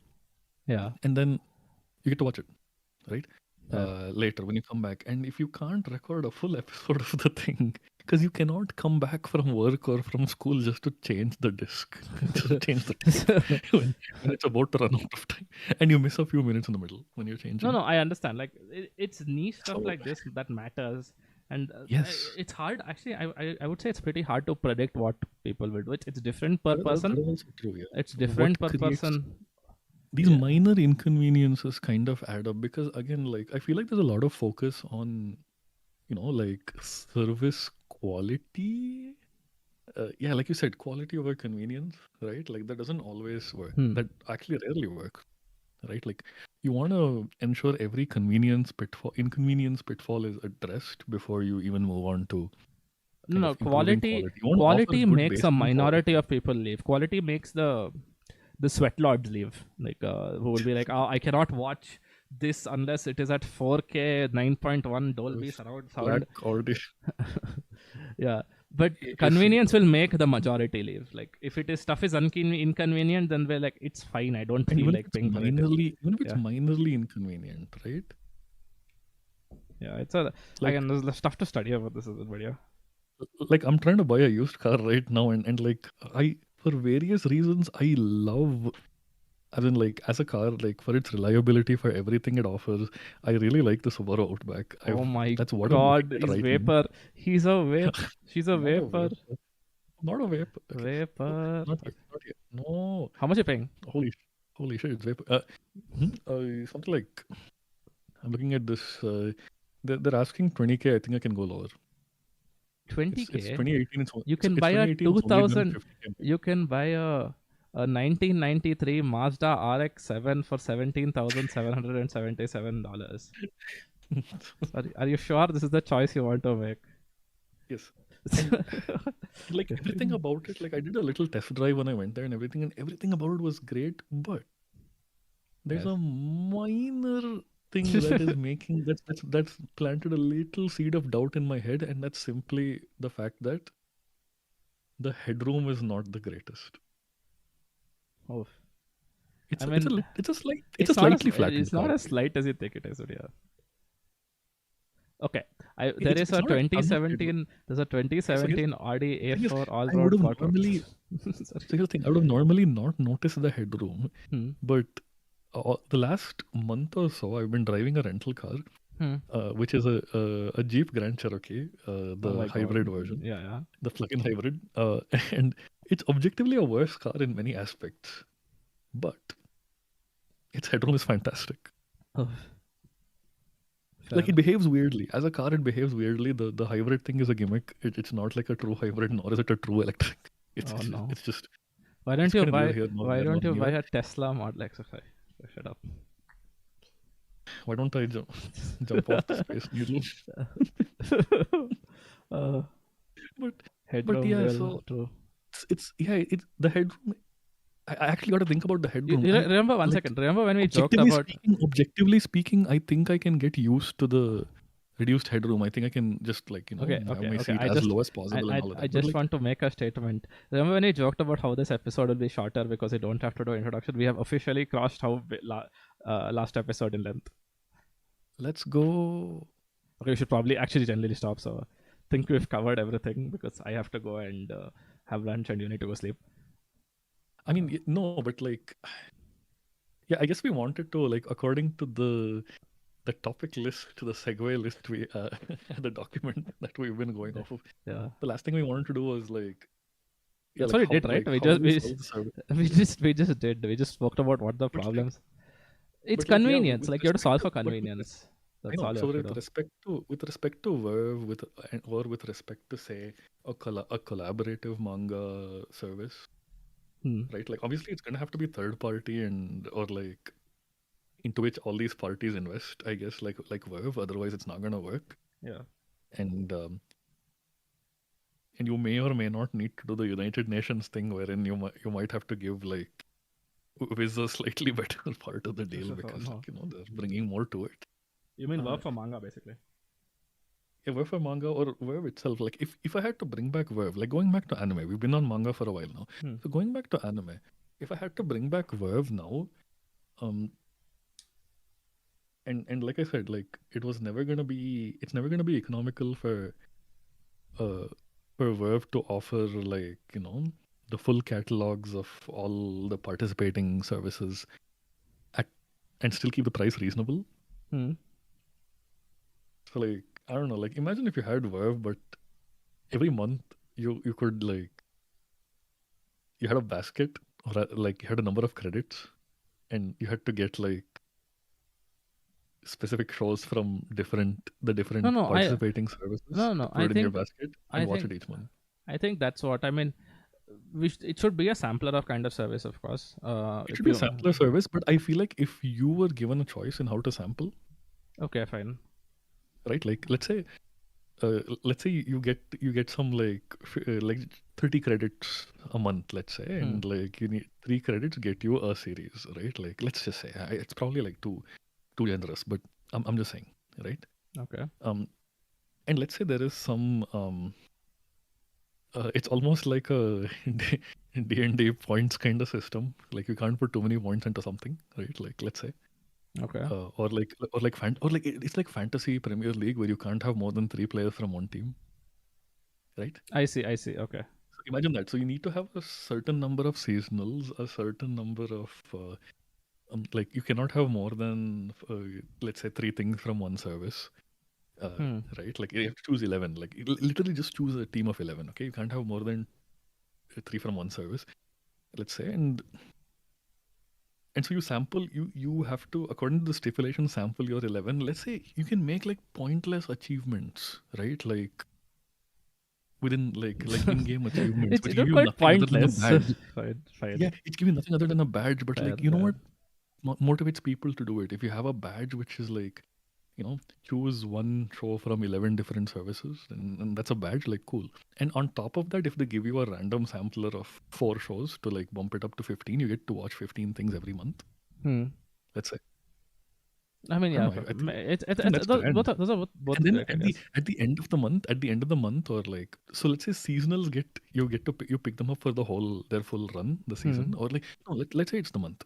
Yeah. and then you get to watch it, right? Yeah. Later when you come back. And if you can't record a full episode of the thing, because you cannot come back from work or from school just to change the disc, just change the tape when it's about to run out of time, and you miss a few minutes in the middle when you're changing. No, I understand. Like it's niche stuff So like this that matters, and yes, it's hard. Actually, I would say it's pretty hard to predict what people will do. It's different per that person. is also true. Yeah, It's what different per creates person. these Yeah. minor inconveniences kind of add up because again, like I feel like there's a lot of focus on, like service quality. Yeah, like you said, quality over convenience, right? Like that doesn't always work. Hmm. That actually rarely works, right? Like you want to ensure every inconvenience pitfall is addressed before you even move on to kind No, of improving quality quality. You want to offer quality good makes a baseline minority quality. of people leave. Quality makes the sweat lords leave. Like who will be like, oh, I cannot watch this unless it is at 4K 9.1 Dolby With surround black sound. quality. Yeah, but Yes, convenience will make the majority leave. Like if it is stuff is inconvenient, then we're like, it's fine. I don't and feel like paying for it. even if it's Yeah, minorly inconvenient, right? yeah. It's a Like again, there's stuff to study about this video. like I'm trying to buy a used car right now, and like I for various reasons I love, as in like as a car, like for its reliability, for everything it offers, I really like the Subaru Outback. Oh my That's what I'm looking God, at he's right now. vapor. He's a vape. She's a Not a vapor. vape. Not a vape. Okay. No, Vapor. not yet. Not yet. No. How much are you paying? Holy shit! It's vape. Something like I'm looking at this. They're asking 20K. I think I can go lower. It's 20K. 2018. You can It's buy a 2018. It's only done 2000. 50K. You can buy a 1993 Mazda RX-7 for $17,777. Are you sure this is the choice you want to make? Yes. And like everything about it, like I did a little test drive when I went there and everything about it was great, but there's Yes. a minor thing that is making that's planted a little seed of doubt in my head, and that's simply the fact that the headroom is not the greatest. Oh, It's I a, it's mean, a lit- it's a slight it's a it's not slightly as flattened it's not car. as slight as you think it is, but yeah. Okay, there is It's a not. I'm not kidding. 2017. There's a So 2017 Audi the thing is, A4 I would all-road have quattro. normally. Sorry. So here's the thing. I would have normally not noticed the headroom, Hmm. but the last month or so, I've been driving a rental car, Hmm. which is a Jeep Grand Cherokee, Oh the my god. hybrid version, Yeah, yeah. the plug-in hybrid, and it's objectively a worse car in many aspects, but its headroom is fantastic. Oh, Like fair. it behaves weirdly. As a car, it behaves weirdly. The hybrid thing is a gimmick. It's not like a true hybrid, nor is it a true electric. Oh no. It's just Why it's don't you kind of neither buy? here nor Why there, don't not you buy anywhere. a Tesla Model X? Sorry, shut up. Why don't I jump off the Space Needle? uh, But headroom yeah, real so true. it's the headroom. I actually got to think about the headroom. Remember one Like second. Remember when we joked about? objectively speaking, I think I can get used to the reduced headroom. I think I can just have my seat as low as possible and all of I that. But just want to make a statement. Remember when we joked about how this episode will be shorter because we don't have to do introduction? We have officially crossed last episode in length. let's go. Okay, we should probably actually generally stop. So I think we've covered everything because I have to go and have lunch and you need to go sleep. I mean, no, but yeah, I guess we wanted to according to the topic list, to the segue list, we the document that we've been going off of. Yeah, The last thing we wanted to do was that's what we did, right? how do we solve the service? we just did. We just spoke about what the But, problems. It's but, yeah, convenience. with You have to solve respect for to- but with convenience. I That's know. all you So have to do. with respect to Verve, or with respect to say a collaborative manga service, Hmm. right? Like obviously it's gonna have to be third party or into which all these parties invest. I guess like Verve, otherwise it's not gonna work. Yeah. And you may or may not need to do the United Nations thing, wherein you might have to give Viz a slightly better part of the deal Oh, because no. they're bringing more to it. You mean Uh, work for manga, basically? Yeah, Verve for manga or Verve itself. Like if I had to bring back Verve, like going back to anime, we've been on manga for a while now. Hmm. So going back to anime, if I had to bring back Verve now, and like I said, it's never gonna be economical for Verve to offer the full catalogs of all the participating services and still keep the price reasonable. Hmm. So I don't know, imagine if you had Verve, but every month you could you had a basket or you had a number of credits and you had to get specific shows from different participating services No, put it in your basket and watch think- it each month. I think that's what I mean. It should be a sampler of kind of service, of course. It if should be a you- sampler service, but I feel like if you were given a choice in how to sample, Okay, fine. right? Let's say you get some 30 credits a month, let's say, and you need 3 credits get you a series, right? Let's just say it's probably too generous, but I'm just saying, right? Okay. And let's say there is some it's almost like a D&D points kind of system. Like you can't put too many points into something, right? Let's say, Okay. it's like Fantasy Premier League where you can't have more than 3 players from one team, right? I see. Okay. So imagine that. So you need to have a certain number of seasonals, a certain number of you cannot have more than let's say 3 things from one service. Right? You have to choose 11. Literally just choose a team of 11. Okay, you can't have more than 3 from one service, let's say, and so you sample. You have to, according to the stipulation, sample your 11. Let's say you can make pointless achievements, right? Within in-game achievements, It's which not give you quite nothing other than a pointless. badge. Fine. Yeah, it's giving nothing other than a badge. But Fair, you know fair. what motivates people to do it? If you have a badge which is choose one show from 11 different services, and that's a badge, cool. And on top of that, if they give you a random sampler of 4 shows to bump it up to 15, you get to watch 15 things every month, let's say. I mean, yeah. I don't know, It's that's those grand. both are both And then great, I guess. at the end of the month, or so let's say seasonals you pick them up for their full run, the season, or no, let's say it's the month.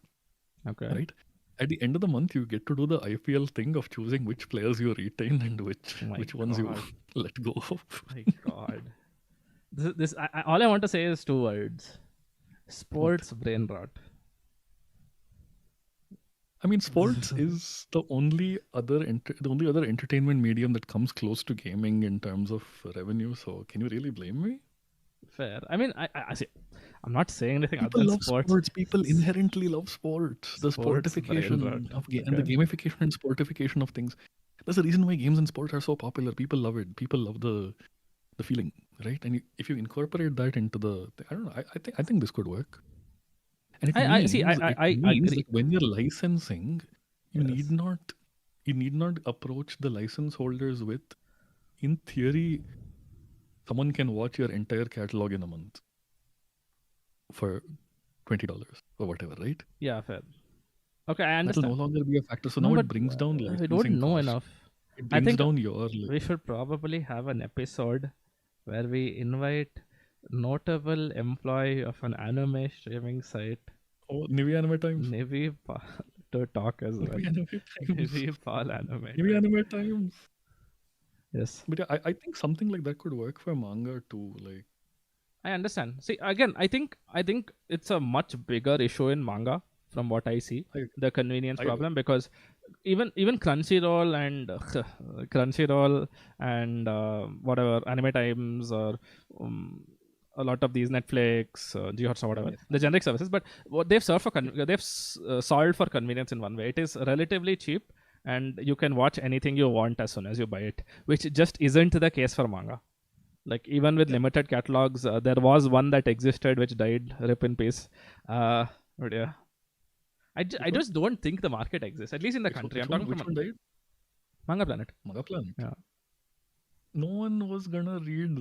Okay. right? At the end of the month, you get to do the IPL thing of choosing which players you retain and My which ones you God. let go of. My God. All I want to say is two words: What? sports brain rot. I mean, sports is the only other entertainment medium that comes close to gaming in terms of revenue. So, can you really blame me? Fair. I mean, I see. I'm not saying anything other People than love sports. sports. People inherently love sports. The Sports brain rot. sportification of and the Okay. gamification and sportification of things. That's the reason why games and sports are so popular. People love it. People love the feeling, right? And if you incorporate that into I don't know. I think this could work. And I see. I it means agree. that when you're licensing, you Yes. need not approach the license holders with, in theory, someone can watch your entire catalog in a month for $20 or whatever, right? Yeah. Fair. Okay, I That'll no understand. longer be a factor. So No, now but it brings down I don't licensing know costs. enough. It I brings think down your we should probably have an episode where we invite notable employee of an anime streaming site, Nivea Anime Times. Nivi Pal, to talk as well. Nivea Anime Times. Nivi Pal anime. Nivea Anime Times. Yes, But yeah, I think something like that could work for manga too. Like, I understand. See, again, I think it's a much bigger issue in manga from what I see. I, The convenience I problem, because even Crunchyroll and Crunchyroll and whatever Anime Times or a lot of these Netflix, Ghotstar, whatever Yes. the generic services, but what they've served for solved for convenience in one way. It is relatively cheap, and you can watch anything you want as soon as you buy it, which just isn't the case for manga. Like even with limited catalogs, there was one that existed which died. Rip in peace. But yeah, I one? just don't think the market exists, at least in the country. I'm talking Which from one died? Manga Planet. Manga Planet. Yeah. No one was gonna read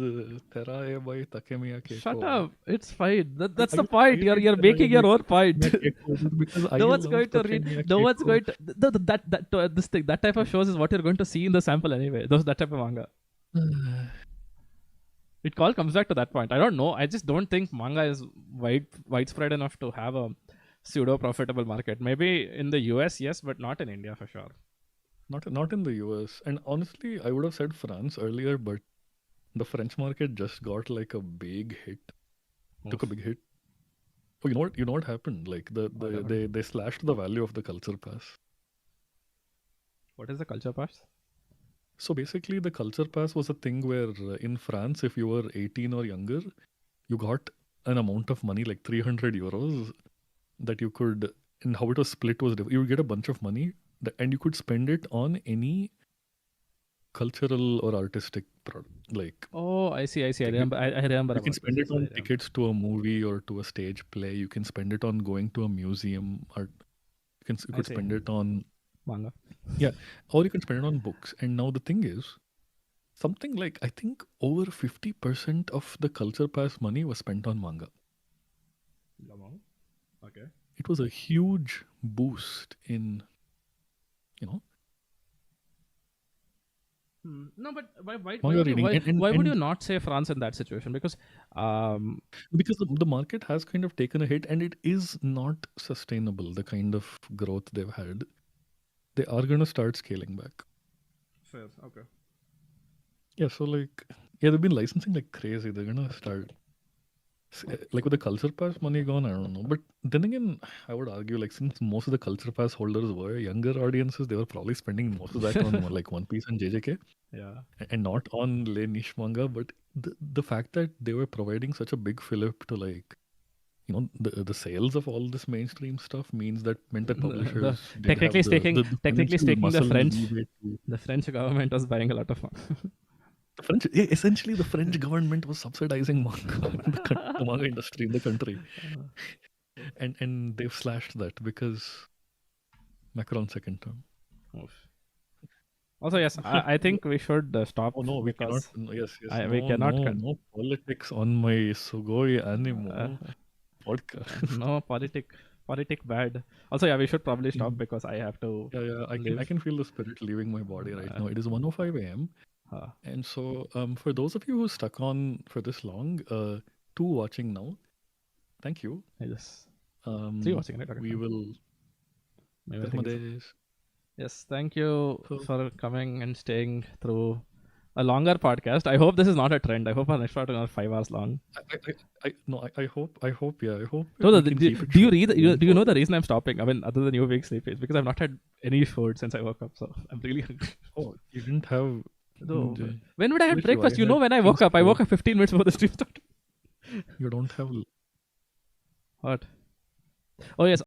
Terae by Takemiya Keiko. Shut up. It's fine. That's Are the you- point. are you You're reading making Terae your by own point. Takemiya Keiko? Because I No one's love going to read. Takemiya No one's Keiko. going to. This thing. That type of shows is what you're going to see in the sample anyway. That type of manga. It all comes back to that point. I don't know. I just don't think manga is widespread enough to have a pseudo profitable market. Maybe in the US, yes, but not in India for sure. Not in the US. And honestly, I would have said France earlier, but the French market just got like a big hit. Took a big hit. Oh, you know what happened? Like they slashed the value of the culture pass. What is the culture pass? So basically, the culture pass was a thing where in France, if you were 18 or younger, you got an amount of money, like 300 euros, that you could, and how it was split was different. You would get a bunch of money, and you could spend it on any cultural or artistic product. Like, Oh, I see. I you, remember. I remember you can about spend this. it on tickets to a movie or to a stage play. You can spend it on going to a museum, or you I could see. spend it on, Manga. yeah, or you can spend it on books. And now the thing is, something like, I think over 50% of the culture pass money was spent on manga. Okay. It was a huge boost in, you know, No, but why manga reading. why would you And not say France in that situation? Because because the market has kind of taken a hit and it is not sustainable, the kind of growth they've had. They are going to start scaling back. fair. Okay. Yeah, so like, yeah, they've been licensing like crazy. They're going to start, like with the culture pass money gone, I don't know. But then again, I would argue, like, since most of the culture pass holders were younger audiences, they were probably spending most of that on like One Piece and JJK. Yeah. And not on les niche manga. But the fact that they were providing such a big fillip to, like, you know, the sales of all this mainstream stuff means that meant that publishers did Technically have speaking, financial muscle and French leeway to- the French government was buying a lot of essentially the French government was subsidizing manga the manga industry in the country, and they've slashed that because Macron's second term. Also, yes, I think we should stop. Oh no, we cannot. because No, yes, we cannot no politics on my Sugoi anime podcast. no politic bad. Also, yeah, we should probably stop because I have to. Yeah, I live. can feel the spirit leaving my body right now. It is 1:05 a.m. And so, for those of you who stuck on for this long, two watching now, thank you. I just see you watching it. Okay, We fine. will. Everything is- Desmades. Yes, thank you So- for coming and staying through a longer podcast. I hope this is not a trend. I hope our next podcast is not 5 hours long. I hope, yeah, I hope. No, we do, can do, keep it do you short read? going Do you know the forward. reason I'm stopping? I mean, other than you being sleepy, is because I've not had any food since I woke up. So I'm really hungry. Oh, you didn't have. No. the- When would I have Literally, breakfast? I You know, had when I woke up, I feast woke up 15 minutes before the stream started. You don't have. What? Oh yes,